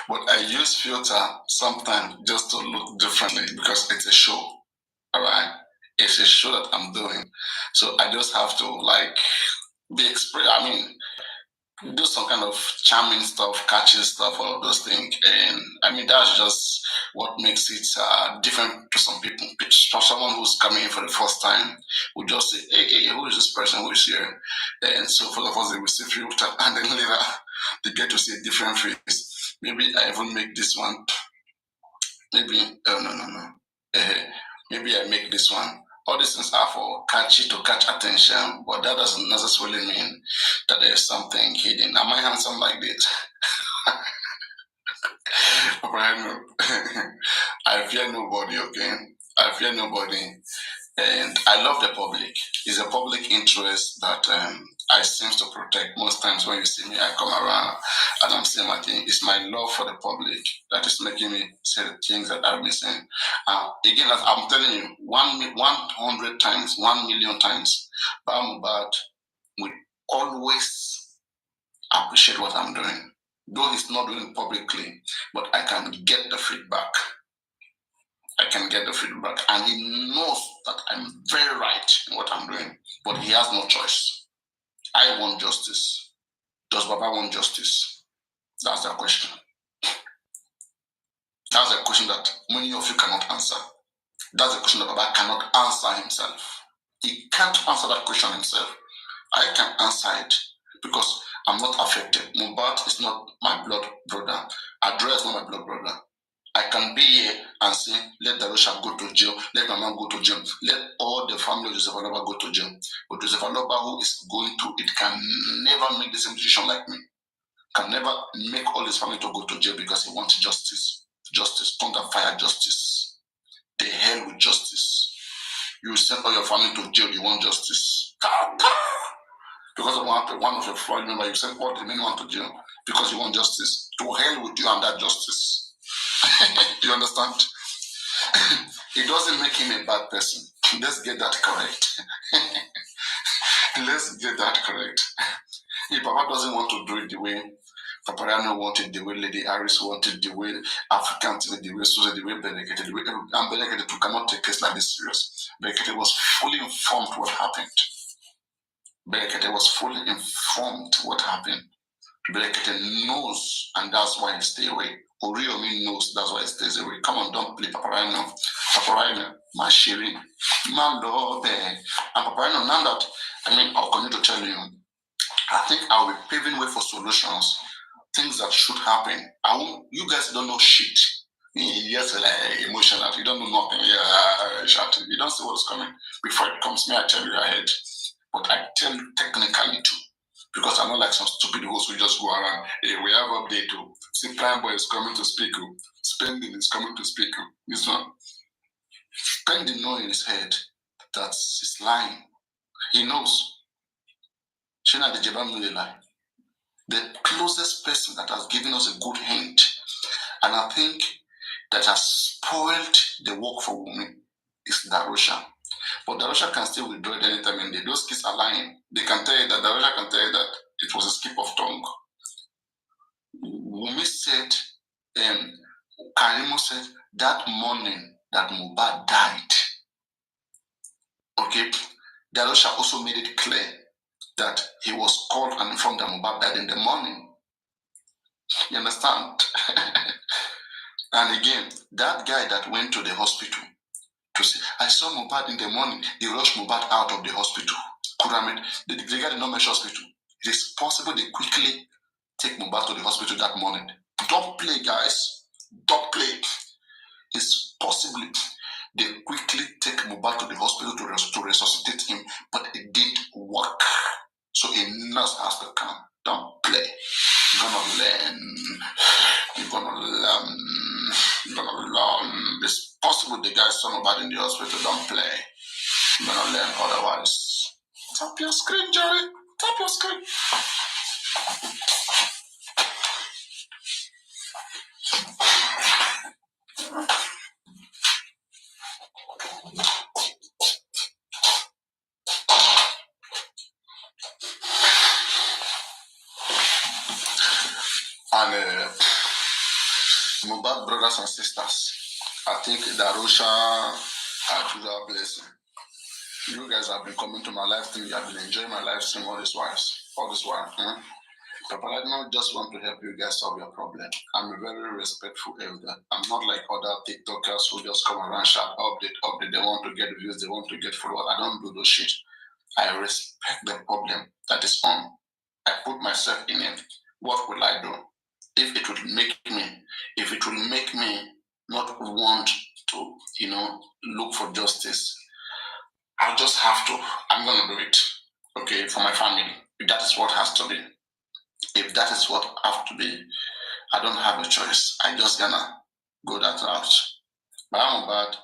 But I use filter sometimes just to look differently because it's a show. All right, it's a show that I'm doing, so I just have to like be express. I mean, do some kind of charming stuff, catchy stuff, all of those things. And I mean, that's just what makes it different to some people. For someone who's coming in for the first time, we just say, hey, who is this person who is here? And so for the first, they will see filter, and then later they get to see a different face. Maybe I even make this one. Maybe, oh, no. Maybe I make this one. All these things are for catchy to catch attention, but that doesn't necessarily mean that there's something hidden. Am I handsome like this? I fear nobody, okay? I fear nobody. And I love the public. It's a public interest that I seem to protect. Most times when you see me, I come around and I'm saying my thing. It's my love for the public that is making me say the things that I've been saying. Again, as I'm telling you, 100 times, 1,000,000 times, Mohbad will always appreciate what I'm doing. Though he's not doing it publicly, but I can get the feedback. And he knows that I'm very right in what I'm doing, but he has no choice. I want justice. Does Baba want justice? That's the question. That's a question that many of you cannot answer. That's a question that Baba cannot answer himself. He can't answer that question himself. I can answer it because I'm not affected. Mohbad is not my blood brother. Adre is not my blood brother. I can be here and say, let Darusha go to jail, let my man go to jail, let all the family of Joseph Aloba go to jail. But Joseph Aloba, who is going through it, can never make the same decision like me. Can never make all his family to go to jail because he wants justice. Justice, thunder, fire, justice. The hell with justice. You send all your family to jail, you want justice. Because of one of your family members, you send all the men to jail because you want justice. To hell with you and that justice. Do you understand? It doesn't make him a bad person. Let's get that correct. Let's get that correct. If Papa doesn't want to do it the way Paparano wanted, the way Lady Harris wanted, the way Africans, the way Susan, the way Benekete, the way and Benekete too cannot take case like this serious. Benekete was fully informed what happened. Benekete was fully informed what happened. Benekete knows, and that's why he stay away. Oriomi knows, that's why he stays away. Come on, don't play Paparino. Paparino, my Shirin, my love, and Paparino. Now that I'll continue to tell you, I think I'll be paving way for solutions, things that should happen. You guys don't know shit. Yes, like emotional. You don't know nothing. You don't see what's coming before it comes. Me, I tell you ahead, but I tell you technically too. Because I'm not like some stupid host who just go around. Hey, we have update too. See, Prime Boy is coming to speak. Spending is coming to speak. This one. Spending know in his head that he's lying. He knows. Shana the Jebam know they lie. The closest person that has given us a good hint, and I think that has spoiled the work for women, is Darusha. But Darusha can still withdraw it anytime and those kids are lying. They can tell you that Darusha can tell you that it was a skip of tongue. Wumi said, Karimo said that morning that Mohbad died. Okay, Darusha also made it clear that he was called and informed that Mohbad died in the morning. You understand? And again, that guy that went to the hospital to say, I saw Mohbad in the morning, they rushed Mohbad out of the hospital. The guy did not mention hospital. It is possible they quickly take Mohbad to the hospital that morning. Don't play, guys. Don't play. It's possible they quickly take Mohbad to the hospital to resuscitate him, but it didn't work. So a nurse has to come. Don't play. You're gonna learn. You're gonna learn. You're gonna learn. It's possible the guy saw Mohbad in the hospital. Don't play. You're gonna learn otherwise. Tap your screen, Jerry. Tap your screen. And Mohbad brothers and sisters, I think Darusha, Ajuda Blessing, you guys have been coming to my live stream. You have been enjoying my live stream all this while. But I don't just want to help you guys solve your problem. I'm a very respectful elder. I'm not like other TikTokers who just come around, shout, update. They want to get views, they want to get followers. I don't do those shit. I respect the problem that is on. I put myself in it. What will I do? If it will make me not want to, look for justice, I'll just have to. I'm gonna do it. Okay, for my family. That is what has to be. If that is what have to be, I don't have a choice. I just gonna go that route. But Mohbad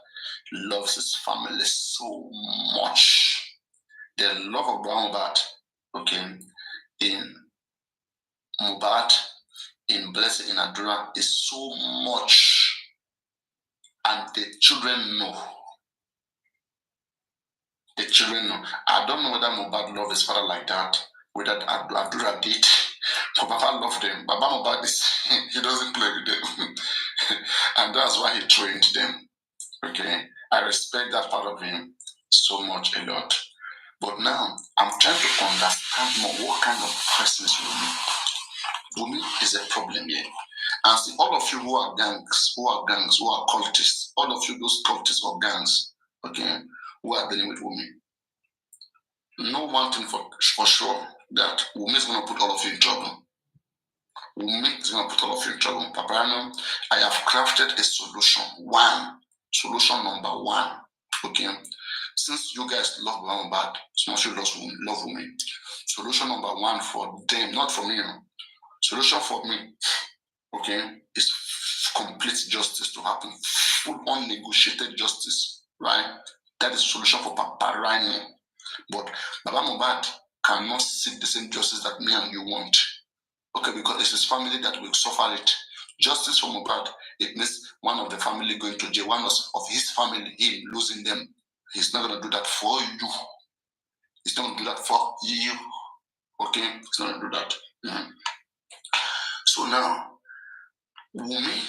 loves his family so much. The love of Mohbad, okay, in Mohbad, in Blessing, in Adura is so much, and the children know. The children know. I don't know whether Mohbad loved his father like that, whether Adura did. But Baba loved them. Baba Mohbad he doesn't play with them. And that's why he trained them. Okay. I respect that part of him so much, a lot. But now I'm trying to understand more what kind of person is Wumi. Wumi is a problem here. And see, all of you who are gangs, who are cultists, all of you those cultists or gangs, okay, who are dealing with Wumi. Know one thing for sure, that Wumi is going to put all of you in trouble. Wumi is going to put all of you in trouble. Paparano, I have crafted a solution. Solution number one. Okay. Since you guys love Mohbad, some of you love Wumi. Solution number one for them, not for me. Solution for me, okay, is complete justice to happen. Full unnegotiated justice, right? That is the solution for Papa right now. But Baba Mohbad cannot seek the same justice that me and you want. Okay, because it's his family that will suffer it. Justice for Mohbad, it means one of the family going to jail, one of his family, him losing them. He's not going to do that for you. He's not going to do that for you. Okay? He's not going to do that. Mm-hmm. So now, Wumi,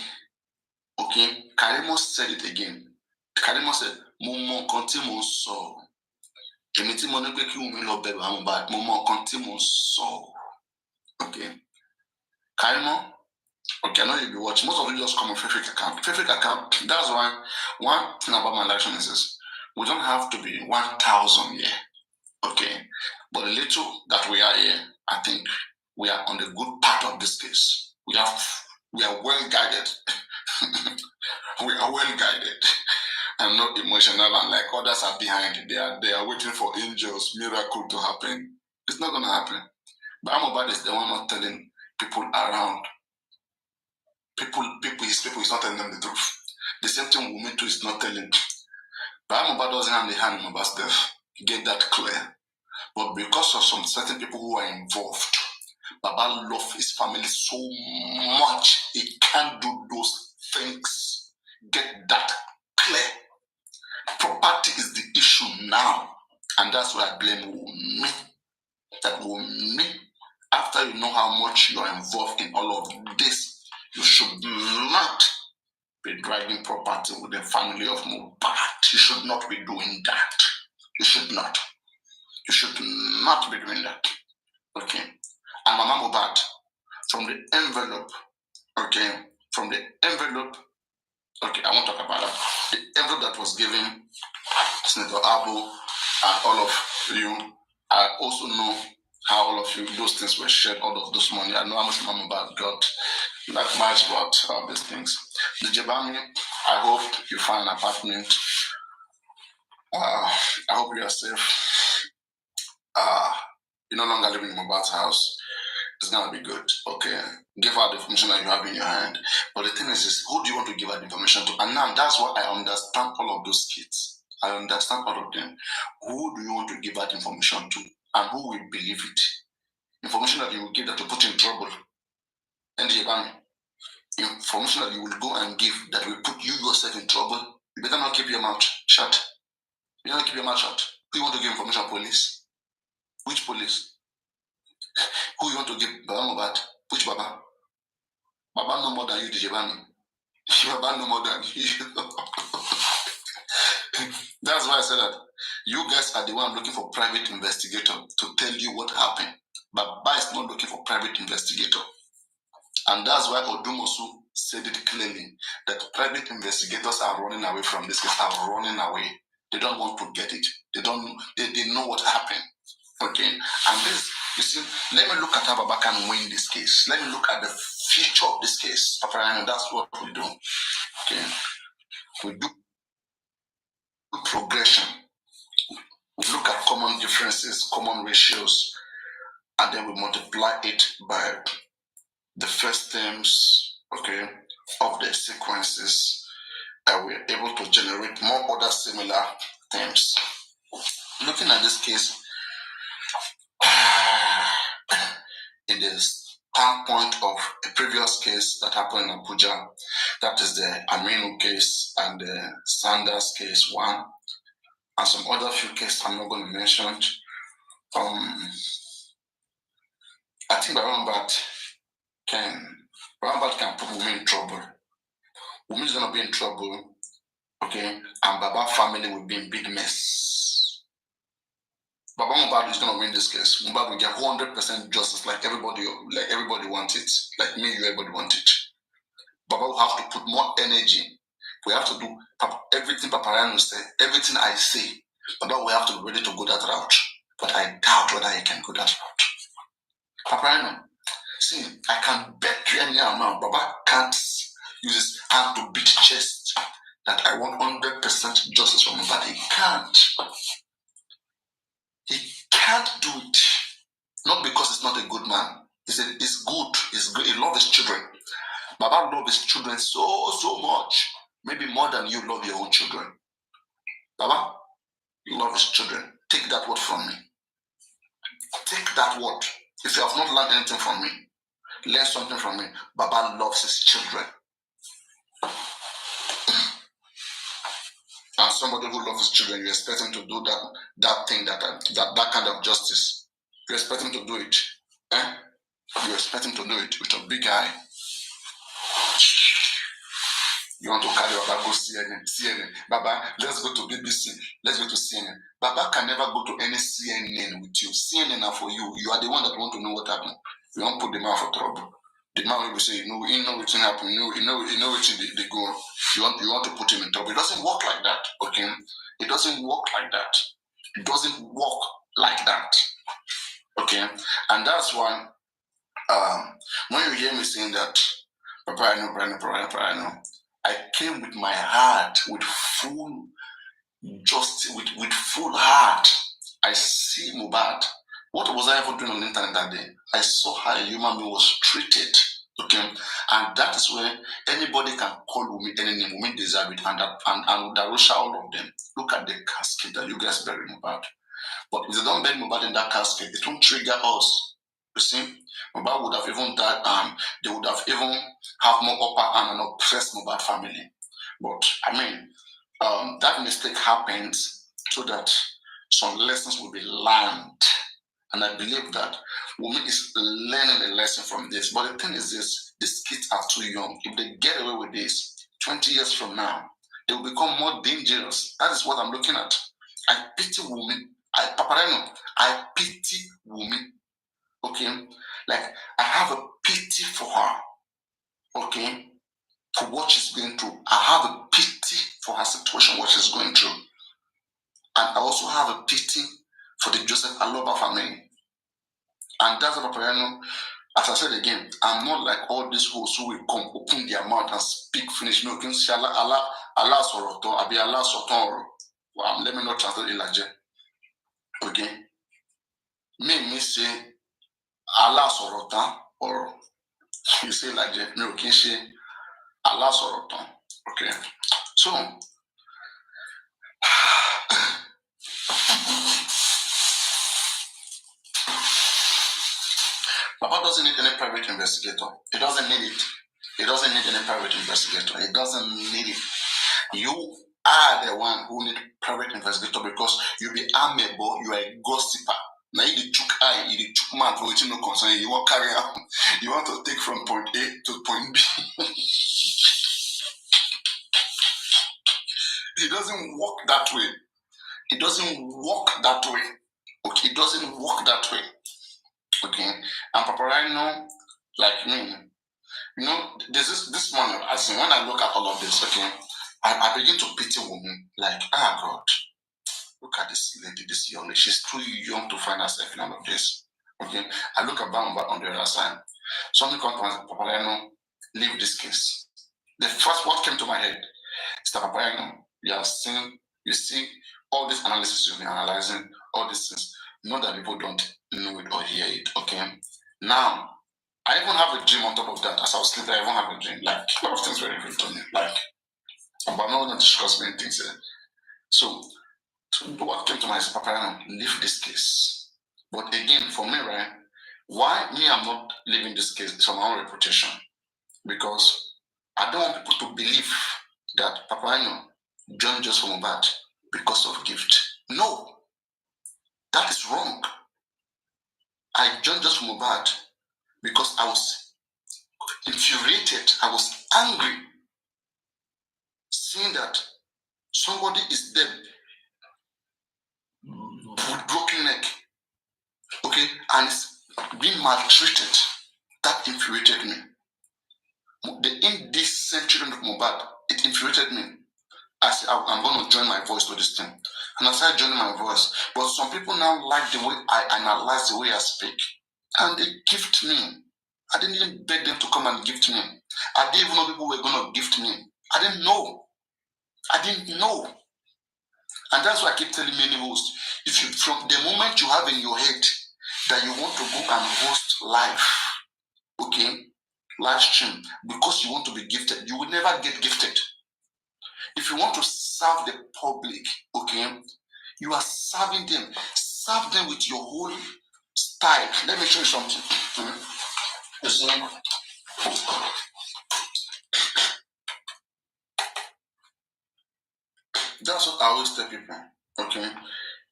okay, Karimo said it again. Karimo said, Momo continue so. Emiti mo ne pe ki Wumi lo bebe Mohbad. Momo continue so. Okay. Karimo, okay, I know you'll be watching. Most of you just come on fake account. Fake account. That's why one thing about my election is this. We don't have to be 1,000 here. Okay. But the little that we are here, I think we are on the good part of this case. We are well guided. We are well guided and not emotional, and like others are behind. They are waiting for angels, miracle to happen. It's not gonna happen. But Mohbad is the one not telling people around. His people is not telling them the truth. The same thing Wumi too is not telling. But Mohbad doesn't have the hand in Mohbad's death. Get that clear. But because of some certain people who are involved, Baba loves his family so much, he can't do those things. Get that clear. Property is the issue now. And that's why I blame Wumi. That Wumi, after you know how much you are involved in all of this, you should not be dragging property with the family of Mohbad. You should not be doing that. You should not. You should not be doing that. Okay. And Mama Mohbad, from the envelope, okay, I won't talk about that. The envelope that was given Senator Abu and all of you, I also know how all of you, those things were shared, all of those money. I know how much Mama Mohbad got, that much about all these things. The Jebami, I hope you find an apartment. I hope you are safe. You're no longer living in Mohbad's house. It's gonna be good. Okay. Give out the information that you have in your hand. But the thing is who do you want to give out the information to? And now that's what I understand all of those kids. I understand all of them. Who do you want to give out information to? And who will believe it? Information that you will give that will put you in trouble. And the information that you will go and give that will put you yourself in trouble. You better not keep your mouth shut. You don't keep your mouth shut. Who you want to give information? Police? Which police? Who you want to give? Baba Mohbad? Which Baba? Baba no more than you, DJ Bami. Baba no more than you. That's why I said that you guys are the one looking for private investigator to tell you what happened. Baba is not looking for private investigator. And that's why Odumosu said it clearly that private investigators are running away from this case, are running away. They don't want to get it. They know what happened. Okay. And this, you see, let me look at how Baba can win this case. Let me look at the future of this case. Papa, that's what we do. Okay. We do progression. We look at common differences, common ratios, and then we multiply it by the first terms, okay, of the sequences, and we're able to generate more other similar terms. Looking at this case, in the standpoint of a previous case that happened in Abuja, that is the Aminu case and the Sanders case one, and some other few cases I'm not going to mention. I think Rambat can put Wumi in trouble. Wumi is going to be in trouble, okay, and Baba family will be in big mess. Baba Mohbad is going to win this case. Mohbad will get 100% justice, like everybody wants it, like me, you, everybody wants it. Baba will have to put more energy. We have to do everything Paparano said, everything I say. Baba will have to be ready to go that route. But I doubt whether he can go that route. Paparano, see, I can bet you any amount. Baba can't use his hand to beat chest that I want 100% justice from him, but he can't. He can't do it. Not because he's not a good man. He's good. He's good. He loves his children. Baba loves his children so much. Maybe more than you love your own children. Baba, you love his children. Take that word from me. Take that word. If you have not learned anything from me, learn something from me. Baba loves his children. And somebody who loves his children, you expect him to do that thing, that kind of justice. You expect him to do it. You expect him to do it with a big eye. You want to carry Baba, go CNN. Baba, let's go to BBC. Let's go to CNN. Baba can never go to any CNN with you. CNN are for you. You are the one that want to know what happened. You don't put the man for trouble. The man will say, you know what happened. You know what they go. You want to put him in trouble. It doesn't work like that. Okay? It doesn't work like that. It doesn't work like that. Okay? And that's why when you hear me saying that, Papa, I know. I came with my heart, with full justice, with full heart. I see Mohbad. What was I ever doing on the internet that day? I saw how a human being was treated. Okay, and that is where anybody can call Wumi any name. Wumi deserve it, and Darusha, all of them. Look at the casket that you guys bury Mohbad. But if they don't bury Mohbad in that casket, it won't trigger us. You see, Mohbad would have even died, they would have even have more upper hand and oppressed Mohbad family. But I mean, that mistake happens so that some lessons will be learned. And I believe that Wumi is learning a lesson from this. But the thing is this, these kids are too young. If they get away with this, 20 years from now, they will become more dangerous. That is what I'm looking at. I pity Wumi. I pity Wumi. Okay? Like, I have a pity for her. Okay? For what she's going through. I have a pity for her situation, what she's going through. And I also have a pity for the Joseph Aloba family. And that's what Paparano, as I said again, I'm not like all these hosts who will come, open their mouth and speak, finish me. Okay, Allah Soroto, Abi Allah Soton. Let me not translate Elijah. Okay? Me say Allah Sorotan, or you say Elijah. Me okay, say Allah Sorotan. Okay? So, Papa doesn't need any private investigator. He doesn't need it. He doesn't need any private investigator. He doesn't need it. You are the one who need private investigator because you be amiable, you are a gossiper. Now you took eye, you took man for which no concern. You want carry out. You want to take from point A to point B. doesn't work that way. It doesn't work that way. Okay, it doesn't work that way. Okay, and Paparino, like me, there's this morning, as in when I look at all of this, okay, I begin to pity women. Like, God, look at this lady, this young lady. She's too young to find herself in all of this. Okay, I look about on the other side. Something comes to my Paparino, leave this case. The first what came to my head is that Paparino, you see all this analysis you've been analyzing, all these things. Not that people don't know it or hear it. Okay, now I even have a dream on top of that. As I was sleeping, I even have a dream. Like, a lot of things very good to me. Like, but I'm not going to discuss many things here. So, what came to mind is, Papa, leave this case. But again, for me, right, why me, I'm not leaving this case is for my own reputation. Because I don't want people to believe that Papa joined just for Mohbad because of gift. No, that is wrong. I joined just for Mohbad because I was infuriated. I was angry seeing that somebody is dead with broken neck, okay, and is being maltreated. That infuriated me. The indecent children of Mohbad, it infuriated me. I said, I'm going to join my voice to this thing. And I started joining my voice. But some people now like the way I analyze, the way I speak. And they gift me. I didn't even beg them to come and gift me. I didn't even know people were going to gift me. I didn't know. And that's why I keep telling many hosts, if you, from the moment you have in your head that you want to go and host live, okay, live stream, because you want to be gifted, you will never get gifted. If you want to serve the public, okay, you are serving them. Serve them with your whole style. Let me show you something. You see? That's what I always tell people, okay?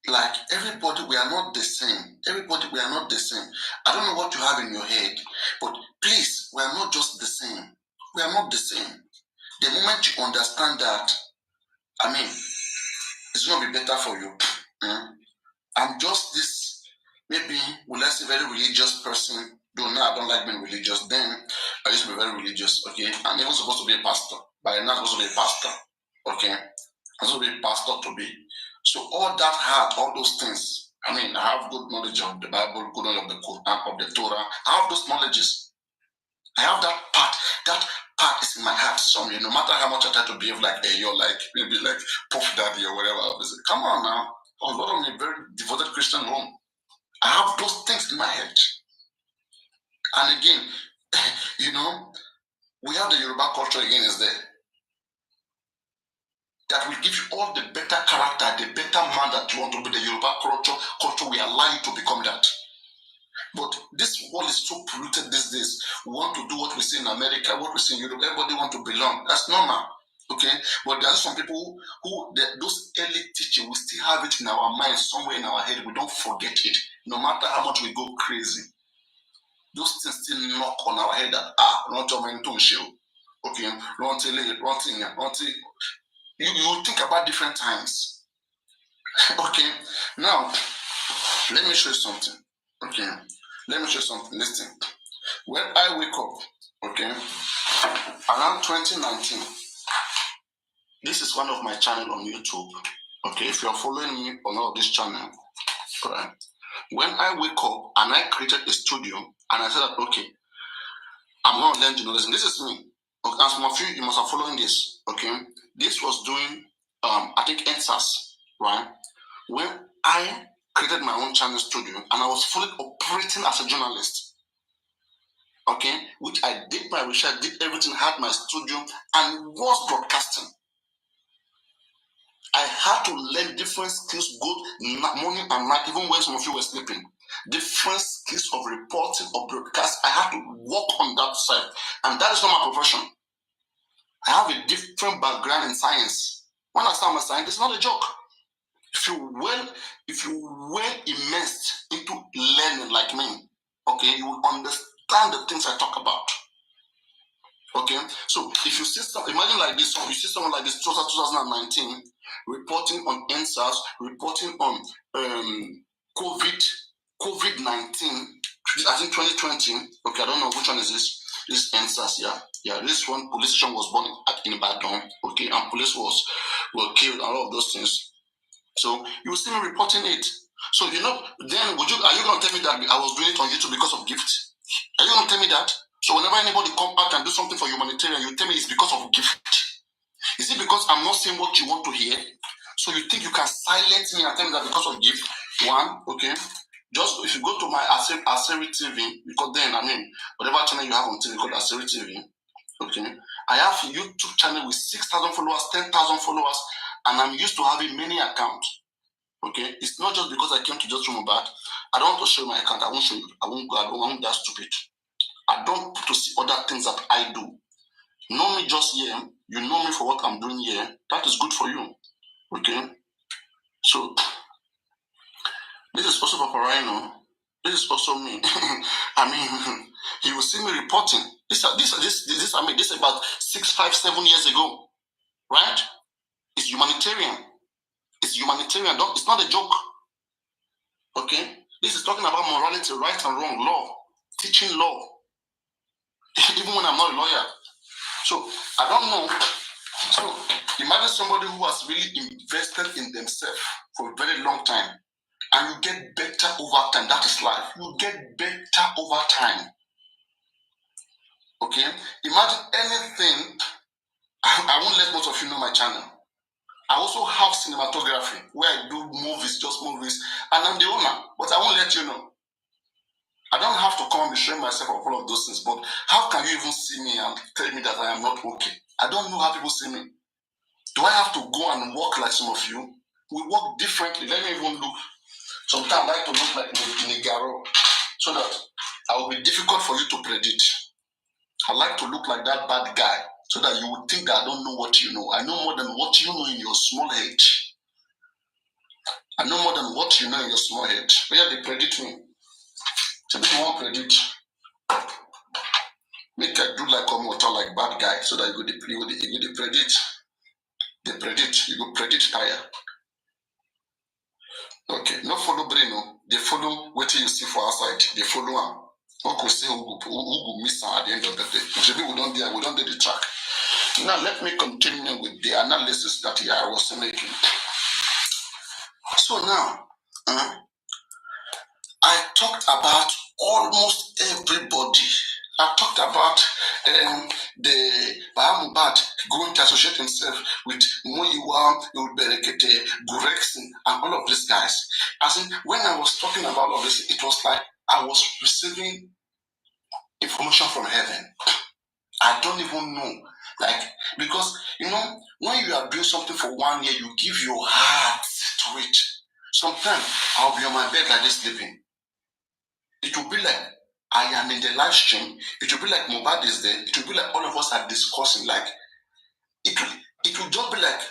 Like, everybody, we are not the same. Everybody, we are not the same. I don't know what you have in your head, but please, we are not just the same. We are not the same. The moment you understand that, I mean, it's going to be better for you. I'm just this, maybe, will I say, very religious person. Though now I don't like being religious. Then I used to be very religious, okay? I'm even supposed to be a pastor, but I'm not supposed to be a pastor, okay? I'm supposed to be a pastor to be. So all that heart, all those things, I mean, I have good knowledge of the Bible, good knowledge of the Quran, of the Torah. I have those knowledges. I have that part is in my heart somewhere. No matter how much I try to behave like you're like maybe like Puff Daddy or whatever. Come on now. I was brought up in a very devoted Christian home. I have those things in my head. And again, we have the Yoruba culture again is there. That will give you all the better character, the better man that you want to be. The Yoruba culture will allow you to become that. But this world is so polluted these days. We want to do what we see in America, what we see in Europe. Everybody want to belong. That's normal. Okay? But there are some people who those early teaching, we still have it in our minds, somewhere in our head. We don't forget it. No matter how much we go crazy. Those things still knock on our head that, not to show. Okay? You think about different times. Okay? Now, let me show you something. Okay? Let me show you something. Listen. When I wake up, okay, around 2019, this is one of my channel on YouTube. Okay, if you're following me on all this channel, right? When I wake up and I created a studio and I said that, okay, I'm going to learn journalism. This is me. Okay, as some of you must have following this. Okay, this was doing, I think, NSAS, right? When I created my own channel studio and I was fully operating as a journalist. Okay, which I did my research, did everything, had my studio, and was broadcasting. I had to learn different skills, good morning and night, even when some of you were sleeping. Different skills of reporting, of broadcast. I had to work on that side, and that is not my profession. I have a different background in science. When I start my science, it's not a joke. If you were immersed into learning like me, okay, you will understand the things I talk about. Okay, so if you see imagine like this, you see someone like this 2019, reporting on NSAS, reporting on COVID-19. I think 2020. Okay, I don't know which one is this. This NSAS, yeah. This one police station was born in Ibadan. Okay, and police were killed and all of those things. So you will see me reporting it. So then are you gonna tell me that I was doing it on YouTube because of gift? Are you gonna tell me that? So whenever anybody come back and do something for humanitarian, you tell me it's because of gift. Is it because I'm not saying what you want to hear? So you think you can silence me and tell me that because of gift? One, okay. Just if you go to my Aseri TV, because then whatever channel you have on TV called Aseri TV, okay. I have a YouTube channel with 6,000 followers, 10,000 followers, and I'm used to having many accounts. Okay, it's not just because I came to just Mohbad. I don't want to show my account. I won't show you. I don't want that stupid. I don't put to see other things that I do. Know me just here. You know me for what I'm doing here. That is good for you. Okay. So this is also Paparino. This is also me. You will see me reporting. This is about 6, 5, 7 years ago, right? It's humanitarian. It's humanitarian. It's not a joke. Okay. This is talking about morality, right and wrong, law, teaching law. Even when I'm not a lawyer. So I don't know. So imagine somebody who has really invested in themselves for a very long time, and you get better over time. That is life. You get better over time. Okay? Imagine anything. I won't let most of you know my channel. I also have cinematography where I do movies, just movies, and I'm the owner, but I won't let you know. I don't have to come and be showing myself of all of those things, but how can you even see me and tell me that I am not okay? I don't know how people see me. Do I have to go and walk like some of you? We walk differently. Let me even look. Sometimes I like to look like Nigaro so that I will be difficult for you to predict. I like to look like that bad guy so that you would think that I don't know what you know. I know more than what you know in your small head. I know more than what you know in your small head. But yeah, they predict me. So people won't predict. Make I do like a like bad guy so that you go predict. They predict. You go predict tire. Okay, no follow Brino. They follow what you see for outside. They follow him. Okay, say who go miss at the end of the day. Maybe we don't do the track. Now let me continue with the analysis that I was making. So now, I talked about almost everybody. I talked about the Mohbad going to associate himself with Muyiwa, Berekete, Gurexin, and all of these guys. As in, when I was talking about all of this, it was like I was receiving information from heaven. I don't even know. Because, when you are doing something for 1 year, you give your heart to it. Sometimes I'll be on my bed like this sleeping. It will be like I am in the live stream. It will be like Mohbad is there. It will be like all of us are discussing. It will just be like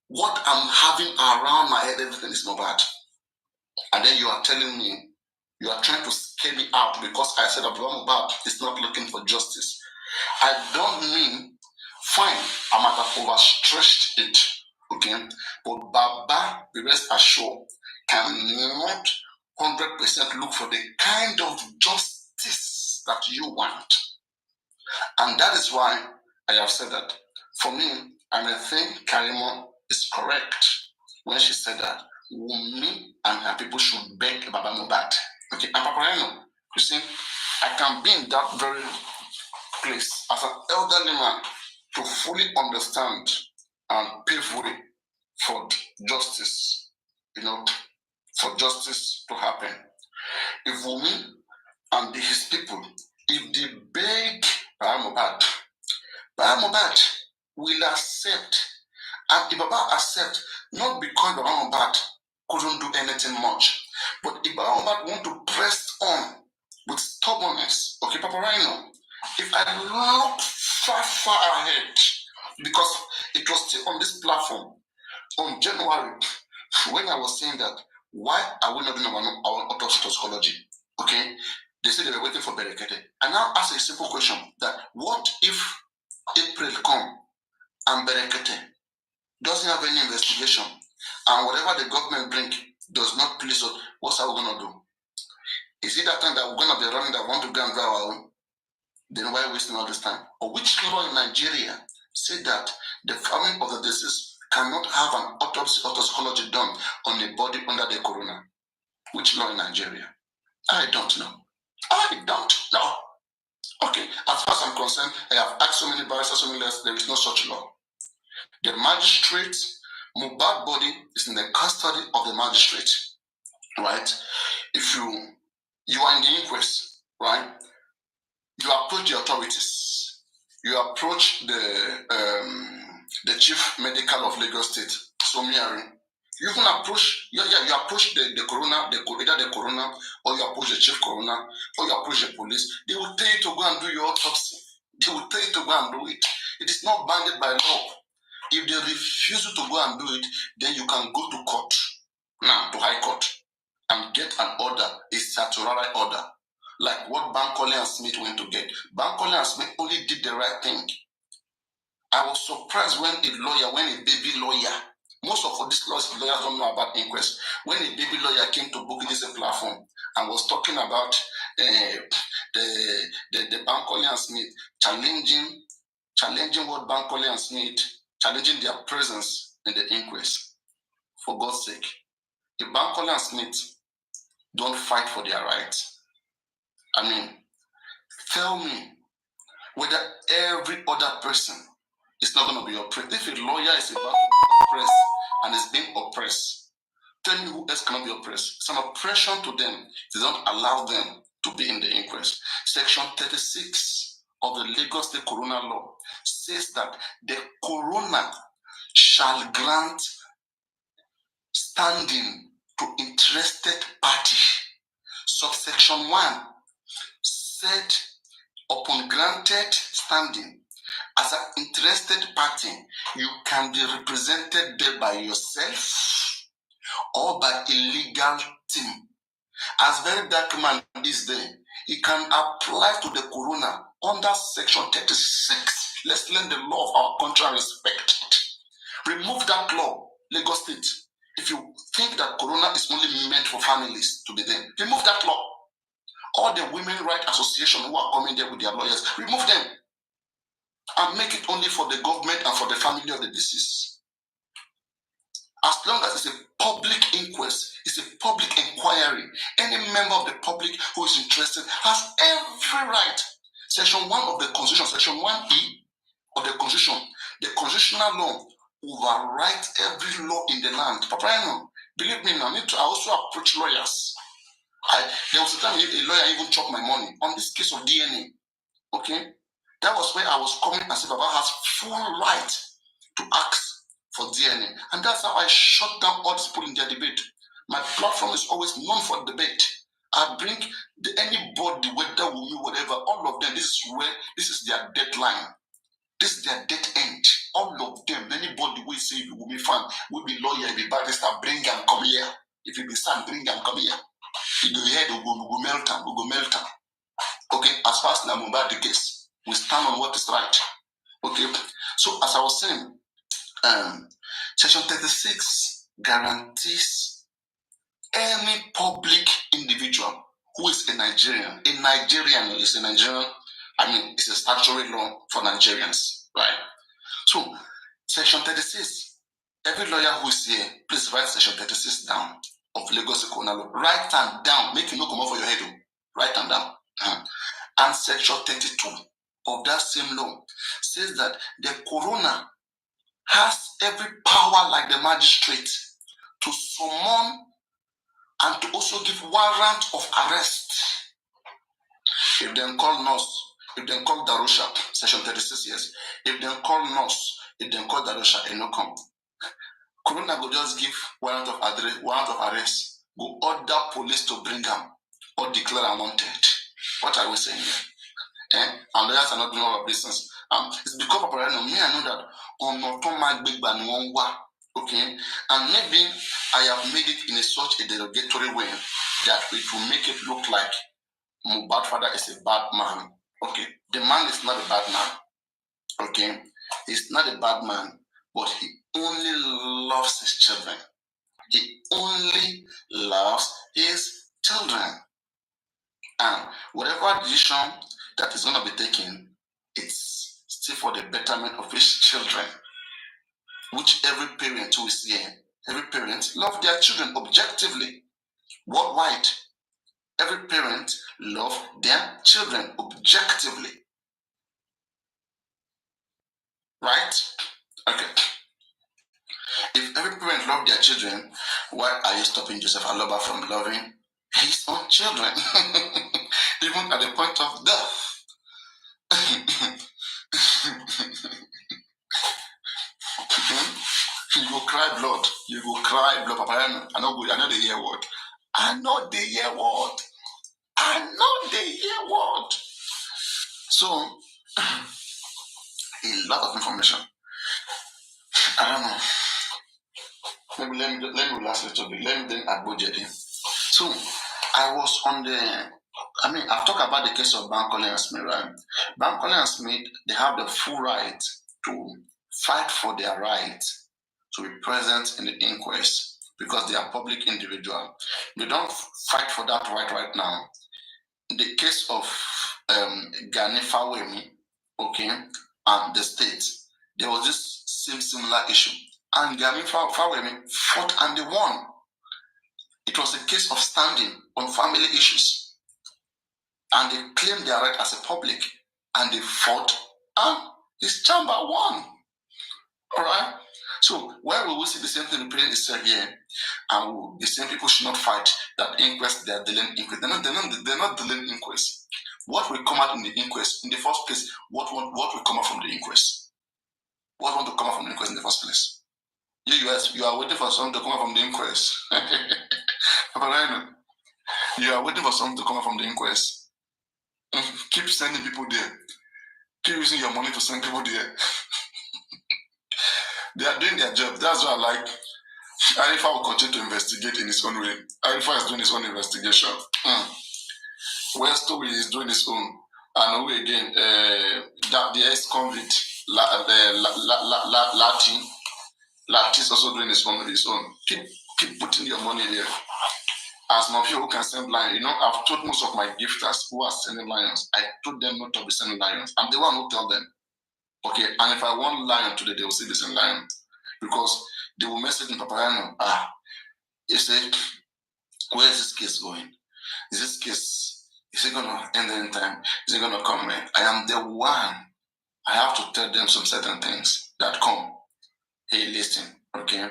what I'm having around my head. Everything is Mohbad. And then you are telling me, you are trying to scare me out because I said Mohbad is not looking for justice. I don't mean, fine, I might have overstretched it, okay? But Baba, be rest assured, cannot 100% look for the kind of justice that you want. And that is why I have said that. For me, I think Karimo is correct when she said that Wunmi and her people should beg Baba Mohbad. Okay, and Paparino, you see, I can be in that very place as an elderly man to fully understand and pave way for justice, for justice to happen. If Wunmi and his people, if they beg Baba Mohbad will accept. And if Baba accept, not because Baba Mohbad couldn't do anything much, but if Baba Mohbad want to press on with stubbornness, okay, Paparino, if I look far ahead, because it was still on this platform on January when I was saying that, why are we not doing our autopsy toxicology? Okay, they said they were waiting for Berekete. And now ask a simple question: that what if April come and Berekete doesn't have any investigation? and whatever the government bring does not please us, what are we going to do? Is it that time that we're going to be running that want to go and do our own? Then why wasting all this time? Or which law in Nigeria said that the family of the deceased cannot have an autopsy or toxicology done on a body under the corona? Which law in Nigeria? I don't know. I don't know. Okay, as far as I'm concerned, I have asked so many barristers, so many lawyers, there is no such law. The magistrate, Mohbad body is in the custody of the magistrate, right? If you are in the inquest, right? You approach the authorities. You approach the chief medical of Lagos State, Somiari. You even approach, you approach the coroner, either the coroner, or you approach the chief coroner, or you approach the police. They will tell you to go and do your autopsy. They will tell you to go and do it. It is not bounded by law. If they refuse you to go and do it, then you can go to court, now to High Court, and get an order, a statutory order, like what Bankole and Smith went to get. Bankole and Smith only did the right thing. I was surprised when a baby lawyer, most of these lawyers don't know about inquest, when a baby lawyer came to book this platform and was talking about the Bankole and Smith challenging what Bankole and Smith, challenging their presence in the inquest. For God's sake, if Bankole and Smith don't fight for their rights, I mean, tell me whether every other person is not going to be oppressed. If a lawyer is about to be oppressed and is being oppressed, tell me who else cannot be oppressed. Some oppression to them, they don't allow them to be in the inquest. Section 36 of the Lagos State Corona Law says that the coroner shall grant standing to interested party. Subsection 1 said, upon granted standing as an interested party, you can be represented there by yourself or by a legal team. As very dark man this day, he can apply to the coroner under section 36. Let's learn the law of our country and respect it. Remove that law, Lagos State. If you think that corona is only meant for families to be there, remove that law. All the women rights association who are coming there with their lawyers, remove them and make it only for the government and for the family of the deceased. As long as it's a public inquest, it's a public inquiry, any member of the public who is interested has every right. Section 1 of the Constitution, Section 1E of the Constitution, the constitutional law overrides every law in the land. Papa, I know, believe me, I also approach lawyers. There was a time a lawyer even chopped my money on this case of DNA. Okay? That was where I was coming and said Baba has full right to ask for DNA. And that's how I shut down all these people in their debate. My platform is always known for debate. I bring anybody, whether we whatever, all of them, this is their deadline. This is their dead end. All of them, anybody will say you will be fan, will be lawyer, will be barrister, bring them come here. If you be son, bring them come here. If you head, we go melt them, we go melt them. Okay, as far as Mohbad the case, we stand on what is right. Okay, so as I was saying, Section 36 guarantees any public individual who is a Nigerian is a Nigerian, it's a statutory law for Nigerians, right? So, Section 36, every lawyer who is here, please write Section 36 down of Lagos Corona Law. Write them down, make it no come off for your head. Write them down. And Section 32 of that same law says that the coroner has every power like the magistrate to summon and to also give warrant of arrest. If they call nurse, if they call Darusha, Section 36 years. If they call nurse, if they call Darusha, and no come. Coroner will just give warrant of arrest, go order police to bring them or declare unwanted. What are we saying here? And lawyers are not doing our business. It's because of me, I know that on not big ban one wa. Okay, and maybe I have made it in such a derogatory way that it will make it look like Mohbad father is a bad man. Okay, the man is not a bad man. Okay, he's not a bad man, but he only loves his children. He only loves his children. And whatever decision that is going to be taken, it's still for the betterment of his children, which every parent who is here, every parent love their children objectively, worldwide. Every parent love their children objectively, right? Okay. If every parent love their children, why are you stopping Joseph Aloba from loving his own children? Even at the point of death. You go cry blood. You go cry blood. Papa, I know the year word. I know the year word. I know the year word. So, a lot of information. I don't know. Maybe let me relax a little bit. Let me then add budgeting. So, I was on I've talked about the case of Bankole and Smith, right? Bankole and Smith, they have the full right to fight for their right to be present in the inquest because they are public individual. They don't fight for that right now. In the case of Gani Fawemi, okay, and the state, there was this similar issue. And Gani Fawemi fought and they won. It was a case of standing on family issues. And they claimed their right as a public. And they fought and his chamber won. Alright? So why will we see the same thing repeating itself here? And the same people should not fight that inquest, they are delaying inquest. They're not delaying inquest. What will come out in the inquest? In the first place, what will come out from the inquest? What want to come out from the inquest in the first place? You are waiting for something to come out from the inquest. You are waiting for something to come out from the inquest. Keep sending people there. Keep using your money to send people there. They are doing their job. That's why I like Arifa will continue to investigate in his own way. Arifa is doing his own investigation. Westo is doing his own. And who again? That the ex-convict Lati is also doing his own. Keep putting your money there. As some of you who can send lions, I've told most of my gifters who are sending lions, I told them not to be sending lions. I'm the one who tell them. Okay, and if I want lion today, they will see this in lion. Because they will message me, Papayano, you say, where is this case going? Is this case, is it going to end in time? Is it going to come in? I am the one. I have to tell them some certain things that come. Hey, listen, okay?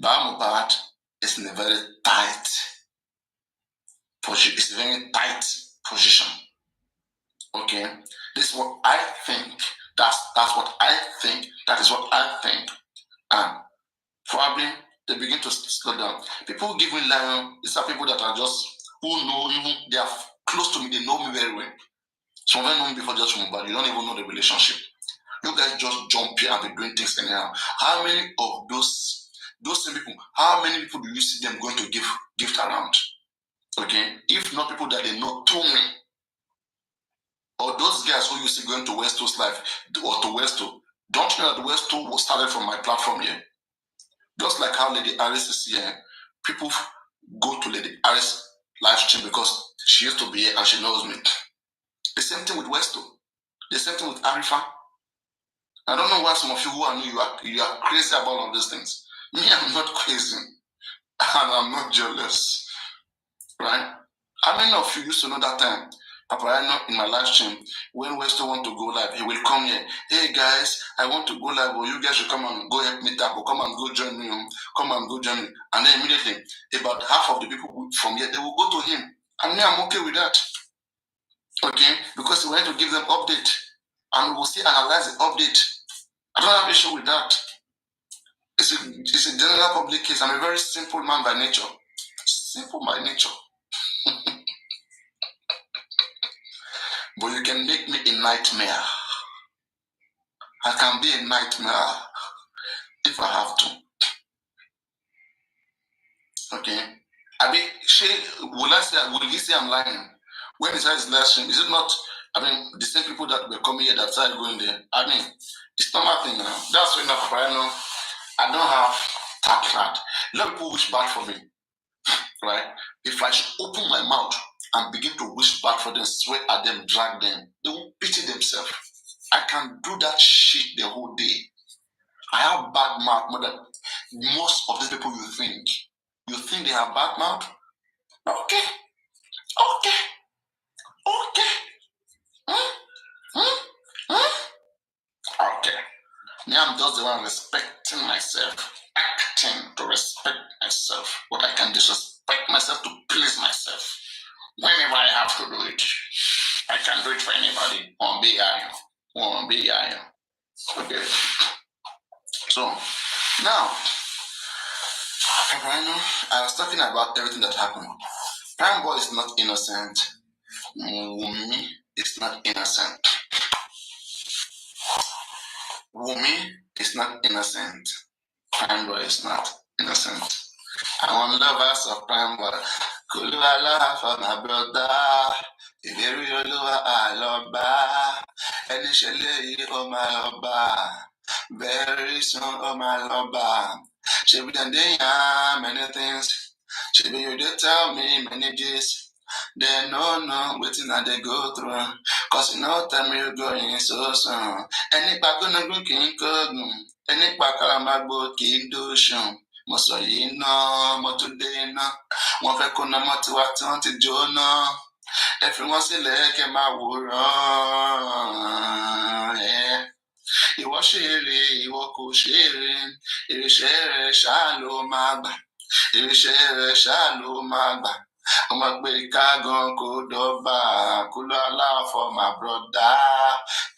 Mohbad is in a very tight position. It's a very tight position. Okay? This is what I think. That's what I think. That is what I think. And probably they begin to slow down. People who give me lion, these are people that are just, who know, even they are close to me, they know me very well. Some of them know me before just Mohbad. You don't even know the relationship. You guys just jump here and be doing things anyhow. How many of those same people, how many people do you see them going to give gift around? Okay? If not people that they know through me, or those guys who you see going to Westo's life, or to Westo, don't you know that Westo was started from my platform here? Just like how Lady Alice is here, people go to Lady Alice live stream because she used to be here and she knows me. The same thing with Westo. The same thing with Arifa. I don't know why some of you who are new, you are crazy about all of these things. Me, I'm not crazy. And I'm not jealous. Right? How many of you used to know that time? Papa, in my live stream, when Westo want to go live, he will come here. Hey guys, I want to go live, or you guys should come and go help me tap, or come and go join me, come and go join me. And then immediately, about half of the people from here, they will go to him. And me, I'm okay with that. Okay? Because we want to give them update. And we will still analyze the update. I don't have an issue with that. It's a general public case. I'm a very simple man by nature. Simple by nature. But you can make me a nightmare. I can be a nightmare if I have to. Okay? Will he say I'm lying? When he says last stream, is it not, the same people that were coming here that started going there? It's not my thing now. That's when I don't have That. A lot of people wish bad for me, right? If I should open my mouth and begin to wish bad for them, swear at them, drag them, they will pity themselves. I can do that shit the whole day. I have bad mouth more than most of these people you think. You think they have bad mouth? Okay. Hmm? Hmm? Hmm? Okay. Now I'm just the one respecting myself, acting to respect myself. But I can disrespect myself to please myself. Whenever I have to do it, I can do it for anybody. On BI. Okay. So now, I was talking about everything that happened. Prime Boy is not innocent. Wumi is not innocent. Wumi is not innocent. Prime Boy is not innocent. Àwọn lovers of Prime Boy. Kòlúwa for my brother. Ìlérí Olúwa àlọ́ba. Ẹni ṣẹlẹ̀ yìí ó máa lọ bá. Very soon ó máa lọ bá. Ṣebí dem dey yarn many things. Ṣebí you dey tell me many days. They no know wetin I dey go through. Cause you know time you going so soon. Ẹni pa kúnnugún kì í kógun. Ẹni pa kàràmàgbò kì í dóṣùn. Mo sọ yìí náà, mo tún dé iná. Wọ́n fẹ́ kó na mọ́ tiwa tí wọ́n ti jóná. Ẹ fi wọ́n sílẹ̀ kẹ́ máa wòran. Ìwọ ṣeré, ìwọ kò ṣeré. Irinṣẹ́ rẹ̀ ṣáà ló máa gbà. Irinṣẹ́ rẹ̀ ṣáà ló máa gbà. Ọmọ gbé kágan kó dọ́gba. Kúlọ̀ aláfọ̀ my brother.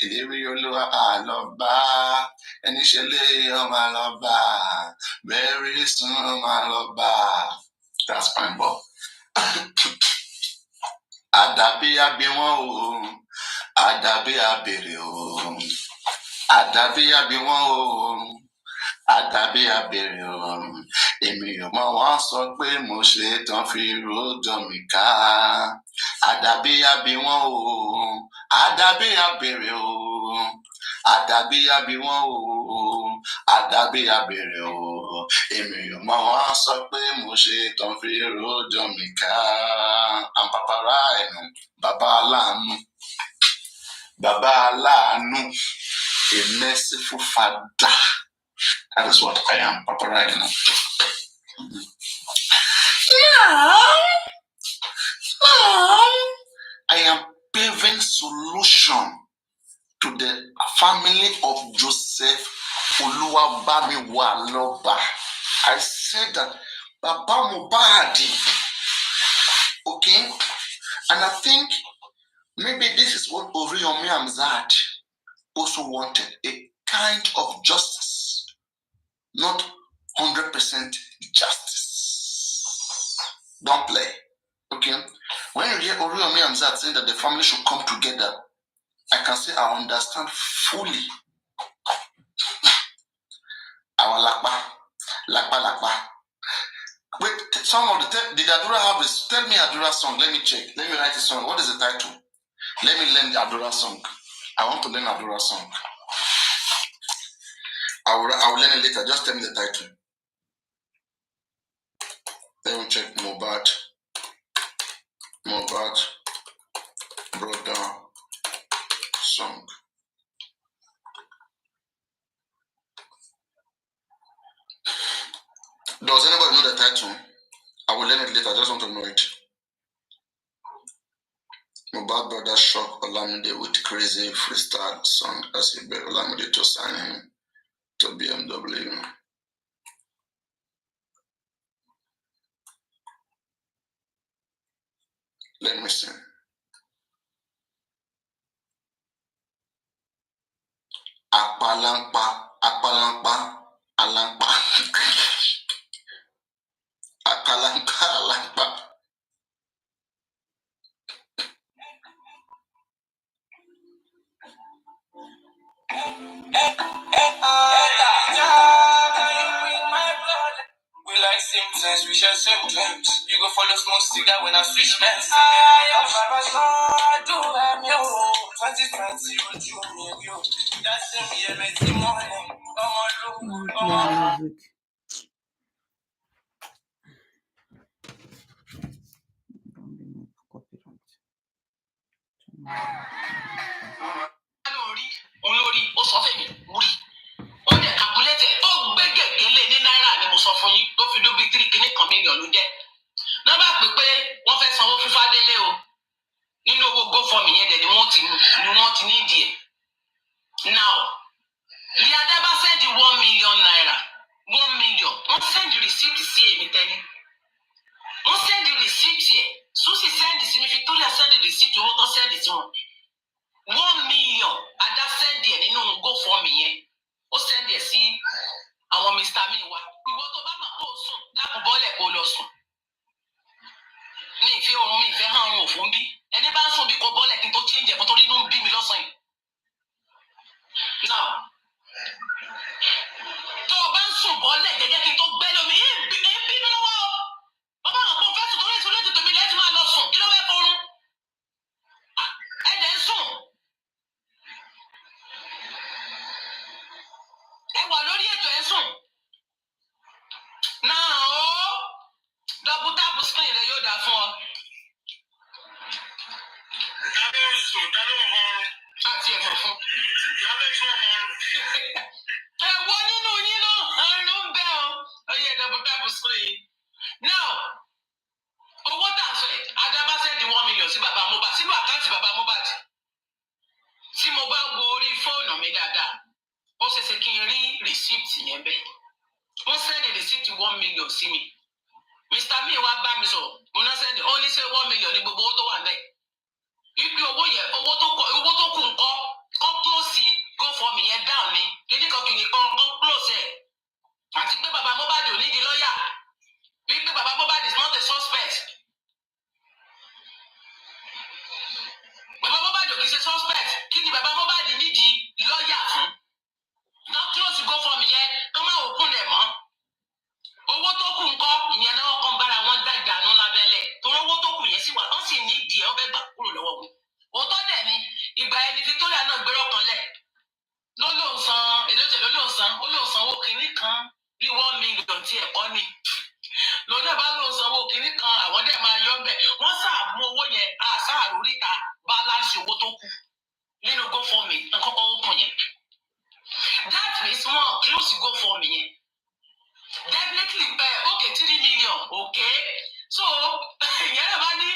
Ìlérí Olúwa àlọ́ba. Ẹni ṣẹlẹ̀ ọmọ àlọ́ba. Very soon ọmọ àlọ́ba. That's fine, Bob. Àdàbí abí wọn o. Àdàbí abèrè o. Àdàbí abí wọn o. Àdàbí abèrè o. Èmi ò mọ̀ wọ́n sọ pé mo ṣe tán fi ròjọ́ mi ká. Àdàbí abí wọn o. Àdàbí abèrè o. Àdàbí abí wọn o. Àdàbí abèrè o. Èmi ò mọ̀ wọ́n sọ pé mo ṣe tán fi ròjọ́ mi ká. Àpapàrà ẹ̀nu bàbá aláàánú. Bàbá aláàánú. A merciful father. That is what I am, Papa right now. I am paving solution to the family of Joseph Oluwabamiwaloba. I said that Baba Mohbad, okay, and I think maybe this is what Oriyomi Hamzat also wanted, a kind of justice, not 100% justice. Don't play, okay? When you hear Oriyomi Hamzat saying that the family should come together, I can say I understand fully. Our lakpa. Wait, some of the did Adura have this? Tell me Adura song. Let me check. Let me write a song. What is the title? Let me learn the Adura song. I want to learn Adura song. I will learn it later. Just tell me the title. Let me check Mohbad, brother song. Does anybody know the title? I will learn it later. I just want to know it. Mohbad brother shock Olamide with crazy freestyle song as he begged Olamide to sign him to BMW. Let me see. Apalampa, alampa. Alampa. We like symptoms, we share symptoms. You go follow smoke cigar when I switch lens. I do have you. 2020, you me and you. That's the morning. olórí ó sọ fẹ́mi wúri ó dẹ̀ kàkúlẹ́tẹ̀ ó gbé gègélé ní náírà ni mo sọ fún yín ló fi dóbi 3 kìíní kan mílíọ̀nù ló jẹ́ náà bá pè pé wọ́n fẹ́ sanwó fún Fádélé o nínú owó GoFundMe yẹn dẹ̀ ni wọ́n ti ní ìdí ẹ̀ now ìyá Adé bá sẹ́ndì 1 million naira 1 million wọ́n sẹ́ndì receipt sí èmi tẹ́lẹ̀ wọ́n sẹ́ndì receipt yẹ Susi sẹ́ndì sí mi Victoria sẹ́ndì receipt owó tó sẹ́ndì sí wọn 1 million Adá sẹ́ndì ẹ̀ nínú GoFundMe yẹn ó sẹ́ndì ẹ̀ sí àwọn Mr. Miwa ìwọ tó bá mọ̀ kó o sùn lákùbọ́lẹ̀ kó o lọ sùn ní ìfẹ́ oorun mi ìfẹ́ hàn òfò ń bí ẹni bá ń sùn bí kò bọ́lẹ̀ kí n tó change ẹ̀ fún torí inú ń bí mi lọ́sàn-án yìí now tó o bá ń sùn bọ́lẹ̀ gẹ́gẹ́ kí n tó gbẹ́ lómi ẹ̀ ń bí mi lọ́wọ́ bàbá àwọn kan fẹ́ sùn torí ìṣòro ètò tèmi lẹ́yìn tí máa lọ sùn kí ló fẹ́ forún ẹ̀dẹ̀ ń sùn ẹ wà lórí ètò ẹ̀ sùn náà ó dọ́bù táàpù screen rẹ yóò dáa fún ọ. Tàbí oṣù tàbí ọ̀hún. Àti ẹ̀fọ́ fún. Tàbí fún ọ̀hún. Ẹ̀wọ́ nínú yín ló hàn ló ń bẹ́ ọ. Ó yẹ dọ́bù táàpù screen. Now, owó tà ń sọ ẹ̀, Adaba sẹ́ndì 1 million sí bàbá Mohbad sínú àkáǹtì bàbá Mohbad. Tí mo bá wo orí fóònù mi dáadáa, ó ṣeéṣe kí n rí rìsíìtì yẹn bẹ́ẹ̀. Wọ́n sẹ́ndì rìsíìtì 1 million sí mi. Mr. Miwa bá mi sọ, mo náà sẹ́ndì, ó ní ṣe 1 million ní gbogbo owó tó wà bẹ́ẹ̀. Ibi owó yẹn, owó tó kù nǹkan, kọ́ close GoFundMe yẹn down ni, kìnnìkan kọ́ close ẹ̀. Àti pé bàbá Mohbad ò ní di lọ́ọ̀yà. Wípé bàbá Mohbad is not a suspect. Bàbá Mohbad ò kì í ṣe suspect. Kí ni bàbá Mohbad nídìí lọ́ọ̀yà fún? Náà close GoFundMe yẹn, kọ́ máa òkun lẹ̀ mọ́. Owó tó kù ńkọ́ ìyẹn náà kàn bára wọn dàgbànú lábẹ́lẹ̀ torí owó tó kù yẹn sì wà wọ́n sì ní ìdí ẹ̀ ọbẹ̀ gbà kúrò lọ́wọ́ wọn. Òótọ́ dẹ̀ ni ìgbà ẹni Victoria náà gbérọ́ kan lẹ̀ ló lóun san èlòjẹ̀ ló lóun san owó kìíní kan bí 1 million tí ẹ̀kọ́ ni lòun náà bá lóun san owó kìíní kan àwọn dẹ̀ máa yọ ọ́bẹ̀ wọ́n sàmú owó yẹn àṣàrò ríta báláǹsì owó tó kù nínú GoFundMe nǹkan kan ó kùn yẹn. That means wọ́n close GoFundMe yẹn. Definitely okay 3 million okay so ìyẹn náà bá ní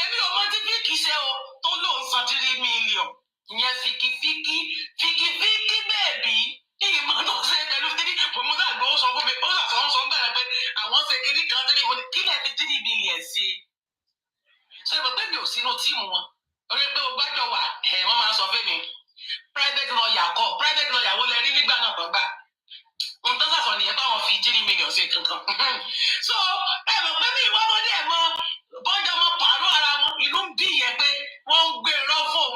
èmi ò mọ tí fíkì ṣe o tó lóun san 3 million ìyẹn fíkì bẹ́ẹ̀bí ìyẹn mọ tó ṣe pẹ̀lú 3 mo sàgbé ó sọ fún mi ó sọ bẹ̀rẹ̀ pé àwọn ṣe kiri kan 3 mo ní kí lè fi 3 million sí so ìgbà pé mi ò sínú tíìmù wọn orí pé o gbájọ wà wọ́n máa sọ fún mi private lawyer wo lẹ rí nígbà náà tó gbà ohun tó sàṣọ nìyẹn báwọn fi 3 million ṣe kankan so ẹ mọ̀ pé bí ìwọ́n mọ́dé ẹ̀ mọ́ bọ́jà mọ́ pààrọ̀ ara wọn ìlú ń bí yẹn pé wọ́n ń gbé irọ́ fóun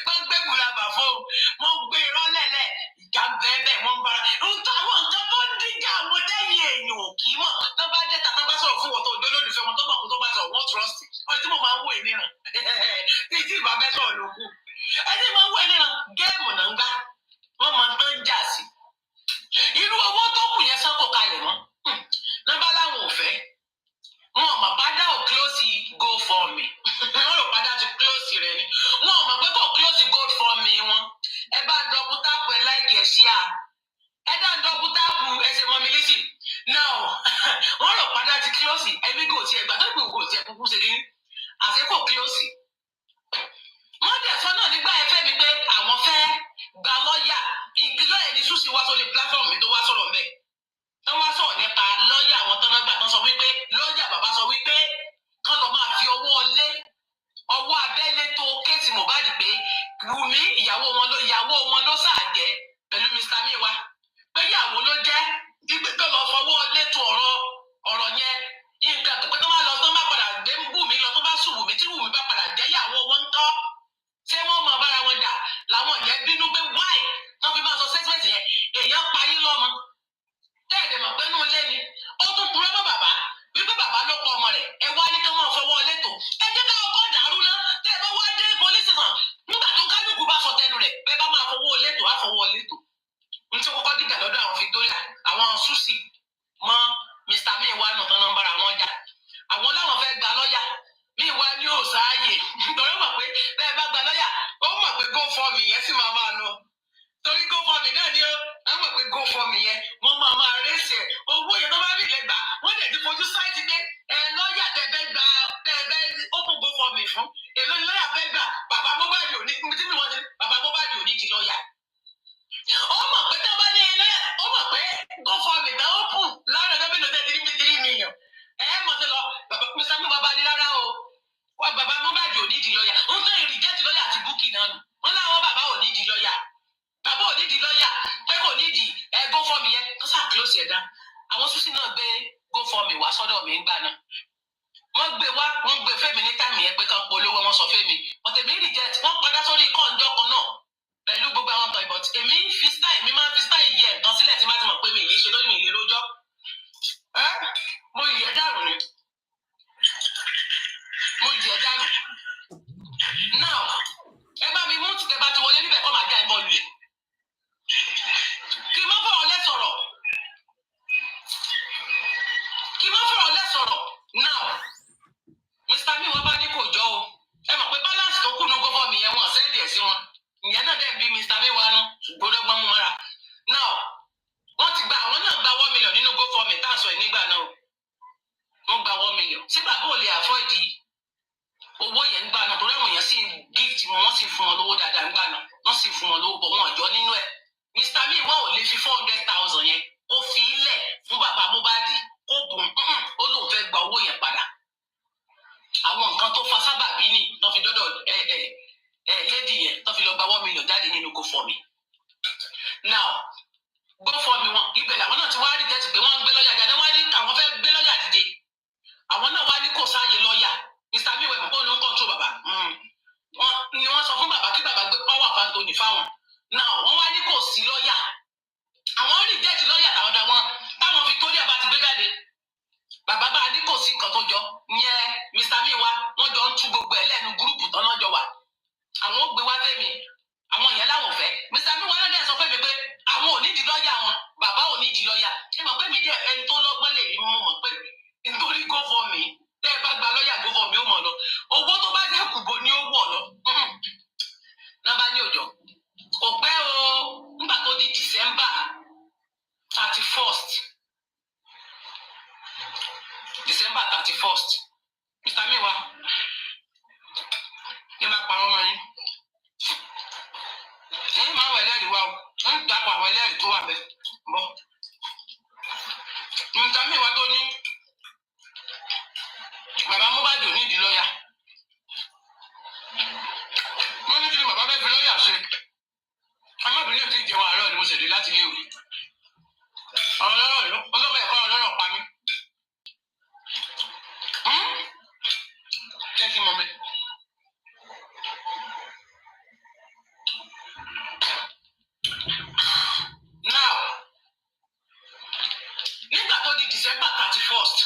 wọ́n gbé bùràbà fóun wọ́n gbé irọ́ lẹ̀lẹ̀ ìjà bẹ́ẹ̀ wọ́n bára ohun tó àwọn nǹkan tó ń díjà àwọn tẹ́yìn èèyàn ò kì í mọ̀ tó bá dẹ́ta tó bá sọ̀rọ̀ fún wọn tó ojú olólùfẹ́ wọn tó mọ̀ kó tó bá sọ̀rọ̀ wọ́n trust ọ̀rẹ́ tí mo máa ń wò ìníran tí ìbá fẹ́ sọ̀rọ̀ ló kù ẹni máa ń wò ìníran géèmù náà ń gbá wọ́n máa ń tán jà sí irú owó tó kù yẹn sọ́kò kalẹ̀ mọ́ nọ́mbà láwọn ò fẹ́ wọn ò mọ̀ padà ò close GoFundMe wọn ò padà ti close rẹ ni wọn ò mọ̀ pé kò close GoFundMe wọn ẹ bá dọ́bù táàpù ẹ láìkì ẹ ṣíà ẹ dá dọ́bù táàpù ẹsẹ̀ mọ́mi lísì náà wọn ò padà ti close ẹbí kò tiẹ̀ gbà tó kù kò tiẹ̀ kúkú ṣe kí àṣẹ kò close wọ́n dẹ̀ sọ náà nígbà yẹn fẹ́ mi pé àwọn fẹ́ gba lọ́ọ̀yà ìgbìlọ́ ẹ̀ ní Susi wá sórí platform mi tó wá sọ̀rọ̀ mẹ́ wọ́n wá sọ̀rọ̀ nípa lọ́ọ̀yà àwọn tọ́nà gbà tán sọ wípé lọ́ọ̀yà bàbá sọ wípé kán lọ máa fi ọwọ́ abẹ́lé tó kéèsì Mohbad pé Wùmí ìyàwó wọn ló sàjẹ́ pẹ̀lú Mr. Miwa pé ìyàwó ló jẹ́ ìgbé tó lọ fọwọ́ létò ọ̀rọ̀ yẹn nǹkan pé tó máa lọ tó máa padà gbé Wùmí lọ tó bá sùn Wùmí tí Wùmí bá padà jẹ́ ìyàwó wọn ń tọ́ ṣé wọ́n mọ bára wọn jà làwọn yẹn bínú pé wáì tó fi máa sọ sẹ́sẹ̀sì yẹn èèyàn payín lọ́mọ tẹ́ẹ̀dẹ̀ mọ̀ pé inú ilé ni ó tún purọ́ mọ́ bàbá wípé bàbá ló pọ̀ ọmọ rẹ̀ ẹ wá ní kí wọ́n fọwọ́ létò ẹ jẹ́ ká ọkọ̀ dàrú ná tẹ́ ẹ bá wá dé polisi sàn nígbà tó kálukú bá sọ tẹnu rẹ̀ bẹ́ẹ̀ bá máa fọwọ́ létò á fọwọ́ létò n tí kọ́kọ́ dìjà lọ́dọ̀ àwọn Victoria àwọn Susi mọ́ Mr. Miwa náà tán náà ń bára wọn jà àwọn láwọn fẹ́ gba lọ́ọ̀yà mi wá ní òsáàyè nítorí mọ̀ pé bẹ́ẹ̀ bá gba lọ́ọ̀yà ó mọ̀ pé GoFundMe yẹn sì máa lọ torí GoFundMe náà ni ó mọ̀ pé GoFundMe yẹn wọ́n máa rẹ́sì ẹ̀ owó yẹn tó bá rí ilẹ̀ gbà wọ́n lè ti fojú sáìtì pé lọ́ọ̀yà tẹ̀fẹ́ gba tẹ̀fẹ́ open GoFundMe fún èlò ni lọ́ọ̀yà fẹ́ gbà bàbá Mohbad ò ní tí mi wọ́n ti bàbá Mohbad ò ní di lọ́ọ̀yà ó mọ̀ pé tó bá ní ilé ó mọ̀ pé GoFundMe tó open láàrin ọjọ́ mélòó tẹ̀ 3 million mọ̀ sí lọ bàbá Mr. Mohbad ní rárá o wá bàbá Mohbad ò ní di lọ́ọ̀yà ń tẹ́ ìrìjẹ́tì lọ́ọ̀yà àti búkì náà nù wọ́n láwọn bàbá ò ní di lọ́ọ̀yà bàbá ò ní di lọ́ọ̀yà pé kò ní di GoFundMe yẹn tó sáà close ẹ̀ dá àwọn súsì náà gbé GoFundMe wá sọ́dọ̀ mi ńgbà náà wọ́n gbé fẹ́mi ní táìmù yẹn pé kan polówó wọn sọ fẹ́mi ọ̀tẹ̀mí reject wọ́n padà sórí kọ́ńjọ́ kan náà pẹ̀lú gbogbo àwọn ọ̀tọ̀ ìbọ̀tì èmi máa ń fi style yẹ nǹkan sílẹ̀ tí má ti mọ̀ pé mi ì ní ṣe lórí mi ìlú lójọ́ mo yẹ dànù ni mo yẹ dànù now ẹ bá mi mú tìtẹ́ bá ti wọlé níbẹ̀ kọ́ máa já ẹ bọ́ọ̀lù yẹn kí n má fọ̀rọ̀ lẹ́ sọ̀rọ̀ now Mr. Mi wọ́n bá ní kò jọ o ẹ mọ̀ pé balance tó kù ní GoFundMe yẹn wọ́n sẹ́ndì ẹ̀ sí wọn ìyẹn náà dẹ̀ bí Mr. Mi wá nú ṣùgbọ́n dọ́gbọ́n mú mọ́ra now wọ́n ti gba àwọn náà gba 1 million nínú GoFundMe tá à ń sọ ẹ̀ nígbà náà wọ́n gba 1 million ṣé bàbá ò lè afford owó yẹn nígbà náà torí àwọn èèyàn sì gift wọn wọ́n sì fún wọn lówó dáadáa nígbà náà wọ́n sì fún wọn lówó bọ̀ wọn ọ̀jọ́ nínú ẹ̀ Mr. Mi wọn ò lè fi 400,000 yẹn ó fi ilẹ̀ fún bàbá Mohbad ó bùn ó lóun fẹ́ gba owó yẹn padà àwọn nǹkan tó fa sábàbí ni tó fi dọ́dọ̀ lady yẹn tó fi lọ gba 1 million jáde nínú GoFundMe now GoFundMe wọn ibẹ̀ làwọn náà ti wá rí jẹ́sì pé wọ́n ń gbé lọ́ọ̀yà jáde wọ́n á ní àwọn fẹ́ gbé lọ́ọ̀yà dìde àwọn náà wá ní kò sáàyè lọ́ọ̀yà Mr. Mi wẹ̀ mọ́ ló ń kọ́ńtró bàbá ni wọ́n sọ fún bàbá kí bàbá gbé power fantoni fáwọn now wọ́n wá ní kò sí lọ́ọ̀yà àwọn rí jẹ́sì lọ́ọ̀yà táwọn Victoria bá ti gbé jáde bàbá bá a ní kò sí nǹkan tó jọ yẹn Mr. Mi wá wọ́n jọ ń tú gbogbo ẹ̀ lẹ́nu gúrúùpù tán náà jọ wà àwọn ó gbé wá fẹ́mi àwọn ìyẹn láwọn fẹ́ Mr. Mi wá náà dẹ̀ sọ fẹ́mi pé àwọn ò ní di lọ́ọ̀yà wọn bàbá ò ní di lọ́ọ̀yà ẹ mọ̀ pé mi jẹ́ ẹni tó lọ́gbọ́n lè rí mú mọ̀ pé nítorí GoFundMe tẹ́ ẹ bá gba lọ́ọ̀yà GoFundMe ó mọ̀ lọ owó tó bá jẹ́ kùbọ̀ ni ó wọ̀ lọ náà bá ní òjò kò pẹ́ o nígbà tó di December 31st Mr. Mi wá ní bá parọ́ mọ́ yín èyí máa wọ ẹlẹ́rìí wá o ń dàpọ̀ àwọn ẹlẹ́rìí tó wà bẹ́ẹ̀ bọ́ Mr. Mi wá tó ní bàbá Mohbad ò ní ìdí lọ́ọ̀yà wọ́n ní kí ni bàbá fẹ́ fi lọ́ọ̀yà ṣe ọmọbìnrin ti jẹun àárọ̀ ni mo ṣèdí láti léwu ọlọ́mọ ẹ̀kọ́ ọlọ́rọ̀ pa mí jẹ́ kí n mọ̀ mi. Now nígbà tó di December 31st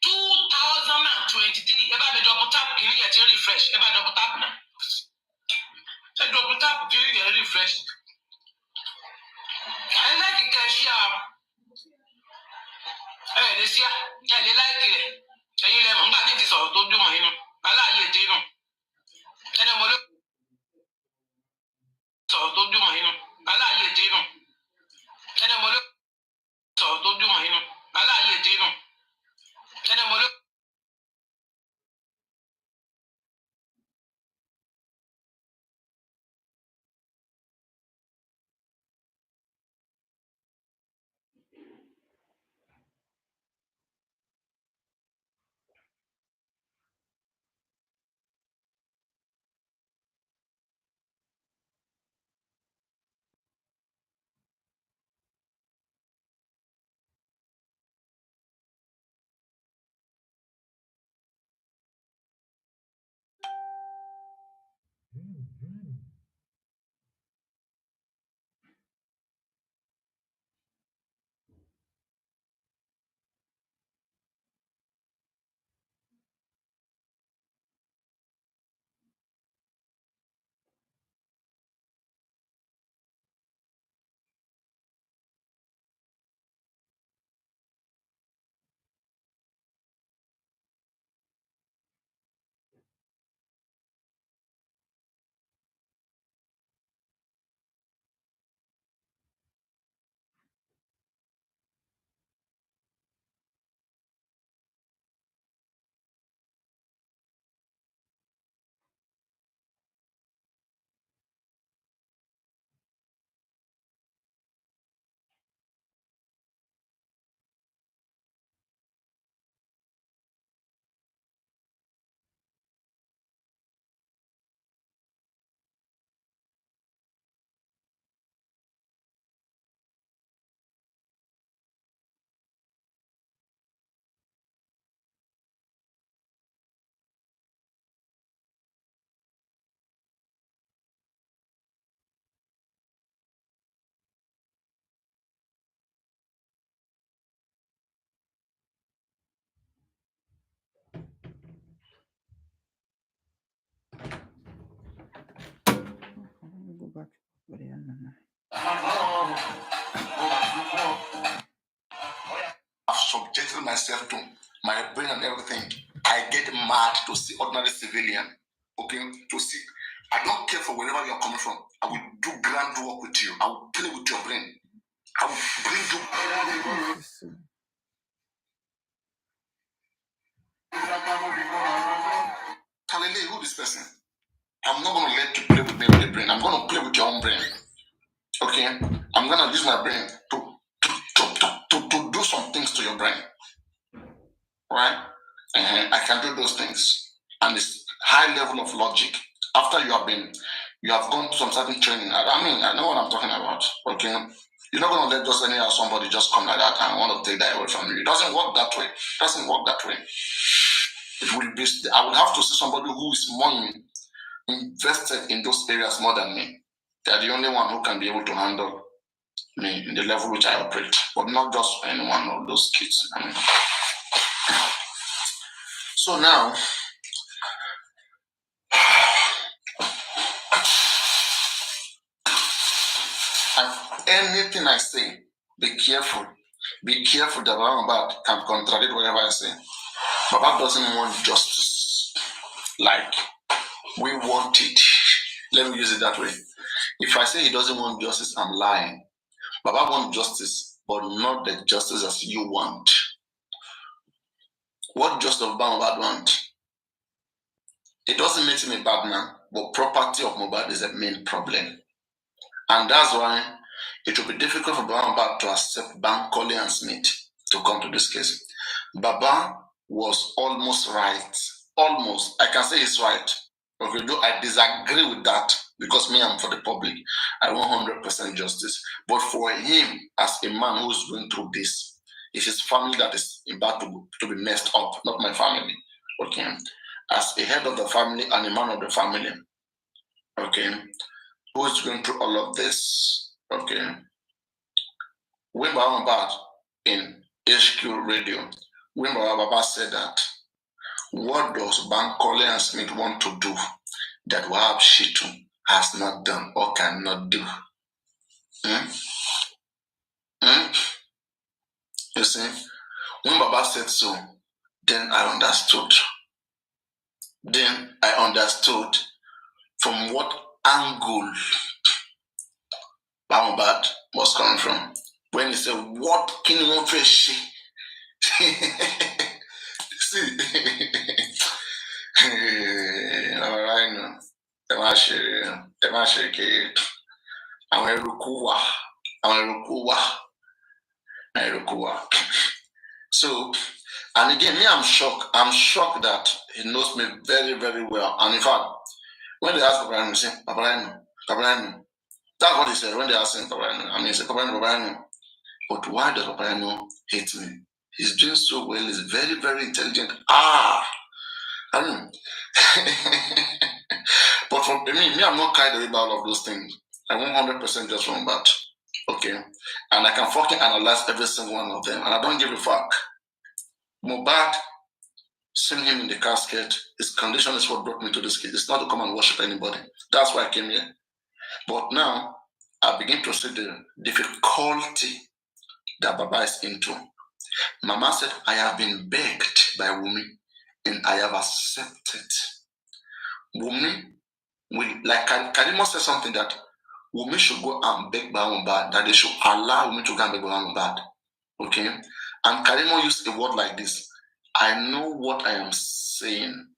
2023 ẹ bá mi double tap kìíní yẹn ti refresh ẹ bá double tap náà ẹ double tap kìíní yẹn refresh ẹ lẹ́kì kẹ́ ẹ ṣí a ẹ lè ṣí a ẹ lè láìkì rẹ̀ ẹ̀yin lẹ́mọ̀ nígbà tí n ti sọ̀rọ̀ tó dùn mọ́ inú aláàyè èdè inú ẹni ọmọ ló sọ̀rọ̀ tó dùn mọ́ inú aláàyè èdè inú ẹni ọmọ ló sọ̀rọ̀ tó dùn mọ́ inú aláàyè èdè inú ẹni ọmọ ló. I've subjected myself to my brain and everything. I get mad to see ordinary civilian, okay, to see. I don't care for wherever you're coming from. I will do grand work with you. I will play with your brain. I will bring you. Talele, who is this person? I'm not going to let you play with me with the brain. I'm going to play with your own brain. Okay? I'm going to use my brain to do some things to your brain. Right? I can do those things. And it's high level of logic. After you have gone to some certain training. I know what I'm talking about. Okay? You're not going to let just anyhow somebody just come like that and want to take that away from you. It doesn't work that way. It doesn't work that way. It will be, I would have to see somebody who is more invested in those areas more than me. They're the only one who can be able to handle me in the level which I operate, but not just any one of those kids. So now, anything I say, be careful. Be careful that Mohbad can contradict whatever I say. Mohbad doesn't want justice like we want it. Let me use it that way. If I say he doesn't want justice, I'm lying. Mohbad wants justice, but not the justice as you want. What justice does Mohbad want? It doesn't make him a bad man, but property of Mohbad is the main problem. And that's why it will be difficult for Mohbad to accept Bankole and Smith to come to this case. Baba was almost right. Almost. I can say he's right. Okay, though I disagree with that because me, I'm for the public. I want 100% justice. But for him, as a man who's going through this, it's his family that is about to be messed up, not my family. Okay. As a head of the family and a man of the family, okay, who is going through all of this, okay. When Mohbad in HQ radio, when Baba said that, what does Bankole and Smith want to do that Wahab Shitu has not done or cannot do? You see, when Baba said so, then I understood. Then I understood from what angle Mohbad was coming from. When he said, what can you want to see? All right, no. So, and again, me, I'm shocked. I'm shocked that he knows me very, very well. And in fact, when they ask Papa, he say, Papa, that's what he said when they asked him, Papa, he said, Papa, but why does Papa hate me? He's doing so well. He's very, very intelligent. I don't know. But for me, I'm not carried away by all of those things. I want 100% just from that. Okay? And I can fucking analyze every single one of them. And I don't give a fuck. Mohbad, seeing him in the casket, his condition is what brought me to this case. It's not to come and worship anybody. That's why I came here. But now, I begin to see the difficulty that Baba is into. Mama said, I have been begged by Wumi and I have accepted. Wumi will, like Karimo said something that Wumi should go and beg Mohbad, that they should allow Wumi to go and beg Mohbad. Okay? And Karimo used a word like this. I know what I am saying.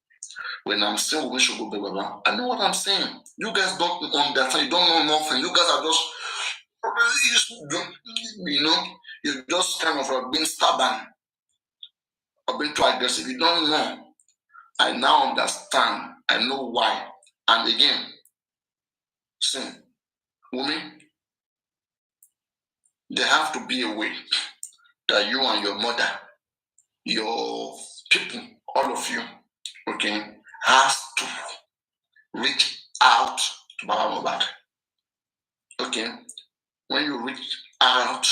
When I'm saying Wumi should go beg Baba, I know what I'm saying. You guys don't understand. You don't know nothing. You guys are just, you're just kind of being stubborn or being too aggressive. You don't know. I now understand. I know why. And again, see, Wumi, there have to be a way that you and your mother, your people, all of you, okay, has to reach out to Baba Mohbad. Okay, when you reach out,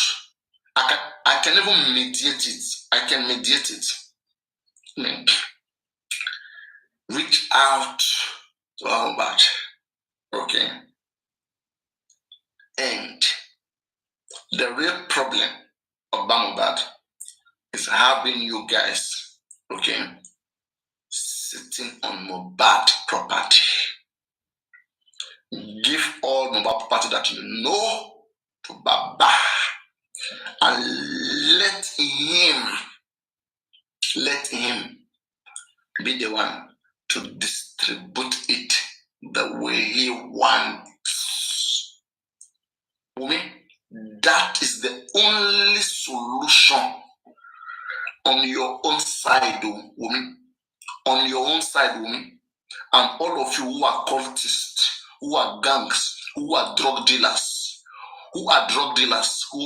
I can even mediate it. I can mediate it. Reach out to Mohbad. Okay. And the real problem of Mohbad is having you guys, okay, sitting on Mohbad property. Give all Mohbad property that you know to Baba and let him be the one to distribute it the way he wants. Woman, that is the only solution on your own side, woman. On your own side, woman. And all of you who are cultists, who are gangs, who are drug dealers, who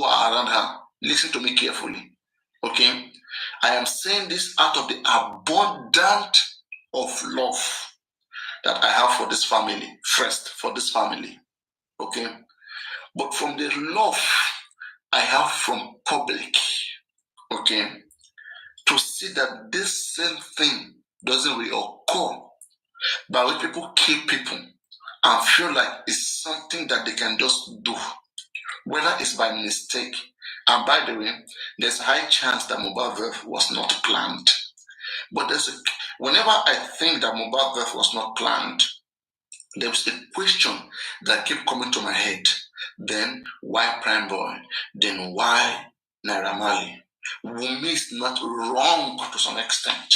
are around her, listen to me carefully. Okay? I am saying this out of the abundance of love that I have for this family, first, for this family. Okay? But from the love I have from public, okay, to see that this same thing doesn't reoccur, by which people kill people and feel like it's something that they can just do, whether it's by mistake. And by the way, there's a high chance that Mohbad birth was not planned. But whenever I think that Mohbad birth was not planned, there's a question that keep coming to my head. Then why Prime Boy? Then why Naira Marley? Wumi is not wrong to some extent.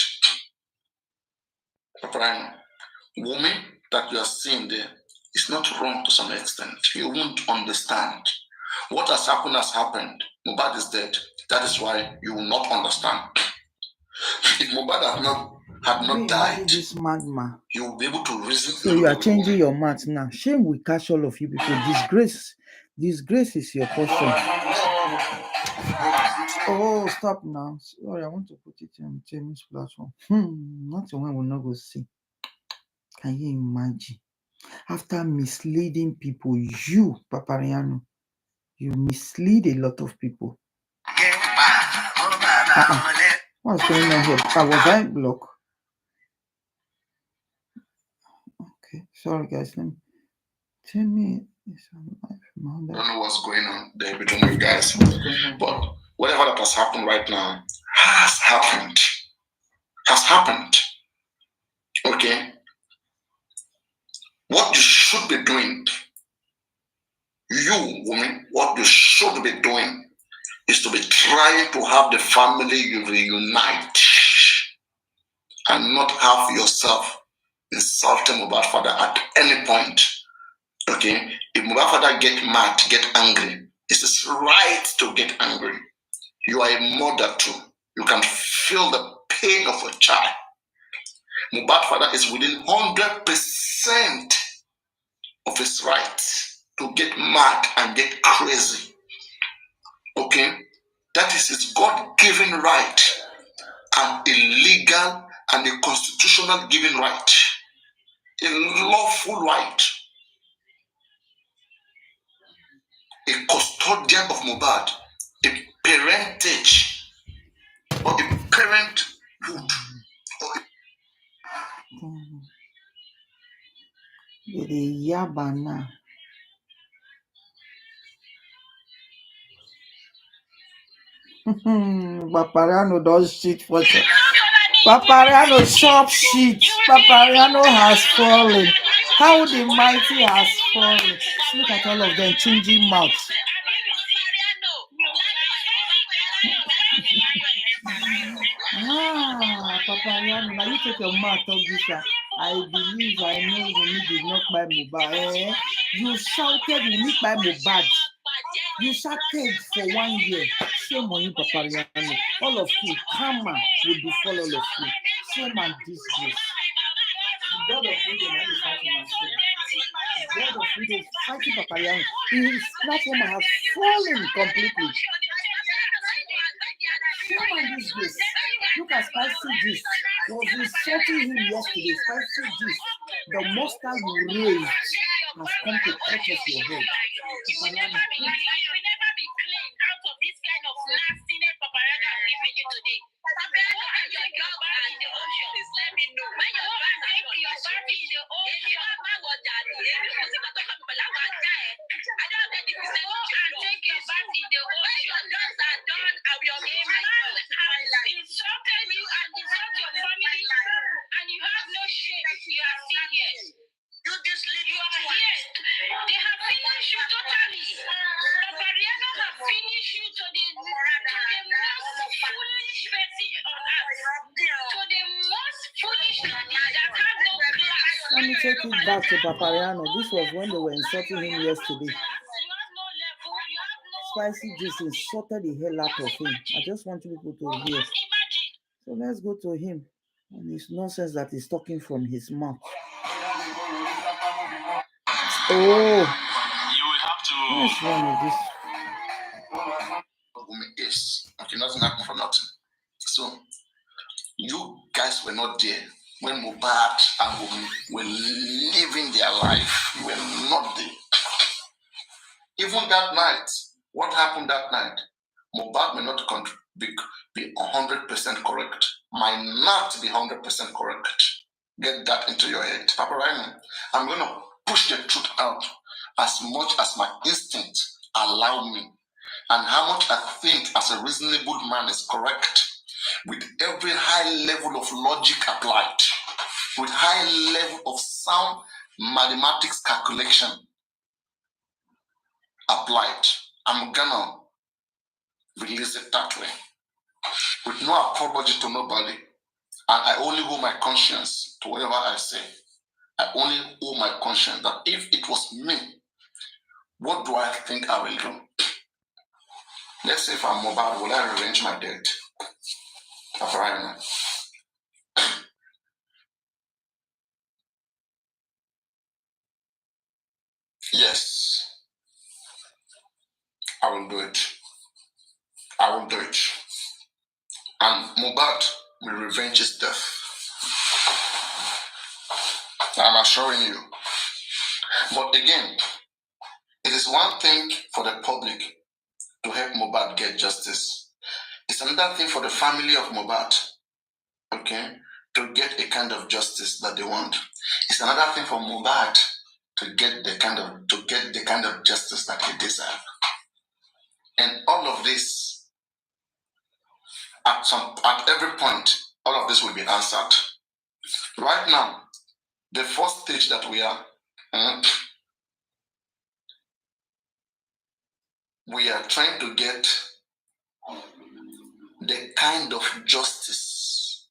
Prime, Wumi that you are seeing there is not wrong to some extent. You won't understand. What has happened. Mohbad is dead. That is why you will not understand. If Mohbad had not died, this madman, you will be able to reason. So you are changing your math now. Shame will catch all of you people. Disgrace is your portion. Oh, stop now. Sorry, I want to put it on Jamie's platform. Not the one we'll not go see. Can you imagine? After misleading people, you, Papariano, you mislead a lot of people. What's going on here? Was I blocked? Okay, sorry guys. Tell me. I don't know what's going on there between you guys, but whatever that has happened right now has happened. Okay? What you should be doing, you woman, what you should be doing is to be trying to have the family reunite and not have yourself insulting Mohbad father at any point. Okay? If Mohbad father get mad, get angry, it's his right to get angry. You are a mother too. You can feel the pain of a child. Mohbad father is within 100% of his right to get mad and get crazy. Okay? That is his God-given right, an illegal and a constitutional given right, a lawful right. A custodian of Mohbad, a parentage, or a parenthood, Yabana. Papariano does shit for sure. Papariano shop shit. Papariano has fallen. How the mighty has fallen. Look at all of them changing mouths. Papariano, now you take your mouth of this. I believe I know Wumi did not buy Mohbad. You shouted Wumi buy Mohbad. You shouted for 1 year. Shame on you, Papariano. All of you, karma will befall all of you. Shame and disgrace. The God of freedom is fighting my soul. The God of freedom is fighting Papariano. His platform has fallen completely. Shame and disgrace. Look at Spicy Gist. Was insulting him yesterday. Spicy Gist. The monster you raised has come to cut off your head. Papariano. and take your bath in the ocean. Your daughters are done. A man has insulted you and insulted your family, and you have no shame. You are still here. You are here. They have finished you totally. Papa Rihanna have finished you to the most foolish person on earth. To the most foolish lady that have no class. Let me take it back to Papariano. This was when they were insulting him yesterday. Spicy Juice insulted the hell out of him. I just want you people to hear. So let's go to him. And it's nonsense that he's talking from his mouth. Oh, You will have to. what's wrong with this? Yes, okay, nothing happened for nothing. So, you guys were not there when Mohbad and Wunmi were living their life. You were not there. Even that night, what happened that night? Mohbad may not be 100% correct. Might not be 100% correct. Get that into your head. Papa Ryan, I'm going to push the truth out as much as my instinct allow me, and how much I think as a reasonable man is correct, with every high level of logic applied, with high level of sound mathematics calculation applied. I'm gonna release it that way, with no apology to nobody. And I only owe my conscience to whatever I say. I only owe my conscience that if it was me, what do I think I will do? Let's say if I'm Mohbad, will I revenge my death? Papa, yes, I will do it. I will do it. And Mohbad will revenge his death. I'm assuring you. But again, it is one thing for the public to help Mohbad get justice. It's another thing for the family of Mohbad, okay, to get a kind of justice that they want. It's another thing for Mohbad to get the kind of justice that he deserves. And all of this, at every point, all of this will be answered. Right now, the first stage that we are trying to get the kind of justice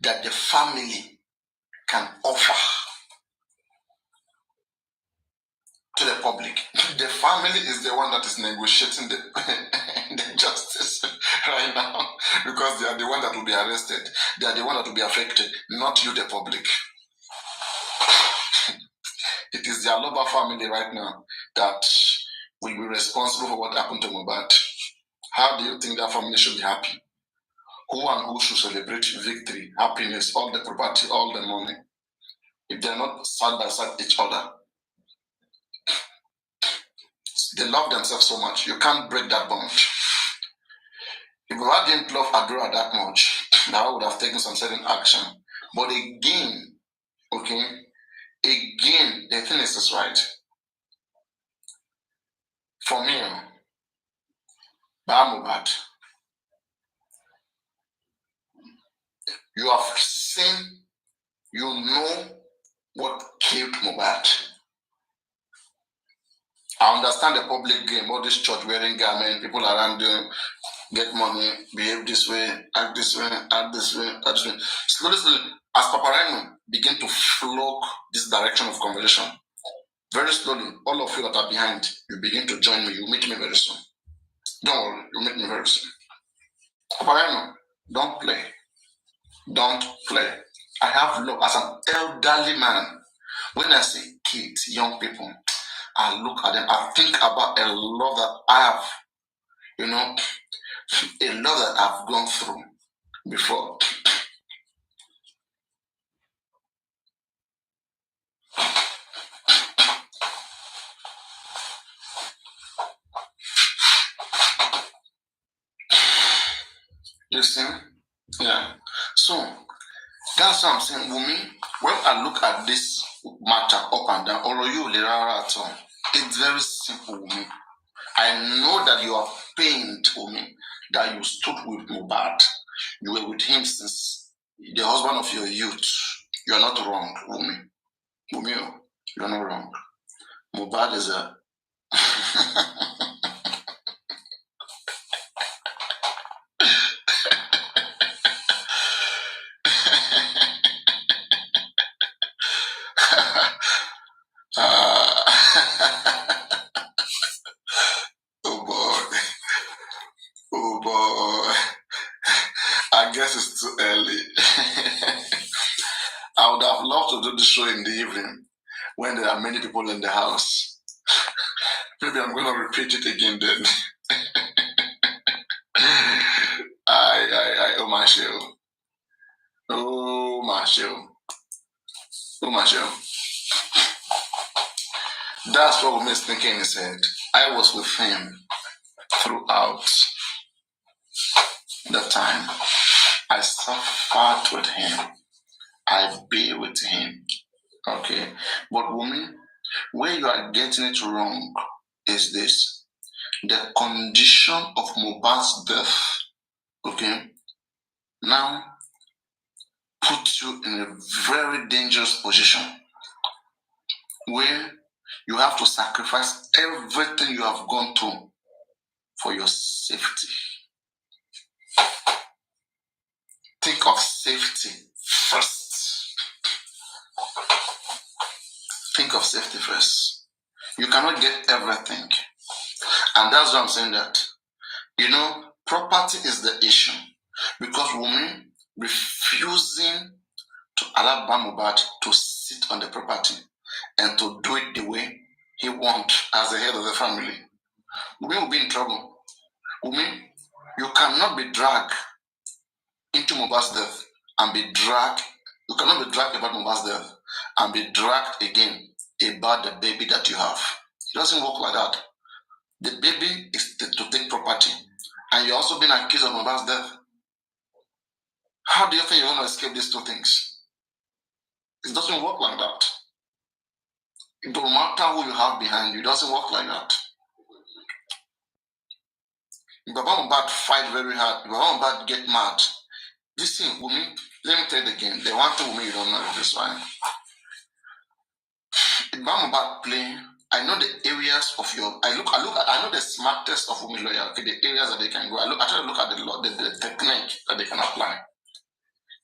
that the family can offer to the public. The family is the one that is negotiating the justice right now, because they are the one that will be arrested. They are the one that will be affected, not you, the public. It is the Aloba family right now that will be responsible for what happened to Mohbad. How do you think that family should be happy? Who and who should celebrate victory, happiness, all the property, all the money, if they are not side by side each other? They love themselves so much. You can't break that bond. If I didn't love Adora that much, now I would have taken some certain action. But again, the thing is this, right? For me, Mohbad, you have seen, you know what killed Mohbad. I understand the public game, all this church wearing garment, people around them get money, behave this way, act this way, act this way, act this way. Slowly, as Paparino begin to flog this direction of conversation, very slowly, all of you that are behind, you begin to join me. You meet me very soon. Don't worry, you meet me very soon. Paparino, don't play. Don't play. I have love as an elderly man. When I say kids, young people, I look at them, I think about a lot that I have, a lot that I've gone through before. You see? Yeah. So, that's what I'm saying, Wunmi. When I look at this matter up and down, or you at all, It's very simple, Wumi. I know that you are pained, Wumi, that you stood with Mohbad. You were with him since the husband of your youth. You are not wrong, Wumi. Wumi, you are not wrong. Mohbad is a oh boy. Oh boy. I guess it's too early. I would have loved to do the show in the evening when there are many people in the house. Maybe I'm going to repeat it again then. Oh my show. Oh my show. Oh my show. That's what Miss thinking in his head. I was with him throughout the time. I suffered with him. I be with him. Okay. But woman, where you are getting it wrong is this. The condition of Mohbad's death, okay, now puts you in a very dangerous position where you have to sacrifice everything you have gone through for your safety. Think of safety first. Think of safety first. You cannot get everything. And that's why I'm saying that. You know, property is the issue. Because women refusing to allow Mohbad to sit on the property and to do it the way he wants as the head of the family, women will be in trouble. Women, you cannot be dragged into Mohbad's death and be dragged. You cannot be dragged about Mohbad's death and be dragged again about the baby that you have. It doesn't work like that. The baby is to take property, and you're also being accused of Mohbad's death. How do you think you're going to escape these two things? It doesn't work like that. No matter who you have behind you, it doesn't work like that. If Baba Mohbad fight very hard, if Baba Mohbad get mad, this thing, Wumi, let me tell you again, the one thing Wumi you don't know is this one. If Baba Mohbad play, I know the areas of your, I know the smartest of Wumi lawyer, okay, the areas that they can go. I try to look at the technique that they can apply.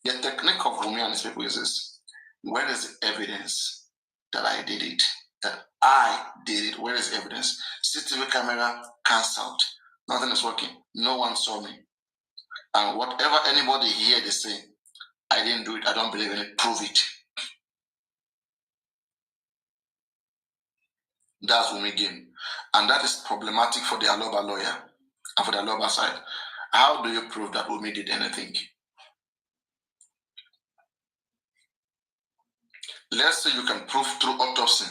The technique of Wumi and his people is this. Where is the evidence that I did it? That I did it? Where is the evidence? CCTV camera cancelled. Nothing is working. No one saw me. And whatever anybody here they say, I didn't do it. I don't believe in it. Prove it. That's Wumi game. And that is problematic for the Aloba lawyer and for the Aloba side. How do you prove that Wumi did anything? Let's say you can prove through autopsy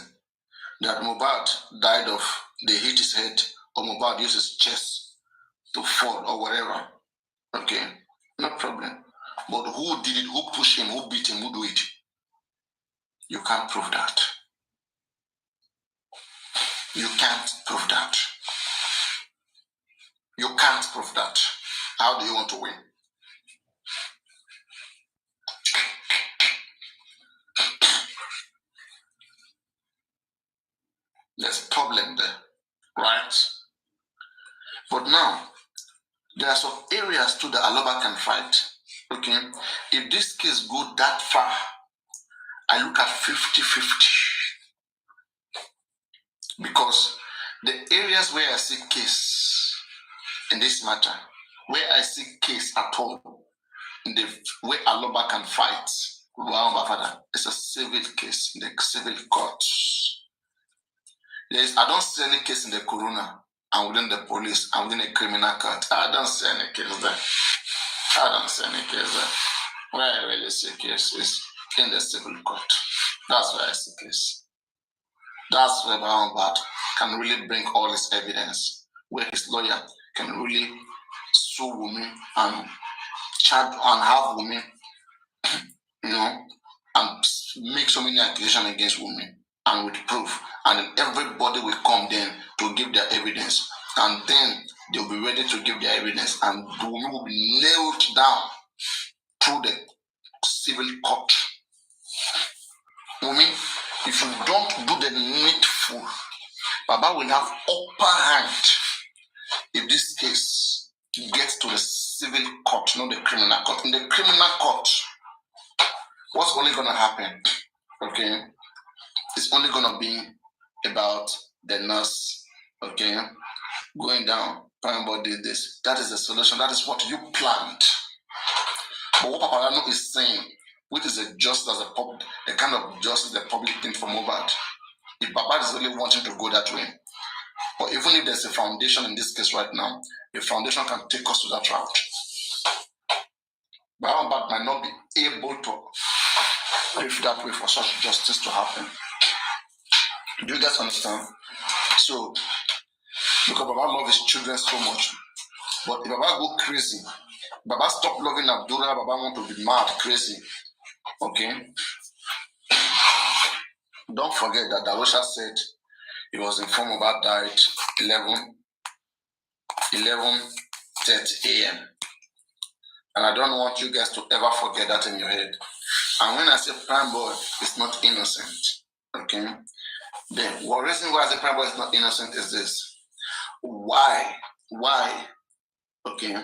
that Mohbad died of they hit his head or Mohbad used his chest to fall or whatever. Okay, no problem. But who did it? Who pushed him? Who beat him? Who do it? You can't prove that. You can't prove that. You can't prove that. How do you want to win? There's a problem there, right? But now, there are some areas too that Aloba can fight. Okay, if this case goes that far, I look at 50-50. Because the areas where I see case in this matter, where I see case at all, in the way Aloba can fight, it's a civil case in the civil court. I don't see any case in the corona and within the police and within the criminal court. I don't see any case there. I don't see any case there. Where I really see case is in the civil court. That's where I see case. That's where Mohbad can really bring all his evidence, where his lawyer can really sue women and charge and have women, and make so many accusations against women and with proof, and then everybody will come then to give their evidence, and then they'll be ready to give their evidence, and the woman will be nailed down through the civil court. Women, if you don't do the needful, Baba will have upper hand if this case gets to the civil court, not the criminal court. In the criminal court, what's only going to happen? Okay, it's only going to be about the nurse, okay, going down, Pambo did this. That is the solution. That is what you planned. But what Paparano is saying, which is a justice as a kind of justice the public think for Mohbad. If Baba is really wanting to go that way, or even if there's a foundation in this case right now, a foundation can take us to that route. But Mohbad might not be able to pave that way for such justice to happen. Do you guys understand? So, because Baba loves his children so much, but if Baba go crazy, Baba stop loving Abdullah, Baba want to be mad, crazy. Okay? Don't forget that Darusha said he was informed about died 11:30 a.m. And I don't want you guys to ever forget that in your head. And when I say prime boy is not innocent, okay? The reason why I say prime boy is not innocent is this. Why? Okay?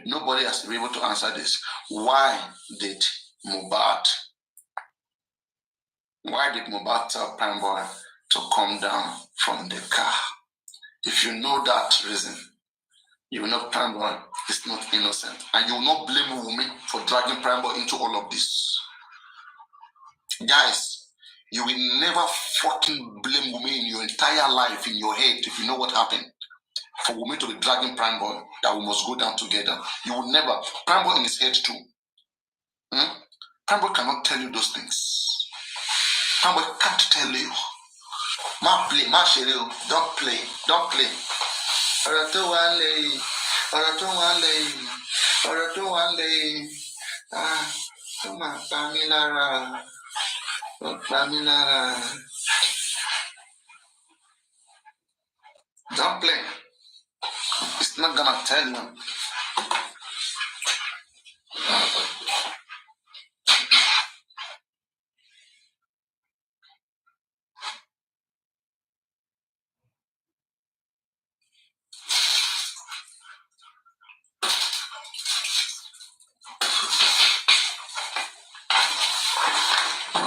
Nobody has to be able to answer this. Why did Mohbad tell Prime Boy to come down from the car? If you know that reason, you will know Prime Boy is not innocent. And you will not blame Wunmi for dragging Prime Boy into all of this. Guys, you will never fucking blame Wunmi in your entire life, in your head, if you know what happened. For Wunmi to be dragging Prime Boy, that we must go down together. You will never. Prime Boy in his head too. Prime Boy cannot tell you those things. Prime Boy can't tell you. Ma play, ma share, don't play. Ọ̀rọ̀ tó wà lẹ́yìn. Tó máa pa mí lára. Don't play. It's not gonna tell you.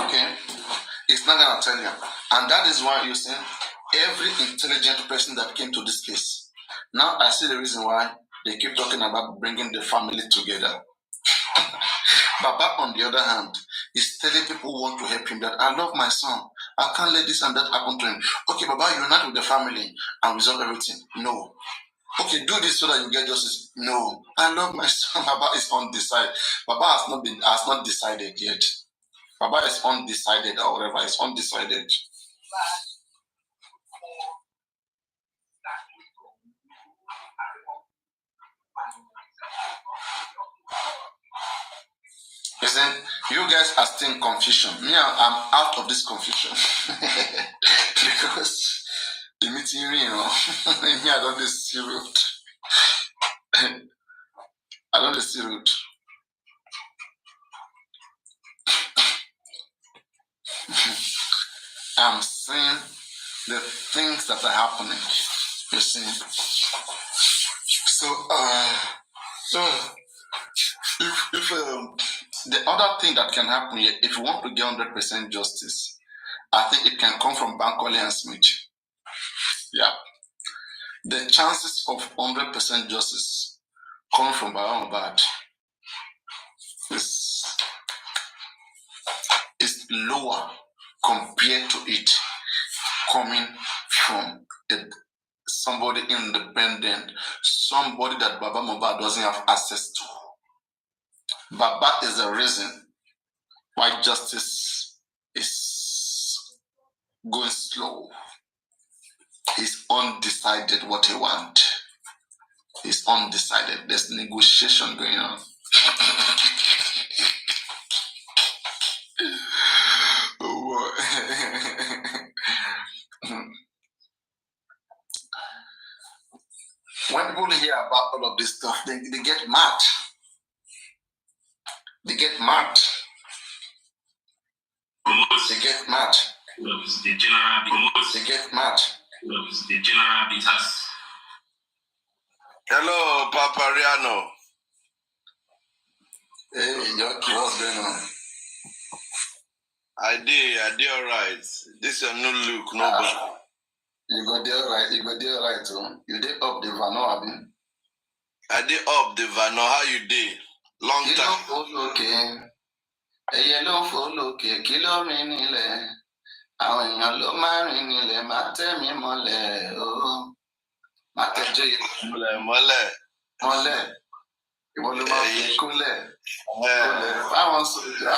Okay? It's not gonna tell you. And that is why you see every intelligent person that came to this case. Now I see the reason why they keep talking about bringing the family together. Baba, on the other hand, is telling people who want to help him that I love my son. I can't let this and that happen to him. Okay, Baba, unite with the family and resolve everything. No. Okay, do this so that you get justice. No. I love my son. Baba is undecided. Baba has not decided yet. Baba is undecided or whatever. It's undecided. Listen, you guys are still in confusion. Me, I'm out of this confusion. Because the meeting, me, I don't see road. I don't see road. I'm seeing the things that are happening. You see. So, if the other thing that can happen here, if you want to get 100% justice, I think it can come from Bankole and Smith. Yeah. The chances of 100% justice coming from Mohbad is lower compared to it coming from somebody independent, somebody that Baba Mohbad doesn't have access to. Baba is the reason why justice is going slow. He's undecided what he wants. He's undecided. There's negotiation going on. when people hear about all of this stuff, they get mad. They get mad. They get mad. The general They get mad. The general bitters. Hello, Papariano. Hey, Yoki, what's going on? I did all right. This is a new look, no bad. You got there right, You did up the Vano, abi? I did up the Vano, how you did? Long time. Okay. Yellow full okay, kilo minile. Àwọn èèyàn ló máa rìn nílẹ̀ máa tẹ́ mi mọ́lẹ̀ o. Máa tẹ́jú mọ́lẹ̀. Ìwọ ló máa fi kólẹ̀. Fáwọn sójà.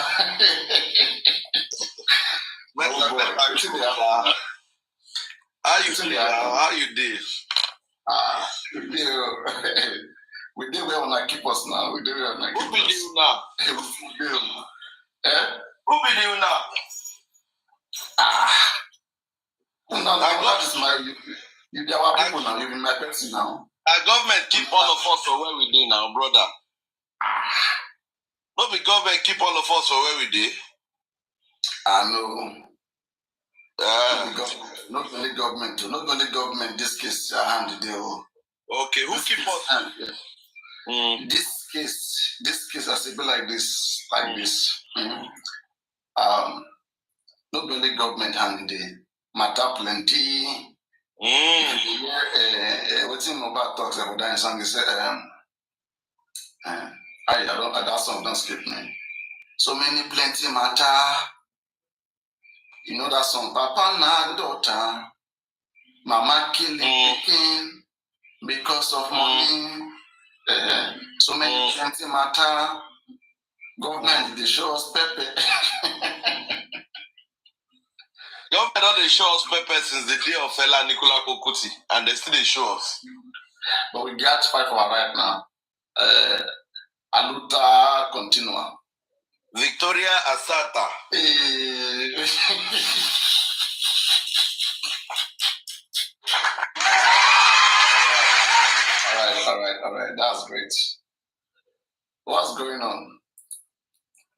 How you did? We did well when I keep us now. We did well when I keep us. Who be you now? Who be you now? No, that is my. You be our people now. You be my person now. Our government keep all of us for where we did now, brother. Not the government keep all of us for where we did. I know. Not only government. Not only government. This case, hand the deal. Okay, who keep us? This case has to be like this, this. Not only government hand the matter plenty. What's in Mohbad talks about that song? He said, that song don't skip me. So many plenty matter. You know that song, Papa na daughter, Mama killing king because of money. So many plenty matter. Government they show us pepper. Government don't show us pepper since the day of Fela Nicola Kokuti, and they still show us. But we got to fight for our right now. Aluta continua. Victoria Asata. All right. That's great. What's going on?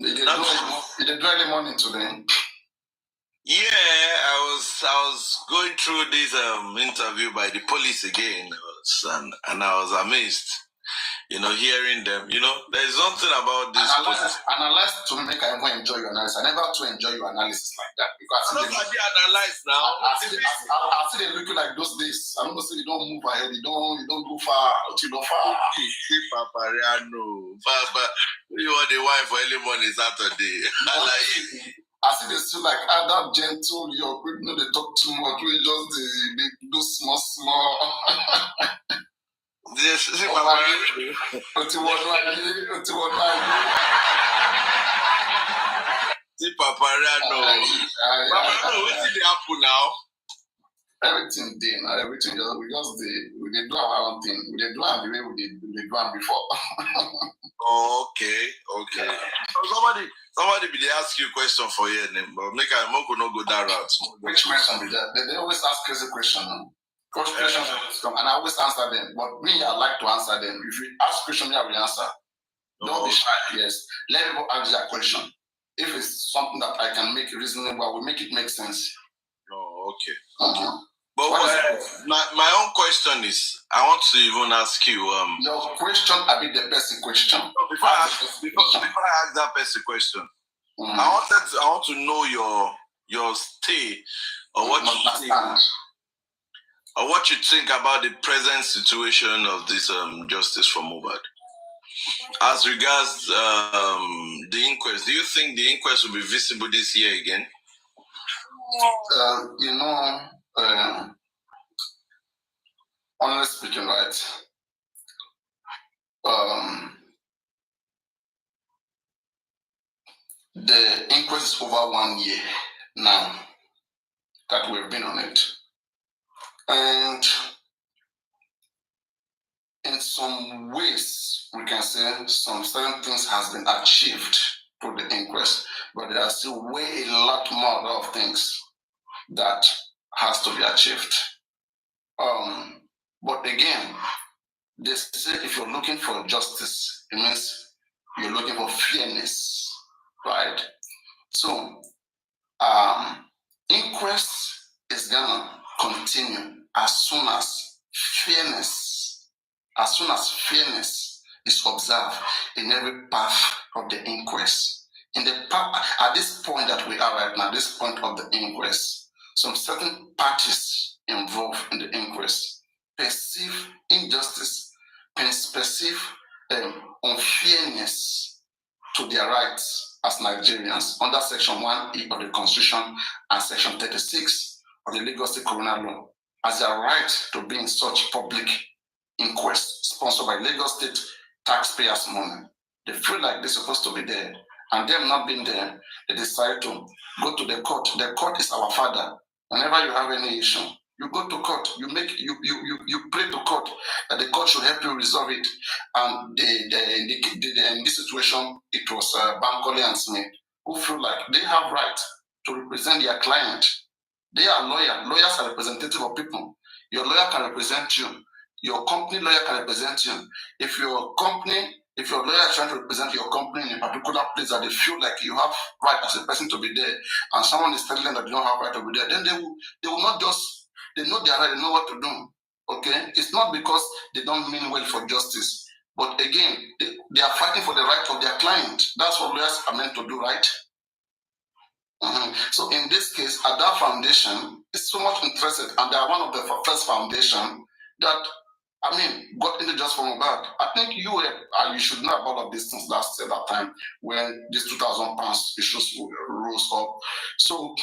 Did you do any morning today? Yeah, I was going through this interview by the police again, and I was amazed. Hearing them, there's something about this. Analyze to make I even enjoy your analysis. I never to enjoy your analysis like that because I analyze now. I see they looking like those days. I don't know, say they don't move ahead. You don't go far until you go far. Papariano, Papa, you are the wife for early morning Saturday. I see they still like that gentle. Your people they talk too much. We just they do small. Yes, see, Papa. See, Papariano. Papariano, what did happen now? Everything did now. Everything we do our own thing. We did do it the way we did do it before. Okay. Somebody be they ask you a question for your name, but make I not go that route. Which question be that? They always ask crazy questions. Questions come, and I always answer them. But me, I like to answer them. If you ask questions, I will answer. Don't be shy. Yes, let people ask their question. If it's something that I can make reasonable, I will make it make sense. Oh, okay. But my own question is, I want to even ask you. Your question, I be the person question. No, before I ask that person question, I want to know your stay or what you think. Or what you think about the present situation of this justice for Mohbad? As regards the inquest, do you think the inquest will be visible this year again? Honestly speaking, right? The inquest is over 1 year now that we've been on it. And in some ways, we can say some certain things has been achieved through the inquest, but there are still a lot more of things that has to be achieved. But again, they say if you're looking for justice, it means you're looking for fairness, right? So, inquest is gonna continue as soon as fairness is observed in every path of the inquest. In the at this point that we are right now, this point of the inquest, some certain parties involved in the inquest perceive injustice, perceive unfairness to their rights as Nigerians under Section 1E of the Constitution and Section 36 of the Lagos State Coroner Law as their right to be in such public inquest sponsored by Lagos State taxpayers' money. They feel like they're supposed to be there, and them not being there, they decide to go to the court. The court is our father. Whenever you have any issue, you go to court. You pray to court that the court should help you resolve it. And in this situation, it was Bankole and Smith who feel like they have right to represent their client. They are lawyers. Lawyers are representative of people. Your lawyer can represent you. Your company lawyer can represent you. If your lawyer is trying to represent your company in a particular place that they feel like you have right as a person to be there, and someone is telling them that you don't have right to be there, then they will not just, they know their right, they know what to do. Okay? It's not because they don't mean well for justice, but again, they are fighting for the right of their client. That's what lawyers are meant to do, right? So in this case, Ada Foundation is so much interested, and they are one of the first foundation that got into just for Mohbad. I think you should know about all of these things last year, that time when this 2,000 pounds issues rose up. So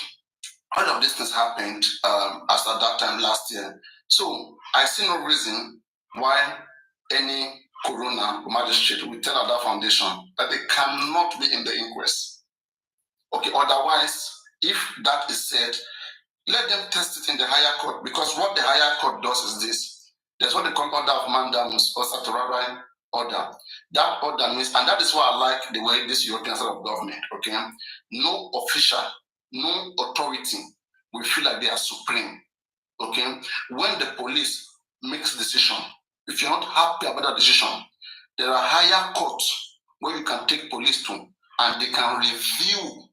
all of these things happened as at that time last year. So I see no reason why any coroner or magistrate will tell Ada Foundation that they cannot be in the inquest. Okay, otherwise, if that is said, let them test it in the higher court, because what the higher court does is this. There's what they call order of mandamus or statutory order. That order means, and that is why I like the way this European sort of government, okay? No official, no authority will feel like they are supreme, okay? When the police makes decision, if you're not happy about that decision, there are higher courts where you can take police to, and they can review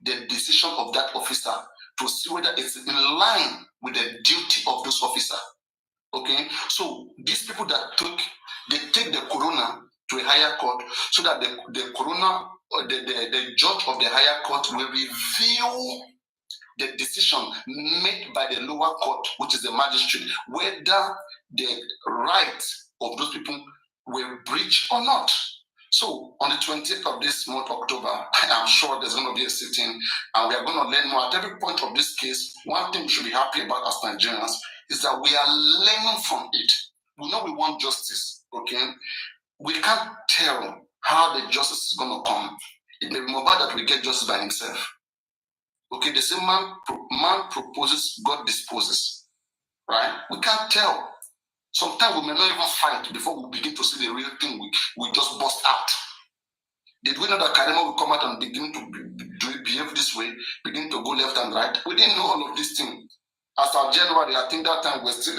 the decision of that officer to see whether it's in line with the duty of those officers. Okay, so these people that take the coroner to a higher court so that the coroner or the judge of the higher court will review the decision made by the lower court, which is the magistrate, whether the rights of those people were breached or not. So on the 20th of this month, October, I'm sure there's going to be a sitting, and we are going to learn more. At every point of this case, one thing we should be happy about as Nigerians is that we are learning from it. We know we want justice, okay? We can't tell how the justice is going to come. It may be Mohbad that we get justice by himself. Okay, the same man proposes, God disposes, right? We can't tell. Sometimes we may not even fight before we begin to see the real thing. We just bust out. Did we know that Karima will come out and begin to behave this way, begin to go left and right? We didn't know all of these things. As of January, I think that time we're still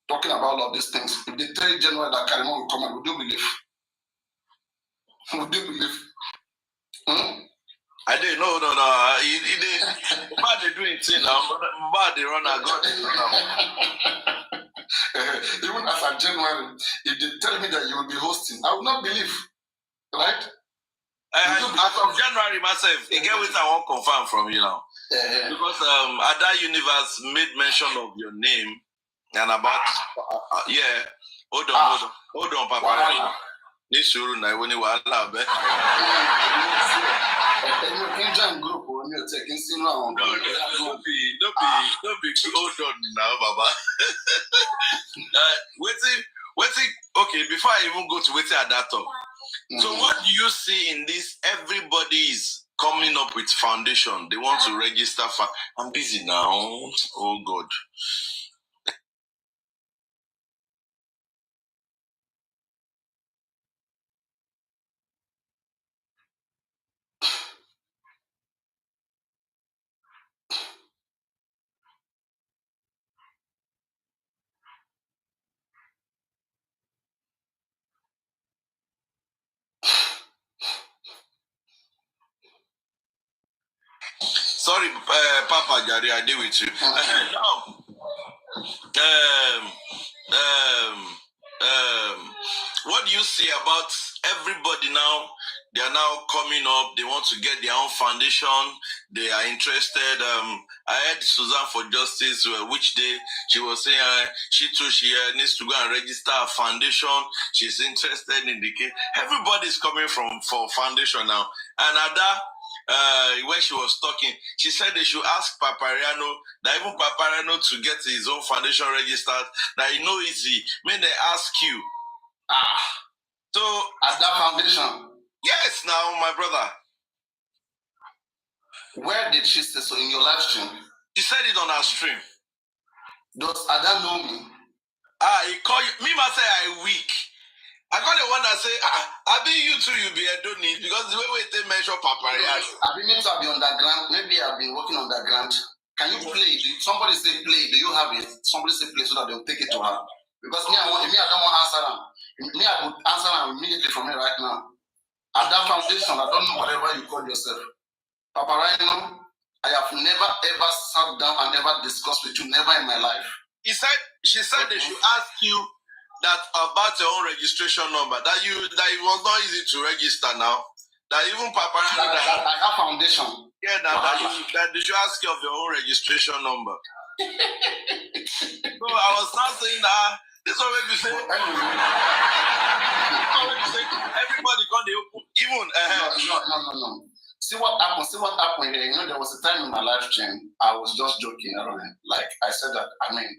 talking about all of these things. If they tell you January that Karima will come out, would you believe? Would you believe? I didn't know, no. He did. Bad they doing thing now. Bad they run out. God they run out. Even as of January, if they tell me that you will be hosting, I will not believe. Right? As of January myself, you get what I want to confirm from you now. Because Ada Universe made mention of your name and about hold on, Papa. This sure na when you are love. No, don't be hold on now, Baba. Waiting. Okay, before I even go to waiting at that talk. So what do you see in this? Everybody is coming up with foundation. They want to register. I'm busy now. Oh God. Sorry, Papa Jari, I deal with you. Now, what do you see about everybody now? They are now coming up. They want to get their own foundation. They are interested. I heard Suzanne for Justice, which day she was saying she too needs to go and register a foundation. She's interested in the case. Everybody's coming for foundation now. And Ada, when she was talking, she said they should ask Papariano, that even Papariano to get his own foundation registered, that you know easy. May they ask you. So at that foundation. Yes, now my brother. Where did she say so in your live stream? She said it on her stream. Does Ada know me? He called you. Me must say I weak. I got the one that say, I be you too, you be a don't need because the way they mention Papariano. I be need to be underground. Maybe I've been working underground. Can you play it? Somebody say play. Do you have it? Somebody say play so that they'll take it to her. Because me, I don't want to answer them. Me, I would answer them immediately from here right now. At that foundation, I don't know whatever you call yourself. Papariano, I have never ever sat down and ever discussed with you, never in my life. She said they should ask you that about your own registration number. That it was not easy to register now. That even Papariano that I have foundation. Yeah, that they should ask you of your own registration number. So I was not saying that. This already say. Everybody got the open. Even No. See what happened here. You know, there was a time in my live stream I was just joking around. Like I said that. I mean,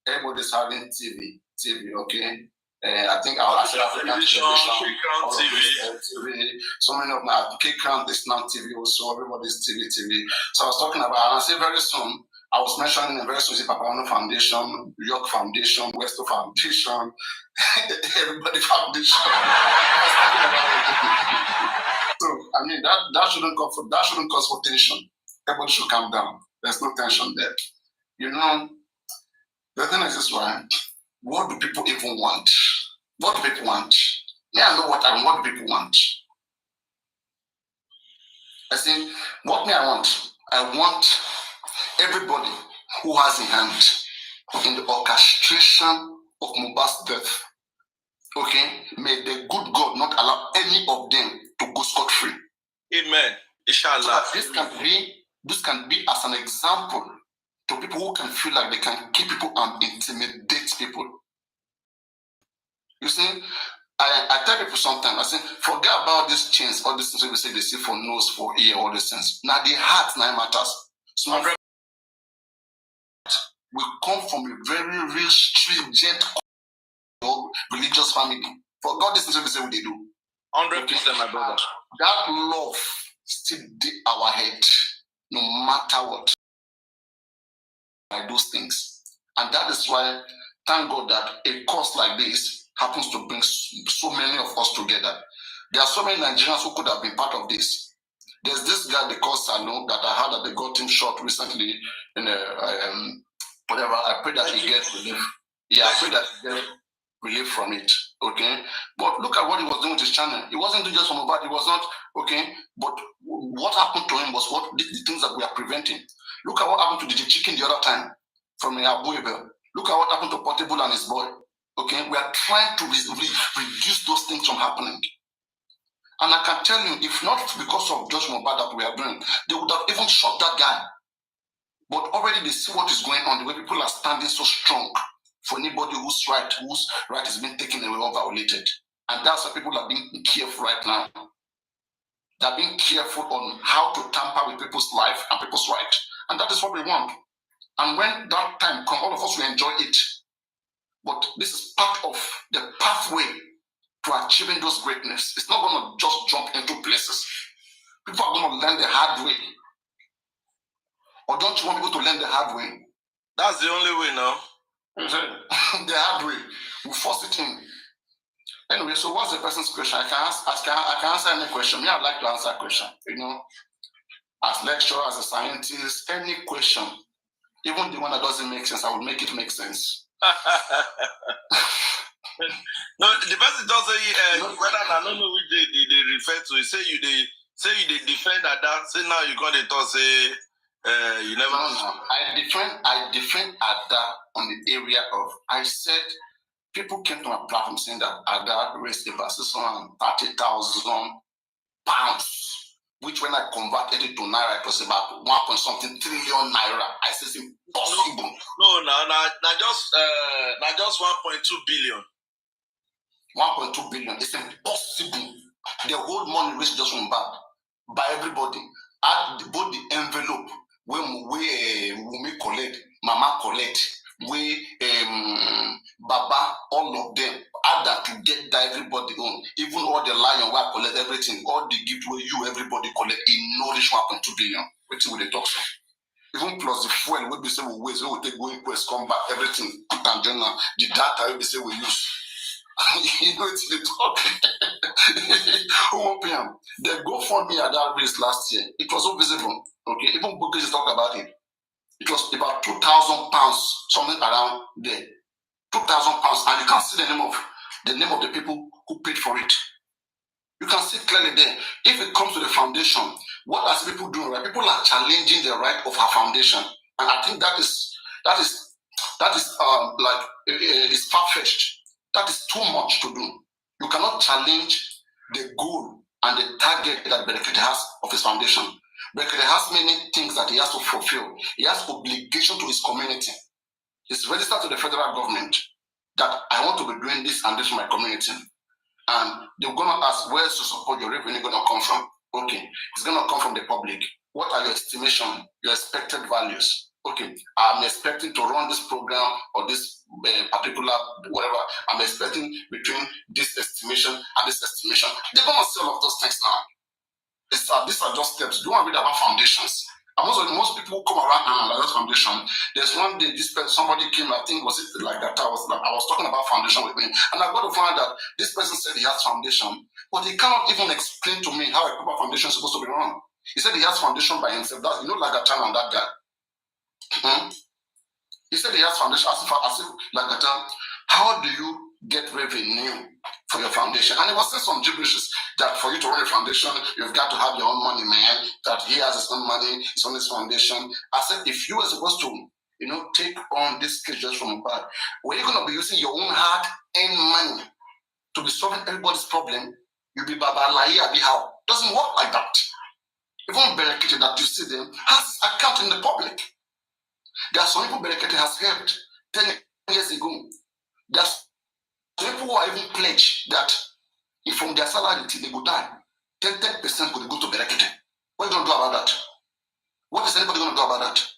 everybody's having TV. Okay. I think our African television, TV. So many of my K-Crown is now TV also. Everybody's TV. So I was talking about, and I say very soon. I was mentioning a very soon, Papariano Foundation, York Foundation, Westo Foundation, everybody foundation. So I mean that shouldn't cause for tension. Everybody should calm down. There's no tension there. You know, the thing is this one. What do people even want? What do people want? Me, I know what I want. What do people want? I think what I want everybody who has a hand in the orchestration of Mohbad's death. Okay, may the good God not allow any of them to go scot-free. Amen. Inshallah. This can be as an example to people who can feel like they can keep people and intimidate people. You see, I tell people sometimes, I say, forget about these chains, all these things we say they see for nose, for ear, all these things. Now the heart now matters. So we come from a very real stringent religious family. For God, this is what we say we do. 100%, my brother. That love still did our head, no matter what. By those things. And that is why, thank God that a cause like this happens to bring so many of us together. There are so many Nigerians who could have been part of this. There's this guy they call Salo that I heard that they got him shot recently in whatever. I pray that he gets relief. Yeah, I pray that he gets relief from it. Okay, but look at what he was doing with his channel. He wasn't doing just for Mohbad. He was not okay. But what happened to him was what the things that we are preventing. Look at what happened to the chicken the other time from Abu Ebel. Look at what happened to Portable and his boy. Okay, we are trying to reduce those things from happening. And I can tell you, if not because of Judge Mohbad that we are doing, they would have even shot that guy. But already they see what is going on, the way people are standing so strong for anybody whose right is being taken away or violated. And that's why people are being careful right now. They're being careful on how to tamper with people's life and people's right. And that is what we want. And when that time comes, all of us will enjoy it. But this is part of the pathway to achieving those greatness. It's not going to just jump into places. People are going to learn the hard way. Or don't you want people to learn the hard way? That's the only way now. The hard way. We force it in. Anyway, so what's the person's question? I can answer any question. Me, I'd like to answer a question. You know, as lecturer, as a scientist, any question, even the one that doesn't make sense, I will make it make sense. No, the person does say whether I don't know which they refer to. Say you defend that. Say now you got it. Say You never. No. I defend Ada on the area of. I said people came to my platform saying that Ada raised about 630,000 pounds, which when I converted it to naira, it was about 1.something trillion naira. I said it's impossible. No, just 1.2 billion. 1.2 billion. It's impossible. The whole money raised just from back by everybody. At both the envelope where we collect, Mama collect, we Baba, all of them, add that to get that everybody on. Even all the lion where collect everything, all the gift where you everybody collect, in no reach 1.2 billion. Which will they talk so? Even plus the fuel, what we say we waste, we will take going quest, come back, everything, put and journal, the data we say we use. You know it's the talk. The GoFundMe at that race last year, it was so visible. Okay, even Bookies talk about it. It was about 2,000 pounds, something around there. 2,000 pounds, and you can see the name of the people who paid for it. You can see clearly there. If it comes to the foundation, what are people doing? Right? People are challenging the right of our foundation, and I think that is it's far-fetched. That is too much to do. You cannot challenge the goal and the target that Berekete has of his foundation. Berekete has many things that he has to fulfill. He has obligation to his community. He's registered to the federal government that I want to be doing this and this for my community. And they're going to ask, where's the support your revenue going to come from? Okay, it's going to come from the public. What are your estimation, your expected values? Okay, I'm expecting to run this program or this particular whatever. I'm expecting between this estimation and this estimation. They're going to see all of those things now. These are just steps. Do you want to read about foundations? And most people who come around and analyze foundation. There's one day somebody came, I think was it like that. I was talking about foundation with me, and I got to find that this person said he has foundation, but he cannot even explain to me how a proper foundation is supposed to be run. He said he has foundation by himself. That like a child and that guy. He said he has foundation as if like a child. How do you get revenue for your foundation? And he was saying some gibberishes that for you to run a foundation, you've got to have your own money, man. That he has his own money, his own foundation. I said, if you are supposed to, take on this case just from Mohbad, were you going to be using your own hard-earned money to be solving everybody's problem? You'll be Baba Lai Abi how? Doesn't work like that. Even Berekete that you see them has his account in the public. There are some people Berekete has helped 10 years ago. There's people who are even pledged that if from their salary they go die, 10% could go to Berekete. What are you going to do about that? What is anybody going to do about that?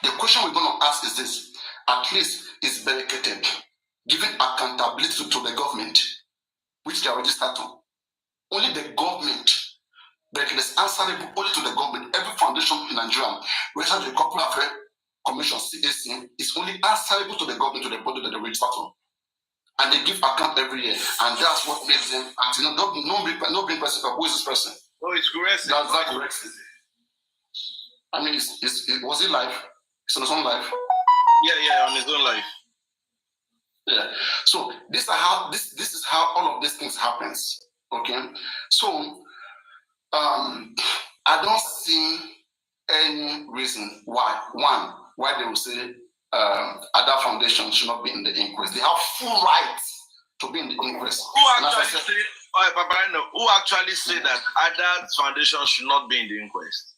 The question we're going to ask is this: at least is Berekete giving accountability to the government, which they are registered to? Only the government. Berekete is answerable only to the government. Every foundation in Nigeria, registered to the Corporate Affairs Commission (CAC), is only answerable to the government, to the body that they register to. And they give account every year, and that's what makes them. And no being person. Who is this person? Oh, it's correct. That's correct. I mean, was it live? It's on his own life. Yeah, on his own life. Yeah. So this is how all of these things happens. Okay. So I don't see any reason why they will say Ada Foundation should not be in the inquest. They have full rights to be in the inquest. Who actually say that Ada Foundation should not be in the inquest?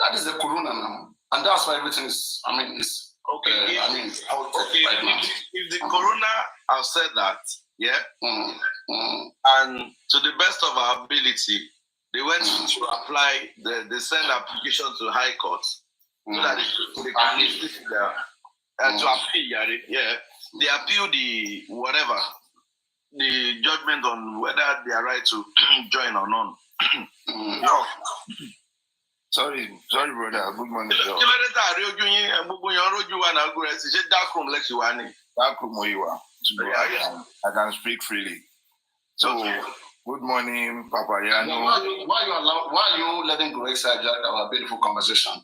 That is the corona now, and that's why everything is. Okay. Right now. If the corona have said that, yeah, and to the best of our ability, they went to apply. They send application to High Court so that they can to appeal. Yeah, they appeal the whatever, the judgment on whether they are right to join or not. No. Sorry, brother. Good morning. I can speak freely. So, good morning, Papa Yano. Why are you letting Greg hijack our beautiful conversation? I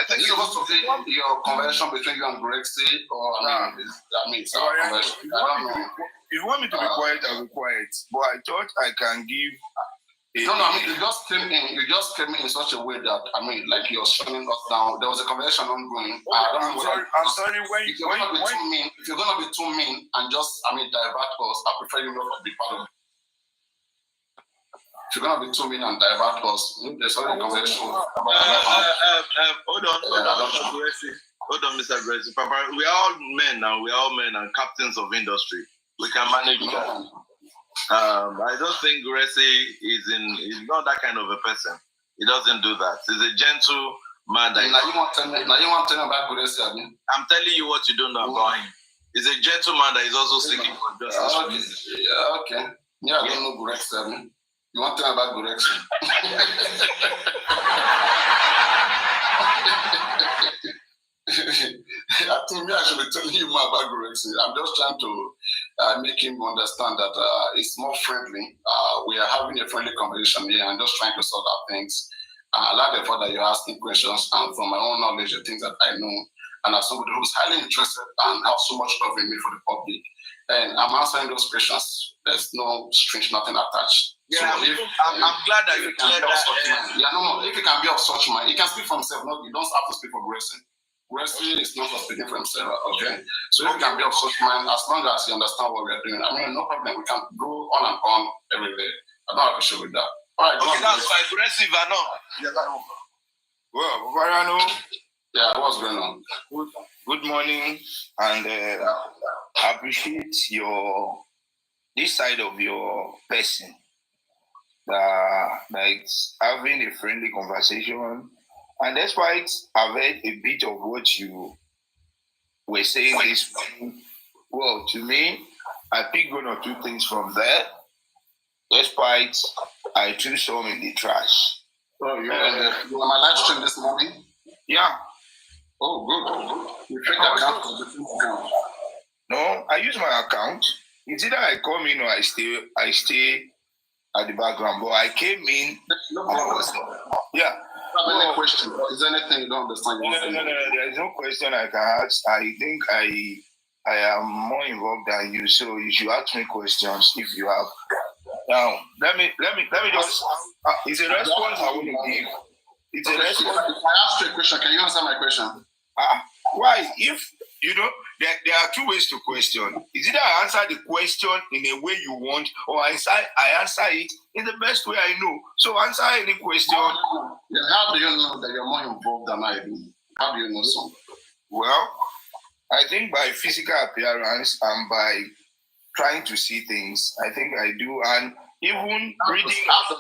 think it's supposed to be your conversation between you and Greg, or it's our conversation. I don't know. If you want me to be quiet, I'll be quiet. But I thought I can give No, I mean, you just came in. You just came in such a way that like you're shutting us down. There was a conversation ongoing. I'm sorry. If you're gonna be too mean and just divert us, I prefer you not to be part of it. If you're gonna be too mean and divert us, there's already a conversation. Hold on, Mr. Gracie. Papa, we are all men now. We are all men and captains of industry. We can manage that. I don't think Gracie is not that kind of a person. He doesn't do that. He's a gentle man. Now you want to tell me about Gracie? I'm telling you what you don't know about him. He's a gentleman that is also seeking for justice. Okay. Yeah, I don't know Gracie. You want to tell me about Gracie? To me, I should be telling you more about Gracie. I'm just trying to make him understand that it's more friendly. We are having a friendly conversation here and just trying to sort out things. I like the fact that you're asking questions, and from my own knowledge, the things that I know, and as somebody who's highly interested and have so much love in me for the public, and I'm answering those questions. There's no strange nothing attached. Yeah, so I'm glad that you cleared that. If you can be of such mind, you can speak for himself. No, you don't have to speak for Gracie. Gracie is not for speaking for himself, okay? So if you can be of such mind, as long as you understand what we are doing, no problem. We can go on and on every day. I don't have an issue with that. All right, okay, that's quite aggressive, I know. Well, Varano. Yeah, what's going on? Good morning, and I appreciate this side of your person. Like having a friendly conversation. And despite I've heard a bit of what you were saying this morning, well, to me, I picked one or two things from there, despite I threw some in the trash. Oh, you were on my live stream this morning? Yeah. Oh, good. You check the account or the account? No, I use my account. It's either I come in or I stay at the background. But I came in. Yeah. Any question? Is there anything you don't understand? No. There is no question I can ask. I think I am more involved than you, so you should ask me questions if you have. Now, let me just. It's a response I want to give. It's a response. If I ask you a question, can you answer my question? Why? If there are two ways to question. Is either I answer the question in a way you want, or I answer it in the best way I know. So answer any question. How do you know that you're more involved than I do? How do you know so? Well, I think by physical appearance and by trying to see things, I think I do. And even reading those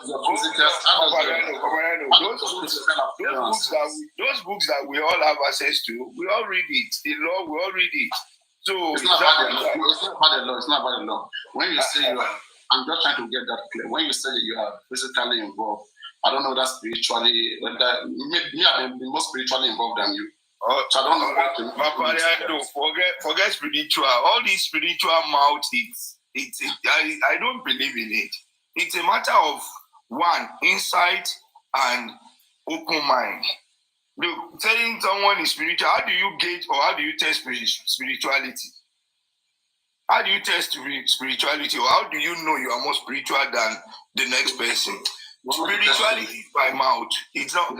books that we all have access to, we all read it. The law, we all read it. So it's not about the law. It's not about the law. It's not about the law. When you say you are, I'm just trying to get that clear. When you say that you are physically involved, I don't know that spiritually. Me, I've been more spiritually involved than you. So I don't know what to forget spiritual. All these spiritual mouth, I don't believe in it. It's a matter of one, insight and open mind. Look, telling someone is spiritual, how do you gauge or how do you test spirituality? How do you test spirituality, or how do you know you are more spiritual than the next person? Spirituality is by mouth. It's not.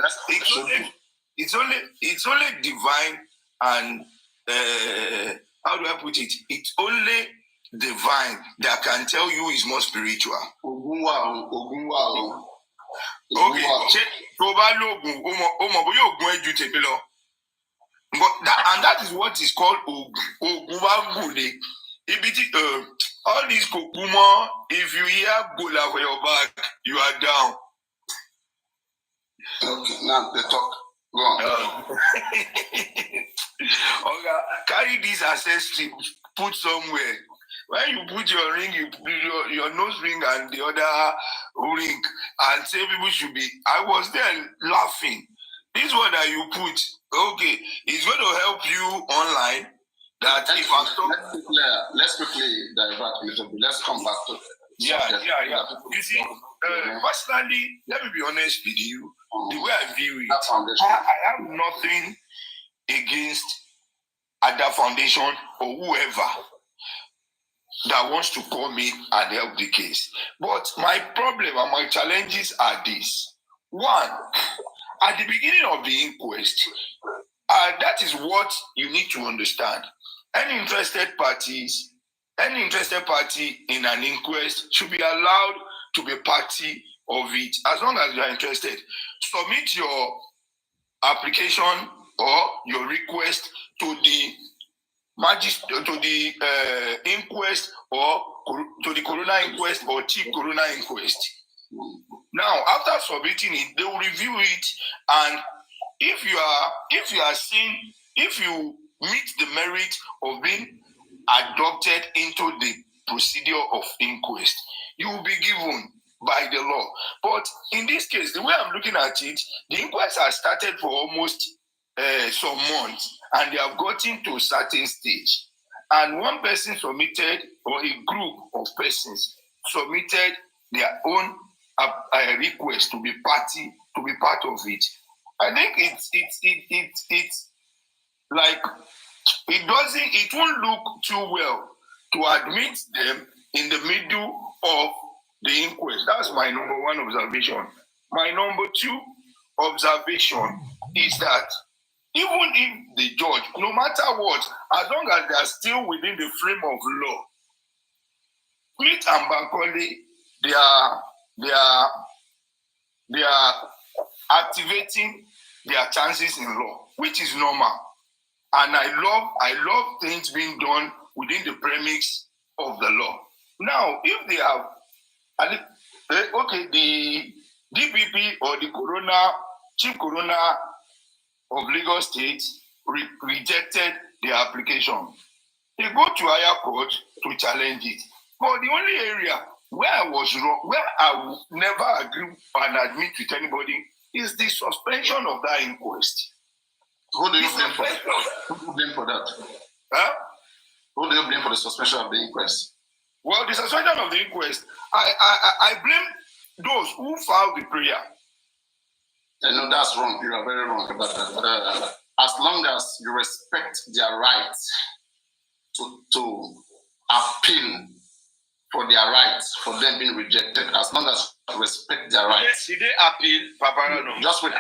It's only divine, and how do I put it? It's only divine that can tell you is more spiritual. Okay, that is what is called Ogubagule. All these kokuma, if you hear Gola for your back, you are down. Okay, now the talk. Go on. Okay, carry this ancestry, put somewhere. When you put your ring, you put your nose ring and the other ring, and say people should be. I was there laughing. This one that you put, okay, it's going to help you online. That if I'm let's quickly divert a little bit. Let's come back to yeah. You see, personally, let me be honest with you. The way I view it, I have nothing against Ada Foundation or whoever. that wants to come in and help the case. But my problem and my challenges are this. One, at the beginning of the inquest, that is what you need to understand. Any interested party in an inquest should be allowed to be party of it as long as you are interested. Submit your application or your request to the inquest or to the coroner inquest or chief coroner inquest. Now, after submitting it, they will review it, and if you meet the merit of being adopted into the procedure of inquest, you will be given by the law. But in this case, the way I'm looking at it, the inquest has started for almost some months, and they have gotten to a certain stage. And one person submitted, or a group of persons submitted their own request to be part of it. I think it's like it won't look too well to admit them in the middle of the inquest. That's my number one observation. My number two observation is that even if the judge, no matter what, as long as they are still within the frame of law, Smith and Bankole, they are activating their chances in law, which is normal. And I love things being done within the premise of the law. Now, if they have, the DPP or the chief coroner of Lagos State rejected their application, they go to higher court to challenge it. But the only area where I was wrong, where I would never agree and admit with anybody, is the suspension of that inquest. Who do you blame for that? Who do you blame for that? Huh? Who do you blame for the suspension of the inquest? Well, the suspension of the inquest, I blame those who filed the prayer. No, that's wrong. You are very wrong about that. As long as you respect their right to appeal for their rights, for them being rejected, as long as you respect their rights. Did they appeal, Papa? No. Just wait.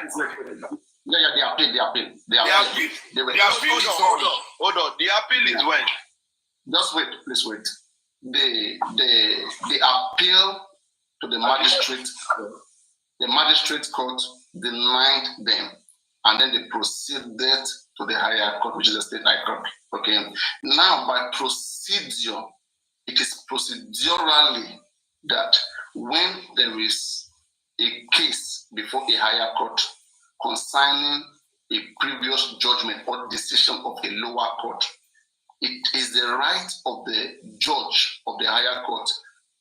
Yeah, they appeal. Hold on. The appeal is when? Just wait, please wait. They appeal to the magistrate. The magistrate court denied them, and then they proceeded to the higher court, which is the state high court. Okay. Now, by procedure, it is procedurally that when there is a case before a higher court concerning a previous judgment or decision of a lower court, it is the right of the judge of the higher court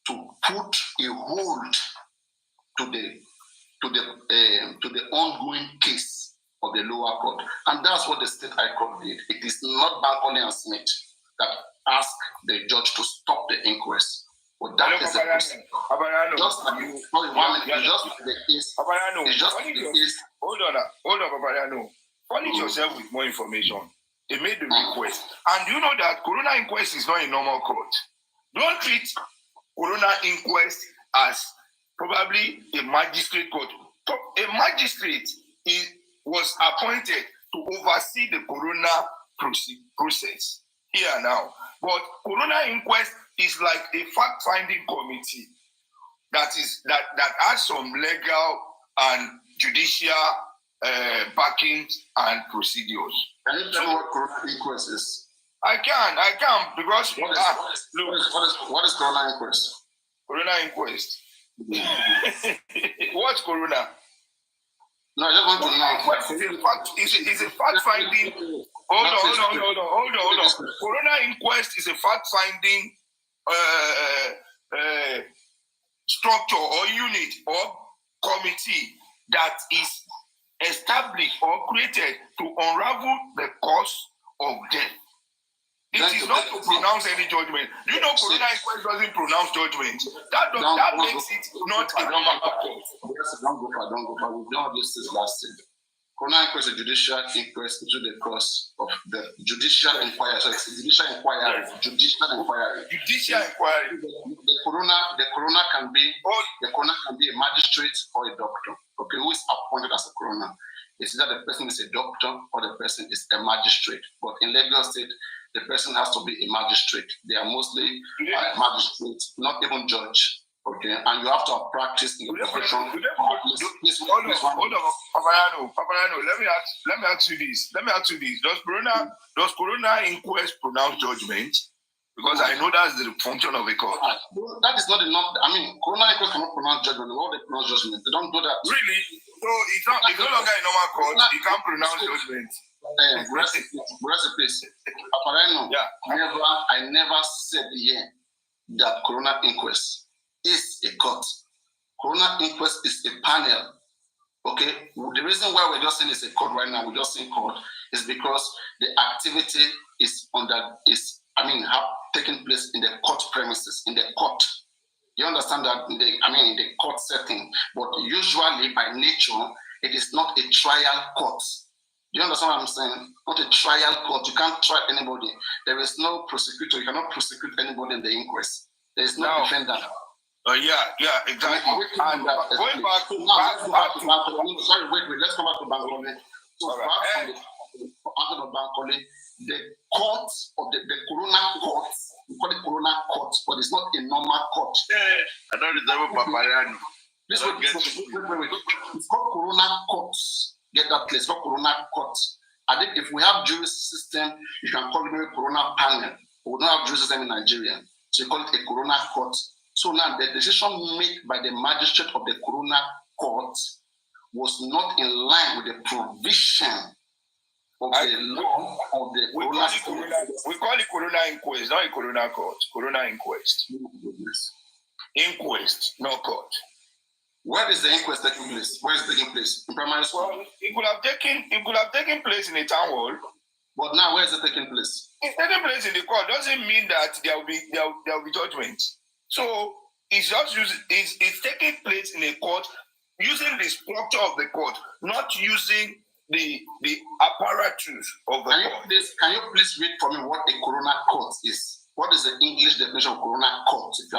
to put a hold to the ongoing case of the lower court, and that's what the state high court did. It is not Bankole and Smith that asked the judge to stop the inquest. But that is the procedure. Just like the case. Hold on, Papariano. Furnish yourself with more information. They made the request. And you know that coroner inquest is not a normal court. Don't treat coroner inquest as probably a magistrate court. A magistrate was appointed to oversee the coroner process here and now. But coroner inquest is like a fact-finding committee that has some legal and judicial backing and procedures. Can you tell me what coroner inquest is? I can because what is coroner inquest? Coroner inquest. What's coroner? No, I just want to know. It's a fact-finding. Hold on. Coroner inquest is a fact-finding structure or unit or committee that is established or created to unravel the cause of death. It is not to pronounce any judgment. Do you know coroner inquest doesn't pronounce judgment? That makes it not a normal court. Yes, don't go far. We've done this since last year. Corona inquest is a judicial inquest into the cause of the judicial inquiry. So it's a judicial inquiry. Judicial inquiry. Judicial inquiry. The coroner can be a magistrate or a doctor. Okay, who is appointed as a coroner? It's either the person is a doctor or the person is a magistrate. But in Lagos State, the person has to be a magistrate. They are mostly magistrates, not even judge. Okay, and you have to have practice in your profession. Hold on, Paparano. Let me ask you this. Does Corona inquest pronounce judgment? Because I know that's the function of a court. That is not enough. I mean, Corona inquest cannot pronounce judgment. What they pronounce judgment? They don't do that. Really? So it's no longer a normal court. You can't pronounce judgment. Recipes. Paparano. Yeah. I never said here that Corona inquest is a court. Corona inquest is a panel. Okay, the reason why we're just saying it's a court right now, we're just saying court, is because the activity is have taken place in the court premises, in the court. You understand that in the court setting, but usually by nature, it is not a trial court. You understand what I'm saying? Not a trial court. You can't try anybody. There is no prosecutor. You cannot prosecute anybody in the inquest. There is no defendant. Yeah, exactly. And going back to sorry, wait, let's come back to Bankole. So back to Bankole, the court of the Corona court, we call it Corona court, but it's not a normal court. I don't remember Papariano. Wait. It's called Corona courts. Get that place, called Corona courts. I think if we have jury system, you can call it maybe Corona panel. We don't have jury system in Nigeria, so you call it a Corona court. So now the decision made by the magistrate of the Corona court was not in line with the provision of the law of the Corona court. We call it Corona inquest, not a Corona court. Corona inquest. Inquest, not court. Where is the inquest taking place? Where is it taking place? In primary school? Well, it could have taken place in a town hall. But now where is it taking place? It's taking place in the court. Doesn't mean that there will be judgment. So it's taking place in a court using the structure of the court, not using the apparatus of the court. Can you please read for me what a Corona court is? What is the English definition of Corona court? I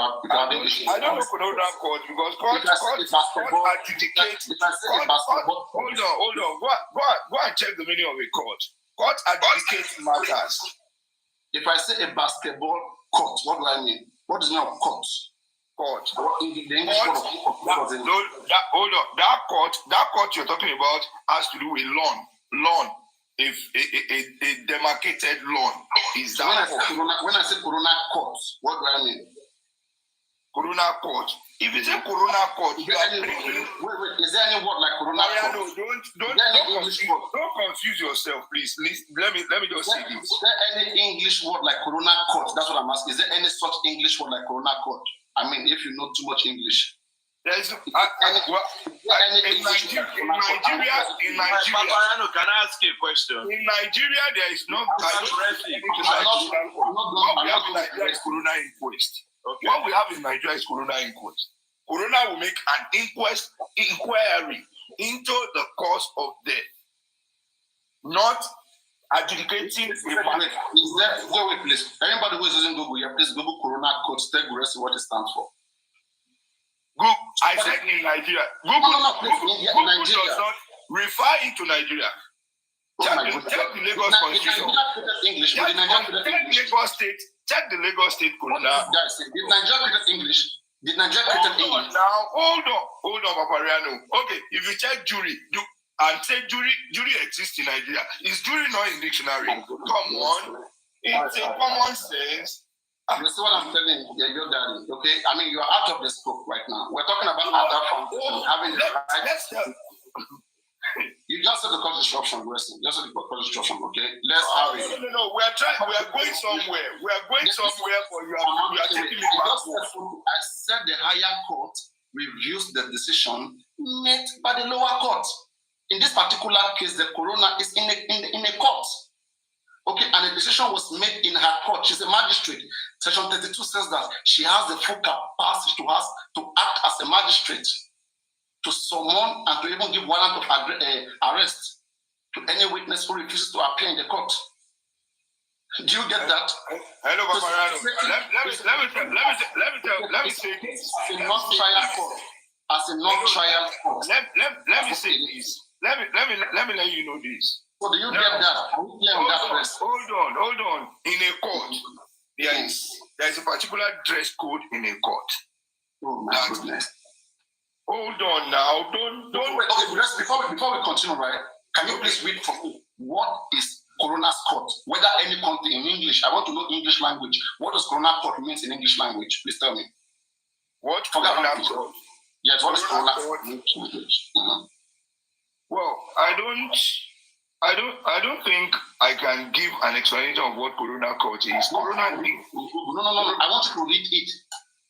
don't know Corona court because court adjudicates. Hold on. Go and check the meaning of a court. Court adjudicates matters. If I say a basketball court, what do I mean? What is the meaning of court? Court. The English word of court. Hold on. That court you're talking about has to do with lawn. If a demarcated lawn is that when I say Corona court, what do I mean? Corona court. If it's a Corona court, wait, is there any word like Corona court? Don't confuse yourself, please. Let me just say this. Is there any English word like Corona court? That's what I'm asking. Is there any such English word like Corona court? I mean, if you know too much English. There is in Nigeria. Can I ask you a question? In Nigeria, there is no. What we have in Nigeria is Corona inquest. Okay. What we have in Nigeria is Corona inquest. Corona will make an inquiry into the cause of death, not adjudicating. Please. Anybody who is using Google, please Google Corona court. Take the rest of what it stands for. Google. I said in Nigeria. Google does not refer into Nigeria. Check the Lagos Constitution. Check the Lagos State Corona. Did Nigeria create English? Did Nigeria create English? Now, hold on, Papariano. Okay, if you check jury, and say jury exists in Nigeria, is jury not in dictionary? Come on, it's a common sense. You see what I'm telling you? Yeah, your daddy. Okay, I mean, you're out of the scope right now. We're talking about other foundations having the right. You just said the cause disruption, Weston. Just said the cause disruption, okay? Let's have it. No. We are going somewhere. We are going somewhere, but you are taking me back. I said the higher court reviews the decision made by the lower court. In this particular case, the coroner is in a court. Okay, and the decision was made in her court. She's a magistrate. Section 32 says that she has the full capacity to act as a magistrate, to summon and to even give warrant of arrest. to any witness who refuses to appear in the court. Do you get that? Hello, Paparano. Let me say this. As a non-trial court. As a non-trial court. Let me say this. Let me let you know this. So do you get that? Hold on. In a court, there is a particular dress code in a court. Oh my goodness. Hold on now. Don't wait. Okay, before we continue, right? Can you please read for me what is coroner's court? Whether any country in English. I want to know English language. What does coroner court means in English language? Please tell me. What coroner court? Yes, what is coroner court in English? Well, I don't think I can give an explanation of what coroner court is. No. I want you to read it.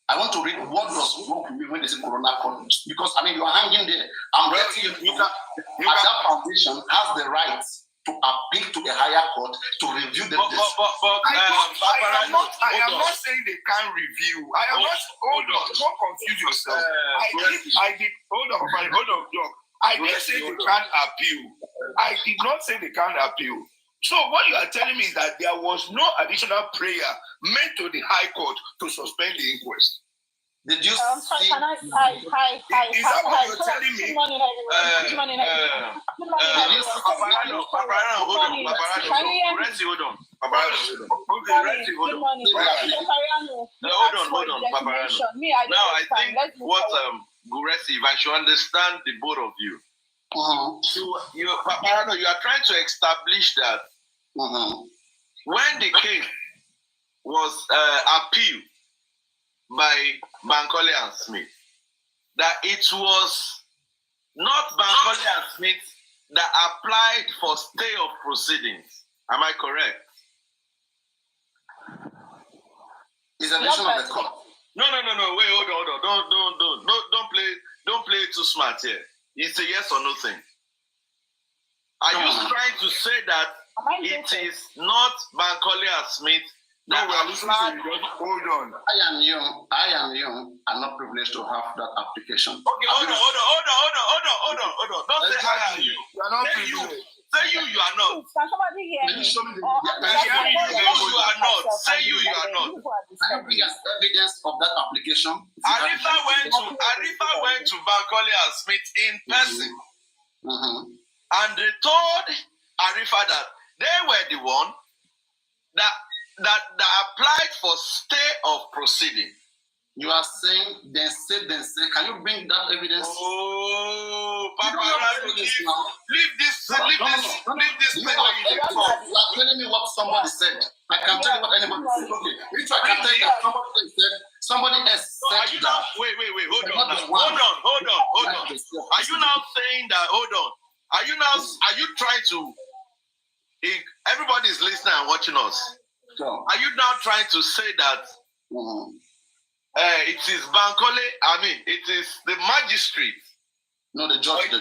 I want to read what does work mean when they say coroner court. Because I mean you are hanging there. I'm betting you that foundation has the right to appeal to a higher court to review the case. I am not saying they can't review. I am not. Hold on. Don't confuse yourself. I did. Hold on, Doc. I didn't say they can't appeal. I did not say they can't appeal. So what you are telling me is that there was no additional prayer made to the High Court to suspend the inquest. Did you Hi. Is that what you're telling me? Good morning, everyone. Good morning, everyone. Good morning, everyone. Good morning. Hold on, Paparano. Now I think what Guresi, if I should understand the both of you. Paparano, you are trying to establish that when the case was appealed by Bankole and Smith, that it was not Bankole and Smith that applied for stay of proceedings. Am I correct? Is a decision of the court. No. Wait, hold on. Don't play too smart here. It's a yes or no thing. Are you trying to say that it is not Bankole and Smith? No, we are listening to you. Hold on. I am young. I'm not privileged to have that application. Okay, hold on. Don't say I am you. You are not privileged. Say you are not. Can somebody hear me? You are not. Say you are not. Can you bring us evidence of that application? Arifa went to Bankole and Smith in person. And they told Arifa that they were the one that applied for stay of proceeding. You are saying, then say. Can you bring that evidence? Oh, Papa, leave this. You are telling me what somebody said. I can tell you what anybody said. Okay. If I can tell you that somebody else said that. Wait. Hold on. Are you now saying that? Hold on. Are you trying to? Everybody is listening and watching us. Are you now trying to say that it is Bankole? It is the magistrate. No, the judge.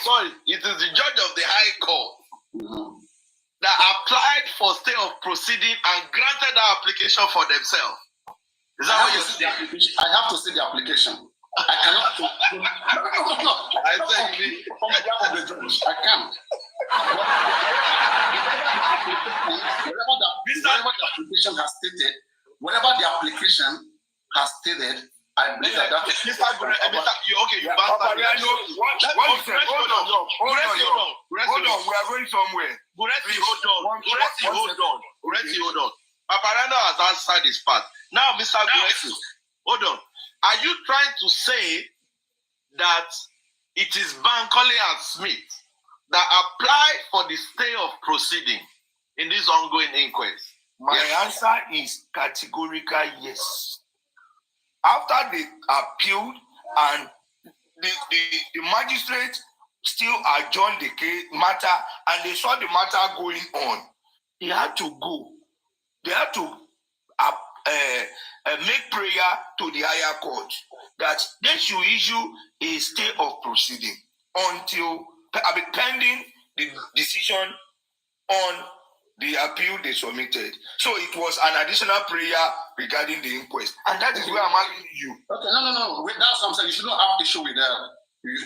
Sorry, it is the judge of the High Court that applied for stay of proceeding and granted that application for themselves. Is that what you're saying? I have to see the application. I cannot. No. I said you on behalf of the judge. I can't. Whatever the application has stated, I believe that is you hold on. We are going somewhere. Hold on. Paparano has answered his part. Now, Mr. Guresi, hold on. Are you trying to say that it is Bankole and Smith that applied for the stay of proceeding in this ongoing inquest? My answer is categorical yes. After they appealed and the magistrate still adjourned the case matter and they saw the matter going on, they had to go. They had to make prayer to the higher court that they should issue a stay of proceeding until pending the decision on the appeal they submitted. So it was an additional prayer regarding the inquest. And that is where I'm asking you. Okay, no. Wait, that's what I'm saying. You should not have issue with that.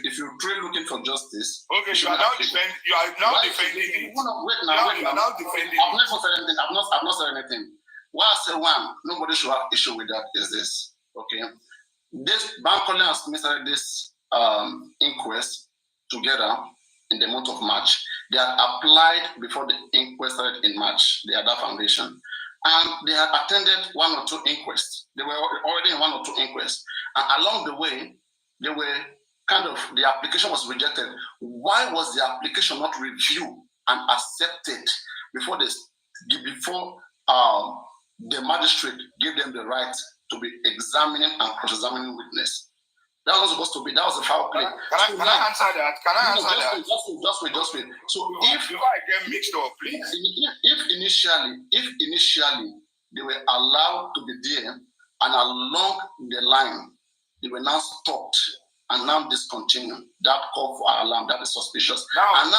if you're truly looking for justice, okay, you are now defending. You are now defending it. Wait now. You are now defending. I've never said anything. I've not said anything. Why I say one, nobody should have issue with that is this. Okay, this Bankole has started this inquest together in the month of March. They had applied before the inquest started in March. The other foundation, and they had attended 1 or 2 inquests. They were already in 1 or 2 inquests, and along the way, they were the application was rejected. Why was the application not reviewed and accepted before the magistrate gave them the right to be examining and cross-examining witness? That was supposed to be. That was a foul play. Can I answer that? Can I answer that? Just wait. So if I get mixed up, please. If initially they were allowed to be there, and along the line they were now stopped and now discontinued, that call for alarm, that is suspicious. Let me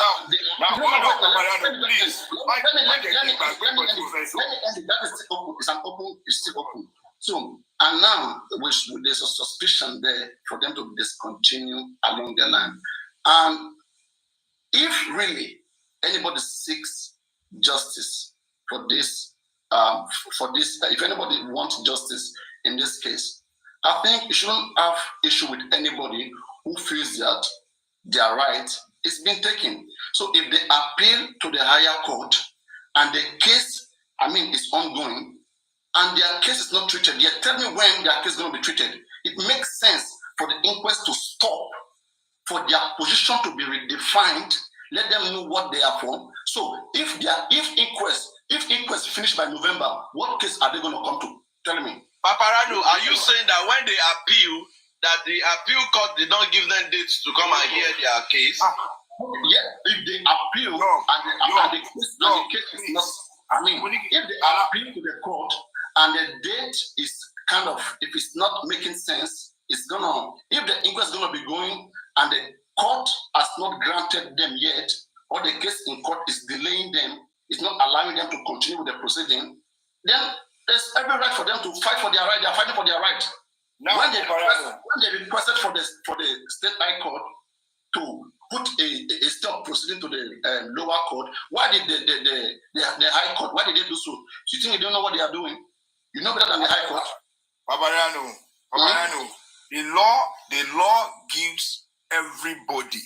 end it. That is still open. It's still open. So, and now there's a suspicion there for them to discontinue along the line. And if really anybody seeks justice for this, if anybody wants justice in this case, I think you shouldn't have issue with anybody who feels that their right is being taken. So if they appeal to the higher court and the case, is ongoing, and their case is not treated yet, tell me when their case is going to be treated. It makes sense for the inquest to stop, for their position to be redefined, let them know what they are for. So if inquest finished by November, what case are they going to come to? Tell me. Paparano, are you saying that when they appeal, that the appeal court did not give them dates to come and hear their case? Yeah, if they appeal and the case is not, if they appeal to the court and the date is if it's not making sense, if the inquest is gonna be going and the court has not granted them yet, or the case in court is delaying them, it's not allowing them to continue with the proceeding, then there's every right for them to fight for their right. They are fighting for their right. Now, when they requested for the state high court to put a stop proceeding to the lower court, why did the high court? Why did they do so? Do you think they don't know what they are doing? You know better than the high court. Paparano, the law gives everybody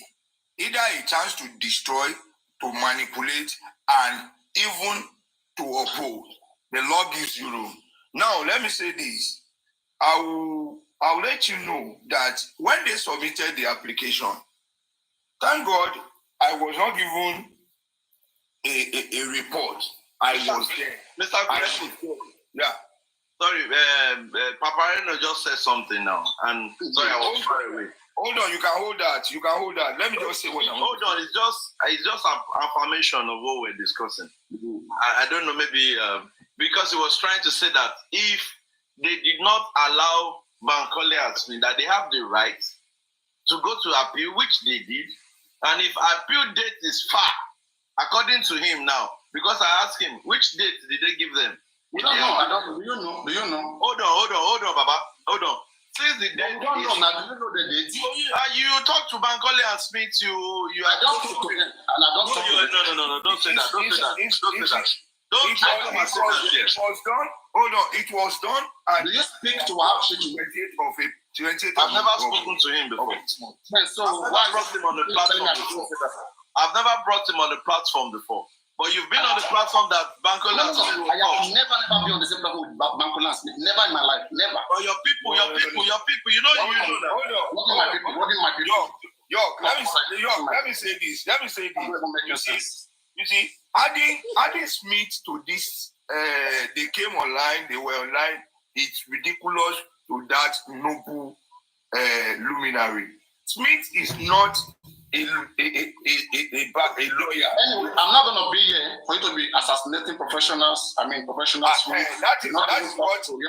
either a chance to destroy, to manipulate, and even to oppose. The law gives you room. Now, let me say this. I'll let you know that when they submitted the application, thank God I was not given a report. I was there. Mr. Gresham. Yeah. Sorry, Paparino just said something now. And sorry, I was far away. Hold on, you can hold that. Let me just say what I want. Hold on, it's just an affirmation of what we're discussing. Mm-hmm. I don't know, maybe because he was trying to say that if they did not allow Bankole Asmin, that they have the right to go to appeal, which they did, and if appeal date is far, according to him now, because I asked him, which date did they give them? Do you know? Hold on, Baba. Hold on. Since the date. Do you know the date? You talk to Bankole and Smith, you I don't talk to them, and I don't talk to them. No, don't say that. Don't say that. It was done. Hold on, it was done. And do you speak to our situation? I've never spoken to him before. So why brought him on the platform before? I've never brought him on the platform before. But you've been on the platform that Bankole Asmin will I have never been on the same platform with Bankole Asmin. Never in my life. Never. But your people. You know that. What are my people? Let me say this. You see, adding Smith to this, they came online, they were online. It's ridiculous to that noble luminary. Smith is not a lawyer. Anyway, I'm not going to be here for you to be assassinating professionals. Professionals. That is what I'm trying to do.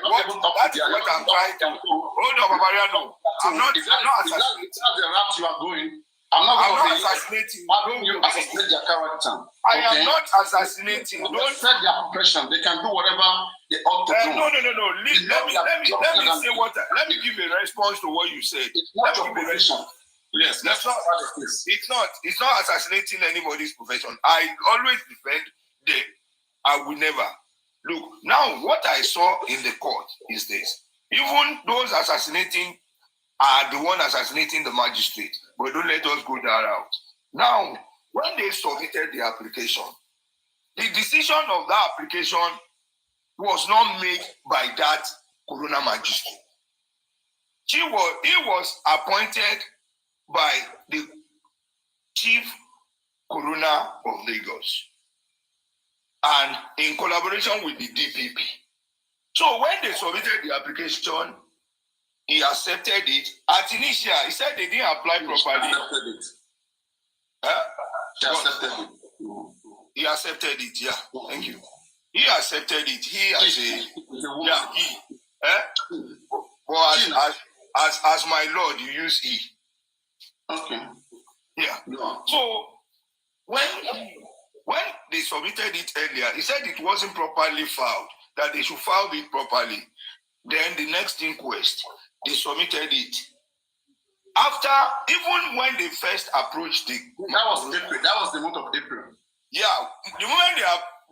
Hold on, Babariano. I'm not assassinating. It's not the route you are going. I'm not assassinating. Having you assassinate their character. I am not assassinating. Don't set their profession. They can do whatever they ought to do. No. Let me say what. Let me give a response to what you said. It's not your position. Yes, It's not. It's not assassinating anybody's profession. I always defend them. I will never. Look, now what I saw in the court is this. Even those assassinating are the one assassinating the magistrate. But don't let us go that route. Now, when they submitted the application, the decision of that application was not made by that coroner magistrate. He was appointed by the chief coroner of Lagos and in collaboration with the DPP. So when they submitted the application, he accepted it. At initial, he said they didn't apply properly. He accepted it, yeah. Thank you. He accepted it. He as a yeah, he. But as my lord, you use he. Okay. Yeah. No. So when they submitted it earlier, he said it wasn't properly filed, that they should file it properly. Then the next inquest, they submitted it. After, even when they first approached that was April. That was the month of April. Yeah, the moment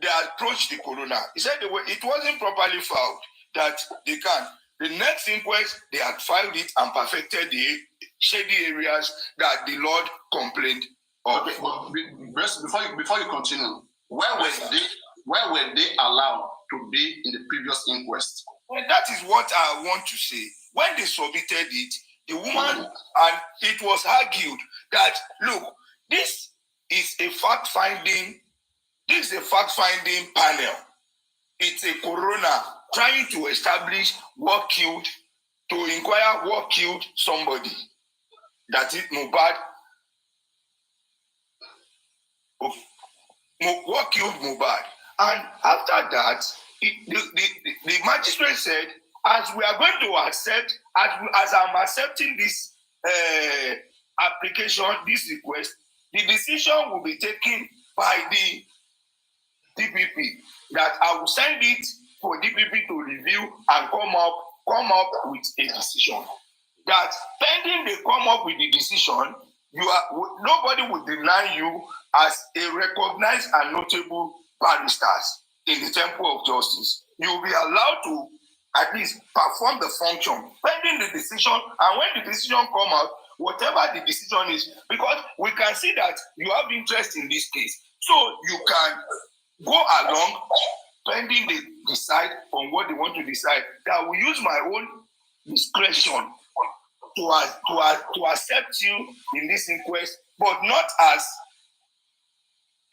they approached the coroner, he said it wasn't properly filed, that they can. The next inquest, they had filed it and perfected the shady areas that the Lord complained of. Okay, but before you continue, where were they allowed to be in the previous inquest? Well, that is what I want to say. When they submitted it, the woman, and it was argued that, look, this is a fact-finding panel. It's a coroner trying to establish to inquire what killed somebody. That is Mohbad. What killed Mohbad? And after that, the magistrate said, as we are going to accept, as I'm accepting this application, this request, the decision will be taken by the DPP, that I will send it for DPP to review and come up with a decision. That pending they come up with the decision, nobody will deny you as a recognized and notable barristers in the temple of justice. You will be allowed to at least perform the function pending the decision, and when the decision come out, whatever the decision is, because we can see that you have interest in this case, so you can go along pending they decide on what they want to decide. That I will use my own discretion to accept you in this inquest, but not as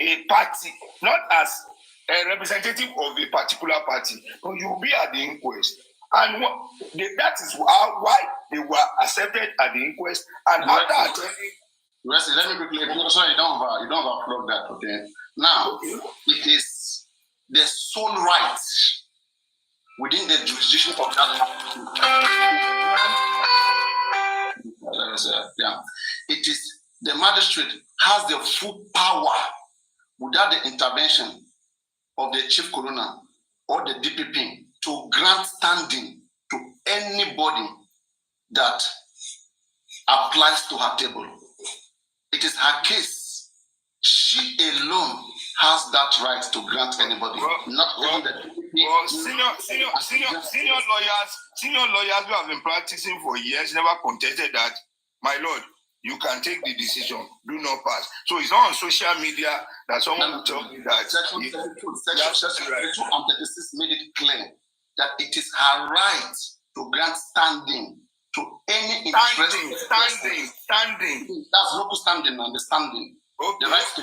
a party, not as a representative of a particular party, but you will be at the inquest. And that is why they were accepted at the inquest. And after attending, let me quickly, sorry, you don't overflow that, okay? Now, it is the sole right within the jurisdiction of that. It is the magistrate has the full power without the intervention of the chief coroner or the DPP to grant standing to anybody that applies to her table. It is her case. She alone has that right to grant anybody, not even the DPP. Senior lawyers who have been practicing for years never contested that, my lord, you can take the decision, do not pass. So it's not on social media that someone will tell me that. Section 36 made it clear that it is her right to grant standing to any standing. That's local standing, understanding. Okay. The right to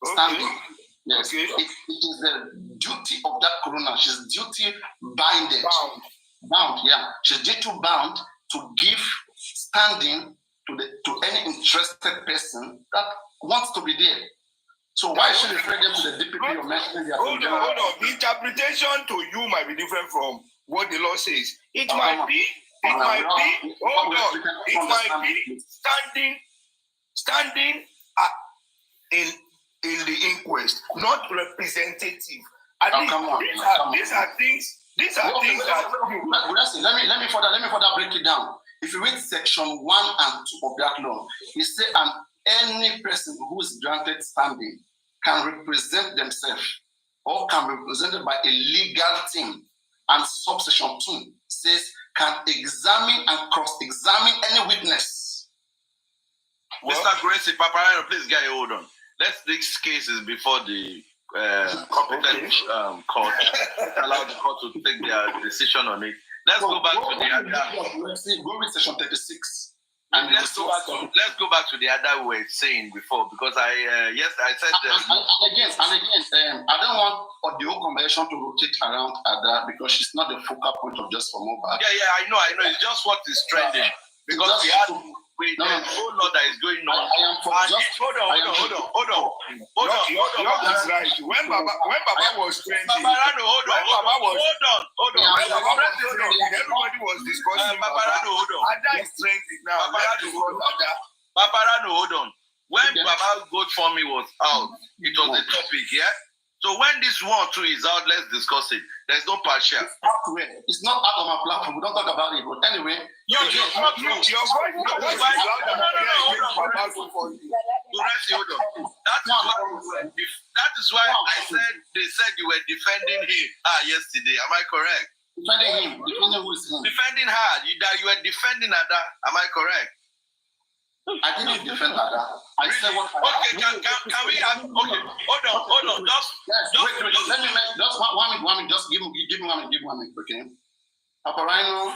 standing. Okay. Yes. Okay. It is the duty of that coroner. She's duty bound. Yeah. She's duty bound to give standing to any interested person that wants to be there. So why should we refer them to the DPP or mentioning their Hold on. The interpretation to you might be different from what the law says. It might be standing in the inquest, not representative. These are things that. Let me further break it down. If you read section 1 and 2 of that law, it says, and any person who is granted standing can represent themselves or can be represented by a legal team. And subsection 2 says, can examine and cross-examine any witness. Well, Mr. Gracie, Paparano, please get hold on. This case is before the competent court. Allow the court to take their decision on it. Let's go back to the other. Go with section 36. And let's go back to the other we were saying before, because I said and again, I don't want the whole conversation to rotate around Ada because she's not the focal point of just for Mohbad. Yeah, I know. It's just what is trending because we have a whole lot that is going on. Hold on. That's right. When Baba was trending, hold on. Everybody was discussing Ada is trending now. Paparano, hold on. When Baba GoFundMe was out, it was a topic, yeah? So when this one too is out, let's discuss it. There's no partial. It's not out of my platform. We don't talk about it. But anyway, hold on. That is why I said they said you were defending him yesterday. Am I correct? Defending him. Defending who is him? Defending her. You were defending Ada. Am I correct? I didn't defend Ada. I said what. Okay, can we have? Okay, hold on. Wait. Let me make just one minute. Just give me 1 minute. Okay. Paparino,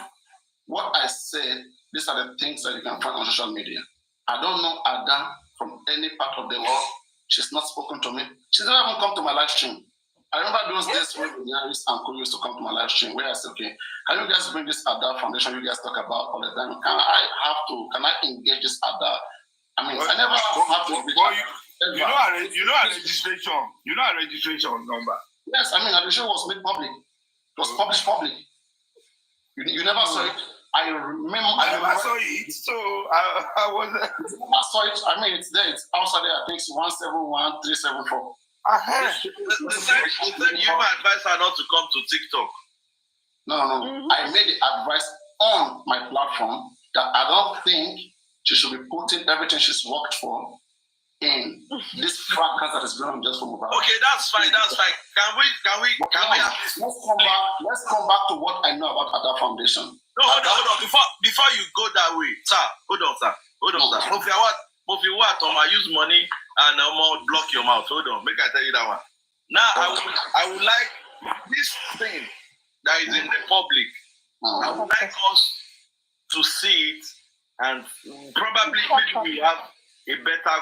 what I said. These are the things that you can find on social media. I don't know Ada from any part of the world. She's not spoken to me. She's never even come to my live stream. I remember those days when Yaris and Kuru used to come to my live stream where I said, okay, can you guys bring this Ada foundation you guys talk about all the time? Can I engage this Ada? I mean, I never have to. You know our registration number. Yes, I mean, the registration was made public. It was published public. You never saw it. I never saw it, so I was. I saw it. I mean, it's there. It's outside there. I think it's 171374. They said you advise her not to come to TikTok. No. Mm-hmm. I made the advice on my platform that I don't think she should be putting everything she's worked for in this fracas that is going on just for Mohbad. Okay, that's fine. Can we? Let's come back to what I know about Ada Foundation. No, hold on. Before you go that way, sir. Hold on, sir. If you want, I use money and block your mouth. Hold on, make I tell you that one. Now I would like this thing that is in the public. I would like us to see it, and probably maybe we have a better.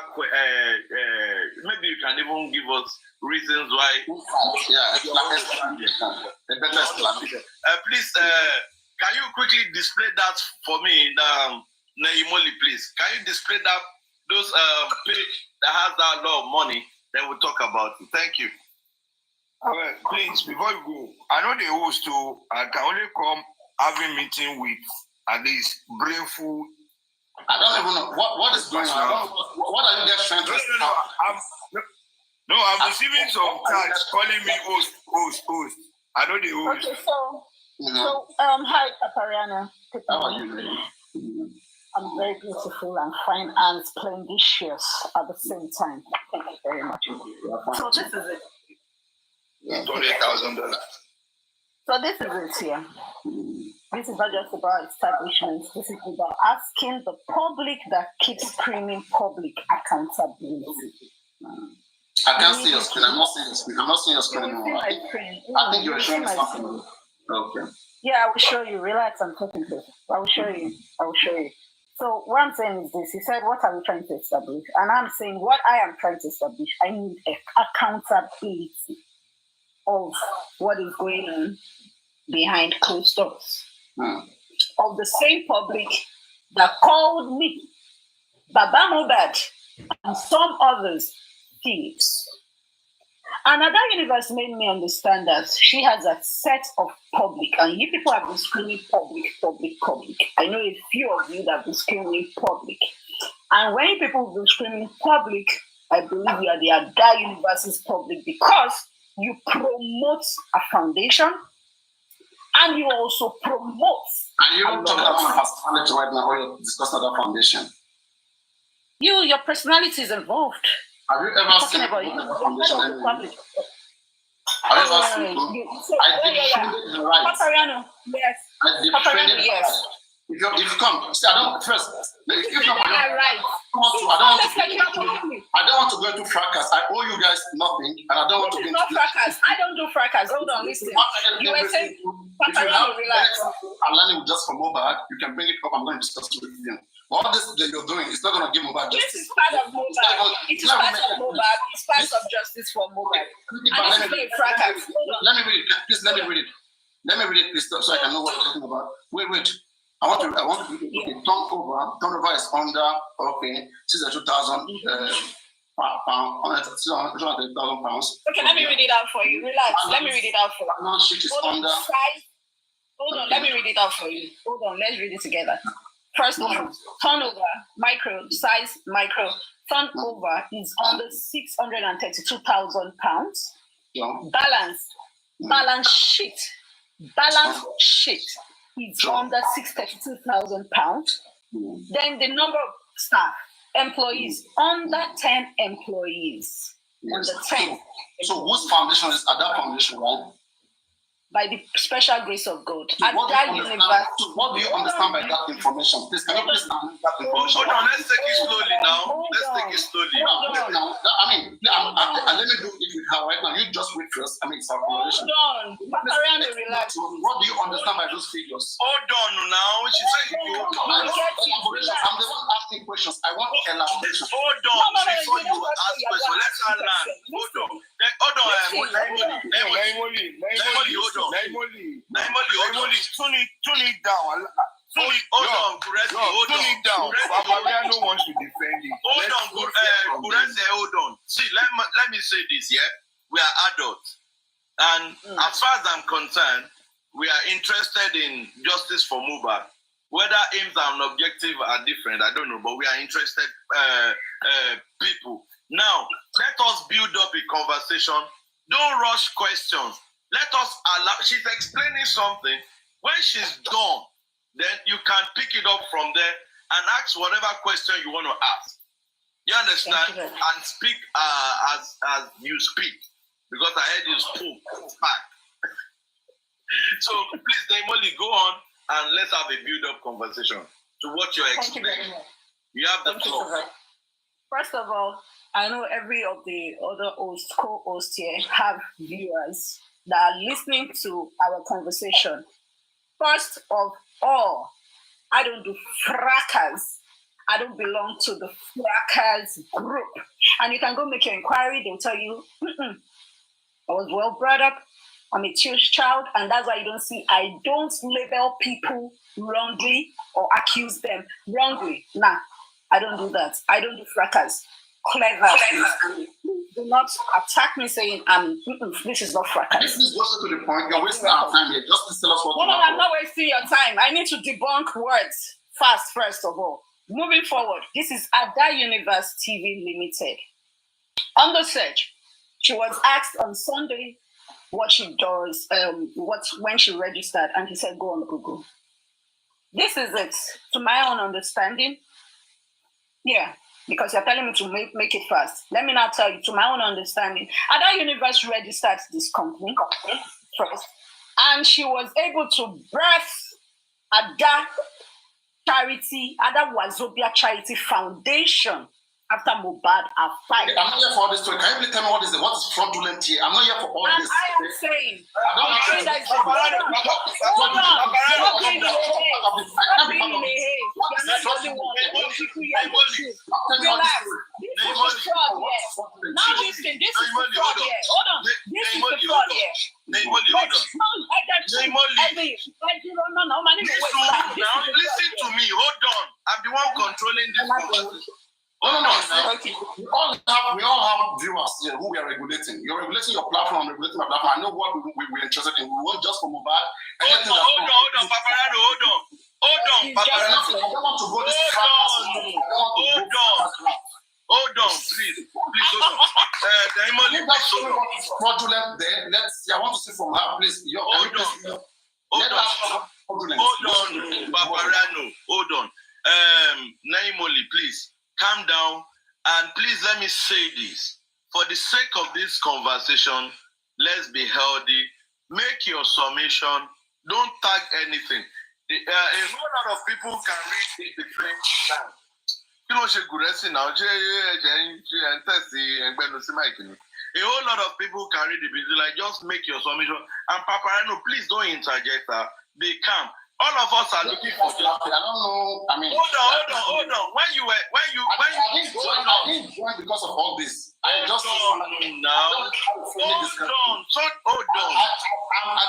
Maybe you can even give us reasons why. Please, can you quickly display that for me, Naimoli, please? Can you display that those page that has that lot of money? Then we'll talk about it. Thank you. Please, before you go, I know the host too. I can only come having meeting with at least brainful. I don't even know what is going on. What are you guys trying to say? I'm receiving some cards calling me host. I know the host. Okay, hi, Papariana. How are you? I'm very beautiful and fine and splendicious at the same time. Thank you very much. So this is it. $20,000. So this is it here. This is not just about establishments. This is about asking the public that keeps screaming public accountability. I can't see your screen. I'm not seeing your screen anymore. I think you were showing something. Okay. Yeah, I will show you. Relax, I'm talking to you. I will show you. So what I'm saying is this. He said, what are we trying to establish? And I'm saying what I am trying to establish. I need accountability of what is going on behind closed doors. Of the same public that called me, Baba Mohbad, and some others, thieves. And at that universe made me understand that she has a set of public, and you people have been screaming public. I know a few of you that have been screaming public. And when you people have been screaming public, I believe you are the Ada universe's public because you promote a foundation and you also promote and you you talking about my personality right now, or you're discussing that foundation? Your personality is involved. Have you ever seen about foundation? Have you ever seen? I defended the right. Papariano, yes. I defended the right. If you come, see, I don't first. If you come, right. I don't want to go into fracas. I owe you guys nothing, and I don't want to go into fracas. I don't do fracas. Hold on, listen. You were saying, Papariano, relax. Alani just for Mohbad, you can bring it up. I'm going to discuss it with you. All this that you're doing is not going to give Mohbad justice. This is part of Mohbad. It is part of Mohbad. It's part of justice for Mohbad. And it's a fracas. Let me read it. Please, let me read it. Let me read it, please, so I can know what you're talking about. Wait. I want to okay, turnover is under, okay, 62,000 pounds. Okay, let me read it out for you. Relax. Let me read it out for you. Hold on, let me read it out for you. Hold on, let's read it together. First one, turnover, micro, size, micro. Turnover is under 632,000 pounds. Yeah. Balance sheet is under 632,000 pounds. Then the number of staff, employees, under 10 employees. Yes. Under 10. So whose foundation is at that foundation, right? By the special grace of God. So what do you understand by that information? Please, can you please answer that information? Hold on, let's take it slowly now. Let's take it slowly. Let me do it with her right now. You just wait first. It's our foundation. Hold on. Relax. What do you understand by those figures? Hold on now. She said you hold on. I'm the one asking questions. I want elaboration. Hold on before you ask questions. Let's learn. Hold on. Naimoli, tune it down. Hold it down. Papariano wants to defend it. Hold on. See, let me say this, yeah? We are adults. And as far as I'm concerned, we are interested in justice for Mohbad. Whether aims and objectives are different, I don't know, but we are interested people. Now, let us build up a conversation. Don't rush questions. Let us allow. She's explaining something. When she's done, then you can pick it up from there and ask whatever question you want to ask. You understand? And speak as you speak. Because I heard you spoke back. So please, Naimoli, go on and let's have a build-up conversation to what you're explaining. You have the floor. First of all, I know every of the other co-hosts here have viewers that are listening to our conversation. First of all, I don't do fracas. I don't belong to the fracas group. And you can go make your inquiry. They'll tell you, I was well brought up. I'm a Jewish child, and that's why you don't see. I don't label people wrongly or accuse them wrongly. Nah, I don't do that. I don't do fracas. Clever. Do not attack me saying this is not fracas. This is just to the point. You're wasting our time here. Just tell us what. No, I'm not wasting your time. I need to debunk words fast. First of all, moving forward, this is Ada Universe TV Limited. On the search, she was asked on Sunday what she does, when she registered, and he said, go on Google. This is it, to my own understanding. Yeah, because you're telling me to make it fast. Let me now tell you, to my own understanding, Ada Universe registered this company first, and she was able to birth Ada Wazobia Charity Foundation after Mohbad are fired. I'm not here for all this story. Can you please tell me what is fraudulent here? I'm not here for all this. I am saying that is Now listen, this is the fraud here. Hold on. This is the fraud here. Listen to me. Hold on. I'm the one controlling this conversation. No. Okay. We all have viewers here who we are regulating. You're regulating your platform, I'm regulating my platform. I know what we're interested in. We want just for Mohbad. Hold on, Papariano, hold on, Papariano. I don't want to go this far. Hold on, please, hold on. Naimoli, fraudulent there. Let's see. I want to see from her, please. Hold on. Paparano, hold on. Naimoli, please calm down and please let me say this. For the sake of this conversation, let's be healthy. Make your summation. Don't tag anything. A whole lot of people can read the French now. You know, she could rest now. A whole lot of people can read the video. Like, just make your submission. And Paparano, please don't interject her. Be calm. All of us are looking for justice. I don't know. I mean, hold on. When you I didn't join because of all this. I don't. I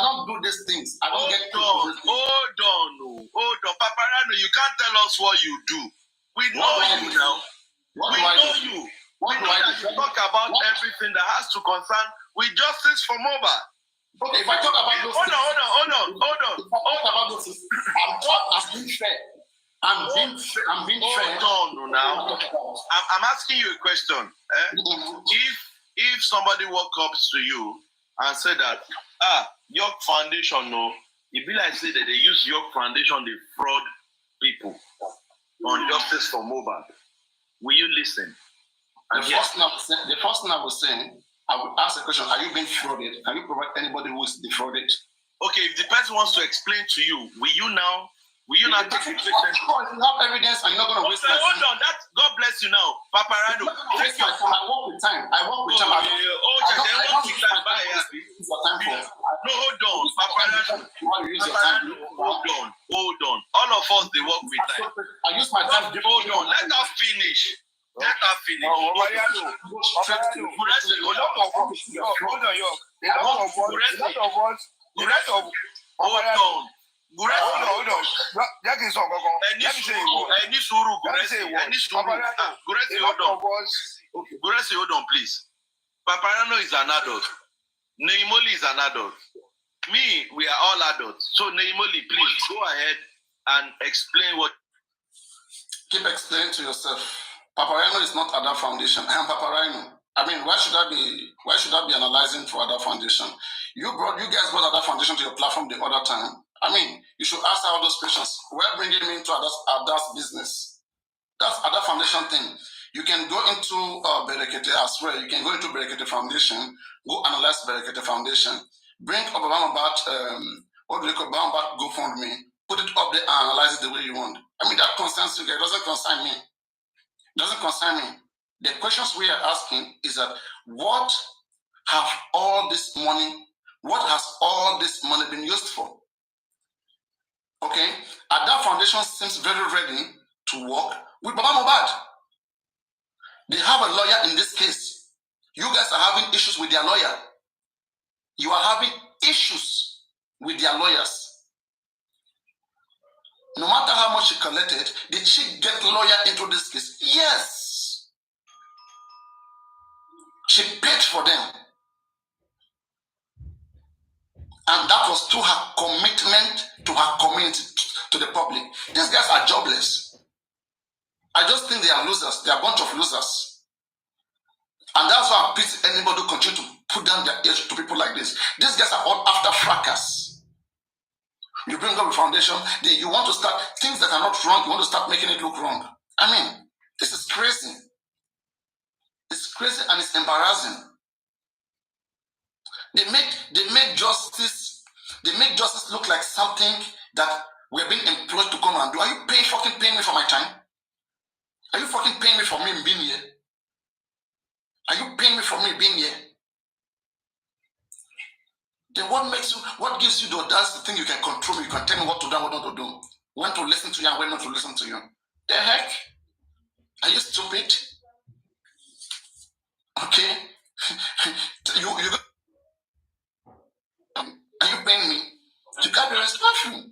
don't do these things. I don't get. Hold on. Paparano, you can't tell us what you do. We know you now. We know you. We know that you talk about everything that has to concern with justice for Mohbad. Okay, if I talk about those hold on. If I talk about those things, I'm being fair. I'm being fair. Hold on now. I'm asking you a question. If somebody walk up to you and say that, York Foundation, no, it be like say that they use York Foundation, they fraud people on justice for Mohbad. Will you listen? The first thing I was saying, I would ask the question, are you being defrauded? Can you provide anybody who is defrauded? Okay, if the person wants to explain to you, will you now take the question? Of course, you have evidence and you're not going to waste my time. Hold on, God bless you now. Paparano. Waste my time. I work with time. I work with time. No, hold on. Paparano. Hold on. All of us, they work with time. I use my time. Hold on. Let us finish. Hold on, hold on, please. Paparano is an adult. Neimoli is an adult. Me, we are all adults. So Neimoli, please go ahead and explain what. Keep explaining to yourself. Paparano is not Ada Foundation. I am Paparano. I mean, why should I be analyzing for Ada Foundation? You guys brought Ada Foundation to your platform the other time. I mean, you should ask all those questions. We're bringing me into Ada's business. That's Ada Foundation thing. You can go into Berekete as well. You can go into Berekete Foundation, go analyze Berekete Foundation, bring up about GoFundMe, put it up there and analyze it the way you want. I mean, that concerns you guys. It doesn't concern me. It doesn't concern me. The questions we are asking is that what has all this money been used for? Okay, Ada Foundation seems very ready to work with Baba Mohbad. They have a lawyer in this case. You guys are having issues with their lawyer. You are having issues with their lawyers. No matter how much she collected, did she get lawyer into this case? Yes. She paid for them. And that was to her commitment to her community, to the public. These guys are jobless. I just think they are losers. They are a bunch of losers. And that's why I pity anybody who continue to put down their ears to people like this. These guys are all after fracas. You bring up a foundation, you want to start things that are not wrong, you want to start making it look wrong. I mean, this is crazy. It's crazy and it's embarrassing. They make justice look like something that we're being employed to come and do. Are you fucking paying me for my time? Are you fucking paying me for me being here? Are you paying me for me being here? Then what gives you the audacity to think you can control me? You can tell me what to do and what not to do. When to listen to you and when not to listen to you. The heck? Are you stupid? Okay? Are you paying me? You gotta be respectful.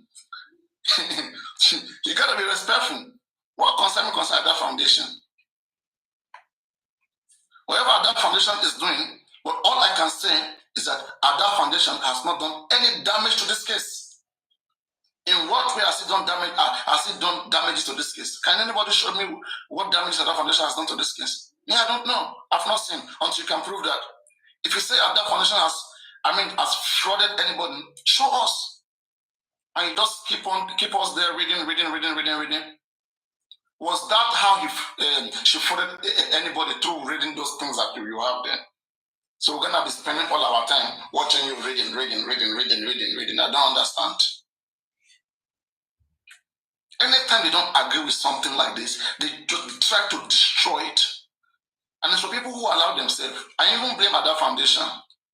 You gotta be respectful. What concern that foundation? Whatever that foundation is doing, but all I can say is that Ada Foundation has not done any damage to this case. In what way has it done damage to this case? Can anybody show me what damage Ada Foundation has done to this case? Yeah, I don't know. I've not seen until you can prove that. If you say Ada Foundation has frauded anybody, show us. and you just keep us there reading. Was that how she followed anybody through reading those things that you have there? So we're gonna be spending all our time watching you reading. I don't understand. Anytime they don't agree with something like this, they just try to destroy it. And it's for people who allow themselves. I even blame Ada Foundation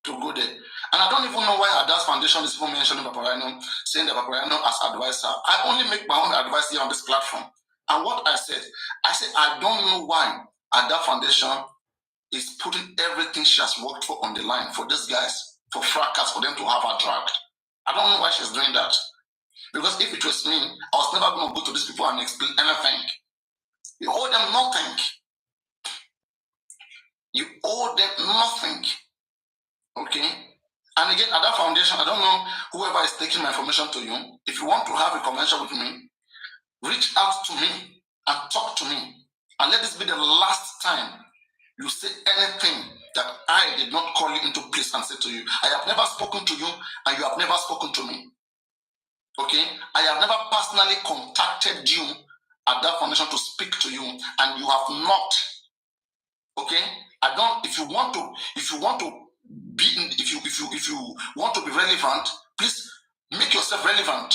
to go there. And I don't even know why Ada's Foundation is even mentioning Paparino, saying that Paparino as advisor. I only make my own advice here on this platform. And what I said I don't know why Ada Foundation is putting everything she has worked for on the line for these guys, for fracas, for them to have her dragged. I don't know why she's doing that. Because if it was me, I was never going to go to these people and explain anything. You owe them nothing. You owe them nothing. Okay? And again, at that foundation, I don't know whoever is taking my information to you. If you want to have a conversation with me, reach out to me and talk to me. And let this be the last time you say anything that I did not call you into place and say to you. I have never spoken to you and you have never spoken to me. Okay? I have never personally contacted you at that foundation to speak to you, and you have not. Okay? I don't. If you want to be, if you want to be relevant, please make yourself relevant.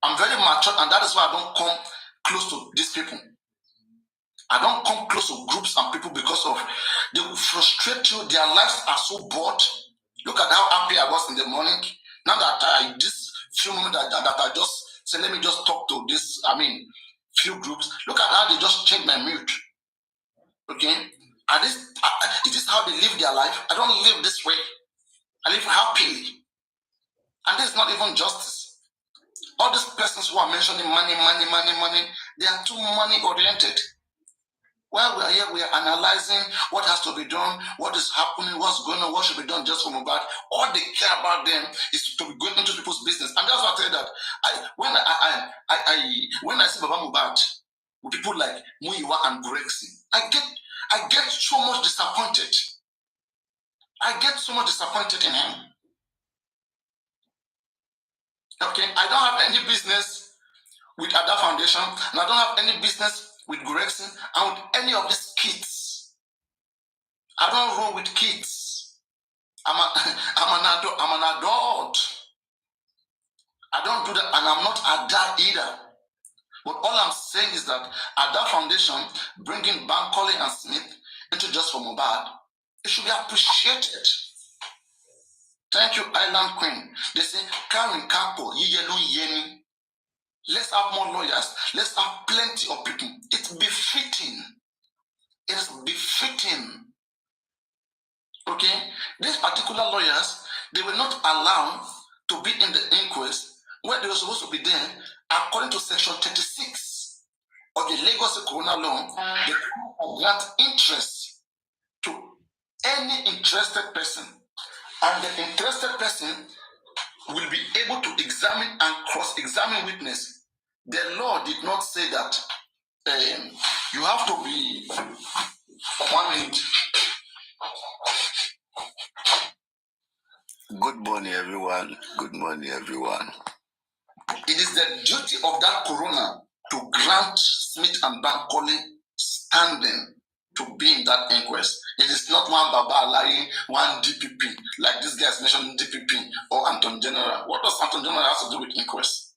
I'm very mature, and that is why I don't come close to these people. I don't come close to groups and people because of they will frustrate you. Their lives are so bored. Look at how happy I was in the morning. Now that this few moments that I just say, let me just talk to this. Few groups. Look at how they just change my mood. Okay, and it is how they live their life. I don't live this way. I live happily, and this is not even justice. All these persons who are mentioning money, they are too money oriented. While we are here, we are analyzing what has to be done, what is happening, what's going on, what should be done just for Mohbad. All they care about them is to be going into people's business. And that's why I say that when I see Baba Mohbad with people like Muyiwa and Grexi, I get so much disappointed. I get so much disappointed in him. Okay, I don't have any business with Ada Foundation, and I don't have any business with Gregson and with any of these kids. I don't roll with kids. I'm an adult. I don't do that, and I'm not a dad either. But all I'm saying is that Ada Foundation bringing Bankole and Smith into Just for Mohbad, it should be appreciated. Thank you, Island Queen. They say, Karen Kapo, Yiyelu Yeni. Let's have more lawyers. Let's have plenty of people. It's befitting. It's befitting. Okay? These particular lawyers, they were not allowed to be in the inquest where they were supposed to be there according to Section 36 of the Lagos Corona Law. They can grant interest to any interested person. And the interested person will be able to examine and cross-examine witness. The law did not say that you have to be 1 minute. Good morning, everyone. Good morning, everyone. It is the duty of that coroner to grant Smith and Bankole standing to be in that inquest. It is not one Baba lying, one DPP, like this guy is mentioning DPP or Anton General. What does Anton General have to do with inquest?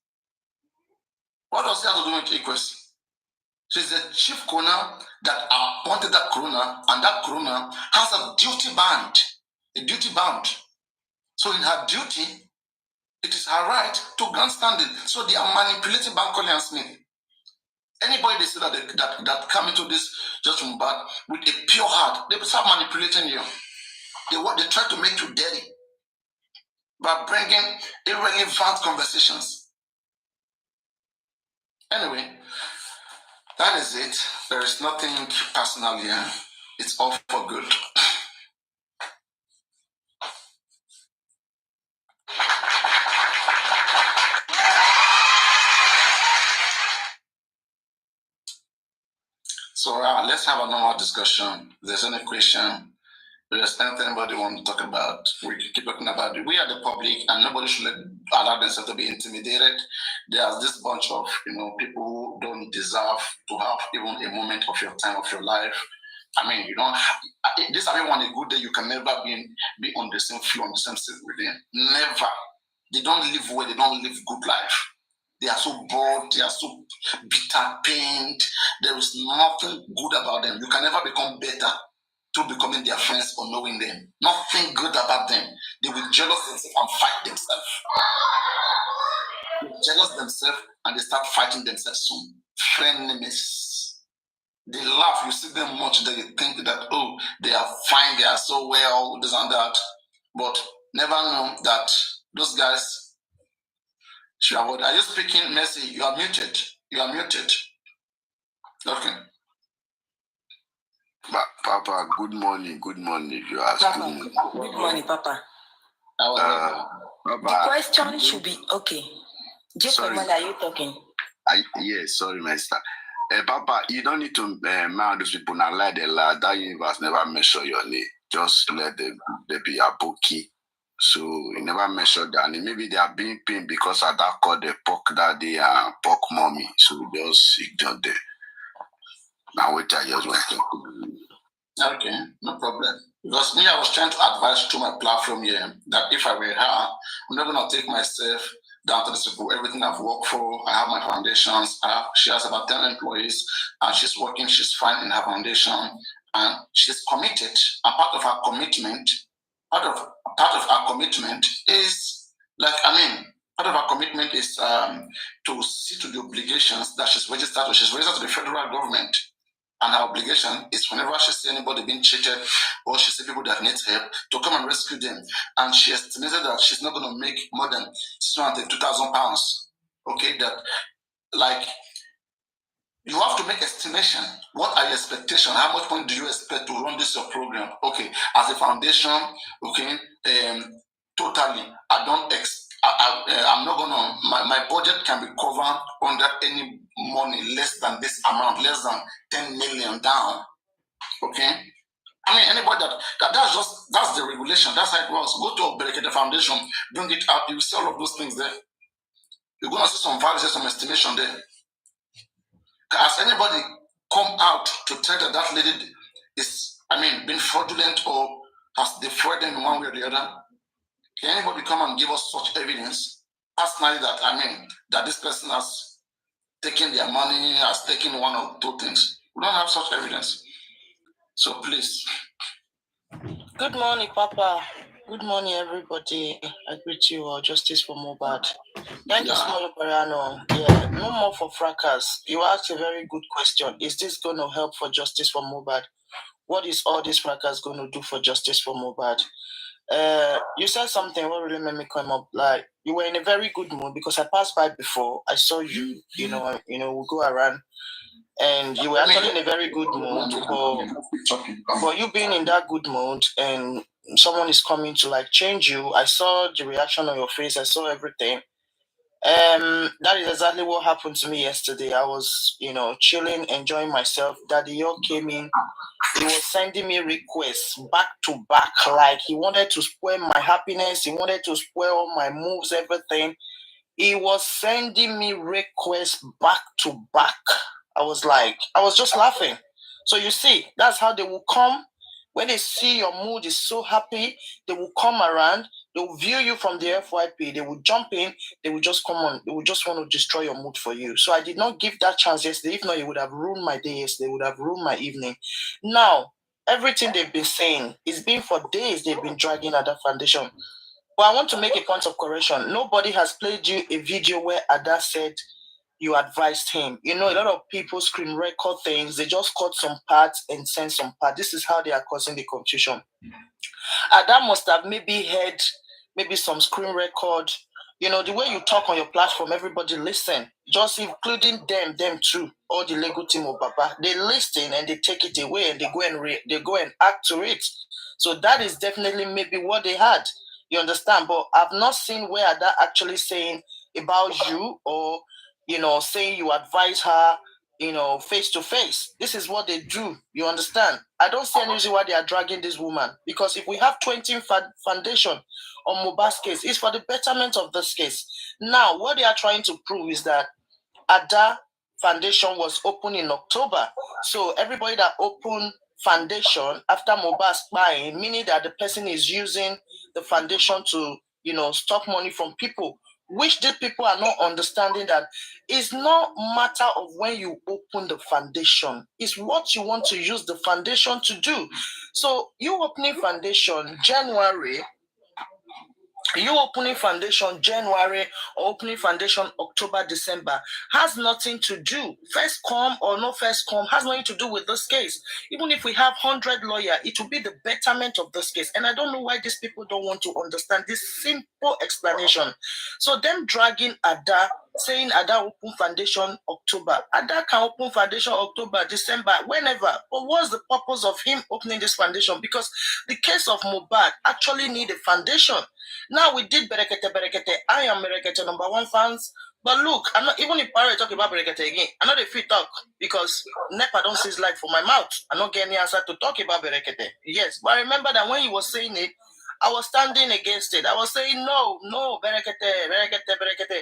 What does he have to do with inquest? She's the chief coroner that appointed that coroner, and that coroner has a duty bound. So in her duty, it is her right to grant standing. So they are manipulating Bankole and Smith. Anybody they say that come into this judgment back with a pure heart, they start manipulating you. They try to make you dirty by bringing irrelevant conversations. Anyway, that is it. There is nothing personal here. It's all for good. So let's have a normal discussion. If there's any question, If there's anything anybody want to talk about, we can keep talking about it. We are the public, and nobody should allow themselves to be intimidated. There's this bunch of people who don't deserve to have even a moment of your time of your life. I mean, you don't have this. Everyone a good day. You can never be on the same floor, on the same seat with them. Never. They don't live well. They don't live good life. They are so bored. They are so bitter, pained. There is nothing good about them. You can never become better through becoming their friends or knowing them. Nothing good about them. They will jealous themselves and fight themselves. They jealous themselves and they start fighting themselves soon. Frenemies. They laugh. You see them much, they think that, oh, they are fine, they are so well, this and that. But never know that those guys should avoid. Are you speaking, Mercy? You are muted. You are muted. Okay. Papa, good morning. Good morning. You ask Papa, good morning, Papa. Papa. The question should be okay. Just sorry. when are you talking? Yes, sorry, Master. Papa, you don't need to man those people now lie the lie. That universe never measure your name. Just let them they be a bookie. So you never measure that name. Maybe they are being paid because of that called the pork daddy and pork mommy. So just ignore them. Now wait I just went to. Okay, no problem. Because me, I was trying to advise through my platform here that if I were her, I'm not going to take myself down to the people. Everything I've worked for, I have my foundations. She has about 10 employees, and she's working. She's fine in her foundation, and she's committed. And part of her commitment, is part of her commitment is to see to the obligations that she's registered to. She's registered to the federal government. And her obligation is whenever she sees anybody being cheated or she sees people that need help, to come and rescue them. And she estimated that she's not going to make more than £602,000. Okay, that you have to make estimation. What are your expectations? How much money do you expect to run this your program? Okay, as a foundation, okay, totally. I'm not gonna. My budget can be covered under any money less than this amount, less than 10 million down. Okay. I mean, anybody that's the regulation. That's how it works. Go to the foundation, bring it out. You see all of those things there. You're gonna see some values, some estimation there. Has anybody come out to tell that lady is, been fraudulent or has defrauded them in one way or the other? Can anybody come and give us such evidence personally that this person has taken their money, has taken one or two things? We don't have such evidence. So please. Good morning, Papa. Good morning, everybody. I greet you all. Justice for Mohbad. Thank you, Small Mariano. Yeah, no more for fracas. You asked a very good question. Is this going to help for justice for Mohbad? What is all this fracas going to do for justice for Mohbad? You said something what really made me come up. Like you were in a very good mood because I passed by before. I saw you. We go around, and you were actually in a very good mood. But you being in that good mood and someone is coming to like change you, I saw the reaction on your face. I saw everything. That is exactly what happened to me yesterday. I was, chilling, enjoying myself. Daddy Yo came in. He was sending me requests back to back. Like he wanted to spoil my happiness. He wanted to spoil all my moves, everything. He was sending me requests back to back. I was just laughing. So you see, that's how they will come. When they see your mood is so happy, they will come around. They will view you from the FYP. They will jump in. They will just come on. They will just want to destroy your mood for you. So I did not give that chance yesterday. If not, it would have ruined my day yesterday. It would have ruined my evening. Now, everything they've been saying, it's been for days they've been dragging at that foundation. But I want to make a point of correction. Nobody has played you a video where Ada said you advised him. A lot of people screen record things. They just cut some parts and send some parts. This is how they are causing the confusion. Ada must have maybe heard some screen record. The way you talk on your platform, everybody listen. Just including them too. All the Lego team of Baba. They listen and they take it away and they go and act to it. So that is definitely maybe what they had. You understand? But I've not seen where Ada actually saying about you or, saying you advise her face to face. This is what they do. You understand? I don't see any reason why they are dragging this woman. Because if we have 20 foundation on Mohbad's case, it's for the betterment of this case. Now, what they are trying to prove is that Ada Foundation was opened in October. So everybody that opened foundation after Mohbad's buying, meaning that the person is using the foundation to, stop money from people, which the people are not understanding that it's not matter of when you open the foundation. It's what you want to use the foundation to do. So you opening foundation January, you opening foundation January or opening foundation October, December has nothing to do. First come or no first come has nothing to do with this case. Even if we have 100 lawyers, it will be the betterment of this case. And I don't know why these people don't want to understand this simple explanation. So them dragging Ada, saying Ada open foundation October. Ada can open foundation October, December, whenever. But what's the purpose of him opening this foundation? Because the case of Mohbad actually need a foundation. Now we did Berekete. I am Berekete #1 fans. But look, I'm not, even if I talk about Berekete again, I'm not a free talk because NEPA don't see light for my mouth. I'm not getting any answer to talk about Berekete. Yes, but I remember that when he was saying it, I was standing against it. I was saying, no, Berekete.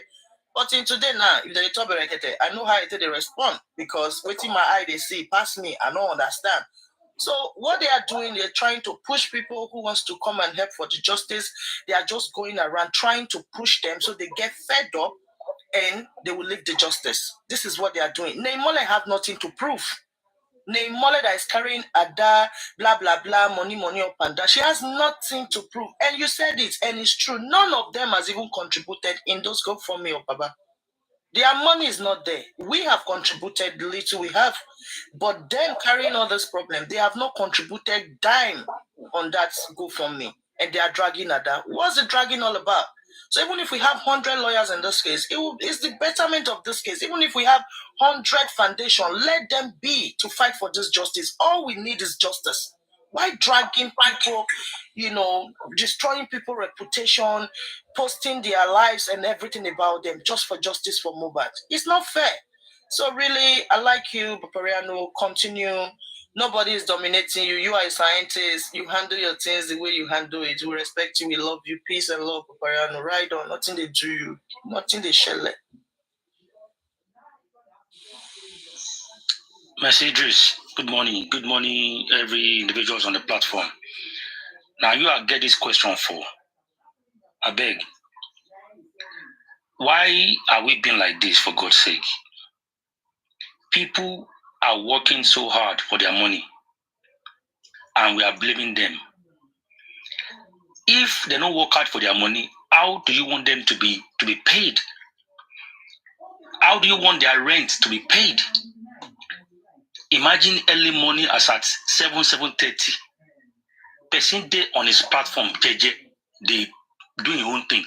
But in today now, if they talk Berekete, I know how they respond because waiting my eye, they see past me, I don't understand. So what they are doing, they're trying to push people who wants to come and help for the justice. They are just going around trying to push them so they get fed up and they will leave the justice. This is what they are doing. Neymole have nothing to prove. Neymole that is carrying Ada, blah, blah, blah, money up and down. She has nothing to prove. And you said it, and it's true. None of them has even contributed in those GoFundMe or Baba. Their money is not there. We have contributed the little we have, but them carrying all this problem, they have not contributed dime on that GoFundMe, and they are dragging at that. What's the dragging all about? So even if we have 100 lawyers in this case, it's the betterment of this case. Even if we have 100 foundation, let them be to fight for this justice. All we need is justice. Why dragging people, destroying people's reputation, posting their lives and everything about them just for justice for Mohbad? It's not fair. So really, I like you, Papariano. Continue. Nobody is dominating you. You are a scientist. You handle your things the way you handle it. We respect you. We love you. Peace and love, Papariano. Right on. Nothing they do you. Nothing they shell. Mercy Idris, good morning. Good morning, every individuals on the platform. Now you are get this question for. I beg. Why are we being like this, for God's sake? People are working so hard for their money, and we are blaming them. If they don't work hard for their money, how do you want them to be paid? How do you want their rent to be paid? Imagine early morning as at 7:30. Person day on his platform, JJ, they doing your own thing.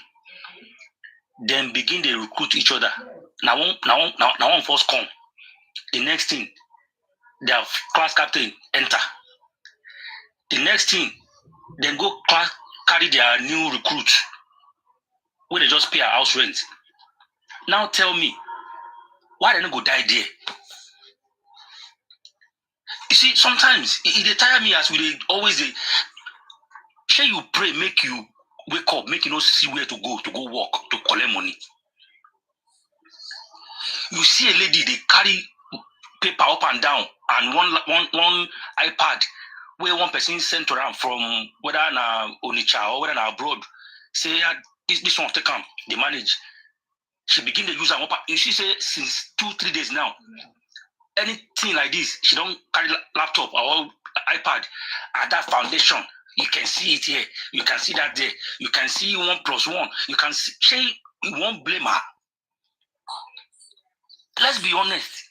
Then begin they recruit each other. Now one first come. The next thing, their class captain enter. The next thing, then go carry their new recruit where they just pay a house rent. Now tell me, why they not go die there? You see, sometimes it tire me as we always say you pray, make you wake up, make you not see where to go work, to collect money. You see a lady, they carry paper up and down and one iPad where one person sent around from whether na Onitsha or whether na abroad, say this one take come, they manage. She begin to use her. She say since 2-3 days now, anything like this, she don't carry laptop or iPad at that foundation. You can see it here. You can see that there. You can see 1+1. You can see. She won't blame her. Let's be honest.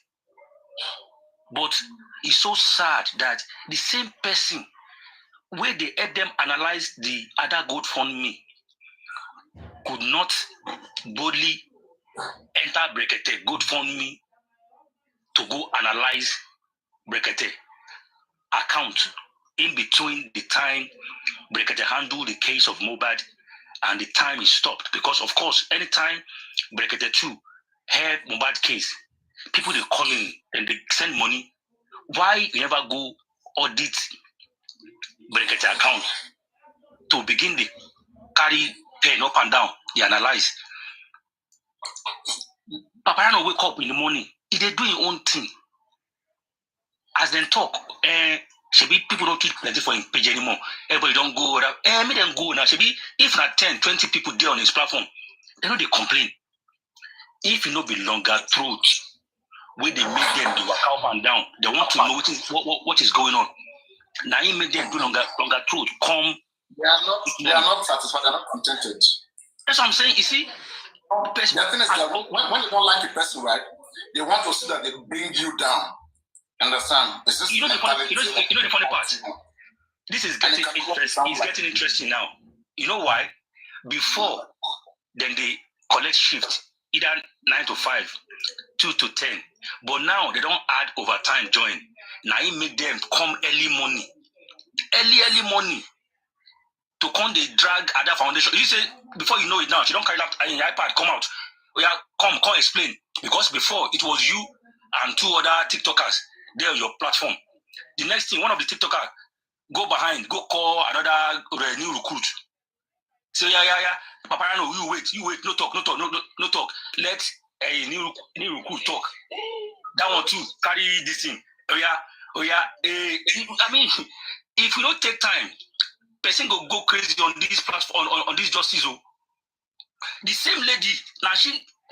But it's so sad that the same person where they help them analyze the other GoFundMe could not boldly enter Brekete GoFundMe to go analyze Brekete account in between the time Brekete handled the case of Mohbad and the time it stopped. Because of course, anytime Brekete 2 had Mohbad case, people they call in and they send money. Why you never go audit Berekete account to begin the carry pen up and down, they analyze. Paparano wake up in the morning, he they do his own thing. As they talk, should be people don't keep plenty for him page anymore. Everybody don't go. Make them go now. Should be if not 10, 20 people there on his platform, they know they complain. If you know be longer throat, where they make them do walk up and down, they want to know what is going on. Now he make them do longer throat. Come. They are not satisfied. They are not contented. That's what I'm saying. You see, the thing is that when you don't like a person, right, they want to see that they bring you down. Understand? You know the funny part. This is getting interesting. It's getting interesting now. You know why? Before, then they collect shift either 9 to 5, 2 to 10. But now they don't add overtime join. Now it make them come early morning to come they drag other foundation. You say before you know it now, she don't carry iPad come out. Oh yeah, come explain. Because before it was you and 2 other TikTokers there on your platform. The next thing, one of the TikTokers go behind, go call another new recruit. Say yeah. Paparano, you wait, no talk. Let a new recruit talk. That one too, carry this thing. Oh yeah. I mean, if you don't take time, person go crazy on this platform on this justice. The same lady, now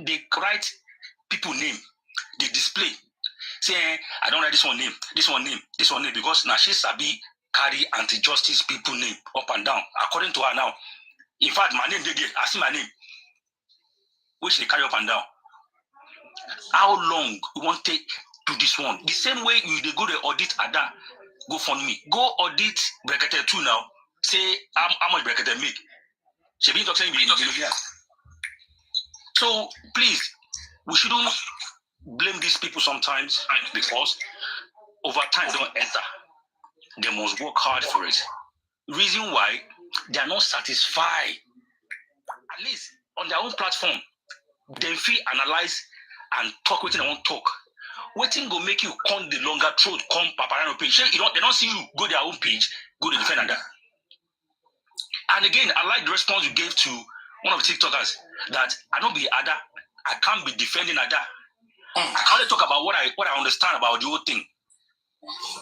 they write people name, they display. Say, I don't write this one name, because now she sabi carry anti-justice people name up and down. According to her now. In fact, my name there. I see my name. Which they carry up and down. How long you want to take to this one? The same way they go to audit Ada, go fund me. Go audit Berekete 2 now. Say how much Berekete make. She be talking to. So please, we shouldn't blame these people sometimes because over time they don't enter. They must work hard for it. Reason why they are not satisfied, at least on their own platform, they feel analyze and talk what they want to talk. Waiting go make you come the longer throat, come Paparano page. They don't see you go their own page, go to defend that. And again, I like the response you gave to one of the TikTokers that I don't be Ada, I can't be defending Ada. I can only talk about what I understand about the whole thing.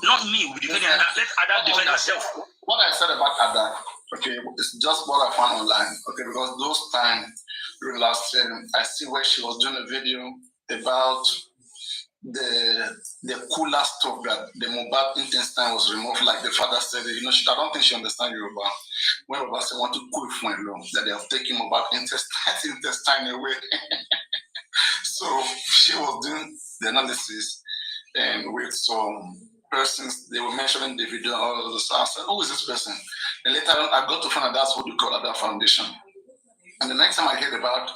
Not me, we defending Ada. Let Ada defend herself. What I said about Ada, okay, it's just what I found online, okay, because those times during last year, I see where she was doing a video about the cooler stuff that the Mohbad intestine was removed, like the father said. I don't think she understands Yoruba. When Yoruba say want to cool for long, that they have taken Mohbad intestine away. So she was doing the analysis, and with some persons, they were mentioning the video. All of this. I said, "Who is this person?" And later on, I got to find out that's what you call Ada Foundation. And the next time I heard about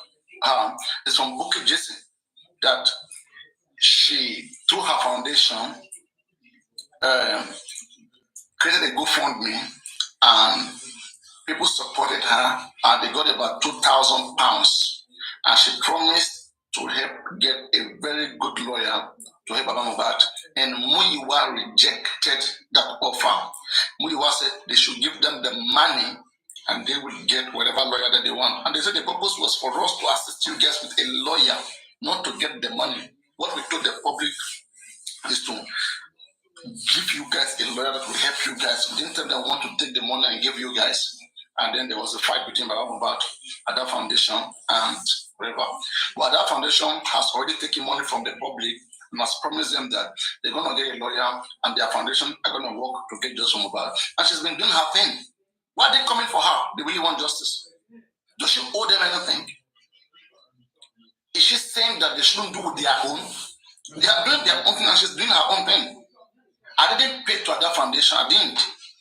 it's from Bukit Jesse that she, through her foundation, created a GoFundMe, and people supported her, and they got about £2,000, and she promised to help get a very good lawyer to help Baba Mohbad. And Muyiwa rejected that offer. Muyiwa said they should give them the money and they will get whatever lawyer that they want. And they said the purpose was for us to assist you guys with a lawyer, not to get the money. What we told the public is to give you guys a lawyer that will help you guys. We didn't tell them want to take the money and give you guys. And then there was a fight between Baba Mohbad, Ada Foundation, and whatever. But Ada Foundation has already taken money from the public and has promised them that they're going to get a lawyer and their foundation are going to work to get justice for Mohbad. And she's been doing her thing. Why are they coming for her? They really want justice. Does she owe them anything? Is she saying that they shouldn't do their own? They are doing their own thing and she's doing her own thing. I didn't pay to Ada Foundation. I didn't.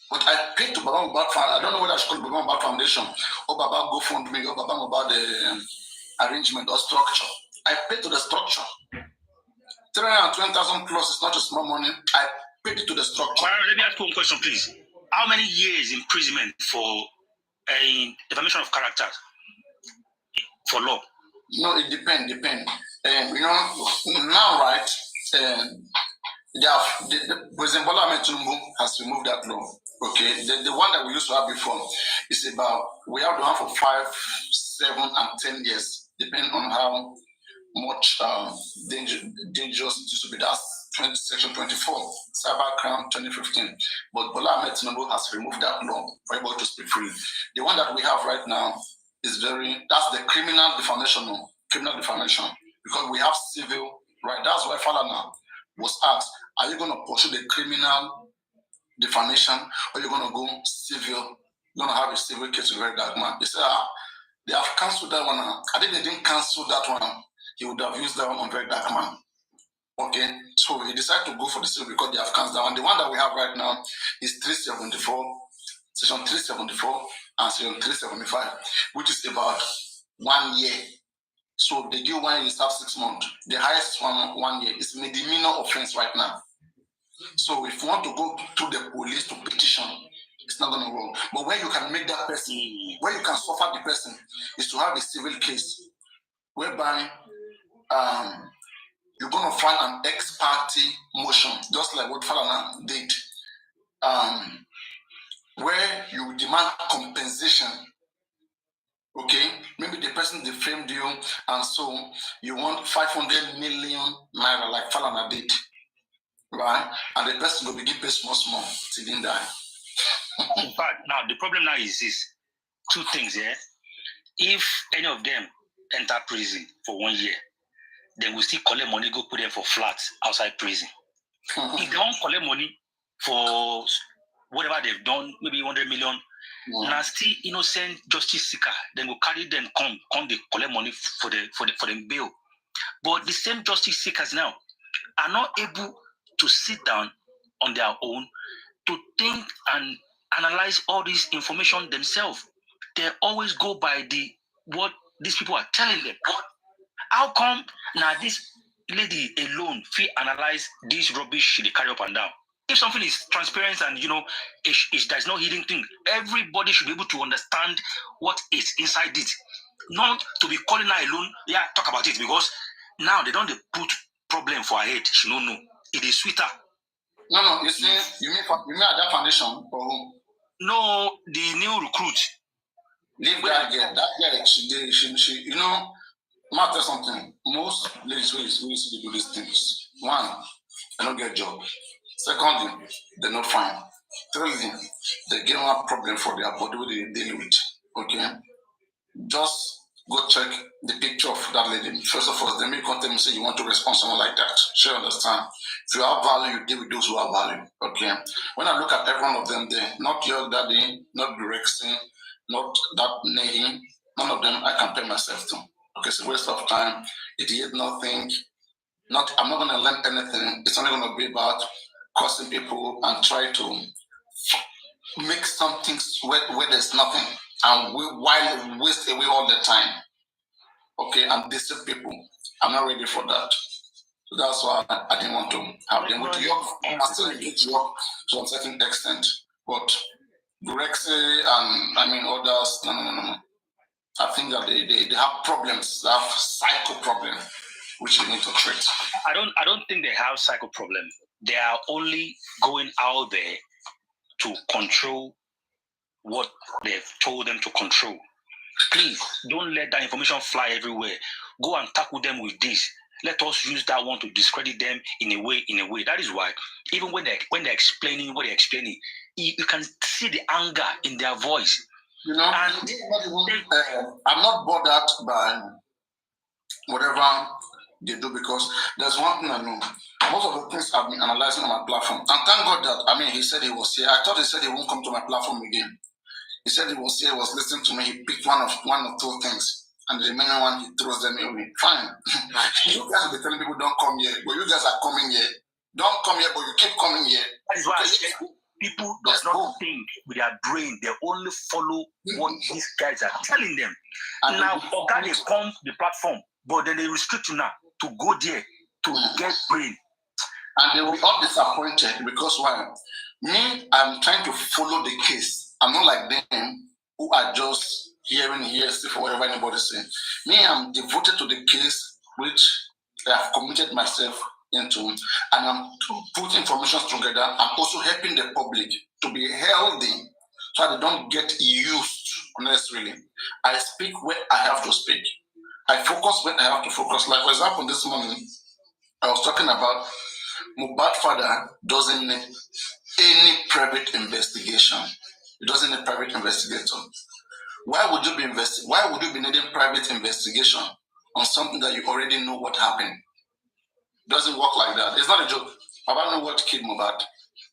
But I paid to Baba Mohbad Foundation. I don't know whether I should call Baba Mohbad Foundation or Baba GoFundMe or Baba Mohbad arrangement or structure. I paid to the structure. 320,000 plus is not a small money. I paid it to the structure. Let me ask you one question, please. How many years imprisonment for a defamation of character for law? No, it depends. Now, right, President Bola Ahmed Tinubu has removed that law. Okay, the one that we used to have before is about, we have the one for 5, 7, and 10 years, depending on how much dangerous it used to be. That's section 24, cybercrime 2015. But Bola Ahmed Tinubu has removed that law for everybody to speak freely. The one that we have right now is that's the criminal defamation law, because we have civil, right? That's why Falana was asked, are you going to pursue the criminal defamation, or you're going to go civil? You're going to have a civil case with Very Dark Man. He said, they have cancelled that one. I think they didn't cancel that one. He would have used that one on Very Dark Man. Okay, so he decided to go for the civil because they have cancelled that one. The one that we have right now is 374, section 374 and section 375, which is about 1 year. So they give 1 year, serve 6 months. The highest one, 1 year, is misdemeanor offense right now. So if you want to go to the police to petition, it's not going to work. But where you can make that person, where you can suffer the person, is to have a civil case whereby you're going to file an ex parte motion, just like what Falana did, where you demand compensation. Okay, maybe the person defamed you, and so you want 500 million naira, like Falana did, right? And the person will begin pay small till they die. In fact, now the problem now is this: 2 things here. If any of them enter prison for 1 year, then we still collect money, go put them for flats outside prison. If they don't collect money for whatever they've done, maybe 100 million, now still innocent justice seeker, then we'll carry them, come they collect money for the bail. But the same justice seekers now are not able to sit down on their own to think and analyze all this information themselves. They always go by what these people are telling them. How come now this lady alone feel analyze this rubbish they carry up and down? If something is transparent and there's no hidden thing, everybody should be able to understand what is inside it. Not to be calling her alone, talk about it, because now they don't put problem for her head. She don't know. It is sweeter. No, you see, you mean at that foundation for whom? No, the new recruit. Leave that girl. That girl, she matter something. Most ladies who see they do these things. 1, they don't get a job. Secondly, they're not fine. Thirdly, they get one problem for their body where they deal with. Okay? Just go check the picture of that lady. First of all, they may contact me say you want to respond to someone like that. She understand. If you have value, you deal with those who have value. Okay? When I look at every one of them there, not your daddy, not Rexing, not that Nahi, none of them I compare myself to. Okay, it's a waste of time. It is nothing. I'm not going to learn anything. It's only going to be about causing people and try to make something where there's nothing, and while waste away all the time. Okay, and deceive people. I'm not ready for that. So that's why I didn't want to have them with York. I still engage York to a certain extent, but Brexit and others, no. I think that they have problems. They have psycho problems, which they need to treat. I don't think they have psycho problems. They are only going out there to control what they've told them to control. Please don't let that information fly everywhere. Go and tackle them with this. Let us use that one to discredit them in a way. That is why even when they're explaining what they're explaining, you can see the anger in their voice. And I'm not bothered by whatever they do, because there's one thing I know. Most of the things I've been analyzing on my platform, and thank God that he said he was here. I thought he said he won't come to my platform again. He said he was here, was listening to me. He picked one or two things, and the remaining one he throws them away. Fine. You guys will be telling people don't come here, but you guys are coming here. Don't come here, but you keep coming here. That is why people does not think with their brain. They only follow what these guys are telling them. And now, they come to the platform, but then they restrict you now to go there to get brain. And they will be all disappointed because why? Me, I'm trying to follow the case. I'm not like them who are just hearing hearsay for whatever anybody says. Me, I'm devoted to the case which I have committed myself into, and I'm putting information together. I'm also helping the public to be healthy so they don't get used unnecessarily. I speak where I have to speak. I focus where I have to focus. Like, for example, this morning, I was talking about Mohbad father doesn't need any private investigation. He doesn't need private investigator. Why would you be needing private investigation on something that you already know what happened? It doesn't work like that. It's not a joke. Baba know what killed Mohbad.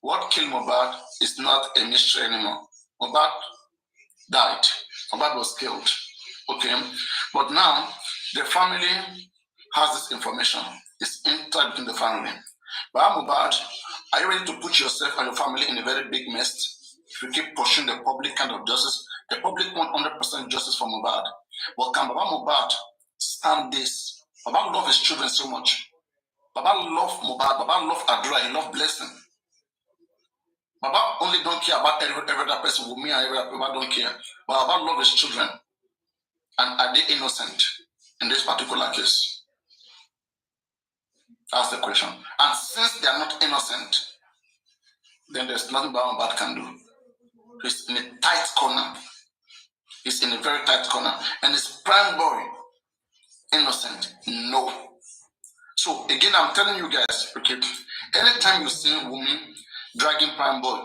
What killed Mohbad is not a mystery anymore. Mohbad died. Mohbad was killed. Okay? But now, the family has this information. It's entered between the family. But Mohbad, are you ready to put yourself and your family in a very big mess? If you keep pushing the public kind of justice, the public want 100% justice for Mohbad. But can Baba Mohbad stand this? Baba love his children so much. Baba love Mohbad. Baba love Adura. He love blessing. Baba only don't care about every other person with me and every other people. Baba don't care. But Baba love his children. And are they innocent in this particular case? That's the question. And since they are not innocent, then there's nothing Mohbad can do. He's in a tight corner. He's in a very tight corner. And his prime boy, innocent? No. So again, I'm telling you guys, okay, anytime you see a woman dragging prime boy,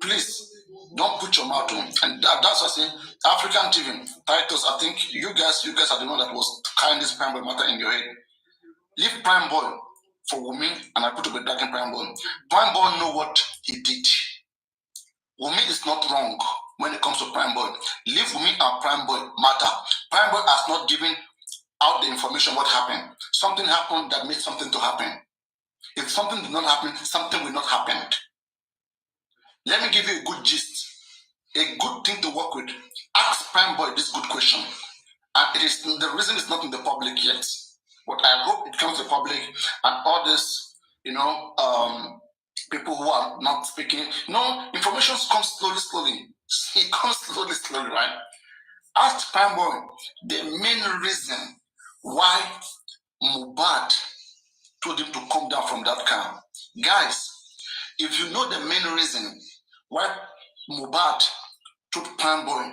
please don't put your mouth on. And that's what I say. African TV, Titus, I think you guys are the one that was carrying this prime boy matter in your head. Leave prime boy for women, and I put to be dragging prime boy. Prime boy know what he did. Wumi is not wrong when it comes to prime boy. Leave Wumi and prime boy matter. Prime boy has not given out the information what happened. Something happened that made something to happen. If something did not happen, something will not happen. Let me give you a good gist, a good thing to work with. Ask prime boy this good question. And it is the reason it's not in the public yet. But I hope it comes to the public and all this, people who are not speaking. Information comes slowly. It comes slowly, right? Ask prime boy the main reason why Mohbad told him to come down from that car. Guys, if you know the main reason why Mohbad told prime boy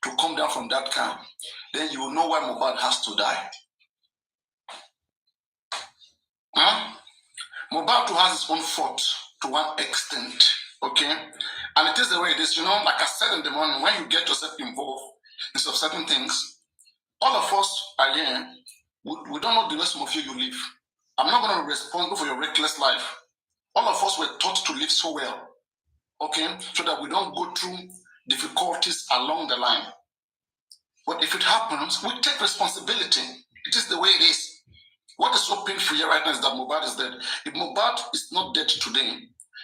to come down from that car, then you will know why Mohbad has to die. Mohbad too has his own fault to one extent, okay? And it is the way it is. Like I said in the morning, when you get yourself involved in some certain things, all of us are here. We don't know the rest of you live. I'm not going to be responsible for your reckless life. All of us were taught to live so well, okay? So that we don't go through difficulties along the line. But if it happens, we take responsibility. It is the way it is. What is so painful here right now is that Mohbad is dead. If Mohbad is not dead today,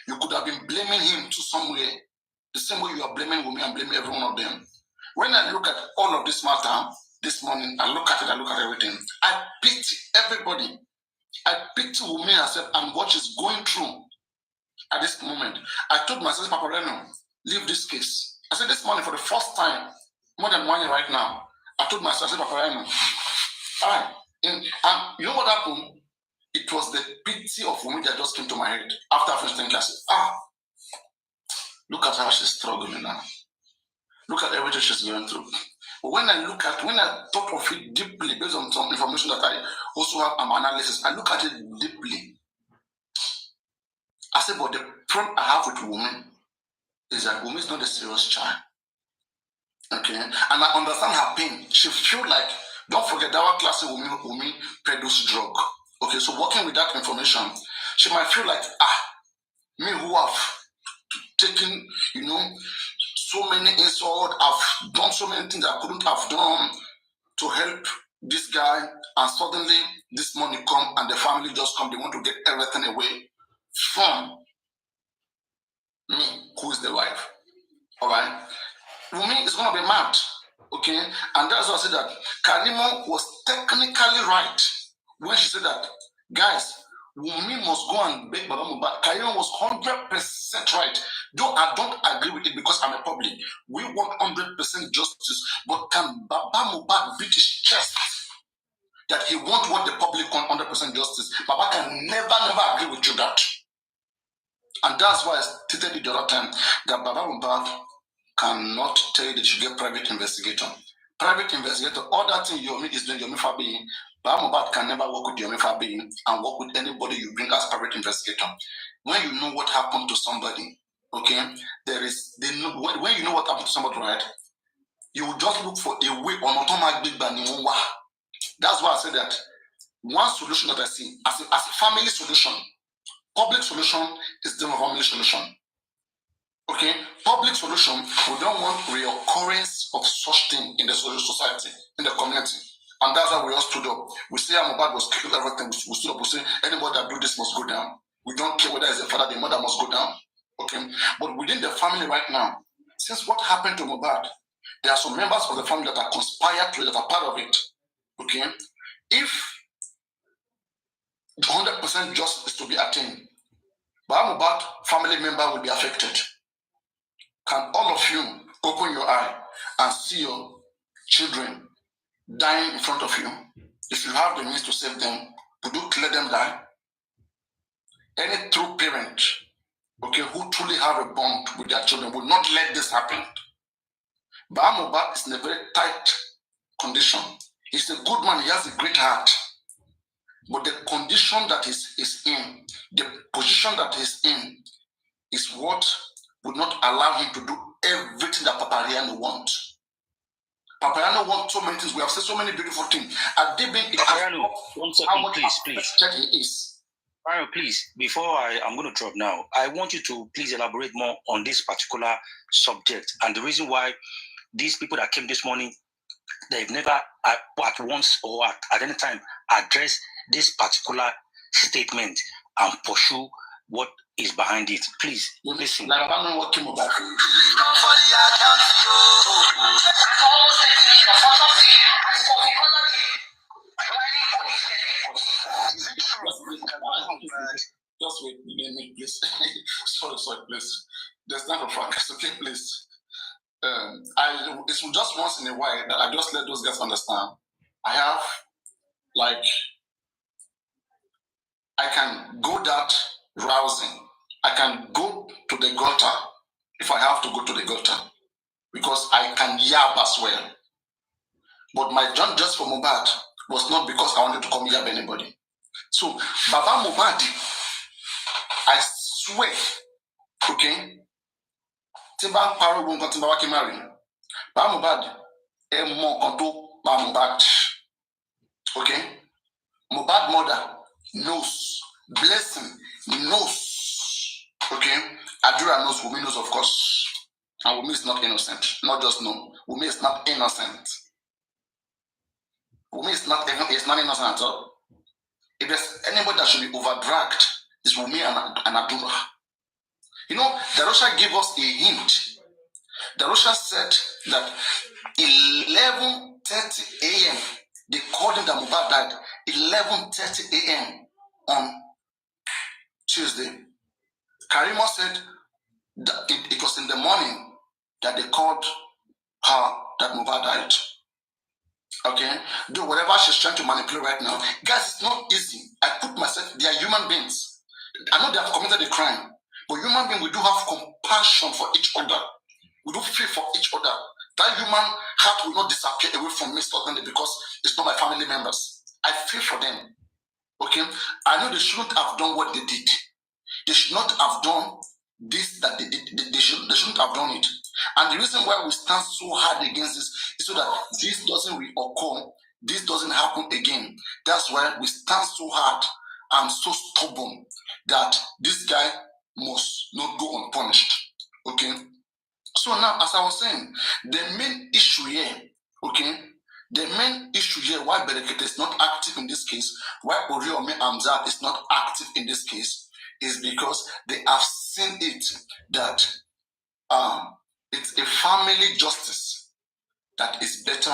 you could have been blaming him to somewhere, the same way you are blaming Wunmi and blaming every one of them. When I look at all of this matter this morning, I look at everything. I pity everybody. I pity Wunmi herself and what she's going through at this moment. I told myself, Papa Reno, leave this case. I said this morning for the first time, more than 1 year right now, I told myself, Papa Reno, all right. And you know what happened? It was the pity of Wunmi that just came to my head after I finished thinking. I said, look at how she's struggling now. Look at everything she's going through. But when I thought of it deeply, based on some information that I also have an analysis, I look at it deeply. I said, but the problem I have with Wunmi is that Wunmi is not a serious child. Okay? And I understand her pain. She feels like, don't forget that our class Wunmi peddles drug. Okay, so working with that information, she might feel like, me who have taken, so many insults, I've done so many things I couldn't have done to help this guy, and suddenly this money come and the family just come, they want to get everything away from me, who is the wife. All right? Wunmi is going to be mad. Okay, and that's why I said that Karimo was technically right when she said that, guys, Wunmi must go and beg Baba Mohbad. Karimo was 100% right. Though I don't agree with it because I'm a public. We want 100% justice, but can Baba Mohbad beat his chest that he wants what the public want 100% justice. Baba can never agree with you that. And that's why I stated it the other time that Baba Mohbad cannot tell you that you get private investigator. Private investigator, all that thing Yomi is doing, Yomi Fabi, Baba Mohbad can never work with Yomi Fabi and work with anybody you bring as private investigator. When you know what happened to somebody, okay, when you know what happened to somebody, right, you will just look for a way on automatic. That's why I said that one solution that I see as a family solution, public solution is the family solution. Okay, public solution, we don't want reoccurrence of such thing in the society, in the community. And that's why we all stood up. We say Mohbad was killed, everything. We stood up. We say anybody that do this must go down. We don't care whether it's the father, the mother must go down. Okay, but within the family right now, since what happened to Mohbad, there are some members of the family that are conspired to it, that are part of it. Okay, if 100% justice is to be attained, Mohbad family member will be affected. Can all of you open your eye and see your children dying in front of you? If you have the means to save them, would you let them die? Any true parent, okay, who truly have a bond with their children will not let this happen. Mohbad is in a very tight condition. He's a good man, he has a great heart. But the condition that he's in, the position that he's in, is what would not allow him to do everything that Papariano wants. Papariano wants so many things. We have said so many beautiful things. Papariano, 1 second, please. He is. Papariano, please, before I'm going to drop now, I want you to please elaborate more on this particular subject and the reason why these people that came this morning, they've never at once or at any time addressed this particular statement and pursue what is behind it. Please listen. Like, I don't know what came about. Just wait, please. sorry, please. There's not a fracas, okay, please. It's just once in a while that I just let those guys understand. I have, like, I can go that rousing. I can go to the gutter if I have to go to the gutter because I can yab as well. But my job just for Mohbad was not because I wanted to come yab anybody. So, Baba Mohbad, I swear, okay, Timba Paro won't continue to marry. Baba Mohbad, more control Baba Mohbad. Okay? Mohbad mother knows. Blessing knows. Okay? Adura knows, Wumi knows, of course. And Wumi is not innocent. Not just no. Wumi is not innocent. Wumi is not innocent at all. If there's anybody that should be overdragged, it's Wumi and Adura. You know, Darosha gave us a hint. Darosha said that 11:30 a.m. they called him that Mohbad died. 11:30 a.m. on Tuesday. Karima said that it was in the morning that they called her that Mohbad died. Okay? Do whatever she's trying to manipulate right now. Guys, it's not easy. I put myself, they are human beings. I know they have committed a crime, but human beings, we do have compassion for each other. We do feel for each other. That human heart will not disappear away from me suddenly because it's not my family members. I feel for them. Okay? I know they shouldn't have done what they did. They should not have done this that they did. They shouldn't have done it. And the reason why we stand so hard against this is so that this doesn't reoccur. This doesn't happen again. That's why we stand so hard and so stubborn that this guy must not go unpunished. Okay? So now, as I was saying, the main issue here, okay, the main issue here why Berekete is not active in this case, why Oriomi Amzat is not active in this case, is because they have seen it that it's a family justice that is better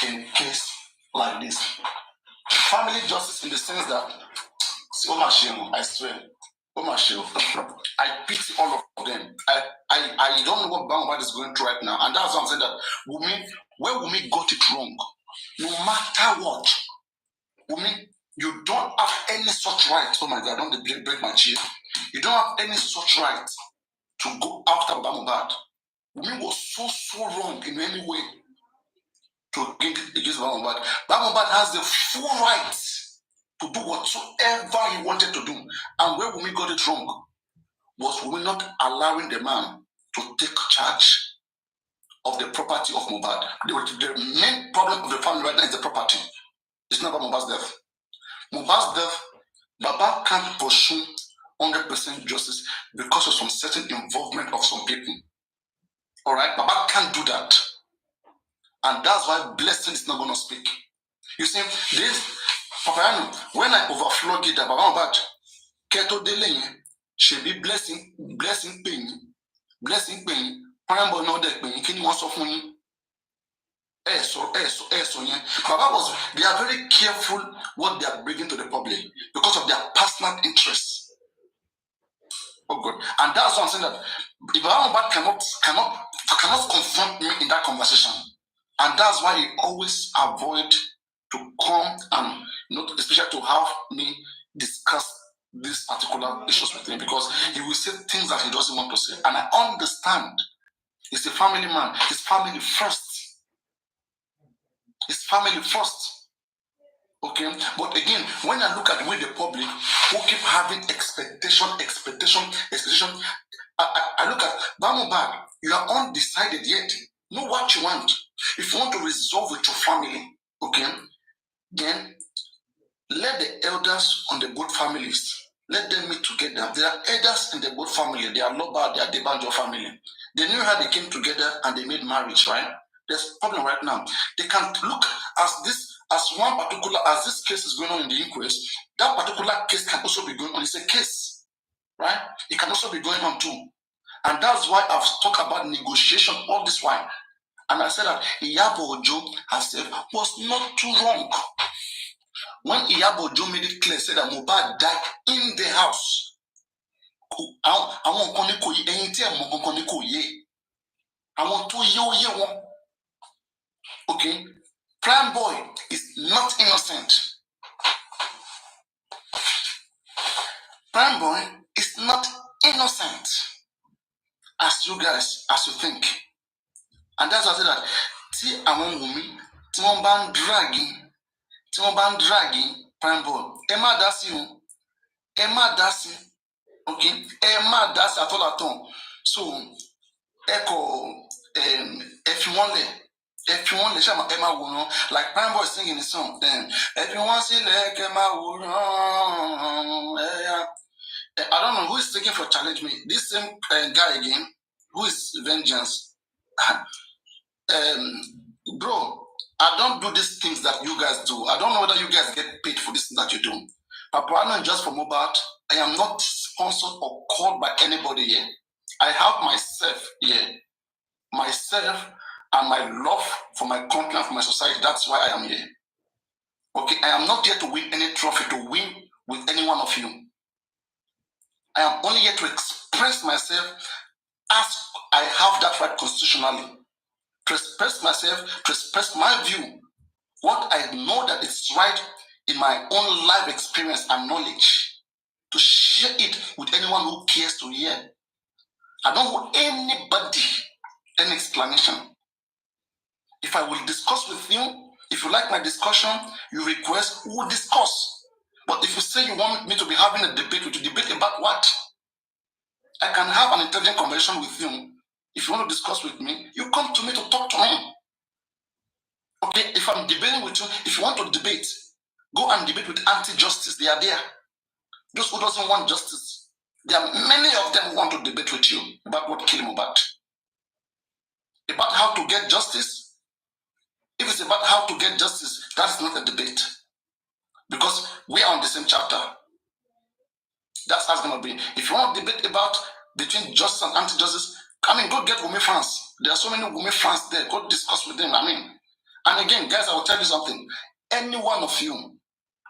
in a case like this. Family justice in the sense that, I swear, I pity all of them. I don't know what Mohbad is going through right now. And that's why I'm saying that where Wumi got it wrong, no matter what, Wumi, you don't have any such right. Oh my God, don't break my chair. You don't have any such right to go after Mohbad. Wumi was so wrong in any way to against Mohbad. Mohbad has the full right to do whatsoever he wanted to do. And where Wumi got it wrong was Wumi not allowing the man to take charge of the property of Mohbad. The main problem of the family right now is the property. It's not about Mohbad's death. Mohbad's death, Baba can't pursue 100% justice because of some certain involvement of some people. All right, Baba can't do that. And that's why Blessing is not going to speak. You see, this, Papa, when I overflow it about Mohbad, Keto Delenye, she be blessing pain, Parambo no deck pain, can you want something? Baba was, they are very careful what they are bringing to the public because of their personal interests. Oh God. And that's what I'm saying, that if Baba cannot confront me in that conversation. And that's why he always avoid to come and not especially to have me discuss these particular issues with him, because he will say things that he doesn't want to say. And I understand. He's a family man. His family first. His family first. Okay? But again, when I look at the way the public who keep having expectation, I look at Mohbad, you are undecided yet. Know what you want. If you want to resolve with your family, okay, then let the elders on the both families, let them meet together. There are elders in the both family. They are Loba, they are Debanjo family. They knew how they came together and they made marriage, right? There's a problem right now. They can look as this case is going on in the inquest, that particular case can also be going on. It's a case, right? It can also be going on too. And that's why I've talked about negotiation all this while. And I said that Iyabo Ojo herself was not too wrong. When Iyabo Ojo made it clear, said that Mohbad died in the house. Okay? Prime Boy is not innocent. Prime Boy is not innocent as you think. And that's why I said that see among women, someone ban dragging Prime Boy. Emma Dasi, okay? Emma Dasi at all. So echo if you want Emma will like Prime Boy singing the song, then if you want to see like Emma will I don't know who is taking for challenge me. This same guy again, who is Vengeance. Bro, I don't do these things that you guys do. I don't know whether you guys get paid for this thing that you do. Papa, I'm not just for Mohbad. I am not sponsored or called by anybody here. I have myself here. Myself and my love for my country and for my society. That's why I am here. Okay, I am not here to win any trophy, to win with any one of you. I am only here to express myself as I have that right constitutionally. To express myself, to express my view, what I know that is right in my own life experience and knowledge, to share it with anyone who cares to hear. I don't want anybody any explanation. If I will discuss with you, if you like my discussion, you request, we will discuss. But if you say you want me to be having a debate with you, debate about what? I can have an intelligent conversation with you. If you want to discuss with me, you come to me to talk to me. Okay, if I'm debating with you, if you want to debate, go and debate with anti-justice. They are there. Those who doesn't want justice. There are many of them who want to debate with you about what killed Mohbad. About how to get justice. If it's about how to get justice, that's not a debate. Because we are on the same chapter. That's how it's going to be. If you want to debate about between justice and anti-justice, go get Wumi fans. There are so many Wumi fans there. Go discuss with them. And again, guys, I will tell you something. Any one of you,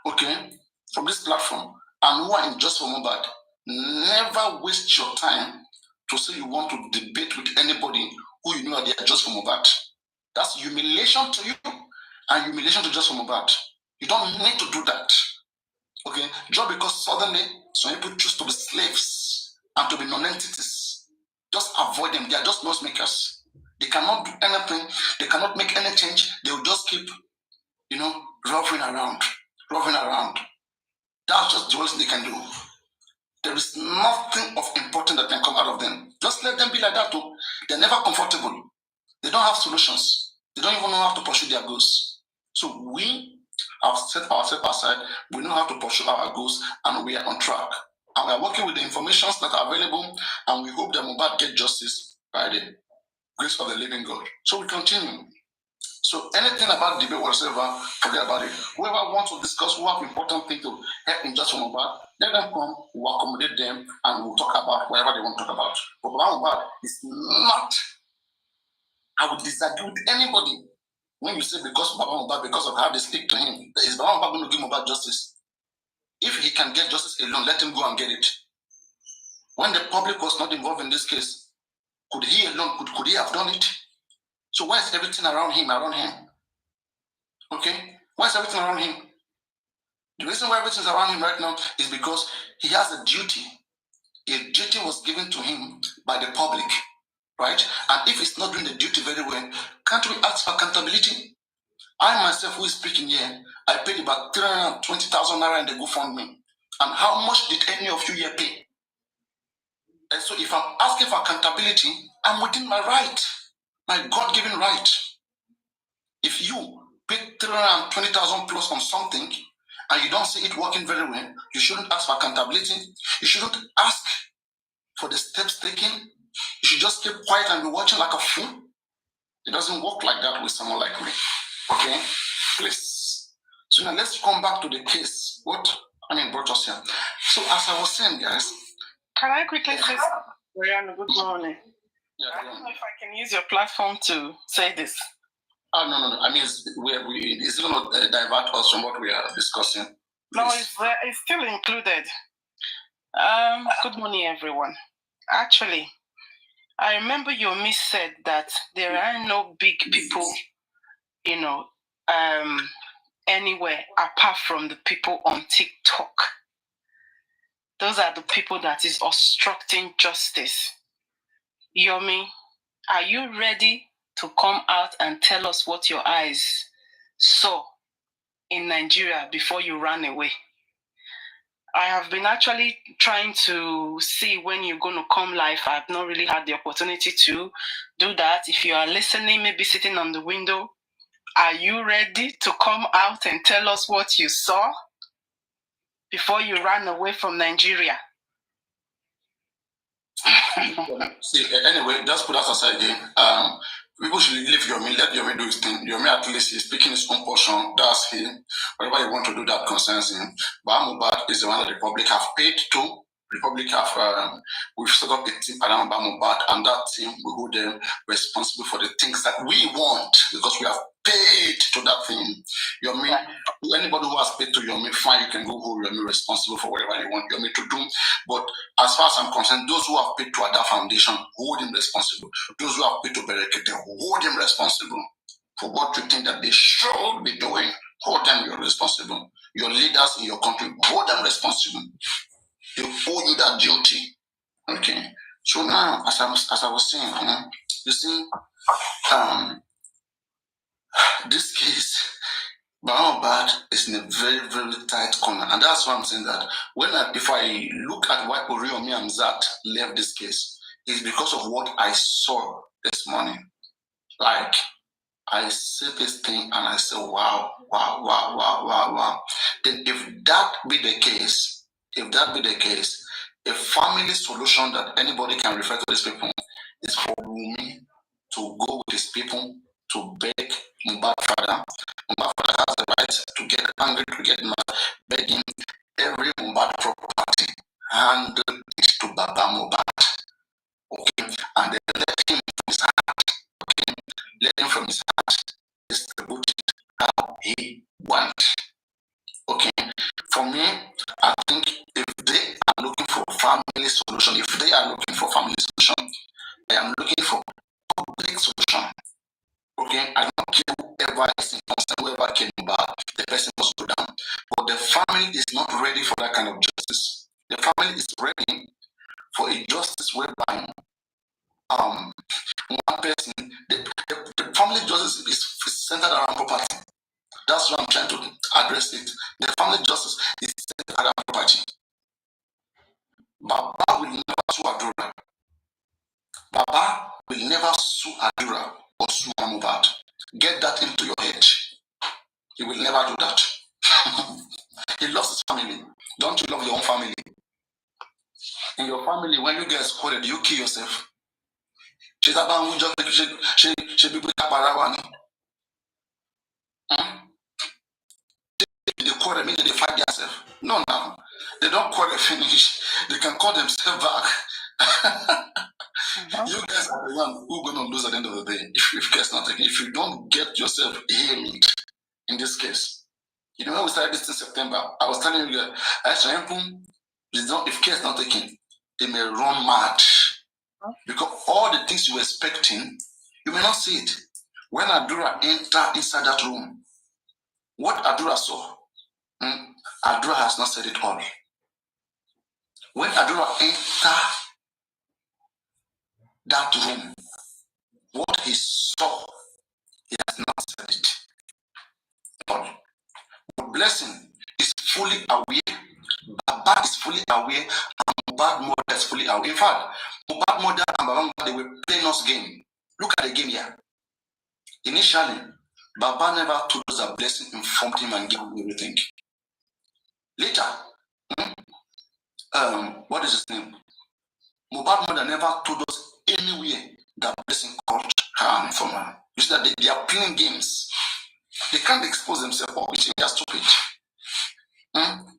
okay, from this platform, and who are in Just for Mohbad, never waste your time to say you want to debate with anybody who you know are there just for Mohbad. That's humiliation to you and humiliation to Just for Mohbad. You don't need to do that. Okay? Just because suddenly some people choose to be slaves and to be non-entities, just avoid them. They are just noisemakers. They cannot do anything. They cannot make any change. They will just keep, roving around. That's just the worst they can do. There is nothing of importance that can come out of them. Just let them be like that too. They're never comfortable. They don't have solutions. They don't even know how to pursue their goals. So we have set ourselves aside. We know how to pursue our goals, and we are on track. And we are working with the information that are available, and we hope that Mohbad get justice by the grace of the living God. So we continue. So anything about debate whatsoever, forget about it. Whoever wants to discuss, who have important things to help in just Mohbad, let them come, we'll accommodate them, and we'll talk about whatever they want to talk about. But Mohbad is not, I would disagree with anybody when you say because of Mohbad, because of how they speak to him. Is Mohbad going to give Mohbad justice? If he can get justice alone, let him go and get it. When the public was not involved in this case, could he alone, could he have done it? So why is everything around him? Okay? Why is everything around him? The reason why everything's around him right now is because he has a duty. A duty was given to him by the public, right? And if he's not doing the duty very well, can't we ask for accountability? I myself, who is speaking here, I paid about 320,000 naira in the GoFundMe. And how much did any of you here pay? And so if I'm asking for accountability, I'm within my right, my God-given right. If you pay 320,000 plus on something and you don't see it working very well, you shouldn't ask for accountability. You shouldn't ask for the steps taken. You should just keep quiet and be watching like a fool. It doesn't work like that with someone like me. Okay? Please. So now let's come back to the case. What brought us here. So as I was saying, guys. Can I quickly say something? Brianna, good morning. Yeah, I don't know if I can use your platform to say this. Oh, no. I mean, it's going to divert us from what we are discussing. No, it's still included. Good morning, everyone. Actually, I remember your miss said that there are no big people, anywhere apart from the people on TikTok. Those are the people that is obstructing justice. Yomi, are you ready to come out and tell us what your eyes saw in Nigeria before you ran away? I have been actually trying to see when you're going to come live. I've not really had the opportunity to do that. If you are listening, maybe sitting on the window, are you ready to come out and tell us what you saw before you ran away from Nigeria? See, anyway, just put that aside again. People should leave Yomi, let Yomi do his thing. Yomi at least is speaking his own portion. That's him. Whatever you want to do, that concerns him. But Mohbad is the one that the public have paid to. The public have, we've set up a team around Mohbad, and that team will hold them responsible for the things that we want because we have paid to that thing. Yomi, anybody who has paid to Yomi, fine, you can go hold Yomi responsible for whatever you want Yomi to do. But as far as I'm concerned, those who have paid to Ada Foundation, hold him responsible. Those who have paid to Berekete, hold him responsible for what you think that they should be doing. Hold them, you're responsible. Your leaders in your country, hold them responsible. They owe you that duty. Okay. So now, as I was saying, you see, this case, Mohbad is in a very, very tight corner. And that's why I'm saying that if I look at why Oriomi Amzat left this case, it's because of what I saw this morning. Like, I see this thing and I say, wow. Then if that be the case, a family solution that anybody can refer to these people is for me to go with these people to beg Mohbad father. Mohbad father has the right to get angry, to get mad, begging every Mohbad property and to Baba Mohbad. Okay, and then let him from his heart. Okay, let him from his heart distribute it how he wants. Okay, for me, I think if they are looking for family solution, I am looking for public solution. Okay, I don't care whoever is in concern, whoever came about, the person must go down the family is not ready for that kind of justice. The family is ready for a justice whereby one person, the family justice is centered around property. That's why I'm trying to address it. The family justice is centered around property. Baba will never sue Adura. Baba will never sue Adura or sue Mohbad. Get that into your head. He will never do that. He loves his family. Don't you love your own family? In your family, when you get scolded, you kill yourself. They quarrel, meaning they fight themselves. No, they don't quarrel finish. They can call themselves back. You guys are the one who are going to lose at the end of the day. If case not taken, if you don't get yourself healed in this case. You know, when we started this in September, I was telling you that if case not taken, they may run mad. Because all the things you were expecting, you may not see it. When Adura entered inside that room, what Adura saw, Adura has not said it all. When Adura entered that room, what he saw, he has not said it all. The blessing is fully aware, Baba is fully aware, and Mohbad mother is fully aware. In fact, Mohbad mother and Baba mother, they were playing us game. Look at the game here. Initially, Baba never told us that blessing informed him and gave him everything. Later, what is his name? Mohbad mother never told us anywhere that blessing called her and informed her. You see that they are playing games. They can't expose themselves or which they are stupid.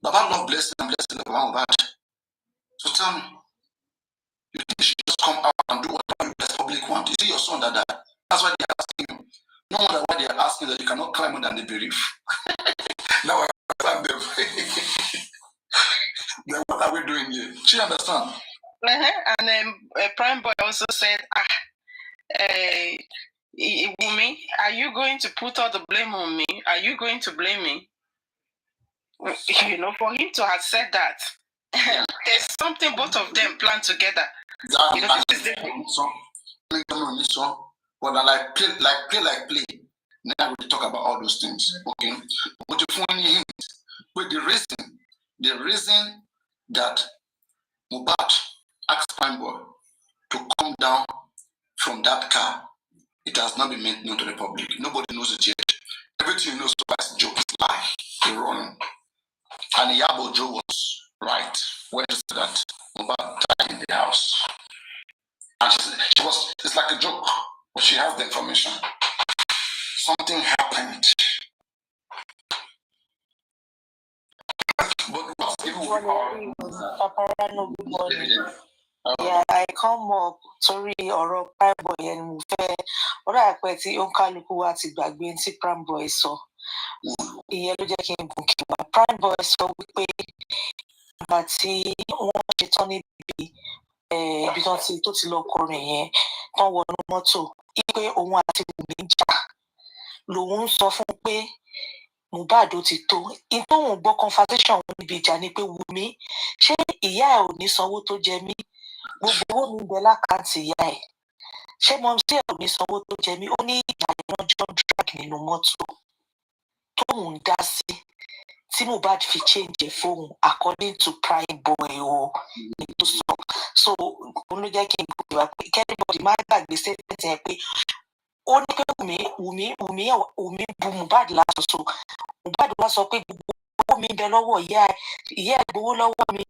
Baba love blessing and blessing the Baba Mohbad. So tell me, you think you should just come out and do whatever you guys public want? Is it your son that died? That's why they are asking you. No wonder why they are asking that you cannot climb more than the belief. Now I understand them. Then what are we doing here? She understand. And then Prime Boy also said, Wumi, are you going to put all the blame on me? Are you going to blame me? You know, for him to have said that, there's something both of them plan together. You know, this is the but I like play. Now we talk about all those things. Okay. But the reason that Mohbad asked Prime Boy to come down from that car, it has not been made known to the public. Nobody knows it yet. Everything you know is joke, lie, you're running. And Yabo Joe was right when she said that Mohbad died in the house. And it's like a joke, but she has the information. Something happened. But what's even Yeah, I come up sorry ọ̀rọ̀ Prime Boy yẹn ni mo fẹ́ ọ̀rọ̀ àpẹ tí ó ń kálukú wa ti gbàgbé tí Prime Boy sọ ìyẹn ló jẹ́ kí n gùn kí wá. Prime Boy sọ wípé ìgbà tí wọ́n ṣetán níbi ibi tó ti lọ kọrin yẹn tán wọnú mọ́tò wípé òun àti Wùmí ń jà lòun ń sọ fún pé Mohbad ó ti tó ìtòhùn gbọ́ conversation wọn níbi ìjà ni pé Wùmí ṣé ìyá ẹ̀ ò ní sanwó tó jẹ mí gbogbo owó mi bẹ lákàntì ìyá ẹ̀ ṣé mo ṣe ẹ̀ ò ní sanwó tó jẹ mí ó ní ìgbà yẹn wọ́n jọ drag nínú mọ́tò tóun dá sí tí Mohbad fi change fóun according to Prime Boy o ní tó sọ so òun ló jẹ́ kí n gbọ́ ìwà pé kẹ́nìbọ̀dì má gbàgbé statement yẹn pé ó ní pé Wùmí bu Mohbad láṣọṣọ Mohbad wá sọ pé gbogbo owó mi bẹ lọ́wọ́ ìyá ẹ̀ gbowó lọ́wọ́ mi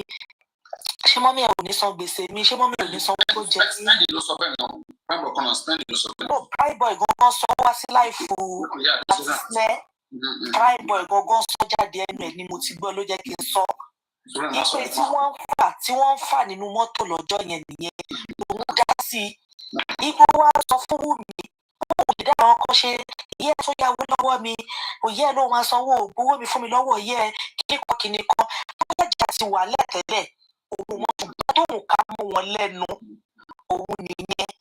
ṣé mọ́mí ẹ̀ ò ní san gbèsè mi ṣé mọ́mí ẹ̀ ò ní san owó tó jẹ mí. Prime Boy gangan sọ wá sí láìfò àti sílẹ̀ Prime Boy gangan sọ jáde ẹnu ẹ̀ ni mo ti gbọ́ ló jẹ́ kí n sọ ìpè tí wọ́n ń fà nínú mọ́tò lọ́jọ́ yẹn nìyẹn òun dá sí ipò wa sọ fún Wùmí òun dá àwọn kan ṣe ìyá ẹ̀ tó yáwó lọ́wọ́ mi òye ẹ̀ ló máa sanwó ògbówó mi fún mi lọ́wọ́ ìyá ẹ̀ kíníkan tó jà ti wà lẹ́tẹ̀lẹ̀ òun mọ ṣùgbọ́n tóun ká mọ́ wọn lẹ́nu òun nìyẹn.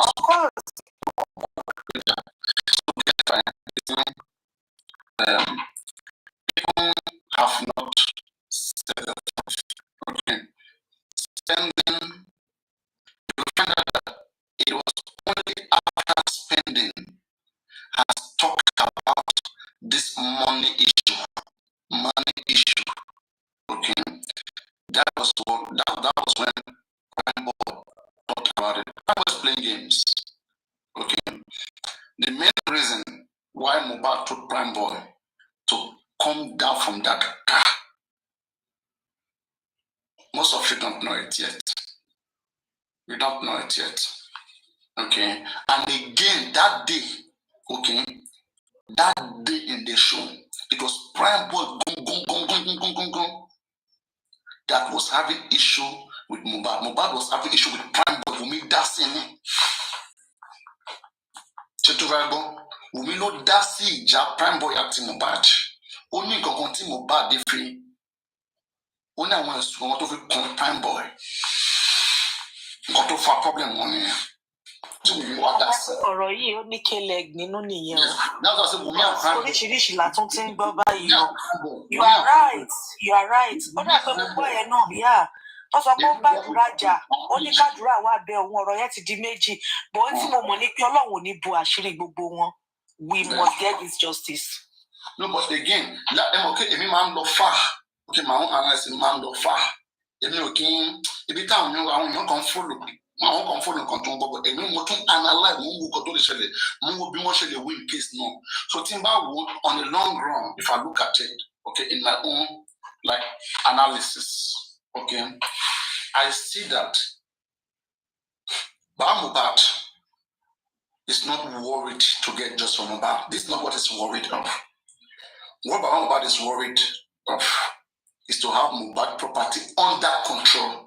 Of course. then you find out that it was only after spending has talked about this money issue. Okay, that was when Prime Boy talked about it. I was playing games. Okay, the main reason why Mohbad told Prime Boy to come down from that car, most of you don't know it yet. You don't know it yet. Okay, and again that day, okay, that day in the show, it was Prime Boy that was having issue with Mohbad. Mohbad was having issue with Prime Boy. Wumi dá sí ni. Wumi ló dá sí ìjà Prime Boy àti Mohbad. Ó ní nǹkan kan tí Mohbad dé fi. Ó ní àwọn ẹ̀sùn kan tó fi kan Prime Boy. Nǹkan tó fa problem wọn nìyẹn. Ọ̀rọ̀ yìí ó ní K-leg nínú nìyẹn o. Oríṣiríṣi la tún ti ń gbọ́ báyìí o. You are right. Ó dà pé mo gbọ́ yẹn náà yá. Tó sọ pé ó ń gbàdúrà jà, ó ní kádùrà wà bẹ òun, ọ̀rọ̀ yẹn ti di méjì. Bọ̀ ohun tí mo mọ̀ ní pé Ọlọ́run ò ní bu àṣírí gbogbo wọn. We must get this justice. No, but again, èmi máa ń lọ fà. Okay, my own analysis máa ń lọ fà. Èmi ò kí ń ibi táwọn èèyàn kan follow. Àwọn kan fóònù kan tó ń gbọ́ èmi mo tún analyse mo ń wo kan tó lè ṣẹlẹ̀ mo ń wo bí wọ́n ṣe lè win case náà so tí n bá wo on the long run if I look at it okay in my own like analysis okay I see that Mohbad is not worried to get just from Mohbad. This is not what he's worried of. What Mohbad is worried of is to have Mohbad property under control.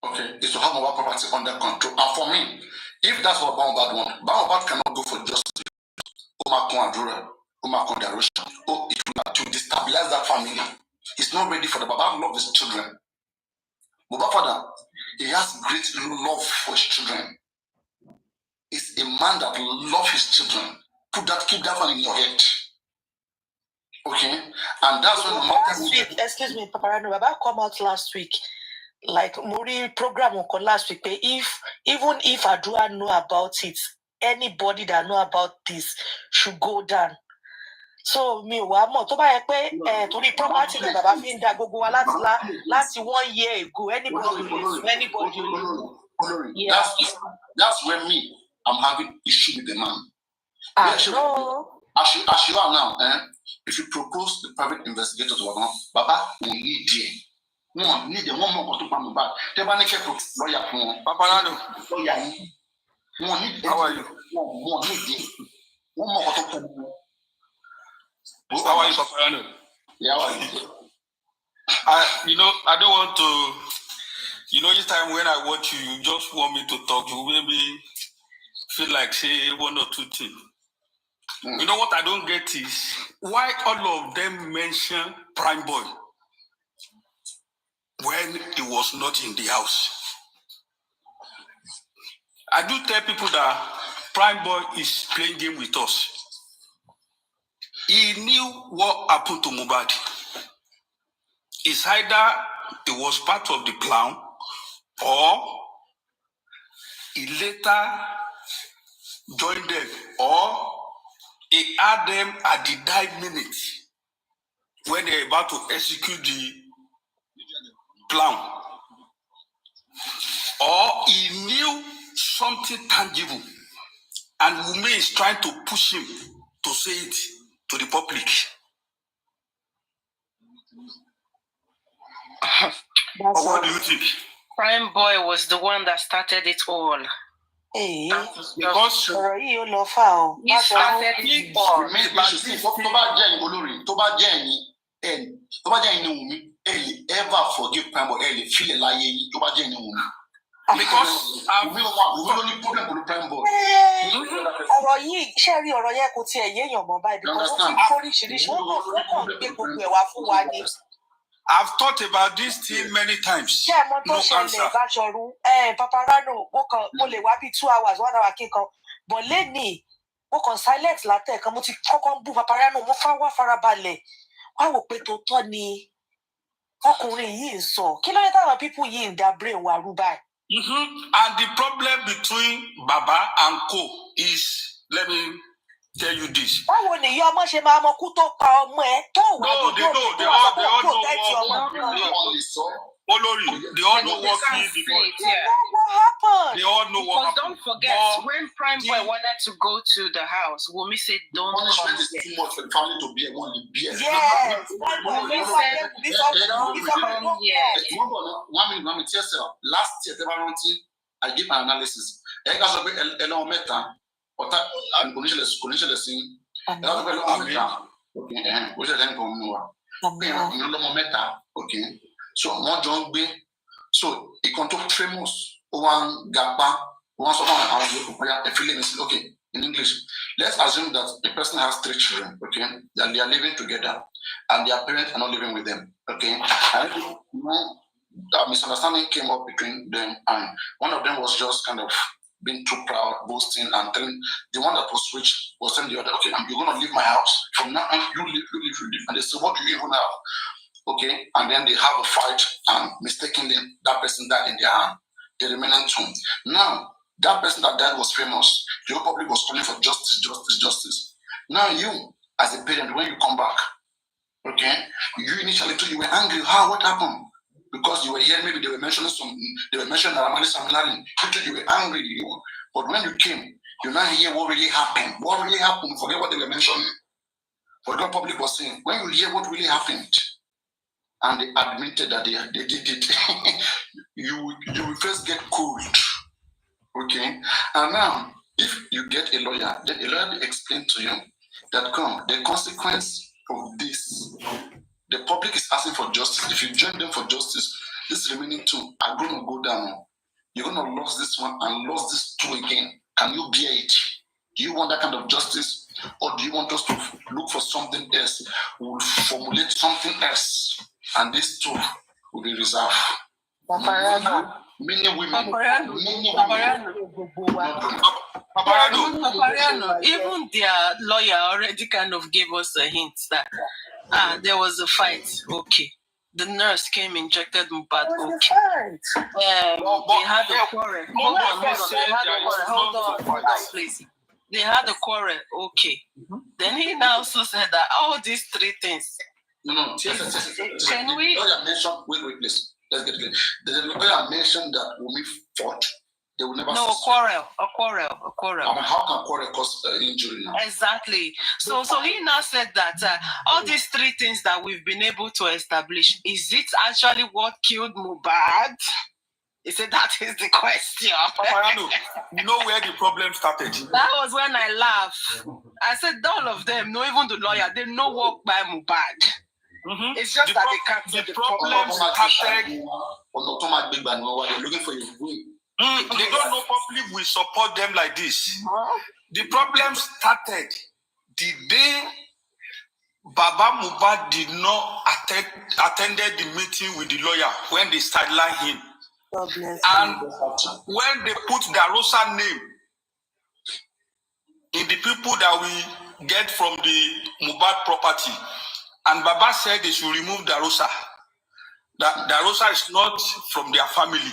Okay, is to have Mohbad property under control. And for me, if that's what Mohbad wants, Mohbad cannot go for justice. Oh, it will to destabilize that family. He's not ready for the Mohbad love his children. Mohbad father, he has great love for his children. He's a man that loves his children. Keep that one in your head. Okay, and that's when last week, excuse me, Paparano, Baba come out last week. Like Muri program on last week, even if Adua know about it, anybody that know about this should go down. So me wa mo tó bá yẹ pé torí property ni bàbá fi ń da gbogbo wa láti 1 year ago anybody. Yeah. That's where me I'm having issue with the man. No. As you are now, if you propose the private investigator to Baba will need there. No, need one more to come back. They want to get lawyer from Paparano. Lawyer. No need. How are you? One need one more to come. How are you, Paparano? Yeah, how are you? I don't want to. Each time when I watch you, you just want me to talk. You maybe feel like say one or two things. You know what I don't get is why all of them mention Prime Boy when he was not in the house. I do tell people that Prime Boy is playing game with us. He knew what happened to Mohbad. It's either it was part of the plan or he later joined them or he had them at the dying minute when they're about to execute the plan. Or he knew something tangible and Wunmi is trying to push him to say it to the public. What do you think? Prime Boy was the one that started it all. Hey, because he started it all. Ever forgive Prime Boy? Feel like because we only problem with Prime Boy. ọ̀rọ̀ yìí ṣe rí ọ̀rọ̀ yẹn kò tiẹ̀ yéèyàn mọ́ báyìí because ó ti kórìṣiríṣi wọ́n kàn gbé gbogbo ẹ̀ wá fún wa ni. I've thought about this thing many times. Ṣé ẹ mọ̀ tó ṣẹlẹ̀ Báṣọ̀run Paparano mo lè wá bí 2 hours 1 hour kíkan but lẹ́nìí mo kàn silent látẹ̀kan mo ti kọ́kọ́ ń bú Paparano mo wá farabalẹ̀ wá wò pé tó tọ́ ni ọkùnrin yìí ń sọ kí ló dé táwọn people yìí ń da brain wa rú báyìí. And the problem between Baba and Co is, let me tell you this. Báwo ni ìyá ọmọ ṣe máa mọ kú tó pa ọmọ ẹ tó wà No, they know. They all know Olori, they all know what killed the boy. They know what happened. They all know what Because happened. don't forget, when Prime Boy wanted to go to the house, Wumi said, don't come Punishment is here. too much for the family to bear. One bear. Yes. Wumi said, don't come here. One minute, yourself. Last year, I give my analysis. I got to be a meta. But I'm going to see. Okay, which is then come more. Okay. So one John B. So he can talk famous one gapa, one someone a feeling is okay in English. Let's assume that the person has 3 children, okay, and they are living together and their parents are not living with them. Okay. And a misunderstanding came up between them, and one of them was just kind of being too proud, boasting, and telling the one that was rich was telling the other, okay, you're gonna leave my house. From now on, you live. And they said, what do you even have? Okay, and then they have a fight, and mistakenly that person died in their hand. The remaining 2. Now, that person that died was famous. The whole public was calling for justice. Now you, as a parent, when you come back, okay, you initially too, you were angry. What happened? Because you were here, maybe they were mentioning Ramani Samilari. You were angry. But when you came, you now hear what really happened. What really happened? Forget what they were mentioning. Forget what public was saying. When you hear what really happened, and they admitted that they did it, you will first get cold. Okay? And now, if you get a lawyer, then a lawyer will explain to you that the consequence of this, the public is asking for justice. If you join them for justice, this remaining 2 are going to go down. You're going to lose this one and lose this 2 again. Can you bear it? Do you want that kind of justice? Or do you want us to look for something else? We'll formulate something else. And these 2 will be reserved. Many women. Even their lawyer already kind of gave us a hint that there was a fight. Okay. The nurse came, injected Mohbad. Okay. They had a quarrel. Hold on, please. They had a quarrel. Okay. Then he now also said that all these 3 things. No. Can we? Wait, please. Let's get it. The lawyer mentioned that Wumi fought. They will never. No, a quarrel. And how can quarrel cause injury now? Exactly. So he now said that all these 3 things that we've been able to establish, is it actually what killed Mohbad? He said that is the question. You know where the problem started? That was when I laughed. I said all of them, no, even the lawyer, they know what by Mohbad. It's just that they can't see the problem started. They're looking for your way. They don't know public will support them like this. The problem started the day Baba Mohbad did not attended the meeting with the lawyer when they sidelined him. And when they put the Rosa name in the people that we get from the Mohbad property, and Baba said they should remove the Rosa. That the Rosa is not from their family.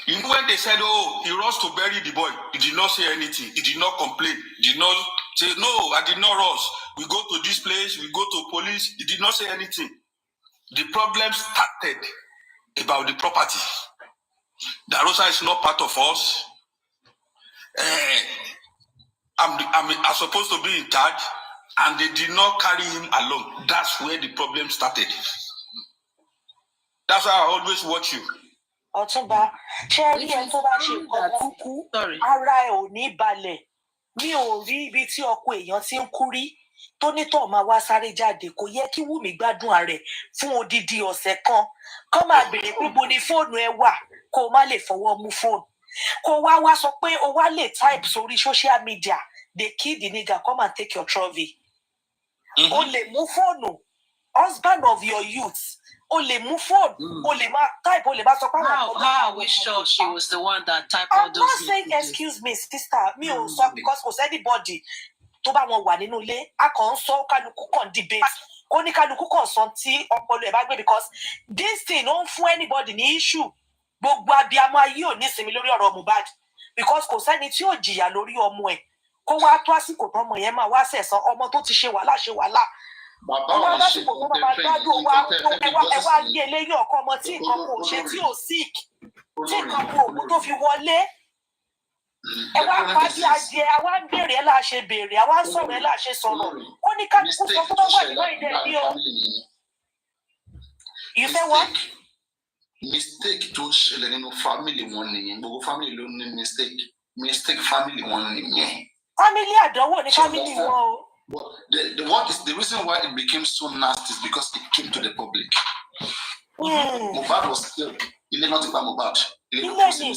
You know when they said, oh, he rushed to bury the boy, he did not say anything, he did not complain, he did not say, no, I did not rush. We go to this place, we go to police, he did not say anything. The problem started about the property. The Rosa is not part of us. I'm supposed to be in charge, and they did not carry him along. That's where the problem started. That's why I always watch you. Ọ̀túnba, ṣé rí ẹ tó bá ṣe nǹkan kúkú, ara ẹ̀ ò ní balẹ̀. Mi ò rí ibi tí ọkọ èèyàn ti ń kú rí tó nítọ̀ máa wá sáré jáde. Kò yẹ kí Wùmí gbádùn ààrẹ fún odidi ọ̀sẹ̀ kan. Kọ́ máa béèrè pé bo ni fóònù ẹ wà kó o má lè fọwọ́ mú fóònù. Kó wá sọ pé o wá lè type sórí social media, they kill the nigga, come and take your trophy. O lè mú fóònù, husband of your youth. O lè mú phone, o lè máa type, o lè máa sọ pé how are we sure she was the one that typed all those things? I'm not saying excuse me, sister. Mi ò sọ because kò sẹ́nibody tó bá wọn wà nínú ilé. A kàn ń sọ kálukú kàn debate. kó ní kálukú kàn sọ tí ọpọlọ ẹ̀ bá gbé because this thing ó ń fún anybody ní issue gbogbo abiyamọ ayé ò ní ìsinmi lórí ọ̀rọ̀ Mohbad because kò sẹ́ni tí ò jìyà lórí ọmọ ẹ̀ kó wá tó àsìkò tọmọ yẹn máa wá sẹ̀san ọmọ tó ti ṣe wàhálà bàbá wá wọn ṣe lásìkò tó máa gbádùn ẹ wá gé eléyìí ọkọ ọmọ tí nǹkan kò ṣe tí ò sick tí nǹkan kò òkú tó fi wọlé ẹ wá pàdé adìẹ ẹ wá ń béèrè ẹ láà ṣe béèrè ẹ wá ń sọ̀rọ̀ ẹ láà ṣe sọ̀rọ̀ ó ní kálukú sọ tó bá wà nínú ìdẹ ní o. You say what? Mistake tó ṣẹlẹ̀ nínú family wọn nìyẹn gbogbo family ló ní mistake family wọn nìyẹn. Family àdánwò ní family wọn o. But the reason why it became so nasty is because it came to the public. Mohbad was killed. Ilé náà ti pa Mohbad. 100%.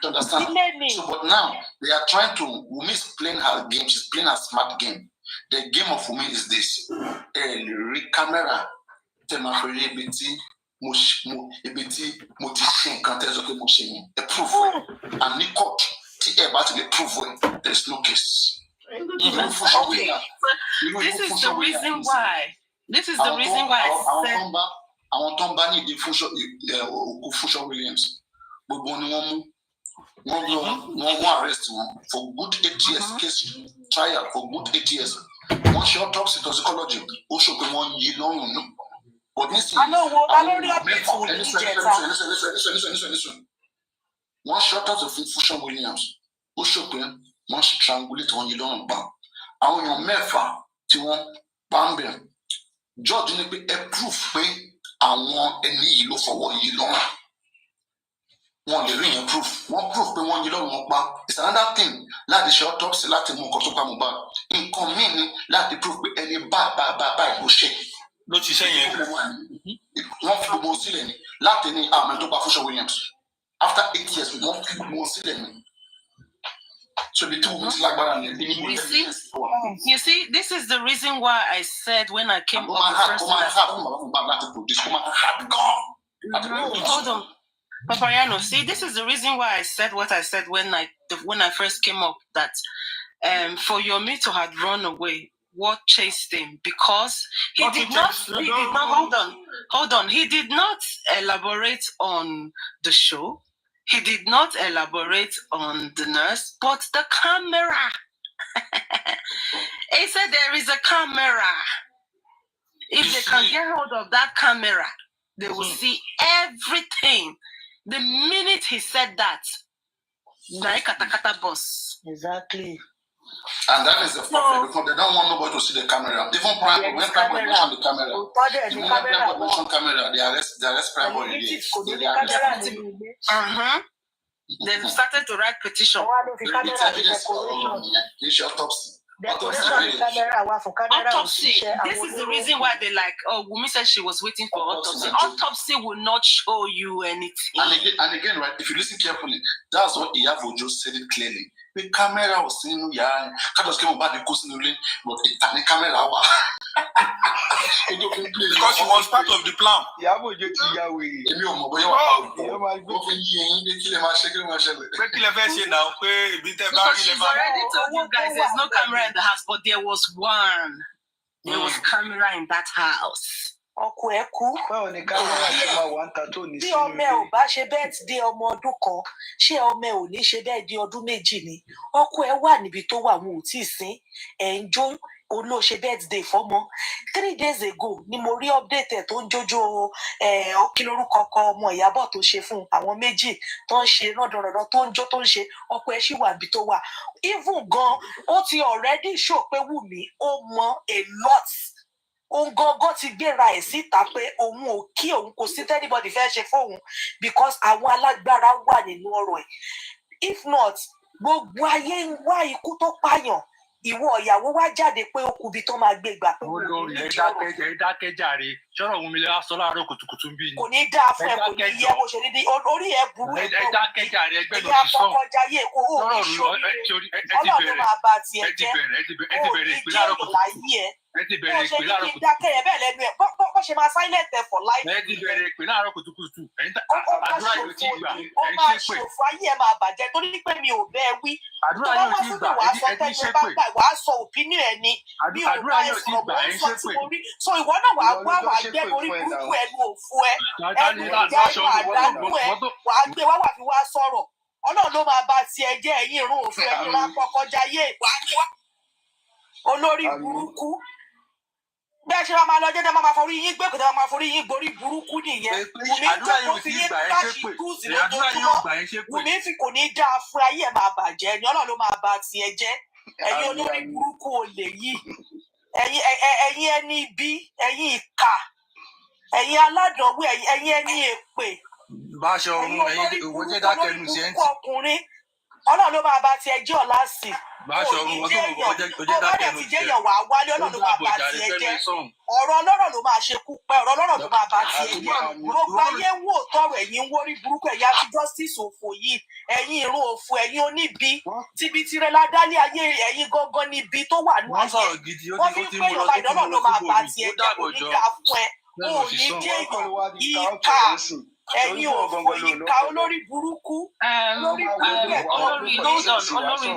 To understand? So, but now they are trying to. Wumi is playing her game. She's playing a smart game. The game of Wumi is this: camera, a proof, and Nicole, there's no case. This is the reason why. This is the reason why I said. I want to ban the Fusion Williams. One arrest for good 8 years case trial for good 8 years. One short talks toxicology. Also, 1 year long. But listen, listen. One short talks of Fusion Williams. Also, one strangulate 1 year long. I want your mefa to one bambem. Judge need be a proof I want any low for 1 year long. One the ring proof. One proof be 1 year long. It's another thing. Like the short talks, like the more Mubad. In coming, like the proof be any bad bullshit. Not you saying one for more ceiling. Like the name Amendoba Fusion Williams. After 8 years, we want people more ceiling. So the 2 weeks like that. You see, this is the reason why I said when I came up hold on. Papariano, see, this is the reason why I said what I said when I first came up that for Yomi to have run away, what chased him? Because he did not hold on. He did not elaborate on the show. He did not elaborate on the nurse, but the camera. He said there is a camera. If they can get hold of that camera, they will see everything. The minute he said that, boss. Exactly. And that is the problem because they don't want nobody to see the camera. Even Prime, when Prime Boy mention the camera, they arrest Prime Boy. They started to write petition. It's evidence for autopsy. Autopsy. This is the reason why they like. Oh, Wumi said she was waiting for autopsy. Autopsy will not show you anything. And again, right? If you listen carefully, that's what Iyabo just said it clearly. The camera was saying, "Yeah, I just came about the coast in the but the camera." Because she was part of the plan. She's already told you guys there's no camera in the house, but there was one. There was camera in that house. Ọkọ ẹ kú. Bí ọmọ ẹ ò bá ṣe birthday ọmọ ọdún kan, ṣé ọmọ ẹ ò ní ṣe birthday ọdún méjì ni? Ọkọ ẹ wà níbi tó wà wọn ò tí ì sin. Ẹ̀ ń jó olóṣè birthday fọ́mọ. 3 days ago ni mo rí update ẹ̀ tó ń jójó kí lórúkọ ọkọ ọmọ Ìyábọ̀ tó ṣe fún àwọn méjì tó ń ṣe rọ́dọ̀rọ̀dọ̀ tó ń jó tó ń ṣe ọkọ ẹ̀ ṣì wà níbi tó wà. Even gan ó ti already show pé Wùmí ó mọ a lot. Òun gangan ti gbéra ẹ̀ síta pé òun ò kí òun kò sí anybody fẹ́ ṣe fóun because àwọn alágbára wà nínú ọ̀rọ̀ ẹ̀. If not, gbogbo ayé ń wá ikú tó pààyàn. Ìwọ ìyàwó wá jáde pé ó kubi tó máa gbé gbà. Olórí ẹ dákẹ́jàre ṣọ́rọ̀ Wùmí lè wá sọ láàárọ̀ kùtùkùtù ń bí ni. Kò ní dáa fún ẹ kò ní yẹ bó ṣe ní orí ẹ burú ẹ tó. Ẹ dákẹ́jàre ẹgbẹ́ ló ìyá ti sọ. àfọkọjá yé kó o ní sórí Ọlọ́run máa bá tiẹ̀ jẹ́. Ẹ ti bẹ̀rẹ̀ ìpínlẹ̀ àrọ̀ kùtùkùtù. Ẹ ti bẹ̀rẹ̀ ìpínlẹ̀ àrọ̀ kùtùkùtù. Dákẹ́ yẹn bẹ́ẹ̀ lẹ́nu ẹ̀ bó bó ṣe máa silent ẹ̀ for life. Mẹ́ẹ̀dì bẹ̀rẹ̀ pé láàárọ̀ kùtùkùtù. Àdúrà yóò ti gbà. Ó máa ṣòfò ayé ẹ̀ máa bàjẹ́ torí pé mi ò bẹ́ẹ̀ wí. Àdúrà yóò ti gbà. Ẹni ṣépè. Wàá sọ opinion ẹ̀ ni. Mi ò bá ẹ sọ̀rọ̀ mọ́ sọ tí mo rí. So ìwọ náà wàá wá gbẹ́ orí burúkú ẹnu òfu ẹ. Ẹnu ìjà ìwà àdánù ẹ. Wàá gbé wá fi wá sọ̀rọ̀. Ọlọ́run ló máa bá tiẹ̀ jẹ́ ẹ̀yin ìrún òfin ẹ̀yin máa kọ́kọ́ jayé ìwà olórí burúkú bẹ́ẹ̀ ṣe máa lọ jẹ́jẹ́ máa forí yín gbé kòtò máa forí yín borí burúkú nìyẹn Wùmí jókòó fi yín káàṣì gúúsì lójoojúmọ́ Wùmí fi kò ní dáa fún ayé ẹ̀ máa bàjẹ́ ni Ọlọ́run ló máa bá tiẹ̀ jẹ́ ẹ̀yin olórí burúkú olè yìí ẹ̀yin ẹni ibi ẹ̀yin ìkà ẹ̀yin aládọ̀wọ́ ẹ̀yin ẹni èpè báṣọ ọrùn ẹ̀yin òwò jẹ́ dákẹ́nu sí ẹ̀ ń tì. Ọlọ́run ló máa bá tiẹ̀ jẹ́ ọ̀la sí. Báṣọ ọrùn ọdún òwò jẹ́ dákẹ́nu sí ẹ̀. Ọ̀rọ̀ wà wálé Ọlọ́run ló máa bá tiẹ̀ jẹ́. Ọ̀rọ̀ ọlọ́rọ̀ ló máa ṣe kú pẹ́ ọ̀rọ̀ ọlọ́rọ̀ ló máa bá tiẹ̀ jẹ́. Gbogbo ayé ń wò tọrọ ẹ̀yin ń wórí burúkú ẹ̀yà ti justice òfò yìí ẹ̀yin ìrún òfò ẹ̀yin oníbi tíbi tirẹ̀ ládálé ayé ẹ̀yin gangan níbi tó wà ní ayé. Wọ́n fi ń pè yọ̀bá ìdánwò ló máa bá tiẹ̀ jẹ́ kò ní ká fún ẹ. Kò ní jẹ́ ìkà ẹ̀yin òfò ìkà olórí burúkú. Olórí,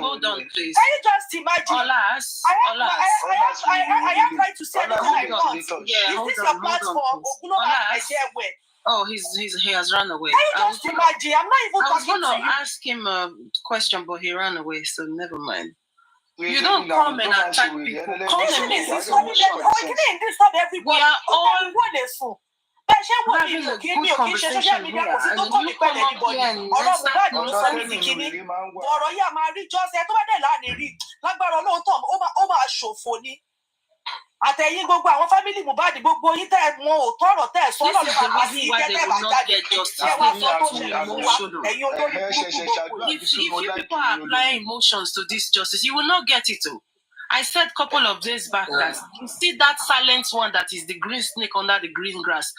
hold on, please. Can you just imagine? Olas. I am trying to say anything I want. Is this your platform? Oh, he has run away. Can you just imagine? I'm not even I was talking going to you. ask him a question, but he ran away, so never mind. You don't come and attack people. Come and make this We are all having a good conversation here, and then you come up here and let's start nonsense. Ọ̀rọ̀ yìí a máa rí jọ́sẹ̀ tó bá dẹ̀ láàrin rí lágbára Ọlọ́run ó máa ṣòfò ni. Àtẹ̀yìn gbogbo àwọn fámìlì Mohbad gbogbo yín tẹ́ wọn ò tọrọ tẹ́ sọ lọ́nà bàbá sí ìjẹ́ bá jáde. Ṣé wàá sọ tó ṣe wá ẹ̀yin olórí burúkú gbogbo. If you people are applying emotions to this justice, you will not get it. I said a couple of days back that you see that silent one that is the green snake under the green grass.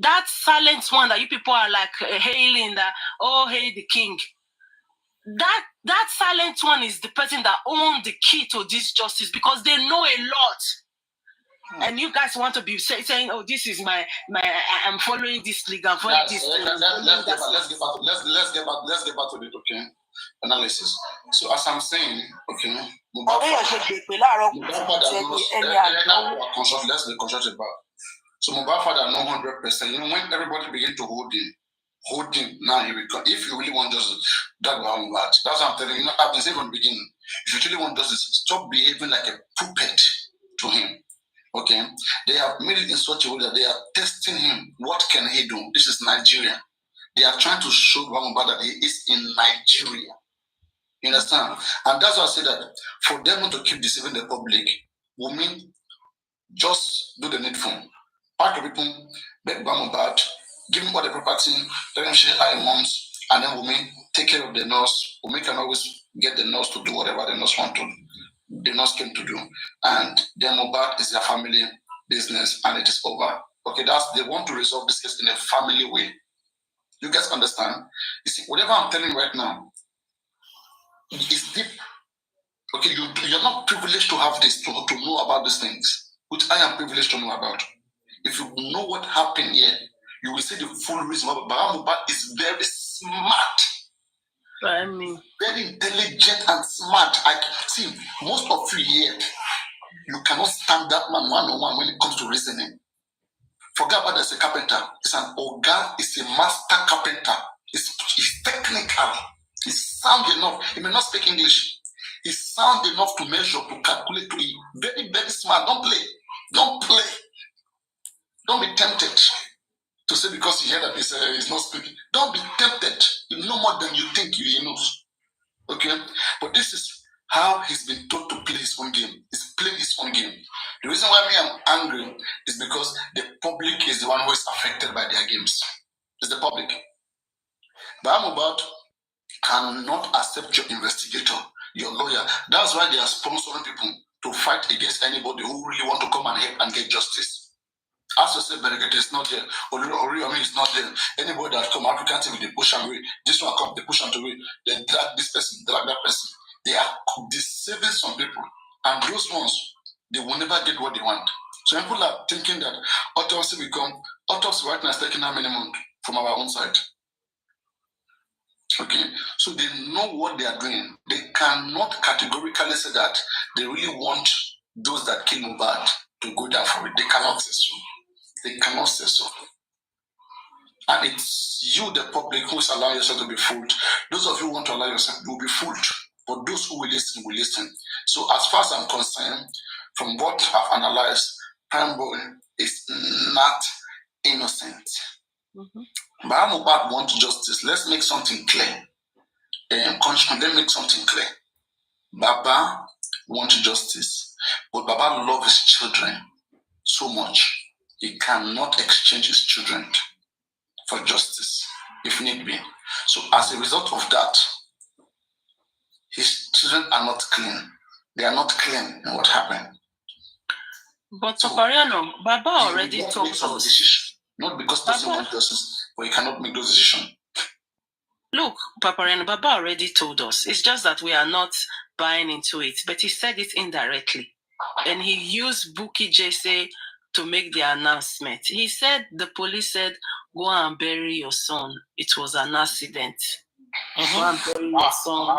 That silent one that you people are like hailing that, oh, hey, the king. That silent one is the person that owns the key to this justice because they know a lot. And you guys want to be saying, oh, this is I'm following this league, I'm following this. Let's get back to the analysis. So as I'm saying, okay, let's be constructive about. So Mohbad father know 100%. You know, when everybody begin to hold him, now he will come. If you really want justice, that's what I'm telling you. I've been saying from the beginning. If you really want justice, stop behaving like a puppet to him. Okay? They have made it in such a way that they are testing him. What can he do? This is Nigeria. They are trying to show Mohbad that he is in Nigeria. You understand? And that's why I say that for them not to keep deceiving the public will mean just do the needful. Pack the people, beg Mohbad, give him all the property, let him share 9 months, and then we'll take care of the nurse. We can always get the nurse to do whatever the nurse came to do. And then Mohbad is their family business and it is over. Okay, they want to resolve this case in a family way. You guys understand? You see, whatever I'm telling you right now, it's deep. Okay, you're not privileged to have this, to know about these things, which I am privileged to know about. If you know what happened here, you will see the full reason why Mohbad is very smart. Very intelligent and smart. I see most of you here, you cannot stand that man one-on-one when it comes to reasoning. Forget about as a carpenter. It's an organ, it's a master carpenter. It's technical. He's sound enough. He may not speak English. He's sound enough to measure, to calculate, to be very, very smart. Don't play. Don't play. Don't be tempted to say because you hear that he's not speaking. Don't be tempted. You know more than you think he knows. Okay? But this is how he's been taught to play his own game. He's playing his own game. The reason why I'm angry is because the public is the one who is affected by their games. It's the public. Mohbad cannot accept your investigator, your lawyer. That's why they are sponsoring people to fight against anybody who really want to come and help and get justice. As I said, Berekete is not there. Oriomi is not there. Anybody that come African TV, they push them away. This one come, they push them away. They drag this person, drag that person. They are deceiving some people. And those ones, they will never get what they want. So people are thinking that autopsy right now is taking how many months from our own side. Okay, so they know what they are doing. They cannot categorically say that they really want those that kill Mohbad to go down for it. They cannot say so. They cannot say so. And it's you, the public, who is allowing yourself to be fooled. Those of you who want to allow yourself, you will be fooled. But those who will listen. So as far as I'm concerned, from what I've analyzed, Prime Boy is not innocent. But Mohbad wants justice. Let's make something clear. Let's make something clear. Baba wants justice. But Baba loves his children so much. He cannot exchange his children for justice, if need be. So as a result of that, his children are not clean. They are not clean in what happened. But so, Papariano, Baba already told us. Decision. Not because he doesn't want justice, but he cannot make those decisions. Look, Papariano, Baba already told us. It's just that we are not buying into it. But he said it indirectly. And he used Buki Jesse to make the announcement. He said, the police said, go and bury your son. It was an accident. Go and bury your son.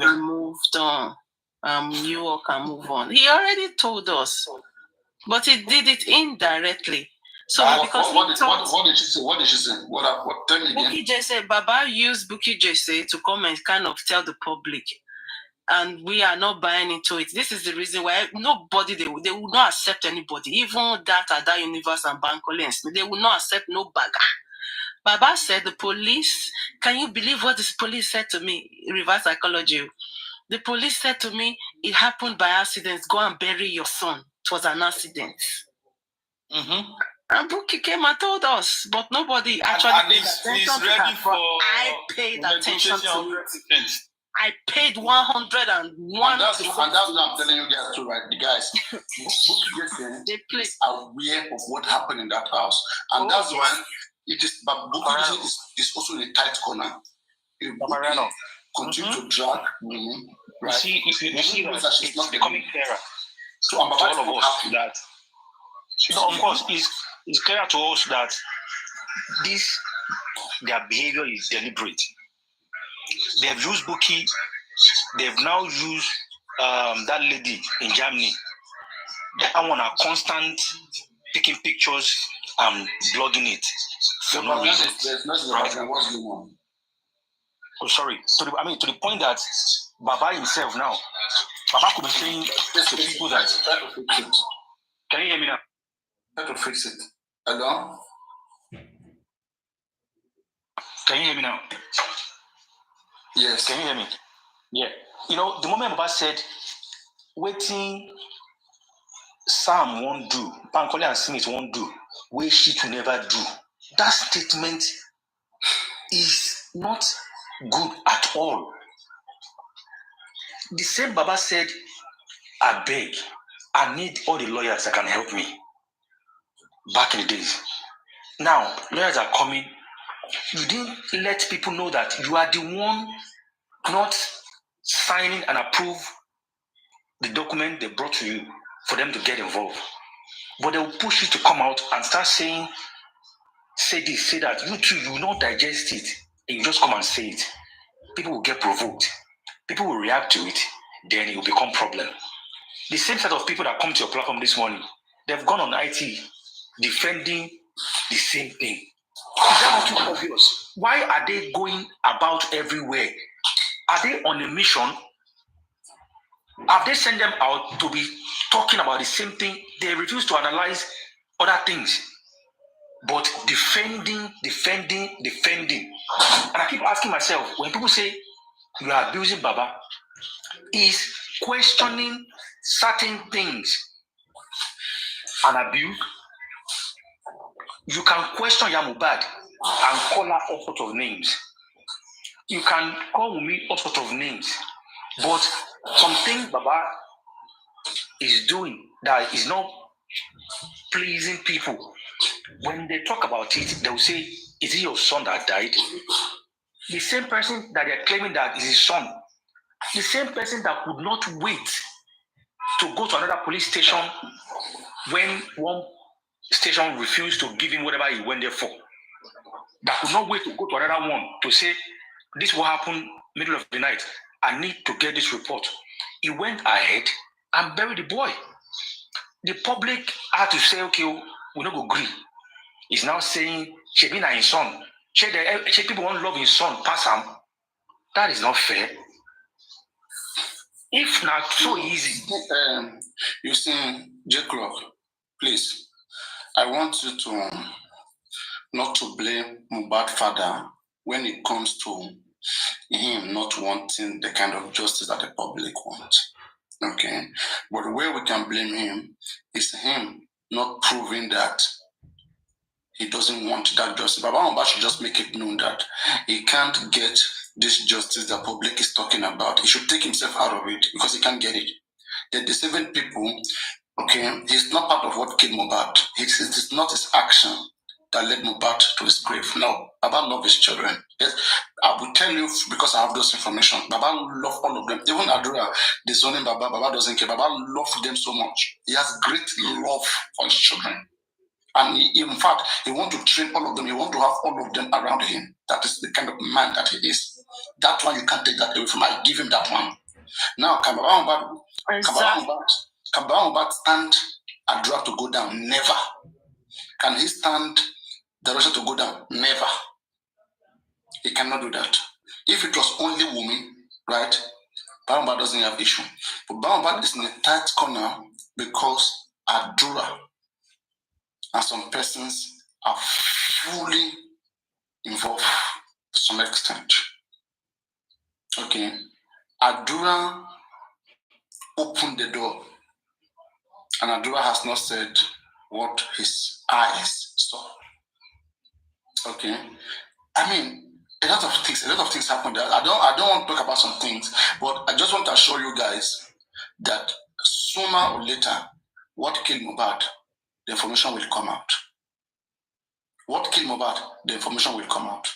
And moved on. You all can move on. He already told us. But he did it indirectly. So because what did she say? What did she say? What tell me again? Buki Jesse, Baba used Buki Jesse to come and kind of tell the public. And we are not buying into it. This is the reason why nobody, they will not accept anybody. Even that Universe and Bankole, they will not accept no bagger. Baba said the police, can you believe what this police said to me? Reverse psychology. The police said to me, it happened by accident. Go and bury your son. It was an accident. And Buki came and told us, but nobody actually paid attention to that. I paid attention to it. I paid 101%. And that's what I'm telling you guys too, right? The guys, Buki is aware of what happened in that house. And that's why it is, but Buki is also in a tight corner. Buki continue to drag, right? You see that it's becoming clearer to all of us that, of course, it's clear to us that their behavior is deliberate. They have used Buki. They've now used that lady in Germany. That one are constant taking pictures and blogging it for no reason. Right? Oh, sorry. To the point that Baba himself now, Baba could be saying to people that. Can you hear me now? Try to fix it. Hello? Can you hear me now? Yes. Can you hear me? Yeah. You know, the moment Baba said, waiting, Sam won't do, Bankole and Smith won't do, where shit will never do. That statement is not good at all. The same Baba said, I beg, I need all the lawyers that can help me. Back in the days. Now, lawyers are coming. You didn't let people know that you are the one not signing and approve the document they brought to you for them to get involved. But they will push you to come out and start saying, say this, say that. You too, you will not digest it. And you just come and say it. People will get provoked. People will react to it. Then it will become problem. The same set of people that come to your platform this morning, they've gone on IT defending the same thing. Is that not too obvious? Why are they going about everywhere? Are they on a mission? Have they sent them out to be talking about the same thing? They refuse to analyze other things, but defending. And I keep asking myself, when people say you are abusing Baba, is questioning certain things an abuse? You can question Mohbad and call her all sorts of names. You can call me all sorts of names. But something Baba is doing that is not pleasing people. When they talk about it, they will say, is it your son that died? The same person that they're claiming that is his son, the same person that could not wait to go to another police station when one station refused to give him whatever he went there for. That could not wait to go to another one to say, this will happen middle of the night. I need to get this report. He went ahead and buried the boy. The public had to say, okay, we're not going to agree. He's now saying, she been his son. She people want love his son, pass him. That is not fair. If not so easy. You see, J. Clock, please, I want you to not to blame Mohbad father when it comes to him not wanting the kind of justice that the public wants. Okay? But where we can blame him is him not proving that he doesn't want that justice. Baba Mohbad should just make it known that he can't get this justice the public is talking about. He should take himself out of it because he can't get it. The deceiving people, okay, he's not part of what killed Mohbad. It's not his action that led Mohbad to his grave. No, Baba loves his children. Yes, I will tell you because I have those information. Baba loves all of them. Even Adura, disowning Baba, Baba doesn't care. Baba loves them so much. He has great love for his children. And in fact, he wants to train all of them. He wants to have all of them around him. That is the kind of man that he is. That one, you can't take that away from him. I give him that one. Now, can Baba Mohbad stand Adura to go down? Never. Can he stand the Russia to go down? Never. He cannot do that. If it was only Wumi, right, Baba Mohbad doesn't have issue. But Baba Mohbad is in a tight corner because Adura and some persons are fully involved to some extent. Okay. Adura opened the door, and Adura has not said what his eyes saw. Okay. I mean, a lot of things happen there. I don't want to talk about some things, but I just want to assure you guys that sooner or later, what killed Mohbad, the information will come out. What killed Mohbad, the information will come out.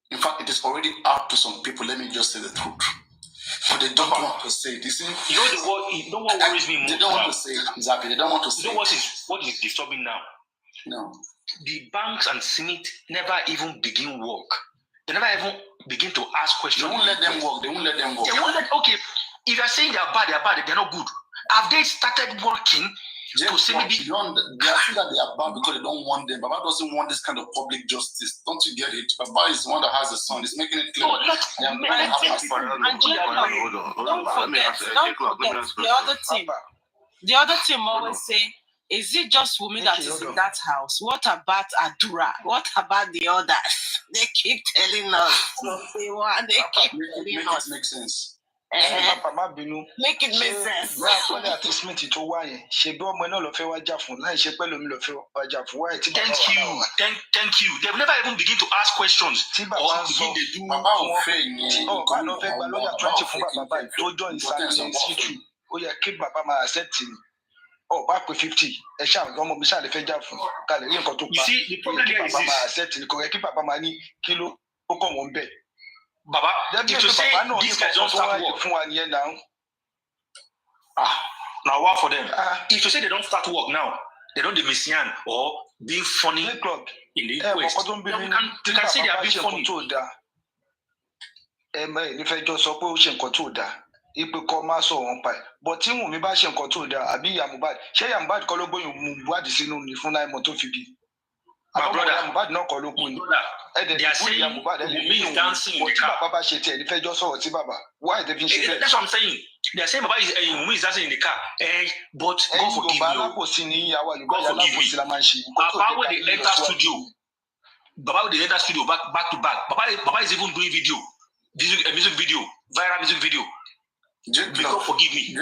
In fact, it is already out to some people. Let me just say the truth. But they don't want to say it. You see? What worries me most. They don't want to say it. Exactly. They don't want to say it. What is disturbing now? No. The banks and Smith never even begin work. They never even begin to ask questions. They won't let them work. Okay, if you're saying they're bad, they're not good. Have they started working? To say maybe they are saying that they are bad because they don't want them. Baba doesn't want this kind of public justice. Don't you get it? Baba is the one that has a son. He's making it clear. Don't forget the other team. The other team always say, is it just Wumi that is in that house? What about Adura? What about the others? They keep telling us. Make sense. Make it make sense. Thank you. They've never even begin to ask questions. Oh, back with 50. A shall go on beside the Fedja for Galley. You see, the problem here is kilo, on bed. Baba, if to say these guys don't start work for 1 year now. Now what for them? If you say they don't start work now, they don't do Messian or being funny in the request. You can say they are being funny. If I just suppose Ipe koma so on pai. But tí Wùnmí bá ṣe nǹkan tó dáa àbí ìyá Mohbad ṣé ìyá Mohbad kọ́ ló gbóyún Mohbad sínú ní fún 9 months tó fi bí. My brother, ìyá Mohbad náà kọ́ ló kú ni. They are saying Wùnmí is dancing in the car. Tí bàbá bá ṣe tiẹ̀ ní fẹ́ jọ sọ̀rọ̀ sí bàbá. Why they been ṣe? That's what I'm saying. They are saying Baba is Wùnmí is dancing in the car. But God forgive me. God forgive me. Baba when they enter studio. Baba when they enter studio back to back. Baba is even doing music video, viral music video. God forgive me.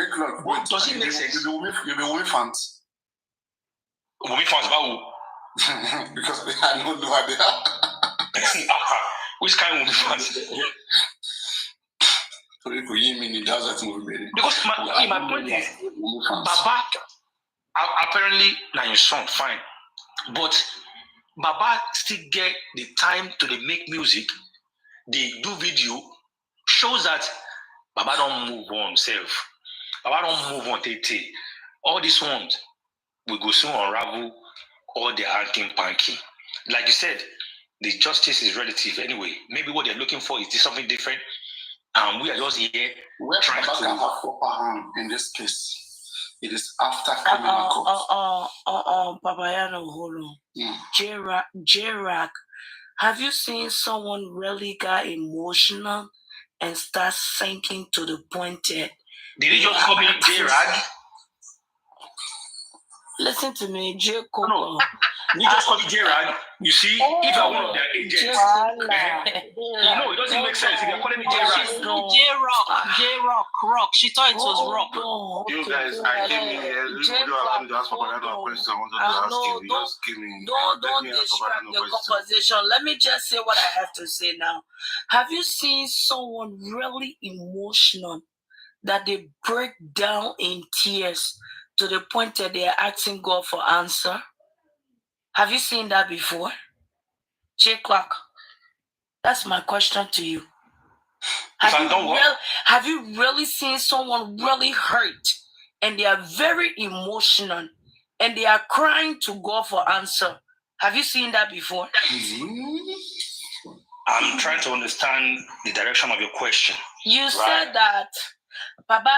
Wait, does it make sense? You'll be Wumi fans. Wumi fans, Bawu. Because I don't know what they are. Which kind of Wumi fans? Because my point is, Baba, apparently, now your son, fine. But Baba still get the time to make music, they do video, shows that Baba don't move on himself. Baba don't move on TT. All these ones, we go soon unravel all the hanky-panky. Like you said, the justice is relative anyway. Maybe what they're looking for is something different. We are just here trying to have upper hand in this case. It is after criminal court. Babayano, hold on. J-Rock, have you seen someone really got emotional and start sinking to the point that... Did you just call me J-Rag? Listen to me, J. Coco. No. You just call me J-Rag. You see, if I want their agents, it doesn't make sense. If you're calling me J-Rag. J-Rock. She thought it was rock. You guys, I came in here. You don't have to ask for another question. I wanted to ask you. You just came in. Don't distract the conversation. Let me just say what I have to say now. Have you seen someone really emotional that they break down in tears to the point that they are asking God for answer? Have you seen that before? J. Clark, that's my question to you. Have you really seen someone really hurt and they are very emotional and they are crying to God for answer? Have you seen that before? I'm trying to understand the direction of your question. You said that Baba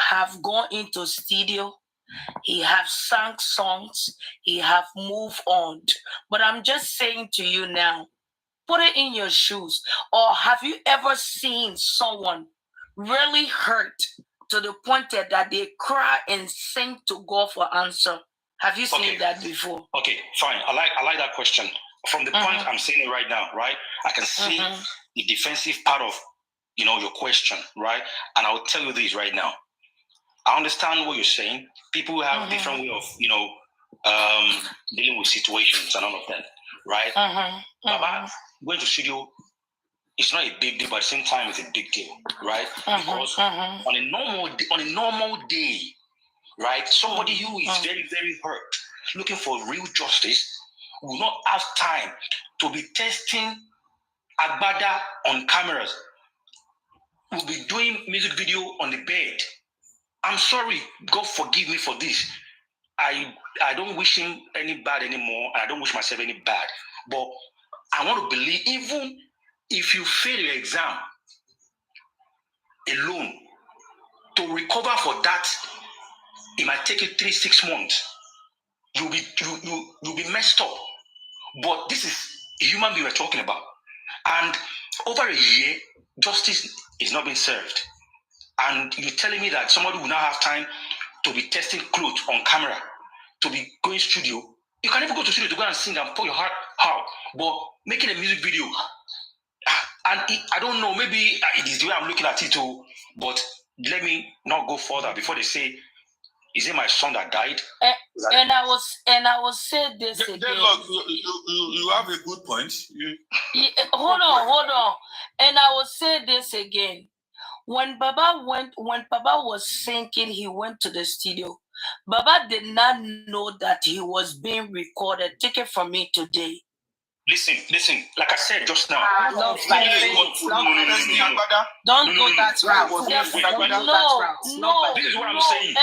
have gone into studio. He have sung songs. He have moved on. But I'm just saying to you now, put it in your shoes. Or have you ever seen someone really hurt to the point that they cry and sing to God for answer? Have you seen that before? Okay, fine. I like that question. From the point I'm saying it right now, right? I can see the defensive part of your question, right? And I'll tell you this right now. I understand what you're saying. People have different way of, dealing with situations and all of that, right? Baba going to studio, it's not a big deal, but at the same time, it's a big deal, right? Because on a normal day, right, somebody who is very, very hurt, looking for real justice, will not have time to be testing Agbada on cameras. Will be doing music video on the bed. I'm sorry, God forgive me for this. I don't wish him any bad anymore. I don't wish myself any bad. But I want to believe, even if you fail your exam alone, to recover for that, it might take you 3-6 months. You'll be messed up. But this is a human being we're talking about. And over a year, justice is not being served. And you're telling me that somebody will now have time to be testing clothes on camera, to be going studio. You can even go to studio to go and sing and pour your heart out. But making a music video, and I don't know, maybe it is the way I'm looking at it too, but let me not go further before they say, is it my son that died? And I will say this again. Look, you have a good point. Hold on. And I will say this again. When Baba was singing, he went to the studio. Baba did not know that he was being recorded. Take it from me today. Listen. Like I said just now. Don't go that route. No. This is what I'm saying.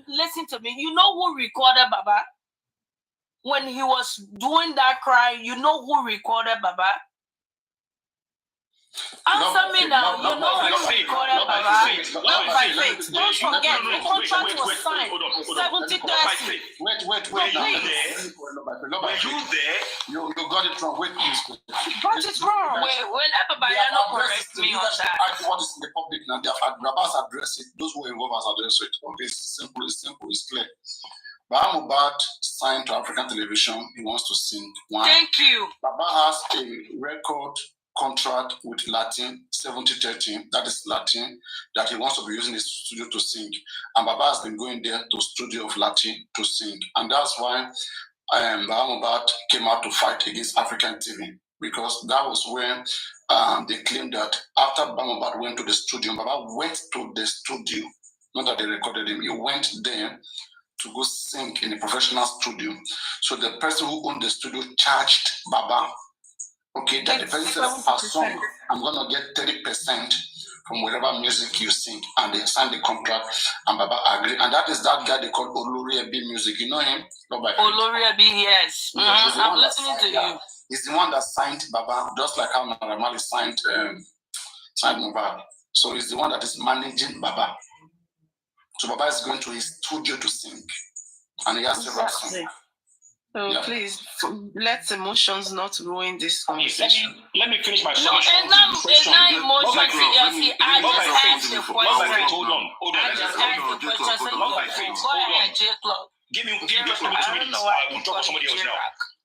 Listen to me. You know who recorded Baba? When he was doing that cry, you know who recorded Baba? Answer me now. You know who recorded Baba? Not by faith. Don't forget, the contract was signed. 70-30. Wait. Were you there? You got it wrong. Wait, please. But it's wrong. Well, Bayano correct me on that. What is in the public now? Rabas address it. Those who are involved has addressed it. Okay, it's simple, it's clear. Mohbad signed to African television. He wants to sing. Thank you. Baba has a record contract with Latin, 70-30, that is Latin, that he wants to be using his studio to sing. And Baba has been going there to studio of Latin to sing. And that's why Mohbad came out to fight against African TV, because that was when they claimed that after Mohbad went to the studio, Baba went to the studio, not that they recorded him, he went there to go sing in a professional studio. So the person who owned the studio charged Baba, okay, that the person says, per song, I'm going to get 30% from wherever music you sing, and they sign the contract, and Baba agree. And that is that guy they call Olori Ebi Music. You know him? Olori Ebi, yes. I'm listening to you. He's the one that signed Baba, just like how Naramali signed Mohbad. So he's the one that is managing Baba. So Baba is going to his studio to sing, and he has several songs. So please, let emotions not ruin this conversation. Let me finish my submission. It's not emotions. I just asked the question. Hold on. I just asked the question. So go ahead, J-Clock. Give me 2 minutes. I will talk to somebody else now.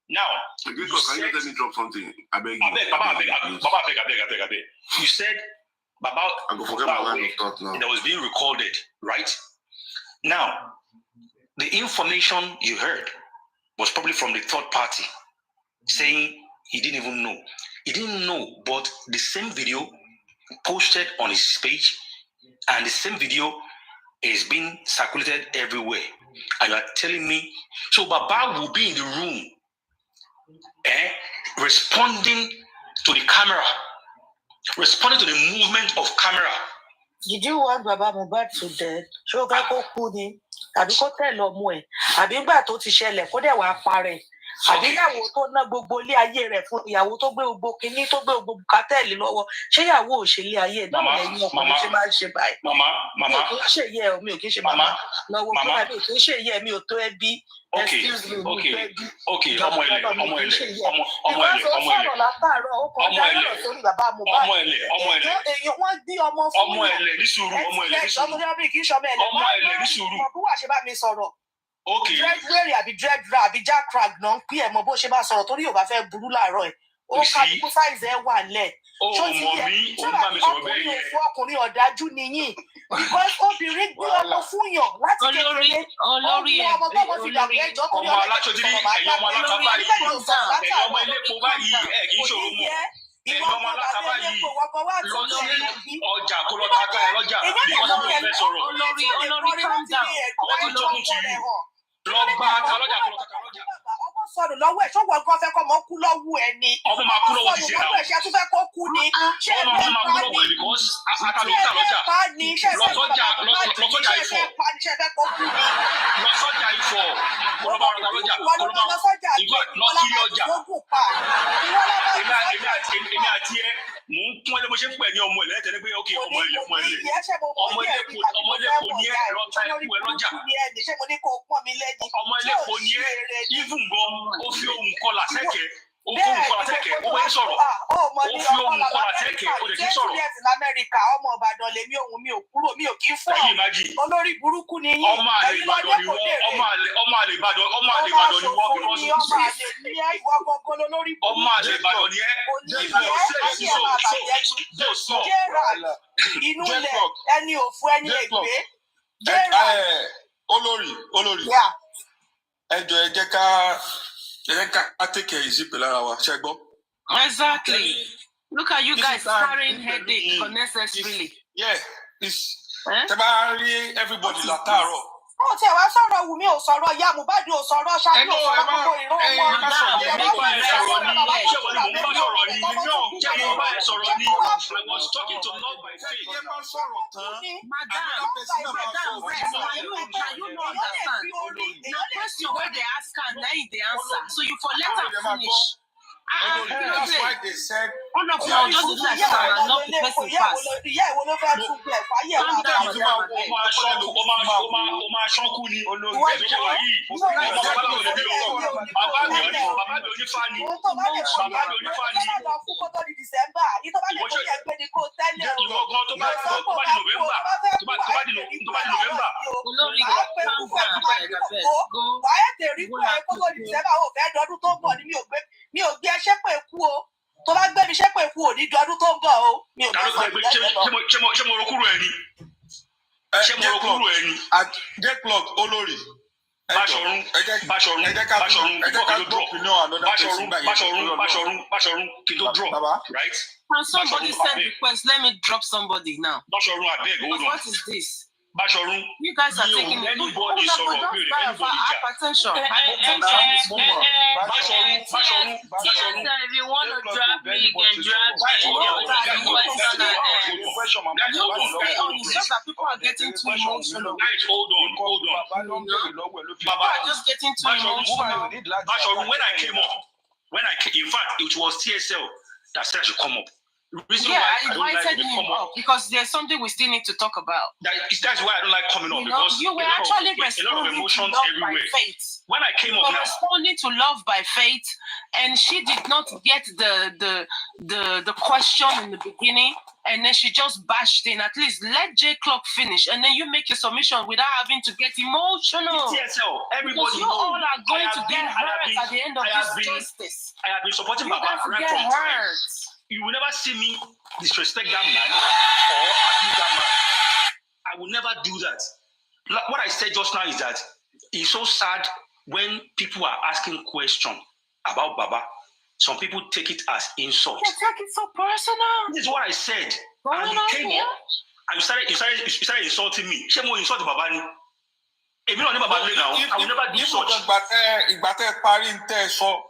Now, can you let me drop something? I beg you. I beg. You said Baba that was being recorded, right? Now, the information you heard was probably from the third party saying he didn't even know. He didn't know, but the same video posted on his page and the same video is being circulated everywhere. And you are telling me, so Baba will be in the room responding to the camera, responding to the movement of camera. Did you want Baba Mohbad to dead? Ṣé o fẹ́ kó kú ni? Àbí kó tẹ̀lé ọmọ ẹ̀? Àbí ńgbà tó ti ṣẹlẹ̀ kó dẹ̀ wá parẹ́? Àbí ìyàwó tó ná gbogbo ilé ayé rẹ̀ fún ìyàwó tó gbé gbogbo kinní tó gbé gbogbo bùkátẹ́ẹ̀lì lọ́wọ́? Ṣé ìyàwó ò ṣe ilé ayé ẹ̀? Báwo lẹ́yìn ọkùnrin ṣe máa ń ṣe báyìí? Mi ò kí ń ṣe yẹ ẹ̀ mi ò kí ń ṣe màmá lọ́wọ́ fún mi ò kí ń ṣe yẹ ẹ̀ mi ò tó ẹbí. Okay. Ọmọ ẹlẹ. Wọ́n gbé ọmọ fún mi. Ọmọ ẹlẹ ní sùúrù. Okay. Dreadweary àbí dreadra àbí jackrag náà ń pín ẹ̀ mọ bó ṣe máa sọ̀rọ̀ torí yóò bá fẹ́ burú láàárọ̀ ẹ̀. Ó kálukú sáìzì ẹ̀ wà lẹ̀. Ọkùnrin ọ̀dájú nìyí. Because obìnrin gbé ọmọ fún yàn láti kékeré. Olórí ẹ̀ ọmọ tó fi dàgbé ẹjọ́ torí ọmọ aláṣọjírí ẹ̀yin ọmọ alákàbá yìí ẹ̀yin ọmọ ilé epo báyìí ẹ̀ kì í ṣòro mọ́ ẹ̀yin ọmọ alákàbá yìí lọ sí ọjà kó lọ tajà ẹ lọ́jà bí wọ́n ti fẹ́ sọ̀rọ̀ olórí calm down àwọn tó lọ́gùn tì í lọ gba alọ́jà kó lọ tajà lọ́jà. Ọmọ sọnù lọ́wọ́ ẹ̀ ṣọ́wọ́ gan fẹ́ kọ́ ọmọ kú lọ́wọ́ ẹ̀ ni. Ọmọ máa kú lọ́wọ́ ti ṣe náà. Ọmọ ẹ̀ṣẹ̀ tún fẹ́ kó kú ni. Ọmọ máa kú lọ́wọ́ ẹ̀ because atalóta lọ́jà lọ́sọ́jà Ifọ̀ lọ́sọ́jà Ifọ̀ kọlọ́bà ọ̀rọ̀ lọ́jà kọlọ́bà ìgbà lọ́sí ọjà. Èmi àti ẹ mò ń kún ẹ mo ṣe ń pẹ̀ ní ọmọ ẹ̀ lẹ́tẹ̀ẹ́ pé ok ọmọ ilé kò ní ẹ lọ́ta ẹ̀kú ẹ lọ́jà. Ọmọ ilé kò ní ẹ even gan ó fi ohun kọlà sẹ́kẹ̀ẹ́. Ó fi ohun kọlà sẹ́kẹ̀ẹ́ ó bẹ́ẹ̀ sọ̀rọ̀. Ó fi ohun kọlà sẹ́kẹ̀ẹ́ ó lè kí sọ̀rọ̀. Amẹ́ríkà ọmọ Ìbàdàn lèmi òun mi ò kúrò mi ò kí fún ọ. Olórí burúkú ni yín. Ọmọ àlè Ìbàdàn ni wọ́n ọmọ àlè Ìbàdàn ni wọ́n bí wọ́n ọmọ àlè ní ìwọ gbogbo lórí burúkú. ọmọ àlè Ìbàdàn ni ẹ. Inú ilẹ̀ ẹni òfu ẹni ègbé. Olórí ẹ jọ̀ọ́ ẹ jẹ́ ká take it easy pẹ̀lú ara wa ṣe gbọ́. Exactly. Look at you guys carrying headache unnecessarily. Yeah, tẹ bá rí everybody látàárọ̀. Ó tiẹ̀ wá sọ̀rọ̀ Wùmí ò sọ̀rọ̀ ìyá Mohbad ò sọ̀rọ̀ Ṣadé ò sọ̀rọ̀ gbogbo ìran wọn. So you for let her finish. That's why they said. All of you just like that and not the person fast. Ìyá ìwo ló fẹ́ tún bẹ̀ fáyé wà náà. Ó máa ṣọ́kú ni olóògbé ẹ̀jẹ̀ wá yìí. Bàbá mi onífà ni. Bàbá mi onífà ni. Ìwọ gan tó bá di November. Olórí wàá tẹ̀rí fún ẹ kó tó di December ò fẹ́ dọdún tó ń bọ̀ ní mi ò gbé ṣépè kú o tó bá gbé mi ṣépè kú ò ní dọdún tó ń bọ̀ o mi ò gbé ṣé mo rokúrò ẹ ni. Ṣé mo rokúrò ẹ ni. J-Clock olórí. Báṣọ̀run kí tó drop right. Can somebody send request? Let me drop somebody now. Báṣọ̀run abeg hold on. What is this? Bashorun, You guys are taking anybody sorrow. hypertension. Bashorun. If you want to drag me, you can drag me. It's just that people are getting too emotional. Guys, hold on. People are just getting too emotional. Bashorun, when I came up, in fact, it was TSL that said I should come up. Reason Yeah, why I invited him up because there's something we still need to talk about. That's why I don't like coming up, because you were actually responding to love by faith. When I came up, responding to love by faith, and she did not get the question in the beginning, and then she just bashed in. At least let J Clock finish, and then you make your submission without having to get emotional. TSL, everybody because you all are going to get hurt at the end of this justice. I have been supporting Baba right from time. You will never see me disrespect that man or abuse that man. I will never do that. What I said just now is that it's so sad when people are asking questions about Baba. Some people take it as insult. They take it so personal. This is what I said. And you came up and you started insulting me. Ṣé mo insult Baba ni? Èmi náà ní Baba lé now. I will never do such. Ìgbà tẹ́ parí ń tẹ́ sọ.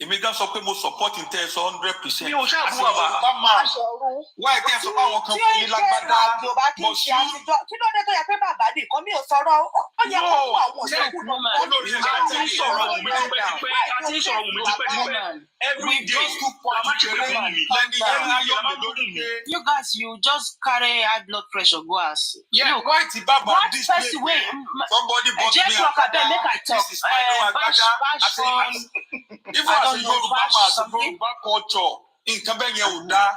Èmi gan sọ pé mo support in tẹ́ sọ 100%. Mi ò ṣàbùrù Baba. Why tẹ́ sọ pé àwọn kan fún yín lágbádá? Mo sí. Kí ló dé tó yẹ pé bàbá nìkan mi ò sọ̀rọ̀ ó yẹ kó fún àwọn òṣèlú náà. Olórí àti sọ̀rọ̀ òun mi tipẹ́. Every day, you guys, you just carry high blood pressure, go ask. Yeah, look, why the Baba what this first place, way? somebody bought me Make I talk. This is my if I say Yoruba culture, in Kabenya Uda,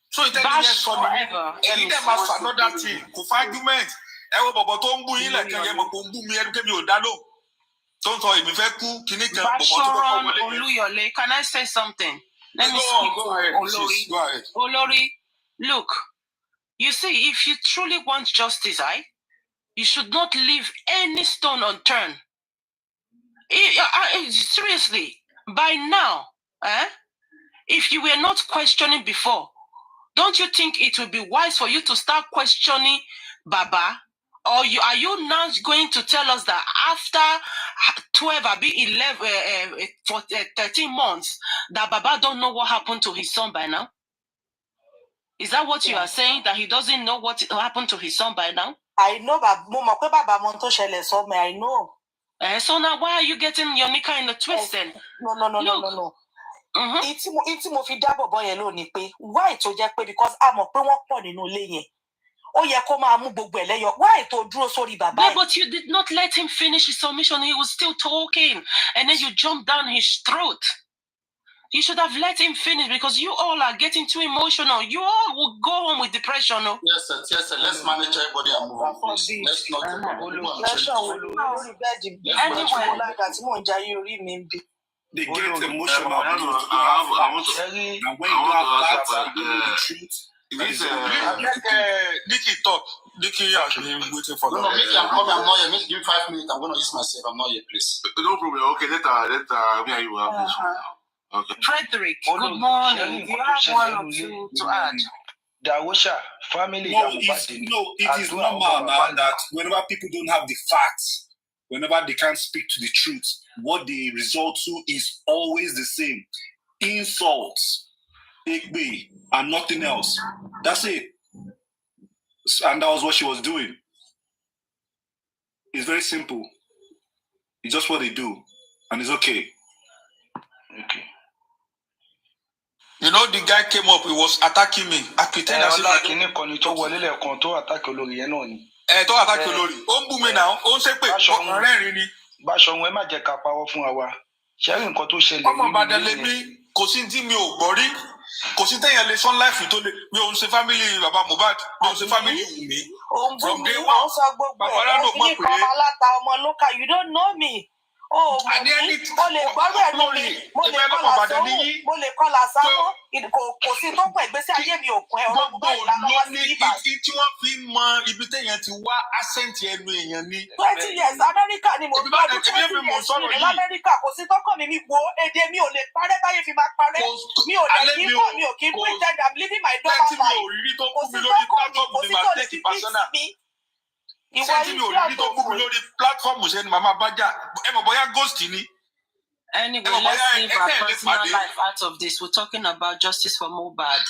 so it is forever. And then must another thing. Kò find argument. Ẹ wo bọ̀bọ̀ tó ń bú yín lẹ́kàn yẹn mọ̀ kò ń bú mi ẹnu kébì ò dá lò. Tó ń sọ èmi fẹ́ kú kíní kan bọ̀bọ̀ tó kọ́kọ́ wọlé. Olúyọ̀lé, can I say something? Let me speak. Go ahead. Olórí, look, you see, if you truly want justice, you should not leave any stone unturned. Seriously, by now, if you were not questioning before, don't you think it would be wise for you to start questioning Baba? Or are you now going to tell us that after 12, 11, for 13 months, that Baba don't know what happened to his son by now? Is that what you are saying? That he doesn't know what happened to his son by now? I know, I know. So now why are you getting your nika in the twist then? No. Ìtí mo fi dábọ̀ bọ́ yẹn lónìí pé why tó jẹ́ pé because a mọ̀ pé wọ́n pọ̀ nínú ilé yẹn ó yẹ kó máa mú gbogbo ẹ̀ lẹ́yọ why tó dúró sórí bàbá yẹn. But you did not let him finish his submission. He was still talking and then you jumped down his throat. You should have let him finish because you all are getting too emotional. You all will go home with depression. No? Yes, sir. Let's manage everybody and move on, please. Let's not They get emotional. I want to and when you have that, you know the truth. Nicky talk. Nicky has been waiting for long. No, Nicky, I'm coming. I'm not here. Give me 5 minutes. I'm going to use myself. I'm not here, please. No problem. Okay, let me and you have this one now. Okay. Frederick, good morning. You have one or two to add. Dawosha family. It is normal now that whenever people don't have the facts, whenever they can't speak to the truth, what they resort to is always the same. Insults, igbe, and nothing else. That's it. And that was what she was doing. It's very simple. It's just what they do. And it's okay. Okay. You know, the guy came up, he was attacking me. I pretend as if I don't... tó attack olórí ó ń bú mi náà ó ń ṣépè ọ̀rẹ́rìn ni. Báṣọ̀run ẹ má jẹ́ ká parọ́ fún wa ṣẹ́rí nǹkan tó ṣẹlẹ̀ ọmọ Ìbàdàn lè mí kò sí tí mi ò gbọ́ rí kò sí téèyàn lè sọ́n láìfì tó lè mi ò ń ṣe family baba Mohbad mi ò ń ṣe family Wùmí. From day one bàbá rẹ̀ ló mọ̀ pé you don't know me. Mo lè gbọ́rọ̀ ẹ̀ lórí mo lè kọ́ la sáwọ́ kò sí tó pẹ̀ gbèsè ayé mi òkun ẹ̀ ọ̀rọ̀ gbogbo ìlànà sí ibà. Tí wọ́n fi mọ ibi téèyàn ti wá accent ẹnu èèyàn ni. 20 years Amẹ́ríkà ni mo gbọ́dọ̀ 20 years ní Amẹ́ríkà kò sí tọ́kọ̀ mi wo èdè mi ò lè parẹ́ báyé fi máa parẹ́ mi ò lè kí kọ́ mi ò kí pretend I'm living my normal life kò sí tọ́kọ̀ mi kò sí tó lè fi bí mi. Sẹ́ńtì mi ò rí tó bú mi lórí platform ṣe ni màmá bá jà. Ẹ mọ̀ bóyá ghost ni. Anyway, let's leave our personal life out of this. We're talking about justice for Mohbad.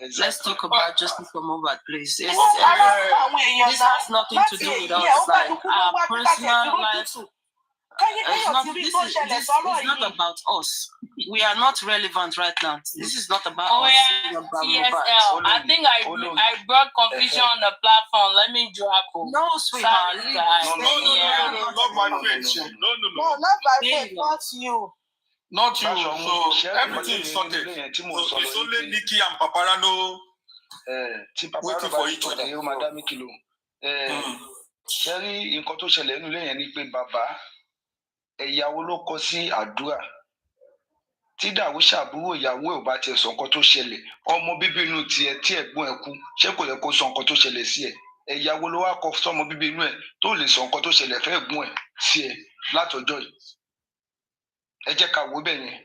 Exactly. Let's talk about justice for Mohbad, please. This has nothing to do with us. Like our personal life. This is not about us. We are not relevant right now. This is not about us. Yeah, TSL. I think I brought confusion on the platform. Let me drop it. No, sweetheart. No, not my face. No. No, not my face, not you. Not you. So everything is sorted. So it's only Nikki and Paparano waiting for each other. Ṣẹ́rí nǹkan tó ṣẹlẹ̀ nínú ilé yẹn ni pé bàbá ìyàwó ló kọ sí àdúrà tí Dàwúṣà àbúrò ìyàwó ò bá tiẹ̀ sọ nǹkan tó ṣẹlẹ̀ ọmọ bíbí inú tiẹ̀ tí ẹ̀gbọ́n ẹ̀ kú ṣé kò yẹ kó sọ nǹkan tó ṣẹlẹ̀ sí ẹ̀ ìyàwó ló wá kọ sọmọ bíbí inú ẹ̀ tó lè sọ nǹkan tó ṣẹlẹ̀ fẹ́ ẹ̀gbọ́n ẹ̀ sí ẹ̀ látọjọ́ yìí ẹ jẹ́ ká wò bẹ́ẹ̀ yẹn.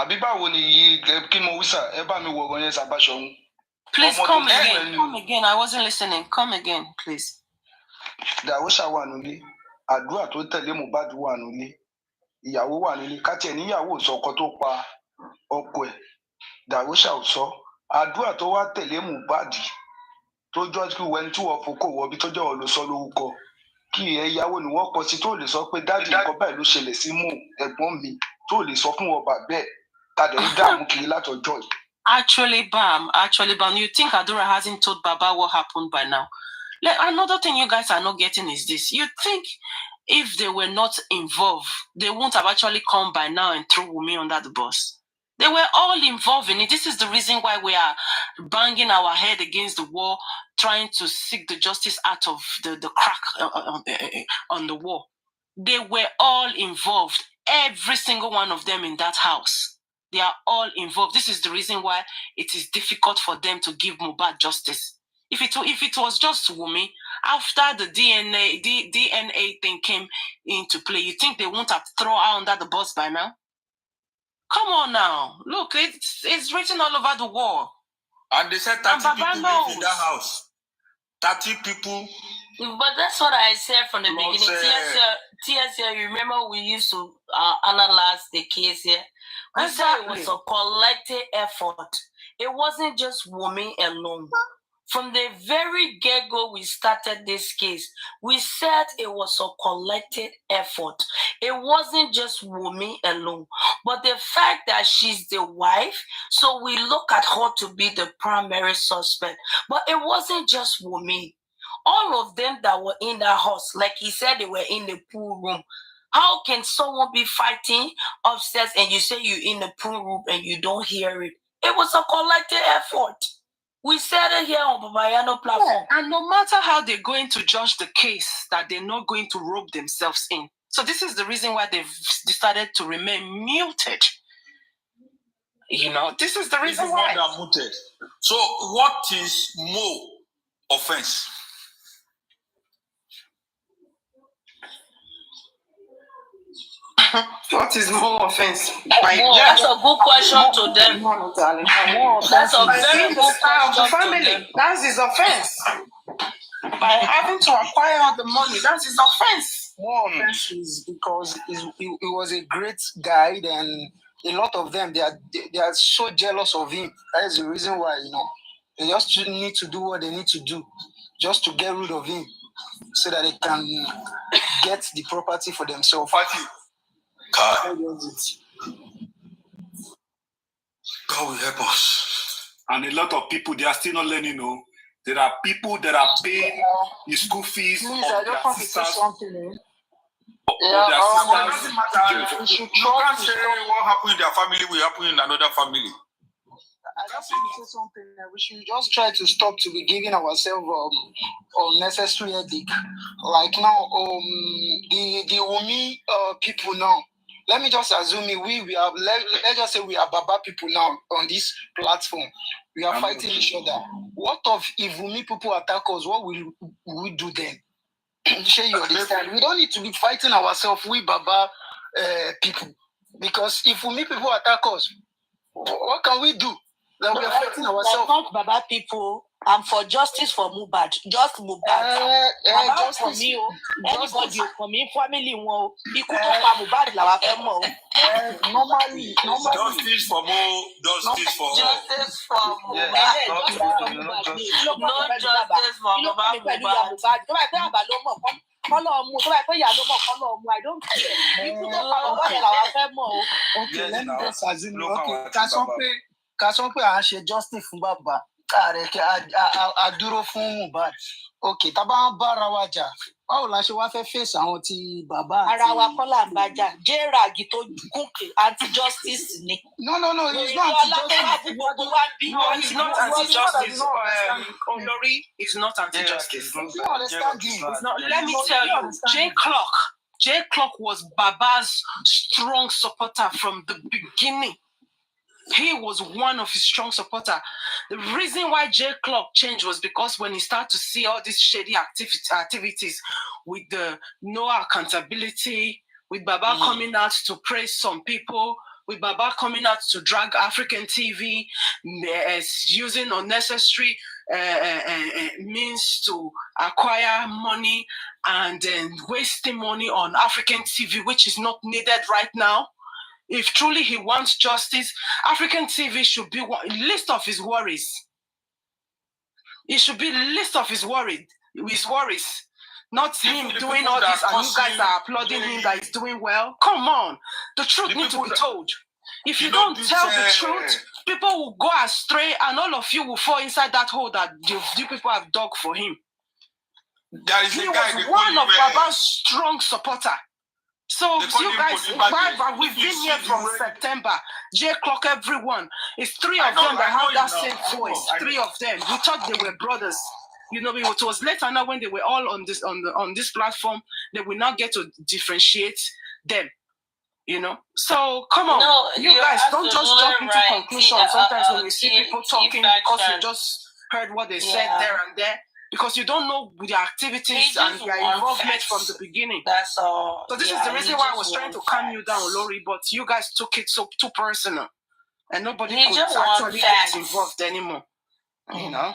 Àbí báwo ni yìí kí mo wí sà ẹ bá mi wọ ọ̀rọ̀ yẹn Sàbáṣọ̀run. Please come again. Come again. I wasn't listening. Come again, please. Dàwúṣà wà nílé, àdúrà tó tẹ̀lé Mohbad wà nílé, ìyàwó wà nílé, ká tiẹ̀ níyàwó sọ ọkọ tó pa ọkọ ẹ̀, Dàwúṣà ò sọ, àdúrà tó wá tẹ̀lé Mohbad tó jọ́ kí wẹ́n tí wọ́n fokò wọ́bí tó jẹ́ wọ́n ló sọ lórúkọ, kí ìyàwó ni wọ́n pọ̀ sí tó lè sọ pé dáàdì nǹkan báyìí ló ṣẹlẹ̀ sí mú ẹ̀gbọ́n mi tó lè sọ fún wọn bàbẹ́ tàdé ń dààmú kiri látọjọ́ yìí. Actually, Bam, you think Adura hasn't told Baba what happened by now? Another thing you guys are not getting is this. You think if they were not involved, they wouldn't have actually come by now and threw Wumi under the bus. They were all involved in it. This is the reason why we are banging our head against the wall, trying to seek the justice out of the crack on the wall. They were all involved, every single one of them in that house. They are all involved. This is the reason why it is difficult for them to give Mohbad justice. If it was just Wumi, after the DNA thing came into play, you think they won't have thrown her under the bus by now? Come on now. Look, it's written all over the wall. And they said 30 people live in that house. 30 people. But that's what I said from the beginning. TSL, you remember we used to analyze the case here? We said it was a collective effort. It wasn't just Wumi alone. From the very get-go we started this case, we said it was a collective effort. It wasn't just Wumi alone. But the fact that she's the wife, so we look at her to be the primary suspect. But it wasn't just Wumi. All of them that were in the house, like he said, they were in the pool room. How can someone be fighting upstairs and you say you're in the pool room and you don't hear it? It was a collective effort. We said it here on Babayano platform. Yeah. And no matter how they're going to judge the case, that they're not going to rope themselves in. So this is the reason why they've decided to remain muted. You know, this is the reason why. Muted. So what is more offense? What is more offense? That's a good question to them. That's a very good question to them. That's his offense. By having to acquire the money, that's his offense. More offense is because he was a great guy, and a lot of them they are so jealous of him. That is the reason why, you know, they just need to do what they need to do just to get rid of him, so that they can get the property for themselves. God will help us. And a lot of people, they are still not learning, no. There are people that are paying the school fees of their sisters. You can't say what happened in their family will happen in another family. I just want to say something. We should just try to stop to be giving ourselves unnecessary headache. Like now, the Wumi people now. Let me just assume we are. Let's just say we are Baba people now on this platform. We are fighting each other. What if Wumi people attack us? What will we do then? Share you understand? We don't need to be fighting ourselves. We Baba people, because if Wumi people attack us, what can we do? Then we are fighting ourselves. Not Baba people. I'm for justice for Mohbad. Just Mohbad. Justice for me. Anybody for me, family. You could talk Mohbad. Normally, Justice for Mo, justice for all. Justice for Mohbad. No justice for Mohbad. I don't care. You could talk okay, let me just assume. Okay, Kasompe a ṣe justice fún bàbá. A dúró fún Mohbad. Okay, tá bá ń bára wa jà. Báwo la ṣe wá fẹ́ fèsì àwọn tí bàbá àti... Ara wa kọ́ là ń bájà. J-Rag tó gúnkè anti-justice ni. No, it's not anti-justice. No, he's not anti-justice. Olori is not anti-justice. You understand him? Let me tell you, J Clock was Baba's strong supporter from the beginning. He was one of his strong supporters. The reason why J Clock changed was because when he started to see all these shady activities with the no accountability, with Baba coming out to praise some people, with Baba coming out to drag African TV, using unnecessary means to acquire money and then wasting money on African TV, which is not needed right now. If truly he wants justice, African TV should be a list of his worries. It should be a list of his worries, not him doing all this and you guys are applauding him that he's doing well. Come on, the truth needs to be told. If you don't tell the truth, people will go astray and all of you will fall inside that hole that you people have dug for him. He was one of Baba's strong supporters. So you guys, we've been here from September. J Clock, everyone. It's three of them that have that same voice. Three of them. We thought they were brothers. You know, it was later now when they were all on this platform that we now get to differentiate them. You know, so come on, you guys don't just jump into conclusions. Sometimes when we see people talking because you just heard what they said there and there. Because you don't know the activities and their involvement from the beginning. That's all. So this is the reason why I was trying to calm you down, Lori, but you guys took it so too personal. And nobody could actually get involved anymore. You know?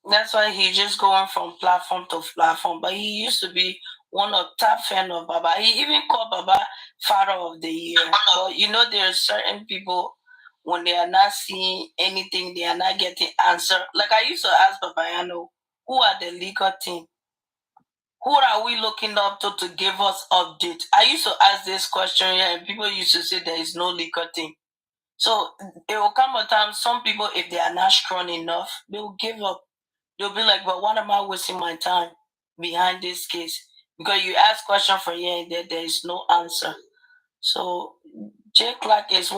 That's why he's just going from platform to platform. But he used to be one of top fan of Baba. He even called Baba Father of the Year. But you know, there are certain people, when they are not seeing anything, they are not getting answer. Like I used to ask Baba, who are the legal team? Who are we looking up to give us updates? I used to ask this question here, and people used to say there is no legal team. So it will come a time, some people, if they are not strong enough, they will give up. They'll be like, but what am I wasting my time behind this case? Because you ask questions for here and there is no answer. So J Clark is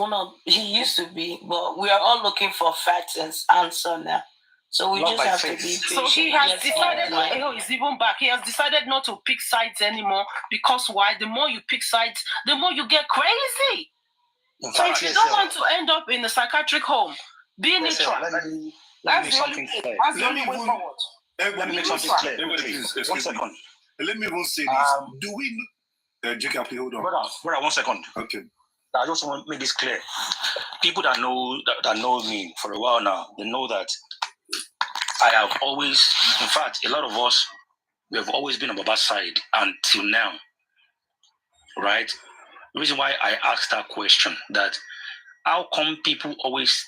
he used to be, but we are all looking for facts and answer now. So we just have to be patient. So he has decided, he's even back. He has decided not to pick sides anymore because why? The more you pick sides, the more you get crazy. So if you don't want to end up in a psychiatric home, be neutral. That's the only way forward. Let me make something clear. 1 second. Let me even say this. Do we... Jacob, hold on. Brother, 1 second. Okay. I just want to make this clear. People that know me for a while now, they know that I have always, in fact, a lot of us, we have always been on Baba's side until now, right? The reason why I asked that question, that how come people always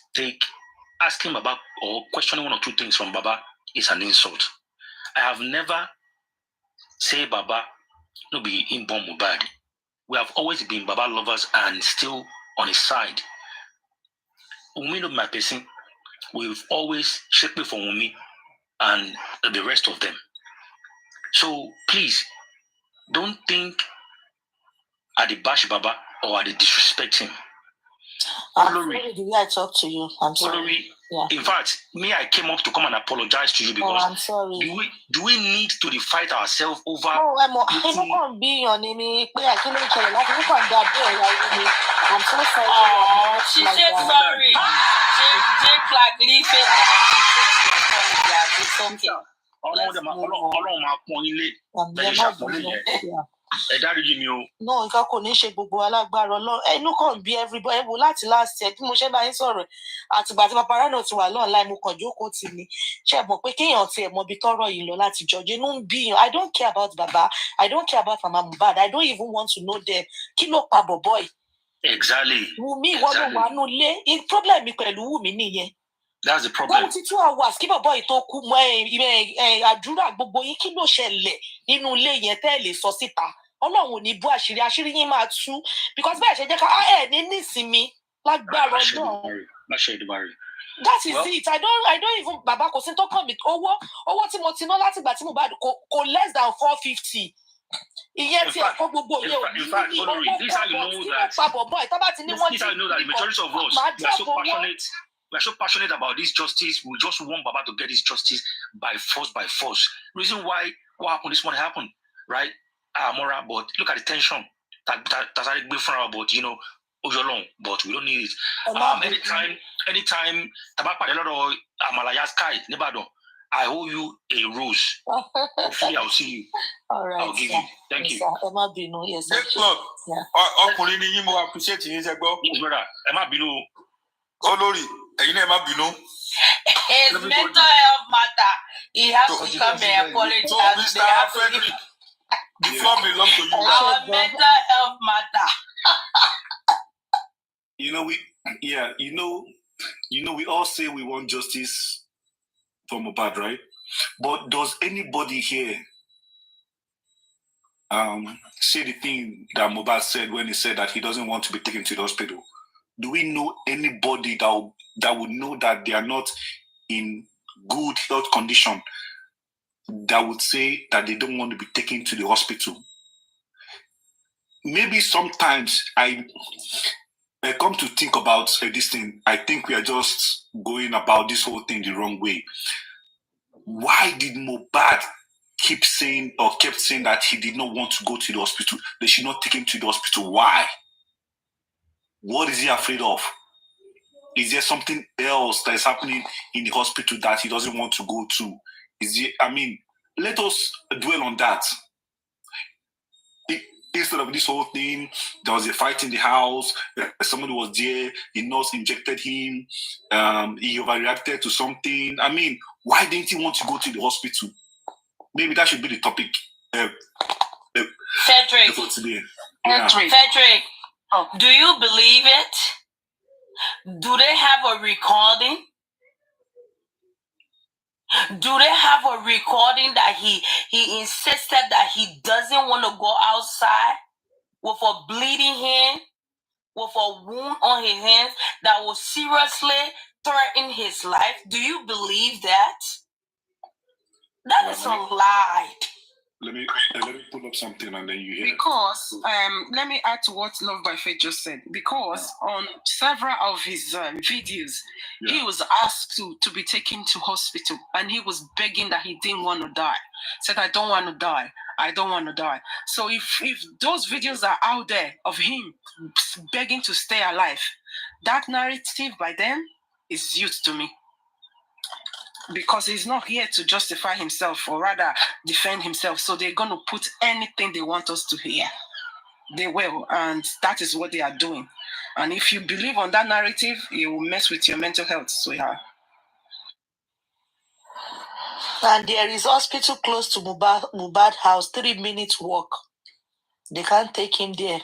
asking Baba or questioning one or two things from Baba is an insult. I have never said Baba no be inborn Mohbad. We have always been Baba lovers and still on his side. Umi not my person. We've always shaped for Umi and the rest of them. So please, don't think I the bash Baba or I the disrespect him. I'm sorry, the way I talk to you. I'm sorry. Yeah. In fact, I came up to come and apologize to you because I'm sorry. Do we need to fight ourselves over? No, I'm so sorry. Oh, she said sorry. Jake like leave it. It's okay. No, nǹkan kò ní ṣe gbogbo alágbára Ọlọ́run. Inú kàn bí everybody. Ẹ wo láti last year bí mo ṣe bá yín sọ̀rọ̀ àtìgbà tí paparazzi ti wà lọ́nà mo kàn jókòó tì ní. Ṣé ẹ mọ̀ pé kéèyàn tiẹ̀ mọ ibi tọ́rọ̀ yìí lọ láti jọjú inú ń bí yàn. I don't care about Baba. I don't care about Mama Mohbad. I don't even want to know them. Kí ló pa bọ̀bọ́ yìí? Exactly. Wùmí ìwọ ló wà nù lé. Problem mi pẹ̀lú Wùmí nìyẹn. That's the problem. 72 hours kí bọ̀bọ́ yìí tó kú mọ́ àdúrà gbogbo yín kí ló ṣẹlẹ̀ nínú ilé yẹn tẹ́ ẹ lè sọ síta. Ọlọ́run ò ní bú àṣírí yín máa tú because bẹ́ẹ̀ ṣe jẹ́ ká ẹ̀ ní nísinmi lágbára Ọlọ́run. That is it. I don't even bàbá kò sí tó kàn mí owó tí mo ti ná látìgbà tí mo bá kò less than 450. Ìyẹn tí ẹ̀kọ́ gbogbo ìyẹn ò ní owó pọ̀ tí ló pa bọ̀bọ̀ ẹ̀ tó bá ti ní wọ́n ti máa dúró owó. We are so passionate about this justice. We just want Baba to get this justice by force. Reason why what happened this morning happened, right? Mora, but look at the tension that's already been from our but Ojolong, but we don't need it. Anytime Tabapa a lot of Amalaya Sky, Nebado, I owe you a rose. Hopefully I'll see you. All right. I'll give you. Thank you. Emma Bino, yes. Next club. Yeah. Ọkùnrin ni yín mo appreciate yín ṣe gbọ́. Yes, brother. Emma Bino. Olórí, ẹ̀yin náà Emma Bino. His mental health matter. He has to come and apologize. So Mr. Frederick, the floor belongs to you. Our mental health matter. We all say we want justice for Mohbad, right? But does anybody here say the thing that Mohbad said when he said that he doesn't want to be taken to the hospital? Do we know anybody that would know that they are not in good health condition that would say that they don't want to be taken to the hospital? Maybe sometimes I come to think about this thing. I think we are just going about this whole thing the wrong way. Why did Mohbad kept saying that he did not want to go to the hospital? They should not take him to the hospital. Why? What is he afraid of? Is there something else that is happening in the hospital that he doesn't want to go to? Let us dwell on that. Instead of this whole thing, there was a fight in the house, somebody was there, the nurse injected him, he overreacted to something. Why didn't he want to go to the hospital? Maybe that should be the topic Cedric. for today. Cedric, do you believe it? Do they have a recording? Do they have a recording that he insisted that he doesn't want to go outside with a bleeding hand, with a wound on his hands that will seriously threaten his life? Do you believe that? That is a lie. Let me pull up something and then you hear. Because let me add to what Love by Faith just said. Because on several of his videos, he was asked to be taken to hospital, and he was begging that he didn't want to die. Said, "I don't want to die. I don't want to die." So if those videos are out there of him begging to stay alive, that narrative by them is used to me. Because he's not here to justify himself or rather defend himself. So they're going to put anything they want us to hear. They will. And that is what they are doing. And if you believe on that narrative, it will mess with your mental health. So yeah. And there is hospital close to Mohbad house, 3 minutes walk. They can't take him there.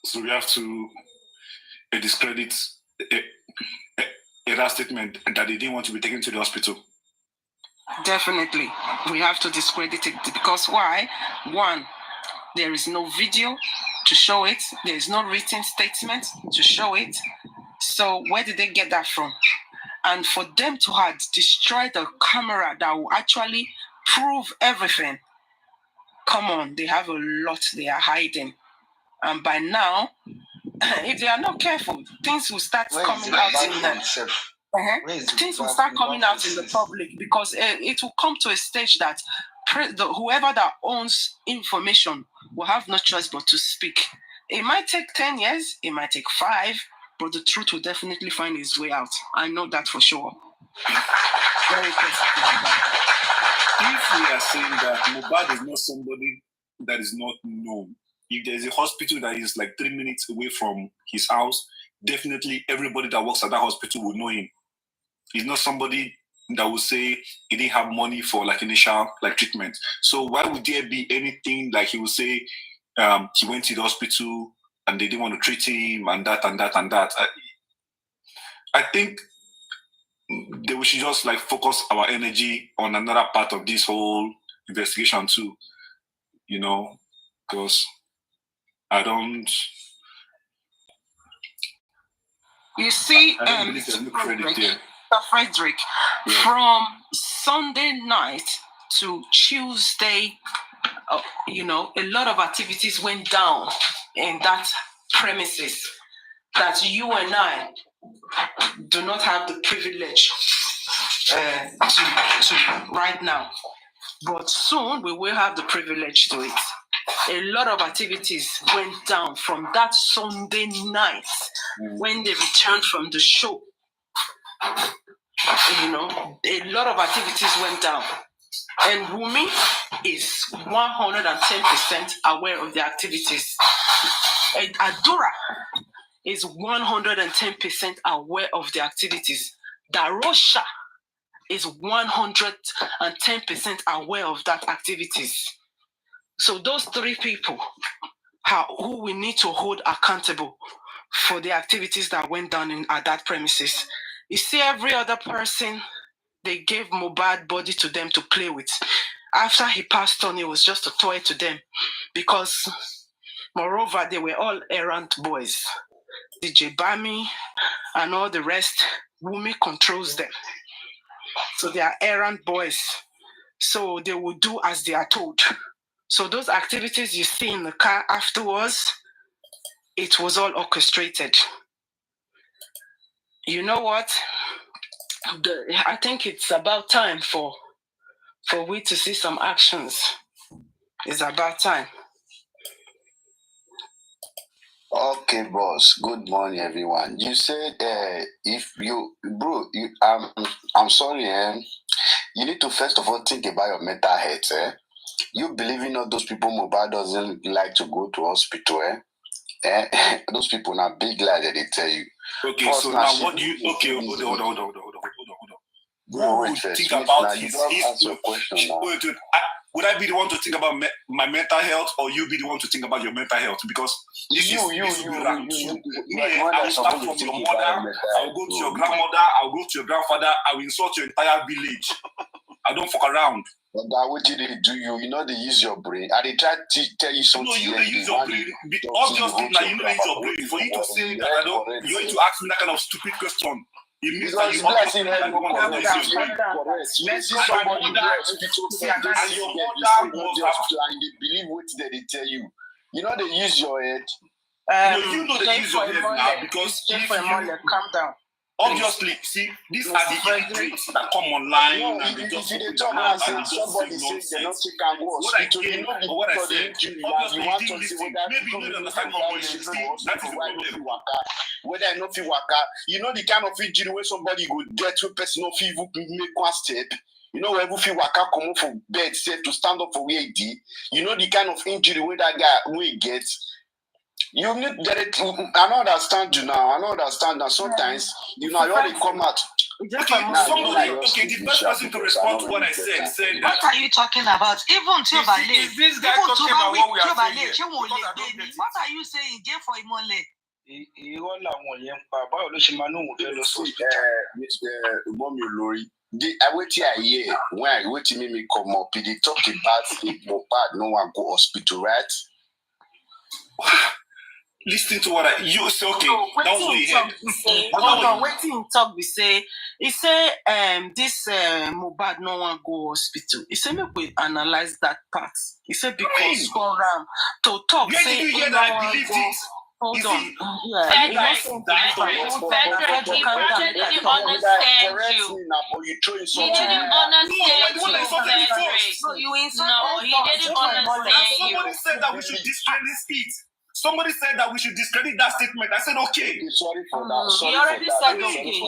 So we have to discredit that statement that they didn't want to be taken to the hospital. Definitely. We have to discredit it because why? One, there is no video to show it. There is no written statement to show it. So where did they get that from? And for them to have destroyed the camera that will actually prove everything, come on, they have a lot they are hiding. And by now, if they are not careful, things will start coming out in the things will start coming out in the public because it will come to a stage that whoever that owns information will have no choice but to speak. It might take 10 years, it might take 5, but the truth will definitely find its way out. I know that for sure. Very close. If we are saying that Mohbad is not somebody that is not known. If there's a hospital that is like 3 minutes away from his house, definitely everybody that works at that hospital will know him. He's not somebody that will say he didn't have money for like initial like treatment. So why would there be anything like he will say he went to the hospital and they didn't want to treat him and that and that and that? I think that we should just like focus our energy on another part of this whole investigation too, you know, because I don't. You see, I don't believe there's no credit there. Frederick, from Sunday night to Tuesday, you know, a lot of activities went down in that premises that you and I do not have the privilege to right now. But soon we will have the privilege to it. A lot of activities went down from that Sunday night when they returned from the show. You know, a lot of activities went down. And Wumi is 110% aware of the activities. And Adura is 110% aware of the activities. Darosha is 110% aware of that activities. So those three people are who we need to hold accountable for the activities that went down at that premises. You see, every other person, they gave Mohbad body to them to play with. After he passed on, it was just a toy to them because, moreover, they were all errant boys. DJ Bami and all the rest, Wumi controls them. So they are errant boys. So they will do as they are told. So those activities you see in the car afterwards, it was all orchestrated. You know what? I think it's about time for we to see some actions. It's about time. Okay, boss. Good morning, everyone. You said if you, bro, I'm sorry, you need to first of all think about your mental health. You believe in all those people Mohbad doesn't like to go to hospital, those people are big lies that they tell you. Okay, so now what do you? Okay, hold on. Who would think about his question now? Wait, would I be the one to think about my mental health, or you be the one to think about your mental health? Because this is round two. I will start from your mother. I will go to your grandmother. I will go to your grandfather. I will insult your entire village. I don't fuck around. But what did they do? You know they use your brain. And they try to tell you something. No, you use your brain. Obviously, now you know use your brain. For you to say that you're going to ask me that kind of stupid question. It means that you obviously use your brain. And they believe what they tell you. You know they use your head. You know they use your head now because calm down. Obviously, see, these are the illiterates that come online and they just talk and say somebody says they don't take and go hospital. You know what I said. Obviously, you want to see maybe you don't understand what I'm saying. That is the problem. Whether I know feel waka, you know the kind of injury where somebody go get to a person no feel make one step. You know where feel waka come up from bed safe to stand up for where he did. You know the kind of injury where that guy will get. You need that. I don't understand you now. I don't understand that sometimes you know you only come out. Okay, the first person to respond to what I said that. What are you talking about? Even to is this guy talking about what we are saying here? What are you saying? Get for Imole. Mr. Mommy Lori, I wait here when I wait to me come up. They talk about Mohbad no one go hospital, right? Listen to what you say. Okay, that's what you heard. Hold on, waiting talk. We say, he say, this Mohbad no one go hospital. He say make we analyze that part. He said because for to talk. Where did you hear that? I believe this. Hold on. Frederick, he didn't understand you. He didn't understand you. No, he didn't understand you. Somebody said that we should discredit it. Somebody said that we should discredit that statement. I said, okay. Sorry for that. He already said okay.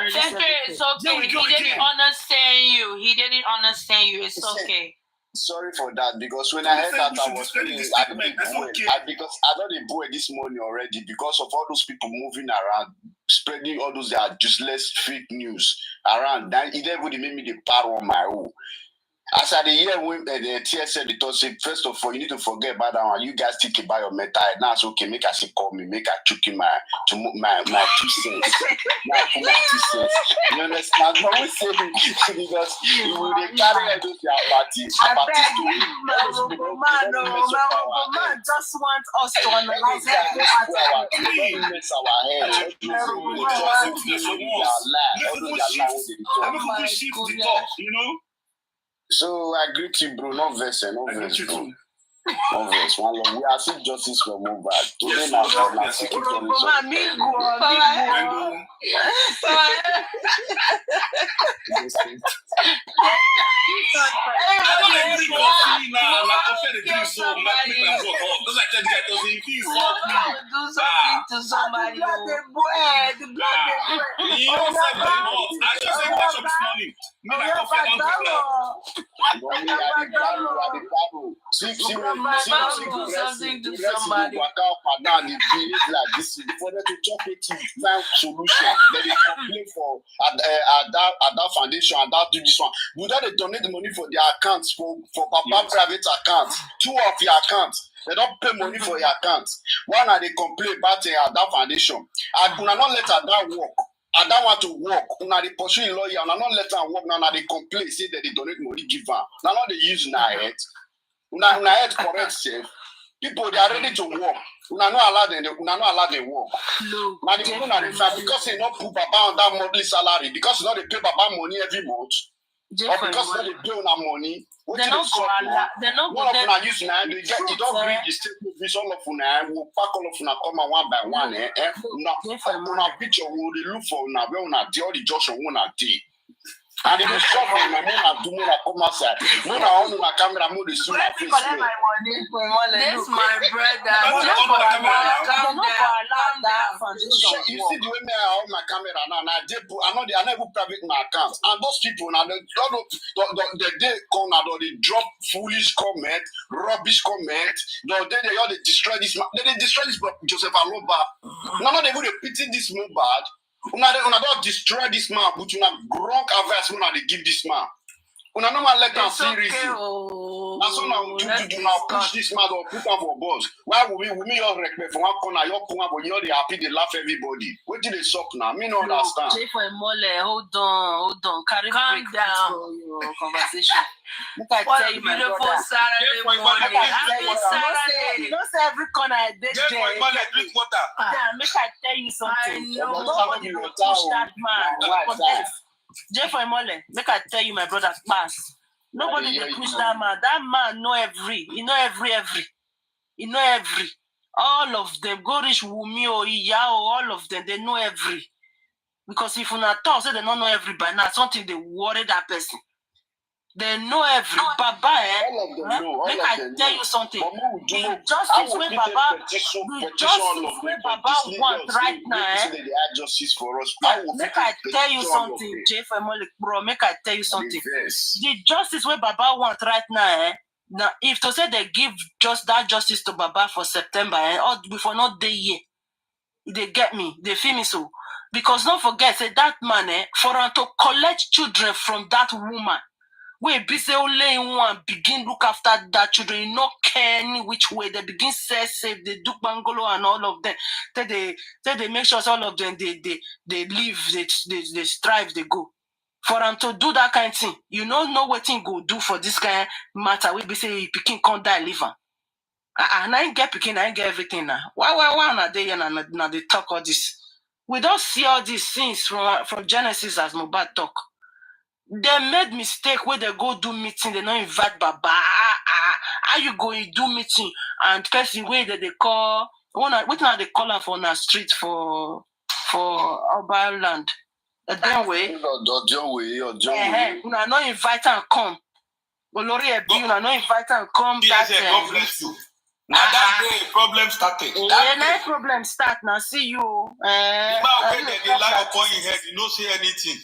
Frederick, it's okay. He didn't understand you. He didn't understand you. It's okay. sorry for that, because when I heard that, I was feeling because I know the boy this morning already because of all those people moving around, spreading all those useless fake news around. That it even made me the power on my own. As at the year when the TSL they told say, first of all, you need to forget about that one. You guys think about your mental health. Now it's okay. Make us call me. Make I chuck in my 2 cents. My 2 cents. You understand? But we say because we will carry those their parties. Man just want us to analyze everything. Mess our head. You know. So I greet you, bro. No verse, no verse, bro. No verse. One love. We are seeking justice for Mohbad. Today now, we are seeking something to somebody. For them to chop it, find solution. Then they complain for at that foundation, and that do this one. Would they donate the money for their accounts for Papa private accounts? 2 of your accounts. They don't pay money for your accounts. One are they complain about at that foundation. I could not let that work. I don't want to work. Now they pursue lawyer. And I not let her work. Now they complain, say that they donate money, give her. Now they use na head. Now head correct self. People they are ready to work. Not allow them. Not allow them work. Now the people are because they not put Baba on that monthly salary because they pay Baba money every month. Or because they pay on that money. They're not one of them use now. You don't read the statement. All of them will pack all of them come one by one. Now picture will they look for now. Where una the all the judge on one day. And if you shop for my mona do mona come outside. Mona on my camera mode is soon my face. This my brother. You see the way me I on my camera now. I never private my account. And those people now they come now they drop foolish comment, rubbish comment. They all they destroy this. They destroy this Joseph Aloba. Now they would pity this Mohbad. Una don't destroy this man, but you have wrong advice when they give this man. Una no man let them see reason. Now so now do now push this man or put him for boss. Why would we all respect for one corner, your corner, but you know they happy, they laugh everybody. What did they suck now? Me no understand. Hold on. Calm down for your conversation. Look at tell you, my brother. Saturday morning. Happy Saturday. You don't say every corner I did there. Drink water. Make I tell you something. I know. Nobody will push that man. Jeffrey Mole, make I tell you, my brother, pass. Nobody will push that man. That man know every. All of them. Go reach Wumi or Iya or all of them. They know every. Because if you not talk, say they don't know everybody. Now something they worry that person. They know every Baba. Make I tell you something. The justice where Baba want right now. Justice for us. Make I tell you something, Jeffrey Mole, bro. Make I tell you something. The justice where Baba want right now. Now, if to say they give just that justice to Baba for September or before not the year, they get me. They feel me so. Because don't forget, say that man for him to collect children from that woman. We be say only one begin look after that children, you not care any which way. They begin say they do bungalow and all of them. They make sure all of them they live, they strive, they go. For them to do that kind of thing, you don't know what thing go do for this kind of matter. We be say Pekin can't die live. And I ain't get Pekin, I ain't get everything now. Why are they and now they talk all this? We don't see all these things from Genesis as Mohbad talk. They made mistake where they go do meeting, they don't invite Baba. How you go do meeting and person way that they call what now they call her for na street for urban land. That way. Una not invite and come. Olori Ebi, una not invite and come. God bless you. Now that day problem started. That problem start now. See you. The man when they lie upon your head, you don't say anything.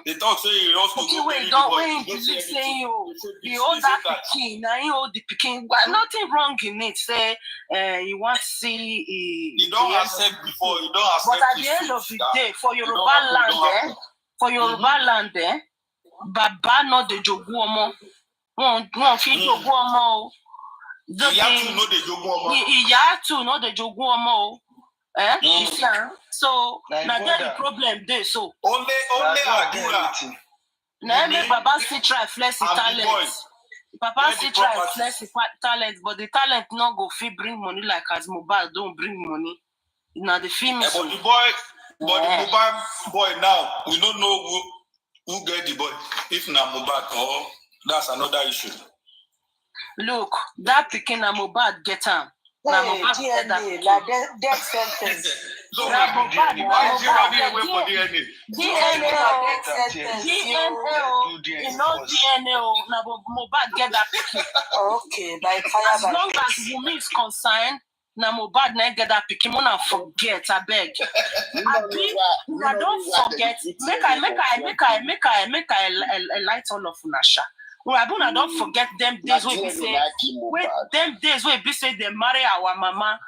They talk say you also Okay, go wait, bury the don't boy. wait. You don't see You anything. saying you They hold say that that. Peking, now you hold the Peking. But nothing wrong in it. Say, you want to see. You don't accept before. You don't But accept. at the end of the day, for you Yoruba don't happen, land, don't happen. for Yoruba land, Baba not the jogun Wọ́n fi jogun ọmọ o. Ìyá too no dey jogún ọmọ. Ìyá too no dey jogún ọmọ o. You see, so now that's the problem there. So Only Adura. now make Baba still try flex his talent. Papa still try flex his talent, but the talent not go fit bring money like as Mohbad don't bring money. Now the film is. But the Mohbad boy now, we don't know who get the boy. If na Mohbad or that's another issue. Look, that Pikin na Mohbad get him. Na Mohbad get that. Death sentence. So na Mohbad, why is he running away for DNA? DNA, you know DNA. Na Mohbad get that Pikin. Okay, by fire As long as Wunmi is concerned, na Mohbad na get that Pikin. Mona forget, I beg. I don't forget. Make I light all of Unasha. Abuna don't forget them days when we say, them days when we say they marry our mama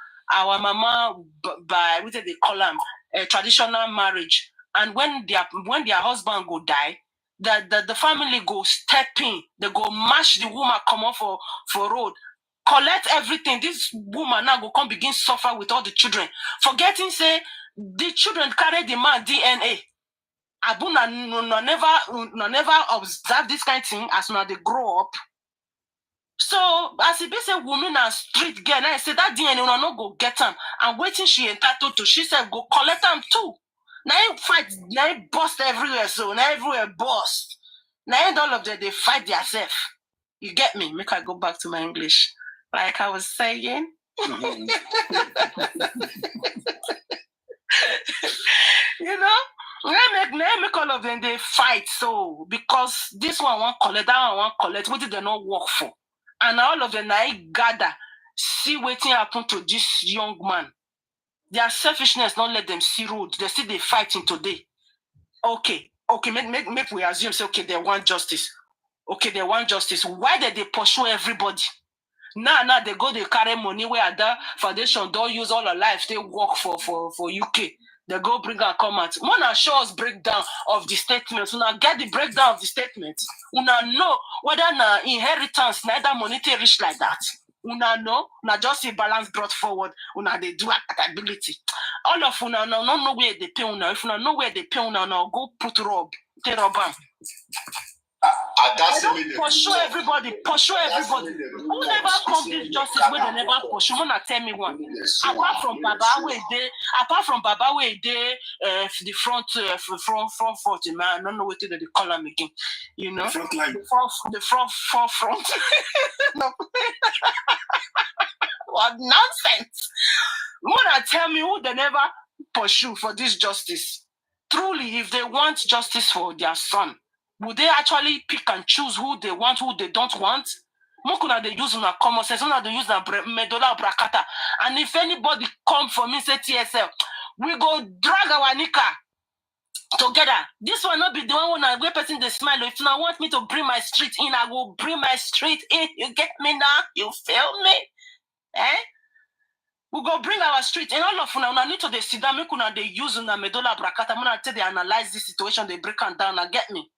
by what they call them traditional marriage, and when their husband go die, the family go step in, they go mash the woman come off for road, collect everything. This woman now go come begin suffer with all the children, forgetting say the children carry the man DNA. Abuna never observe this kind of thing as when they grow up. So as it be say woman and street girl, I say that DNA will not go get them. And waiting she entitled to, she said go collect them too. Now you fight, now you bust everywhere, so now everywhere bust. Now all of them they fight themselves. You get me? Make I go back to my English. Like I was saying. You know? Let make all of them they fight so because this one won't collect, that one won't collect. What did they not work for? And all of them now gather, see waiting happen to this young man. Their selfishness don't let them see road. They see they fighting today. Okay, make we assume say okay, they want justice. Okay, they want justice. Why did they pursue everybody? Now they go they carry money where other foundation don't use all their life. They work for UK. They go bring and come out. Wanna show us breakdown of the statements. Una get the breakdown of the statements. Una know whether na inheritance neither money rich like that. Una know, una just see balance brought forward. Una they do accountability. All of una no know where they pay una. If una know where they pay una, go put rob. Take rob. Pursue everybody. Who never come this justice where they never pursue? Wanna tell me one. Apart from Baba where they the front man, I don't know what they call them again. You know? The front. No. What nonsense. Wanna tell me who they never pursue for this justice? Truly, if they want justice for their son, would they actually pick and choose who they want, who they don't want? Mokuna they use una common sense, una they use na medola brakata. And if anybody come for me say TSL, we go drag our nika together. This one not be the one where person they smile. If you want me to bring my street in, I will bring my street in. You get me now? You feel me? We go bring our street and all of una need to they sit down, make una they use una medola brakata. Mona tell they analyze this situation, they break them down and get me.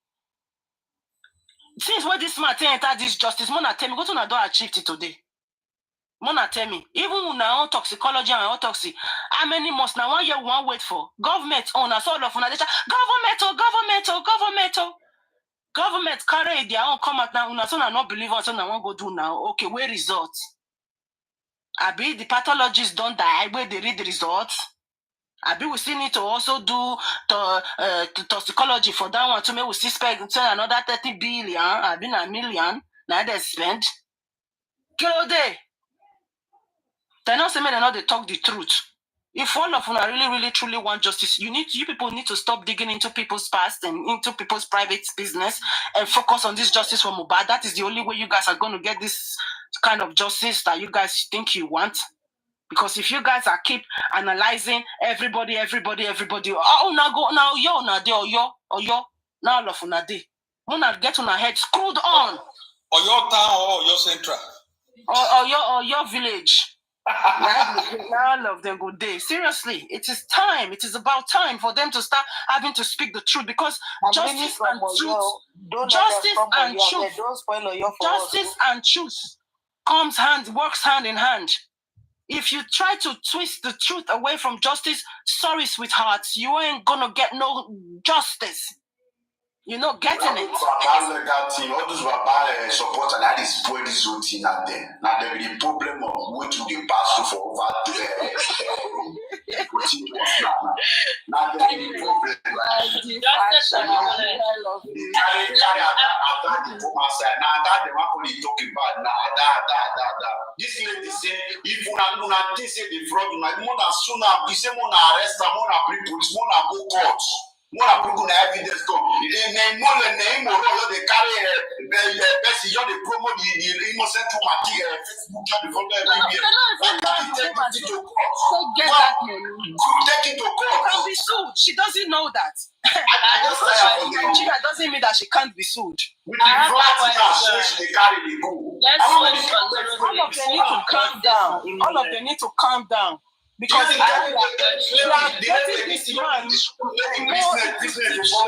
Since when this man enter this justice, Mona tell me, go to una don't achieve it today. Mona tell me, even una own toxicology and autopsy, how many months now 1 year we won't wait for? Government on us all of una, government carry their own come out now, una so not believe us, so won't go do now. Okay, where results? I be the pathologists don't die, where they read the results. I be we still need to also do toxicology for that one to make we still spend another 30 billion. I been a million. Now they spend. Kill day. They not say me they not they talk the truth. If all of you really truly want justice, you people need to stop digging into people's past and into people's private business and focus on this justice for Mohbad. That is the only way you guys are going to get this kind of justice that you guys think you want. Because if you guys are keep analyzing everybody, oh now go now yo now they or yo. Now of una day. Mona get on her head screwed on. Or your town or your central. Or your village. Now all of them go day. Seriously, it is time. It is about time for them to start having to speak the truth because justice and truth works hand in hand. If you try to twist the truth away from justice, sorry, sweethearts, you ain't gonna get no justice. You're not getting it. All those support and that is spoil this whole thing out there. Now there is the problem of what you dey pass through for over now there is the problem. This lady say if una say the fraud, more than sooner you say more arrest her, more bring police, more go court. More approval evidence come. They know the name or they carry the best. You the promote the innocent woman Facebook before take it to court. Take it to court. Can be sued. She doesn't know that. Nigeria doesn't mean that she can't be sued. With the flat they carry the go. All of them need to calm down. All of them need to calm down. Because this man business is all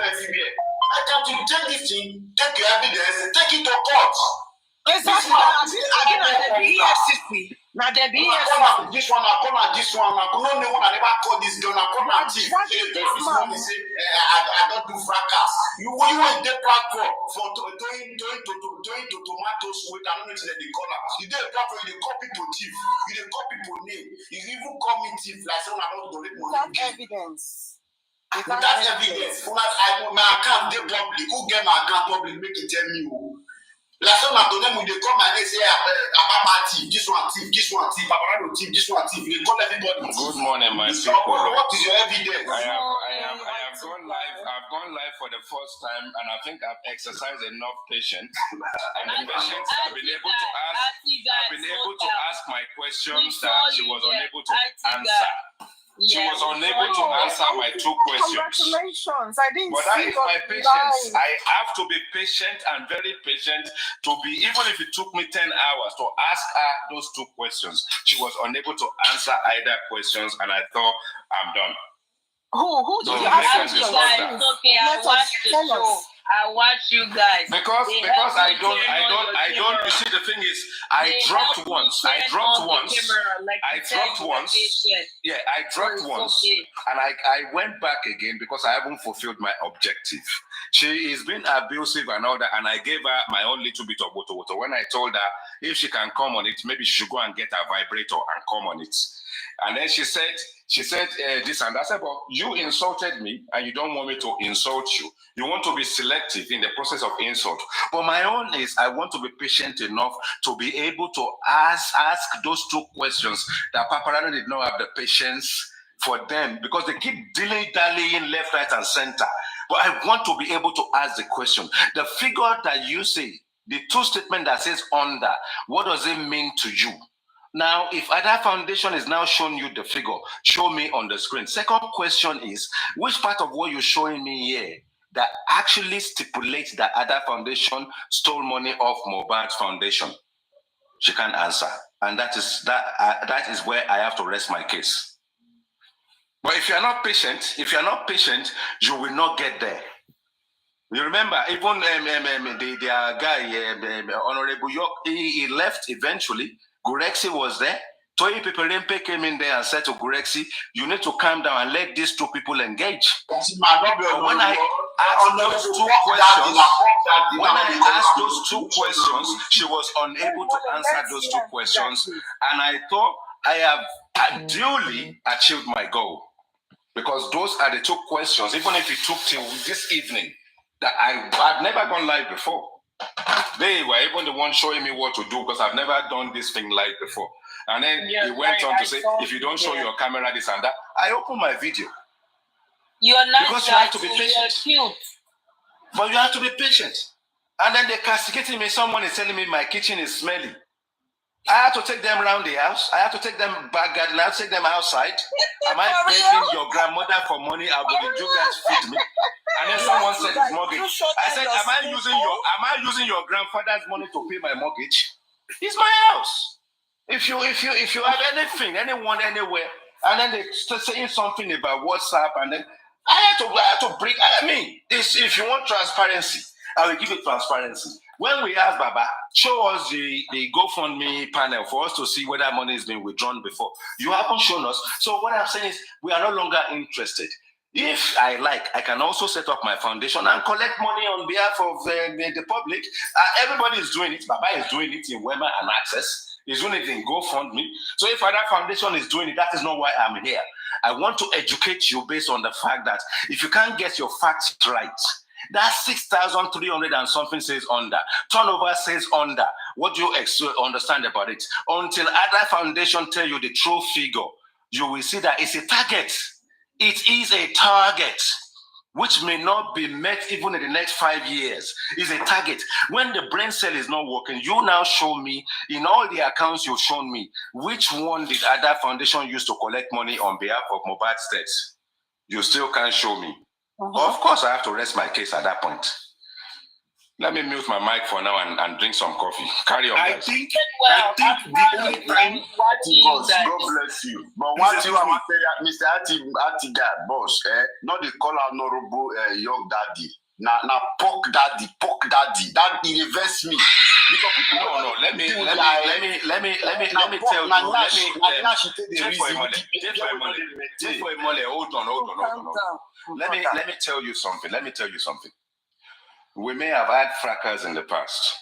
everywhere. I can't take this thing, take your evidence, take it to court. Exactly. Again, the EFCC. Now there be this one, I come at this one. I don't know I never call this girl. I come at this one. I don't do fracas. You want the platform for doing tomatoes with another in the corner. You do a platform, you call people thief. You call people name. You even call me thief like someone I don't donate money. Without evidence. Without evidence. My account they public. Who get my account public? Make it tell me who. Like some of them when they come and they say, Ababa thief, this one thief, Ababa thief, this one thief. They call everybody. Good morning, my people. What is your evidence? I have gone live. I've gone live for the first time, and I think I've exercised enough patience. And the patience I've been able to ask my questions that she was unable to answer. She was unable to answer my two questions. Congratulations. I didn't But that is my patience. I have to be patient and very patient to be, even if it took me 10 hours to ask her those two questions. She was unable to answer either questions, and I thought, I'm done. Who did you ask? Okay, I watched the show. I watch you guys. Because I don't. You see, the thing is, I dropped once, and I went back again because I haven't fulfilled my objective. She is being abusive and all that, and I gave her my own little bit of water. When I told her if she can come on it, maybe she should go and get a vibrator and come on it. And then she said this and that. I said, well, you insulted me and you don't want me to insult you. You want to be selective in the process of insult. But my own is I want to be patient enough to be able to ask those two questions that Paparano did not have the patience for them because they keep dilly-dallying left, right, and center. But I want to be able to ask the question. The figure that you say, the two statement that says under, what does it mean to you? Now, if Ada Foundation is now showing you the figure, show me on the screen. Second question is, which part of what you're showing me here that actually stipulates that Ada Foundation stole money off Mohbad's foundation? She can't answer. And that is where I have to rest my case. But if you're not patient, you will not get there. You remember, even the guy, Honorable York, he left eventually. Gurexi was there. Toyi Peperempe came in there and said to Gurexi, you need to calm down and let these two people engage. But when I asked those two questions, she was unable to answer those two questions. And I thought I have duly achieved my goal. Because those are the two questions, even if it took till this evening, that I've never gone live before. They were even the one showing me what to do because I've never done this thing live before. And then he went on to say, if you don't show your camera this and that, I open my video. You're not because you have to be patient. You're cute. But you have to be patient. And then they're castigating me. Someone is telling me my kitchen is smelly. I have to take them around the house. I have to take them back garden. I have to take them outside. Am I begging your grandmother for money? I will you guys feed me. And then someone said it's mortgage. I said, am I using your grandfather's money to pay my mortgage? It's my house. If you have anything, anyone, anywhere, and then they start saying something about WhatsApp, and then I had to bring. I mean, this, if you want transparency, I will give you transparency. When we ask Baba, show us the GoFundMe panel for us to see whether money has been withdrawn before. You haven't shown us. So what I'm saying is, we are no longer interested. If I like, I can also set up my foundation and collect money on behalf of the public. Everybody is doing it. Baba is doing it in Wema and Access. He's doing it in GoFundMe. So if other foundation is doing it, that is not why I'm here. I want to educate you based on the fact that if you can't get your facts right, that 6,300 and something says under. Turnover says under. What do you understand about it? Until other foundation tell you the true figure, you will see that it's a target. It is a target which may not be met even in the next 5 years. It's a target. When the brain cell is not working, you now show me, in all the accounts you've shown me, which one did other foundation use to collect money on behalf of Mohbad's death? You still can't show me. Of course, I have to rest my case at that point. Let me mute my mic for now and drink some coffee. Carry on, guys. I think the only time God bless you. But what you are saying, Mr. Atiga, boss, not the call honorable young daddy. Now poke daddy. That invests me. No. Let me tell you. Hold on. Let me tell you something. We may have had fracas in the past,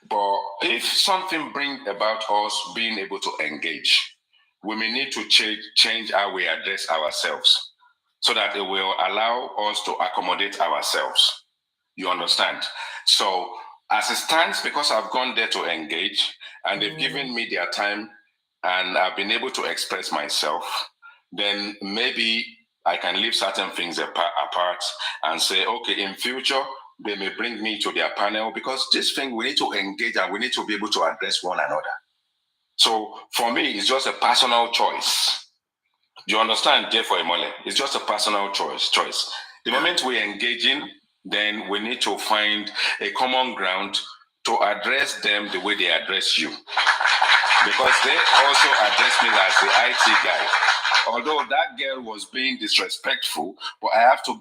but if something brings about us being able to engage, we may need to change how we address ourselves so that it will allow us to accommodate ourselves. You understand? So as it stands, because I've gone there to engage and they've given me their time and I've been able to express myself, then maybe I can leave certain things apart and say, okay, in future, they may bring me to their panel, because this thing, we need to engage and we need to be able to address one another. So for me, it's just a personal choice. You understand, Jeffrey Mole? It's just a personal choice. The moment we engage in, then we need to find a common ground to address them the way they address you. Because they also address me as the IT guy. Although that girl was being disrespectful, but I have to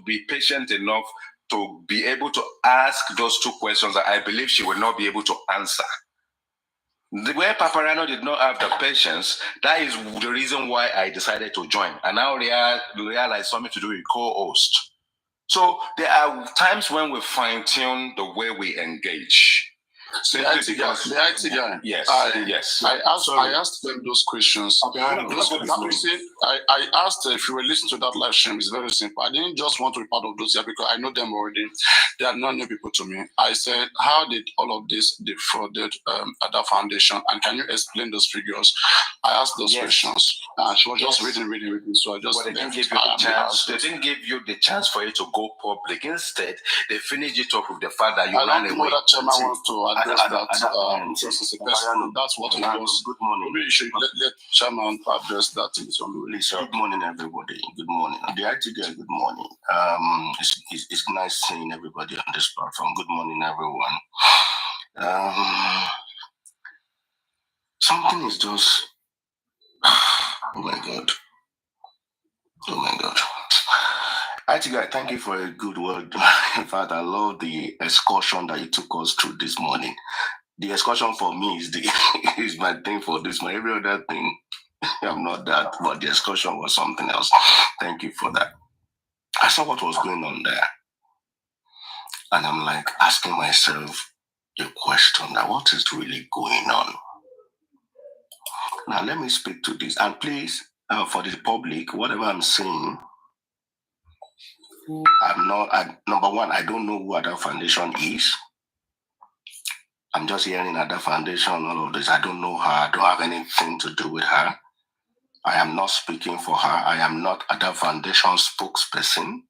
be patient enough to be able to ask those two questions that I believe she will not be able to answer. Where Paparano did not have the patience, that is the reason why I decided to join. And now realize something to do with co-host. So there are times when we fine-tune the way we engage. The IT guy. Yes. I asked them those questions. I asked if you were listening to that live stream. It's very simple. I didn't just want to be part of those here because I know them already. They are not new people to me. I said, how did all of this defrauded at that foundation? And can you explain those figures? I asked those questions. And she was just reading. So I just they didn't give you the chance. They didn't give you the chance for you to go public. Instead, they finished it off with the fact that you ran away. That chairman wants to address that. That's what it was. Good morning. Maybe you should let chairman address that in some way. Good morning, everybody. Good morning. The IT guy, good morning. It's nice seeing everybody on this platform. Good morning, everyone. Something is just... Oh my God. IT guy, thank you for a good word. In fact, I love the excursion that you took us through this morning. The excursion for me is my thing for this morning. Every other thing, I'm not that, but the excursion was something else. Thank you for that. I saw what was going on there. And I'm like asking myself a question, that what is really going on? Now, let me speak to this. And please, for the public, whatever I'm saying, number one, I don't know who Ada Foundation is. I'm just hearing Ada Foundation, all of this. I don't know her. I don't have anything to do with her. I am not speaking for her. I am not Ada Foundation spokesperson.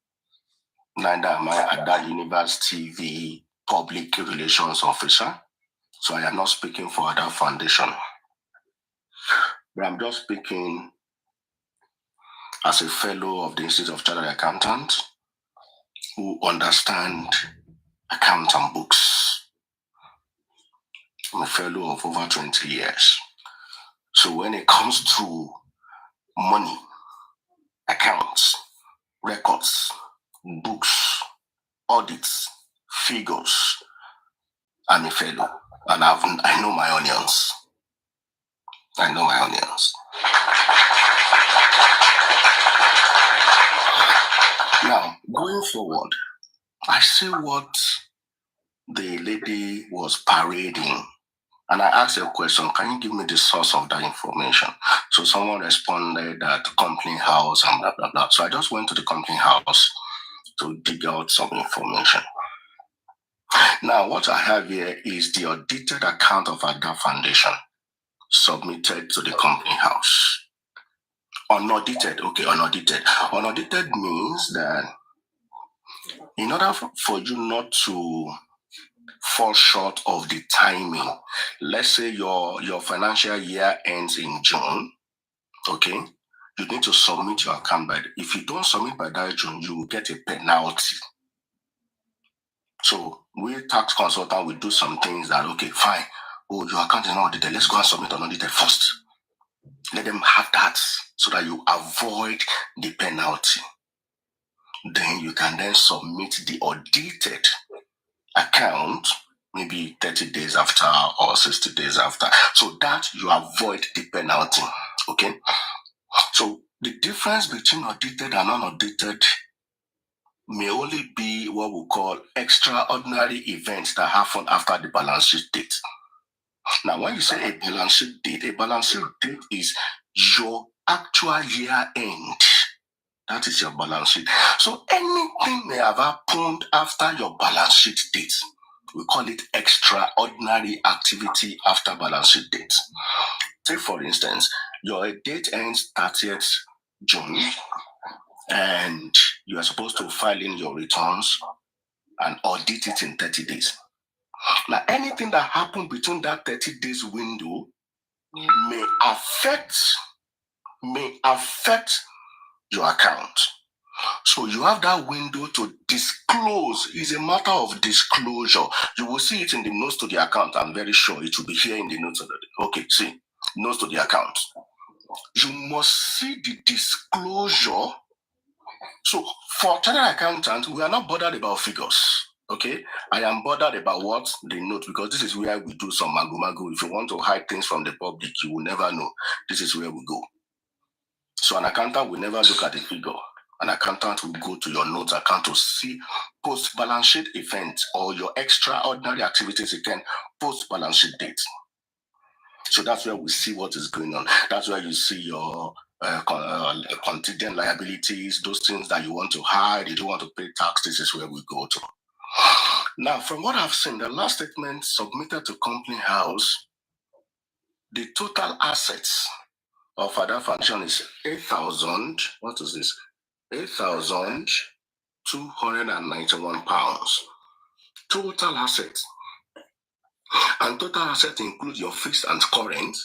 Neither am I Ada Universe TV public relations officer. So I am not speaking for that foundation, but I'm just speaking as a fellow of the Institute of Chartered Accountants who understand accountant books. I'm a fellow of over 20 years. So when it comes to money, accounts, records, books, audits, figures, I'm a fellow, and I know my onions. I know my onions. Now, going forward, I see what the lady was parading, and I asked a question, can you give me the source of that information? So someone responded that company house and blah, blah, blah. So I just went to the company house to dig out some information. Now, what I have here is the audited account of Ada Foundation submitted to the company house. Unaudited, okay, unaudited. Unaudited means that in order for you not to fall short of the timing, let's say your financial year ends in June, okay, you need to submit your account by, if you don't submit by that June, you will get a penalty. So we tax consultant will do some things that, okay, fine, oh, your account is not audited, let's go and submit unaudited first. Let them have that so that you avoid the penalty. Then you can then submit the audited account maybe 30 days after or 60 days after, so that you avoid the penalty. Okay, so the difference between audited and unaudited may only be what we call extraordinary events that happen after the balance sheet date. Now, when you say a balance sheet date is your actual year end. That is your balance sheet. So anything may have happened after your balance sheet date. We call it extraordinary activity after balance sheet date. Take for instance, your date ends 30th June, and you are supposed to file in your returns and audit it in 30 days. Now, anything that happened between that 30 days window may affect your account. So you have that window to disclose. It's a matter of disclosure. You will see it in the notes to the account. I'm very sure it will be here in the notes. Okay, see, notes to the account. You must see the disclosure. So for chartered accountants, we are not bothered about figures. Okay, I am bothered about what? The note, because this is where we do some magu-magu. If you want to hide things from the public, you will never know. This is where we go. So an accountant will never look at the figure. An accountant will go to your notes account to see post-balance sheet events or your extraordinary activities again post-balance sheet date. So that's where we see what is going on. That's where you see your contingent liabilities, those things that you want to hide, you don't want to pay tax. This is where we go to. Now, from what I've seen, the last statement submitted to Company House, the total assets of Ada Foundation is 8,000. What is this? 8,291 pounds. Total assets. And total assets include your fixed and current,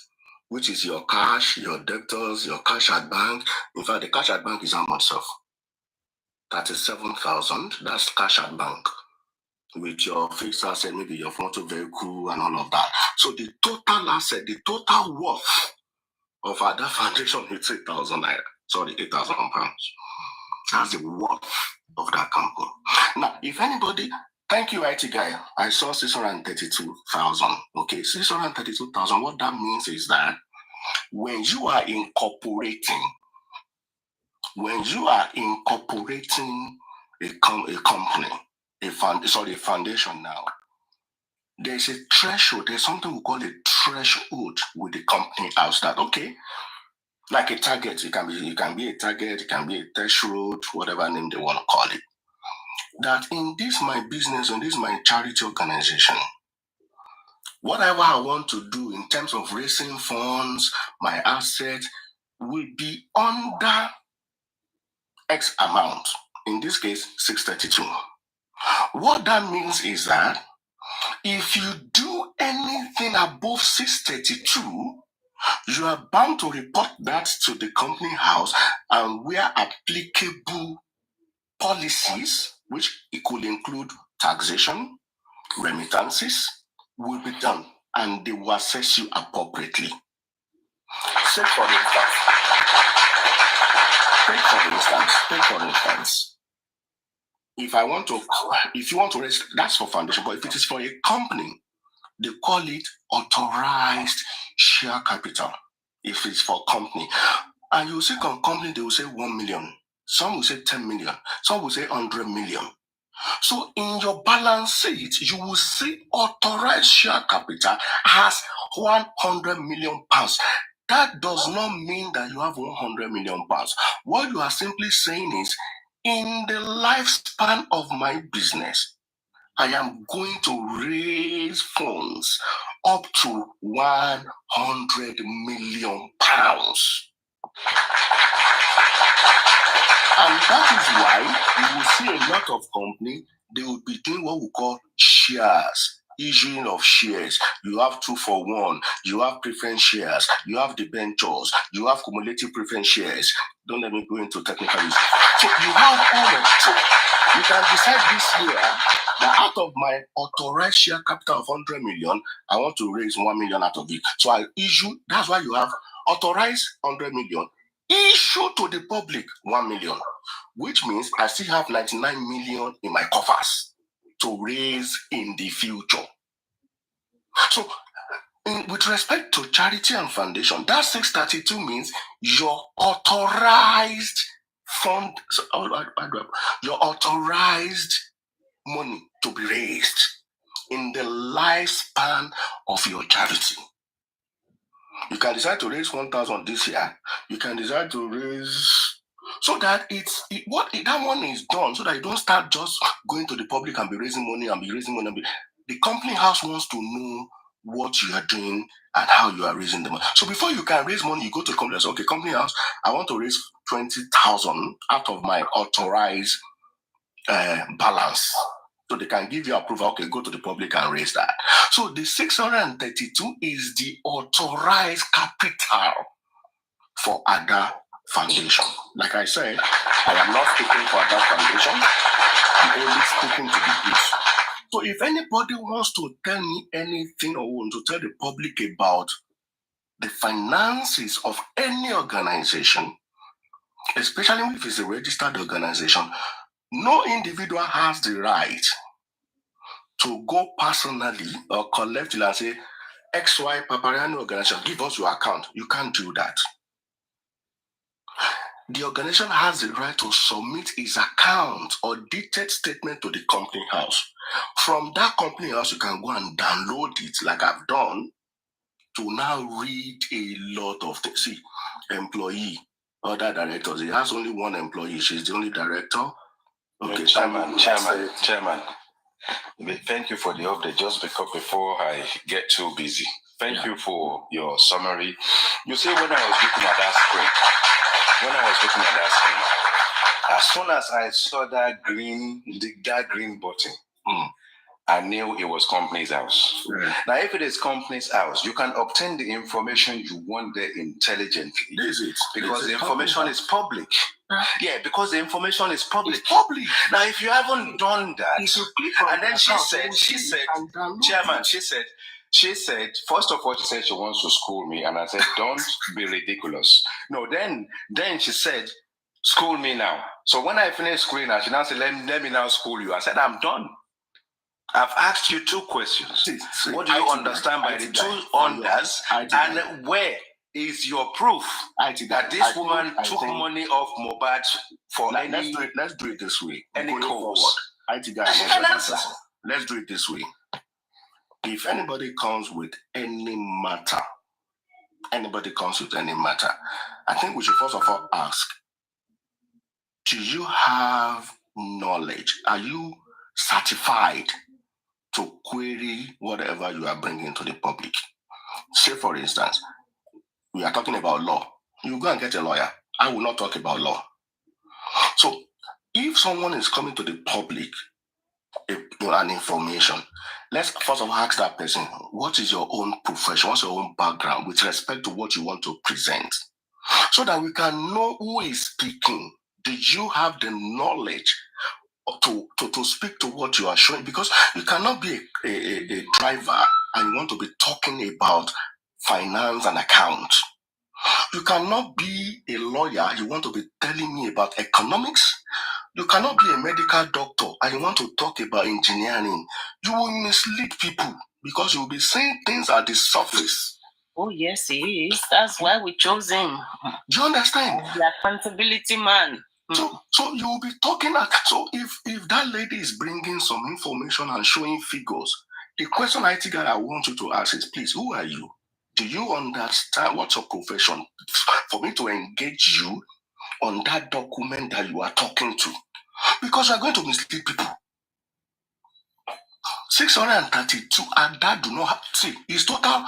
which is your cash, your debtors, your cash at bank. In fact, the cash at bank is how much of? 37,000. That's cash at bank. With your fixed asset, maybe your motor vehicle and all of that. So the total asset, the total worth of Ada Foundation is 8,000 pounds. That's the worth of that company. Now, if anybody, thank you, IT guy. I saw 632,000. Okay, 632,000. What that means is that when you are incorporating a company, a foundation now, there's a threshold. There's something we call a threshold with the company house that, okay, like a target, it can be a target, it can be a threshold, whatever name they want to call it. That in this my business, in this my charity organization, whatever I want to do in terms of raising funds, my assets will be under X amount. In this case, 632. What that means is that if you do do anything above 632, you are bound to report that to the company house, and where applicable, policies, which it could include taxation, remittances, will be done, and they will assess you appropriately. Take for instance, if you want to raise, that's for foundation, but if it is for a company, they call it authorized share capital. If it's for company, and you see company, they will say 1 million. Some will say 10 million. Some will say 100 million. So in your balance sheet, you will see authorized share capital has 100 million pounds. That does not mean that you have 100 million pounds. What you are simply saying is, in the lifespan of my business, I am going to raise funds up to 100 million pounds. And that is why you will see a lot of companies, they will be doing what we call shares, issuing of shares. You have 2-for-1, you have preference shares, you have debentures, you have cumulative preference shares. Don't let me go into technical issues. So you have all of, so you can decide this year that out of my authorized share capital of 100 million, I want to raise 1 million out of it. So I issue, that's why you have authorized 100 million. Issue to the public 1 million, which means I still have 99 million in my coffers to raise in the future. So, with respect to charity and foundation, that 632 means your authorized fund, your authorized money to be raised in the lifespan of your charity. You can decide to raise 1,000 this year. You can decide to raise, so that that one is done, so that you don't start just going to the public and be raising money and be raising money. The company house wants to know what you are doing and how you are raising the money. So before you can raise money, you go to the company and say, okay, company house, I want to raise 20,000 out of my authorized balance. So they can give you approval, okay, go to the public and raise that. So the 632 is the authorized capital for Ada Foundation. Like I said, I am not speaking for Ada Foundation. I'm only speaking to the groups. So if anybody wants to tell me anything or want to tell the public about the finances of any organization, especially if it's a registered organization, no individual has the right to go personally or collectively and say, XY Papariano organization, give us your account. You can't do that. The organization has the right to submit its account or detailed statement to the company house. From that company house, you can go and download it, like I've done, to now read a lot of things. See, employee, other directors, he has only one employee. She's the only director. Okay, Chairman. Thank you for the update. Just before I get too busy, thank you for your summary. You see, when I was looking at that screen, as soon as I saw that green button, I knew it was company's house. Now, if it is company's house, you can obtain the information you want there intelligently. Because the information is public. Yeah, because the information is public. It's public. Now, if you haven't done that, and then she said, Chairman, she said, first of all, she said she wants to school me, and I said, don't be ridiculous. No, then she said, school me now. So when I finished schooling her, she now said, let me now school you. I said, I'm done. I've asked you two questions. What do you understand by the two unders? And where is your proof that this woman took money off Mohbad for any... Let's do it this way. Any cause. Let's do it this way. If anybody comes with any matter, I think we should first of all ask, do you have knowledge? Are you certified to query whatever you are bringing to the public? Say, for instance, we are talking about law. You go and get a lawyer. I will not talk about law. So if someone is coming to the public an information, let's first of all ask that person, what is your own profession? What's your own background with respect to what you want to present? So that we can know who is speaking. Did you have the knowledge to speak to what you are showing? Because you cannot be a driver and you want to be talking about finance and accounts. You cannot be a lawyer, you want to be telling me about economics. You cannot be a medical doctor and you want to talk about engineering. You will mislead people because you will be saying things at the surface. Oh, yes, he is. That's why we chose him. Do you understand? The accountability man. So you will be talking so if that lady is bringing some information and showing figures, the question I want you to ask is, please, who are you? Do you understand what's your profession for me to engage you on that document that you are talking to? Because you are going to mislead people. 632 and that do not see his total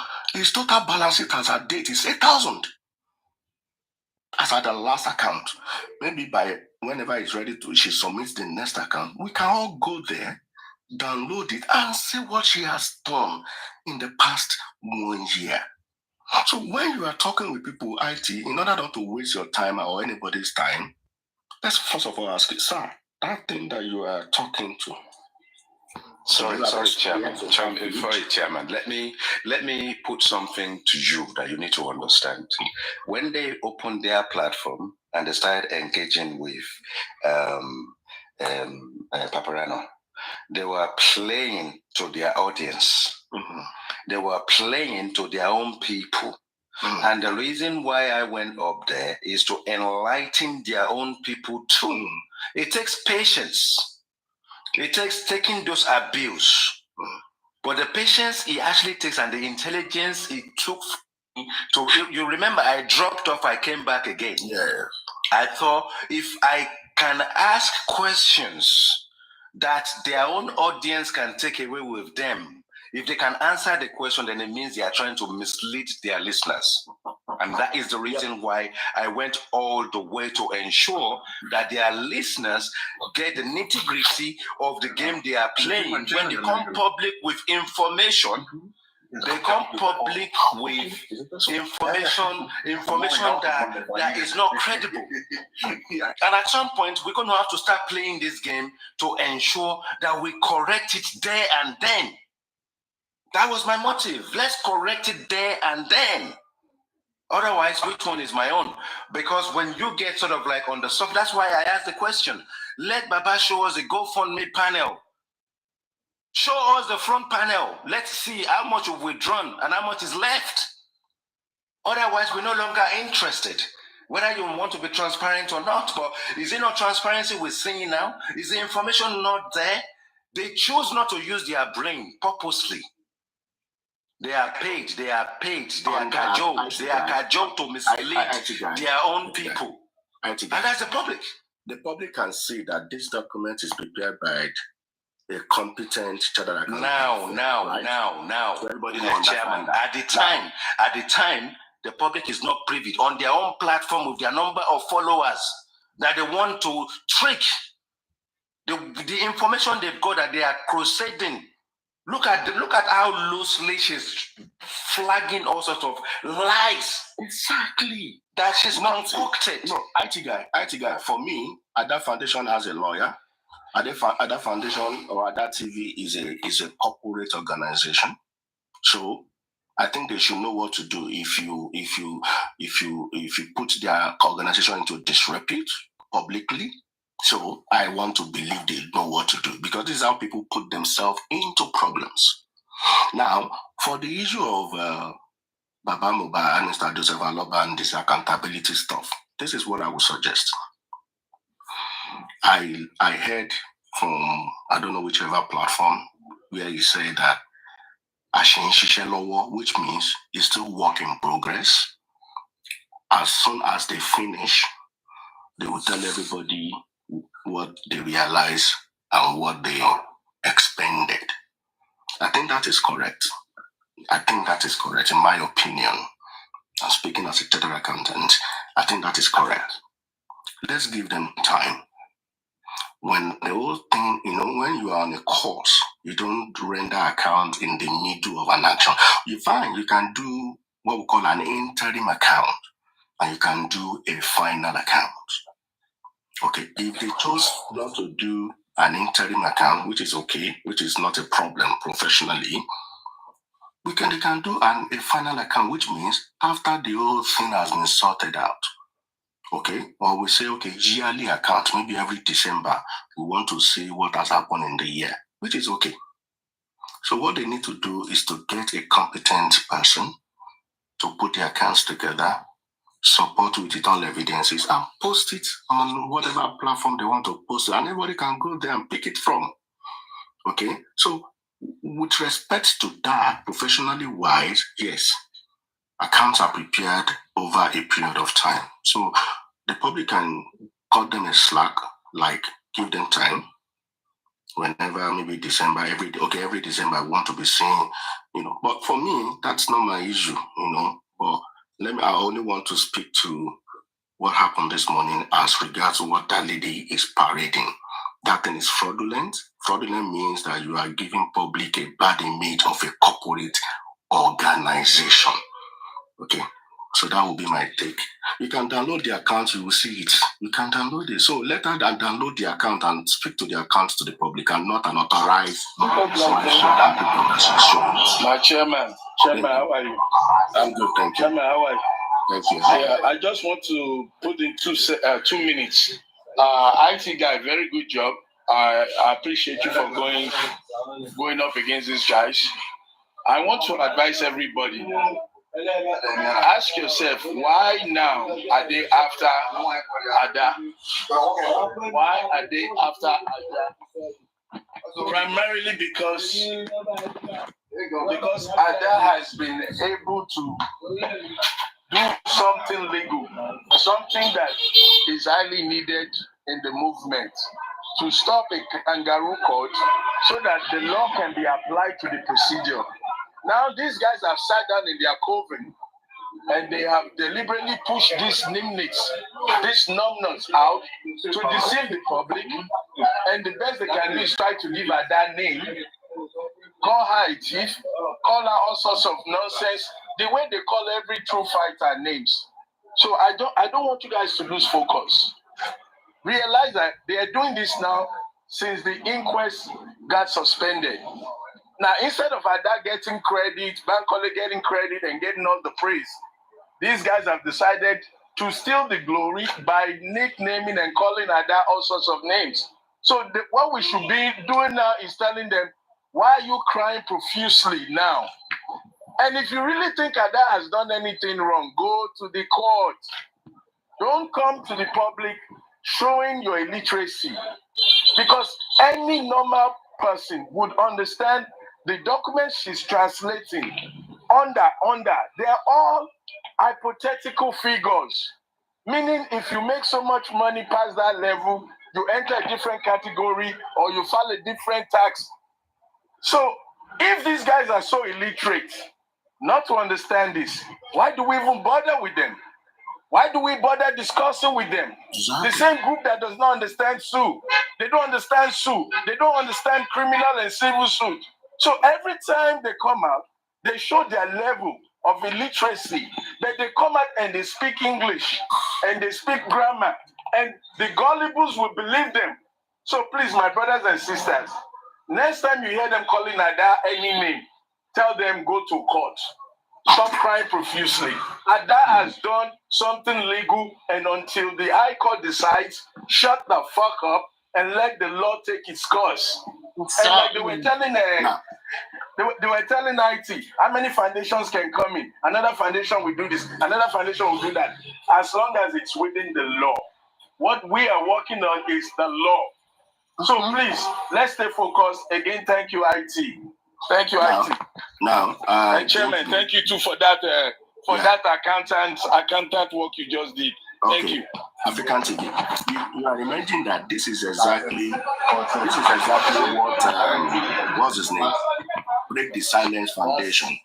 balance sheet as at date is 8,000 as at the last account. Maybe by whenever it's ready to she submits the next account, we can all go there, download it, and see what she has done in the past 1 year. So when you are talking with people, IT, in order not to waste your time or anybody's time, let's first of all ask it, sir, that thing that you are talking to. Sorry, Chairman. Chairman. Let me put something to you that you need to understand. When they opened their platform and they started engaging with Paparano, they were playing to their audience. Mm-hmm. They were playing to their own people. Mm-hmm. And the reason why I went up there is to enlighten their own people too. Mm-hmm. It takes patience. It takes taking those abuse. But the patience it actually takes and the intelligence it took to, you remember I dropped off, I came back again. Yeah. I thought if I can ask questions that their own audience can take away with them, if they can answer the question, then it means they are trying to mislead their listeners. And that is the reason why I went all the way to ensure that their listeners get the nitty-gritty of the game they are playing. When they come public with information, they come public with information that is not credible. And at some point, we're going to have to start playing this game to ensure that we correct it there and then. That was my motive. Let's correct it there and then. Otherwise, which one is my own? Because when you get sort of like on the soft, that's why I asked the question. Let Baba show us the GoFundMe panel. Show us the front panel. Let's see how much we've withdrawn and how much is left. Otherwise, we're no longer interested. Whether you want to be transparent or not, but is it not transparency we're seeing now? Is the information not there? They choose not to use their brain purposely. They are paid, they are cajoled to mislead their own people. And that's the public. The public can see that this document is prepared by a competent chartered accountant. Now. So everybody knows Chairman. At the time, the public is not privy on their own platform with their number of followers that they want to trick. The information they've got that they are crusading. Look at how loosely she's flagging all sorts of lies. Exactly. That she's concocted. No, IT guy. For me, Ada Foundation has a lawyer. Ada Foundation or Ada TV is a corporate organization. So I think they should know what to do if you put their organization into disrepute publicly. So I want to believe they know what to do because this is how people put themselves into problems. Now, for the issue of Baba Mohbad and Mr. Joseph Aloba and this accountability stuff, this is what I would suggest. I heard from, I don't know whichever platform, where you say that Ashin Shishelowo, which means it's still work in progress. As soon as they finish, they will tell everybody what they realize and what they expended. I think that is correct. In my opinion. I'm speaking as a chartered accountant. I think that is correct. Let's give them time. When the whole thing, when you are on a course, You don't render account in the middle of an action. You can do what we call an interim account, and you can do a final account. Okay, if they chose not to do an interim account, which is okay, which is not a problem professionally, they can do a final account, which means after the whole thing has been sorted out. Okay, or we say, okay, yearly account, maybe every December, we want to see what has happened in the year, which is okay. So what they need to do is to get a competent person to put the accounts together, support with all evidences, and post it on whatever platform they want to post it, and everybody can go there and pick it from. Okay, so with respect to that, professionally wise, yes, accounts are prepared over a period of time. So the public can cut them a slack, like give them time. Whenever maybe December, every December I want to be seeing, But for me, that's not my issue, But I only want to speak to what happened this morning as regards what that lady is parading. That thing is fraudulent. Fraudulent means that you are giving public a bad image of a corporate organization. Okay, so that will be my take. You can download the account, you will see it. You can download it. So let her download the account and speak to the account to the public and not an authorized. My chairman, how are you? I'm good, thank you. Chairman, how are you? Thank you. I just want to put in 2 minutes. IT guy, very good job. I appreciate you for going up against these guys. I want to advise everybody. Ask yourself, why now are they after Ada? Why are they after Ada? Primarily because Ada has been able to do something legal, something that is highly needed in the movement, to stop a kangaroo court so that the law can be applied to the procedure. Now these guys have sat down in their coven and they have deliberately pushed these nimnits, these numbnuts out to deceive the public, and the best they can do is try to give her that name, call her a thief, call her all sorts of nonsense, the way they call every true fighter names. So I don't want you guys to lose focus. Realize that they are doing this now since the inquest got suspended. Now, instead of Ada getting credit, Bankole getting credit and getting all the praise, these guys have decided to steal the glory by nicknaming and calling Ada all sorts of names. So what we should be doing now is telling them, why are you crying profusely now? And if you really think Ada has done anything wrong, go to the court. Don't come to the public showing your illiteracy. Because any normal person would understand the documents she's translating they're all hypothetical figures. Meaning, if you make so much money past that level, you enter a different category or you file a different tax. So, if these guys are so illiterate not to understand this, why do we even bother with them? Why do we bother discussing with them? Exactly. The same group that does not understand sue. They don't understand sue. They don't understand criminal and civil suit. So every time they come out, they show their level of illiteracy. But they come out and they speak English and they speak grammar. And the gullibles will believe them. So please, my brothers and sisters, next time you hear them calling Ada any name, tell them go to court. Stop crying profusely. Ada has done something legal, and until the High Court decides, shut the fuck up and let the law take its course. And like they were telling they were telling IT, how many foundations can come in? Another foundation will do this, another foundation will do that. As long as it's within the law. What we are working on is the law. So please, let's stay focused. Again, thank you, IT. Thank you, IT. And Chairman, thank you too for that that accountant work you just did. Thank you. African TV. You are imagining that this is exactly what what's his name? Break the Silence Foundation.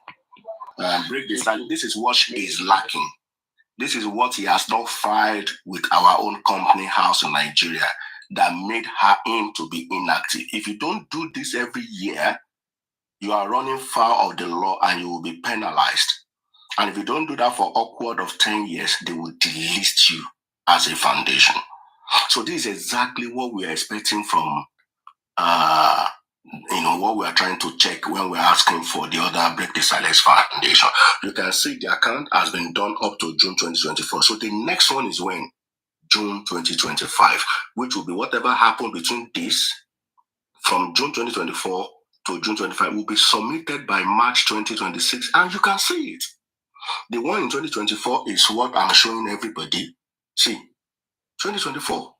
Break the Silence. This is what is lacking. This is what he has not filed with our own company house in Nigeria. that made him to be inactive. If you don't do this every year, you are running foul of the law and you will be penalized. And if you don't do that for upward of 10 years, they will delist you as a foundation. So this is exactly what we are expecting from, what we are trying to check when we're asking for the other Break the Silence Foundation. You can see the account has been done up to June 2024. So the next one is when? June 2025, which will be whatever happened between this, from June 2024 to June 25, will be submitted by March 2026, and you can see it. The one in 2024 is what I'm showing everybody. See, 2024,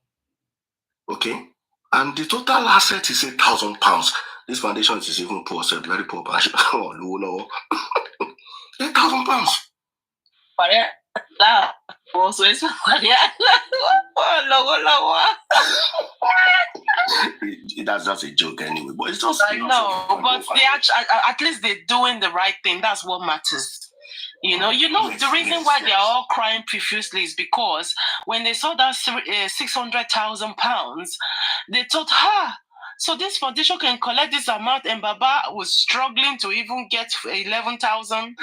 okay? And the total asset is £8,000. This foundation is even poor, so very poor. Oh, no. £8,000. That's just a joke anyway, but it's just. I know, but they at least they're doing the right thing. That's what matters. Yes, the reason why they're all crying profusely is because when they saw that £600,000, they thought, so this foundation can collect this amount, and Baba was struggling to even get $11,000.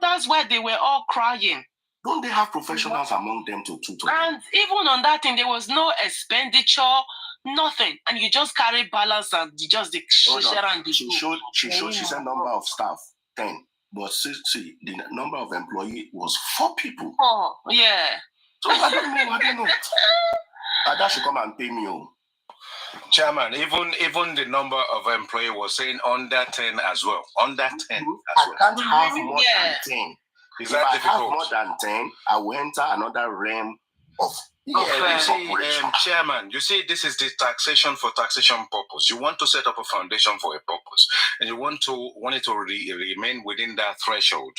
That's why they were all crying. Don't they have professionals among them to tutor? And even on that thing, there was no expenditure, nothing, and you just carry balance and you just share and she said number of staff 10, but see the number of employees was 4 people. Oh yeah. So I don't know. Ada should come and pay me. Chairman, even the number of employees was saying under 10 as well. Under 10 as well. I can't have more than 10. Is if that I difficult? have more than 10, I will enter another realm of Chairman, you see, this is the taxation for taxation purpose. You want to set up a foundation for a purpose, and you want it to remain within that threshold,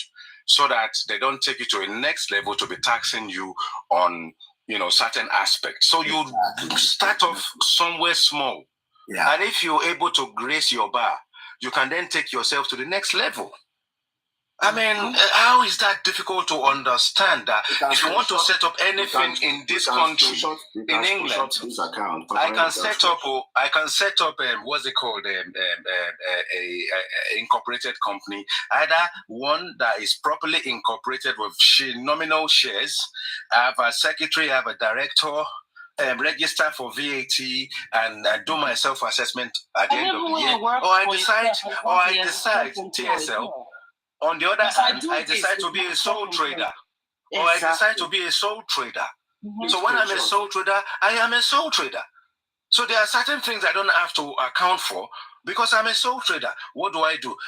so that they don't take you to a next level to be taxing you on certain aspects. So you start off somewhere small, and if you're able to grace your bar, you can then take yourself to the next level. I mean, how is that difficult to understand? That if you want to set up anything in this country, in England, I can set up what's it called, a incorporated company, either one that is properly incorporated with nominal shares. I have a secretary, I have a director, register for VAT, and do my self-assessment at the end of the year, or I decide TSL. On the other hand, I decide to be a sole trader. Or I decide to be a sole trader. So when I'm a sole trader, I am a sole trader. So there are certain things I don't have to account for because I'm a sole trader. What do?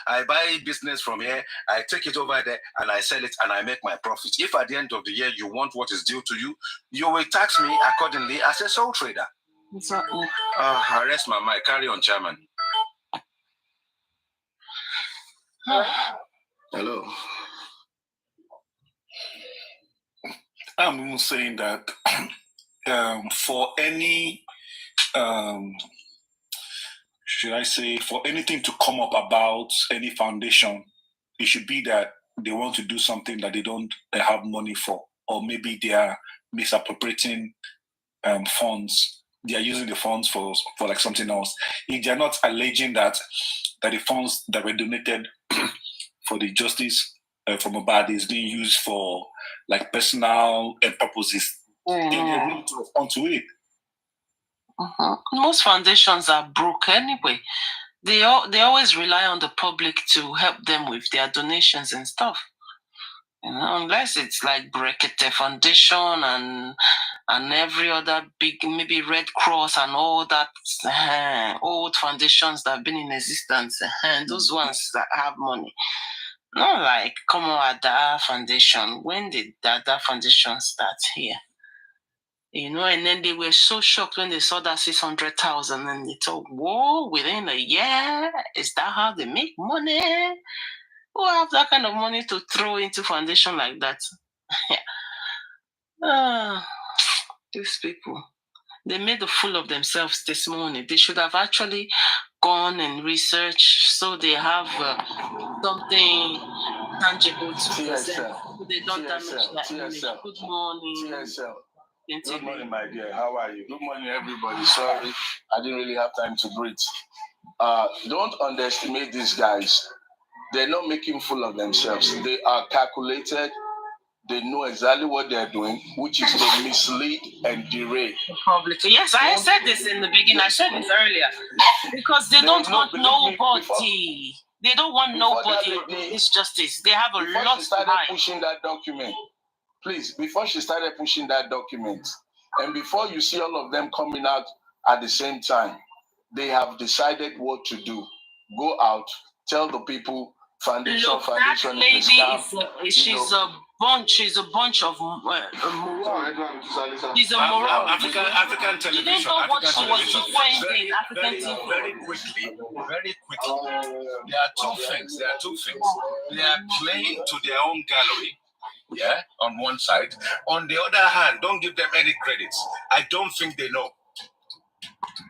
I buy business from here, I take it over there, and I sell it, and I make my profit. If at the end of the year you want what is due to you, you will tax me accordingly as a sole trader. I rest my mind. Carry on, Chairman. Hello. I'm even saying that for any, for anything to come up about any foundation, it should be that they want to do something that they don't have money for, or maybe they are misappropriating funds. They are using the funds for like something else. If they are not alleging that the funds that were donated for the justice from Mohbad is being used for like personal purposes, they really to respond to it. Most foundations are broke anyway. They always rely on the public to help them with their donations and stuff. Unless it's like Brekete Foundation and every other big, maybe Red Cross and all that old foundations that have been in existence, those ones that have money. Not like Komo Ada Foundation. When did Ada Foundation start here? And then they were so shocked when they saw that 600,000, and they thought, whoa, within a year, is that how they make money? Who have that kind of money to throw into foundation like that? These people, they made a fool of themselves this morning. They should have actually gone and researched so they have something tangible to present. So they don't damage their image. Good morning. Good morning, my dear. How are you? Good morning, everybody. Sorry, I didn't really have time to breathe. Don't underestimate these guys. They're not making fool of themselves. They are calculated. They know exactly what they're doing, which is to mislead and derail. Publicly. Yes, I said this in the beginning. I said this earlier. Because they don't want nobody. They don't want nobody. It's justice. They have a lot to hide. Pushing that document, please, before she started pushing that document, and before you see all of them coming out at the same time, they have decided what to do. Go out, tell the people, foundation is a scam. She's a bunch of morons. She's a moron. African television. Very quickly. There are two things. They are playing to their own gallery. Yeah, on one side. On the other hand, don't give them any credits. I don't think they know.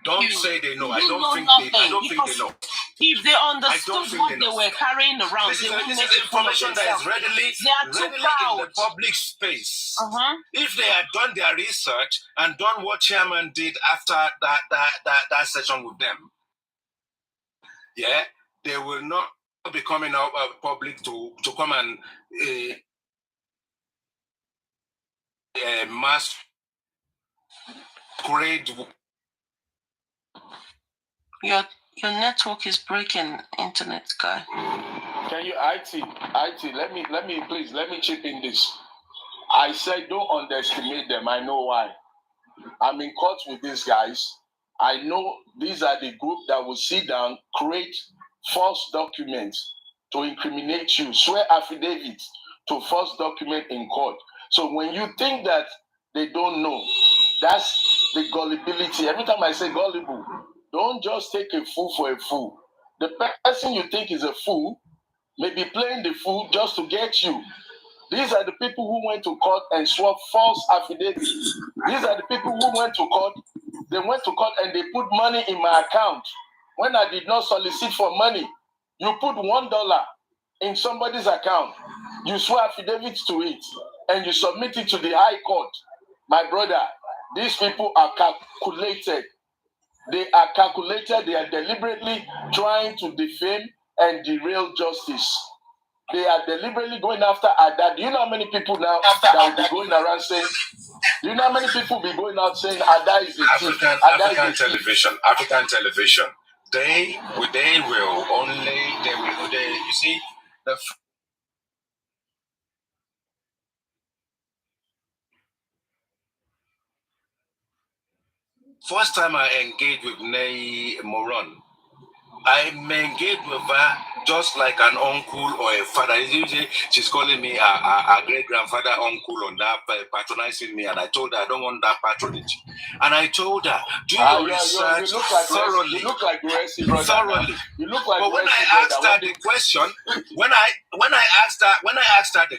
Don't say they know. I don't think they know. If they understood what they were carrying around, this is information that is readily in the public space. If they had done their research and done what Chairman did after that session with them, yeah, they will not be coming out public to come and mass create. Your network is breaking, internet guy. Can you IT? Let me chip in this. I said don't underestimate them. I know why. I'm in court with these guys. I know these are the group that will sit down, create false documents to incriminate you, swear affidavits to false document in court. So when you think that they don't know, that's the gullibility. Every time I say gullible, don't just take a fool for a fool. The person you think is a fool may be playing the fool just to get you. These are the people who went to court and swore false affidavits. These are the people who went to court. They went to court and they put money in my account when I did not solicit for money. You put $1 in somebody's account. You swear affidavits to it and you submit it to the High Court. My brother, these people are calculated. They are calculated. They are deliberately trying to defame and derail justice. They are deliberately going after Ada. Do you know how many people now that will be going around saying, do you know how many people be going out saying Ada is the thief? African television. They will only, you see, the first time I engaged with Nay Moron, I engaged with her just like an uncle or a father. She's calling me a great-grandfather, uncle on that, patronizing me. And I told her I don't want that patronage. And I told her, do your research thoroughly. You look like thoroughly. You look like but when I asked her the question, when I asked her the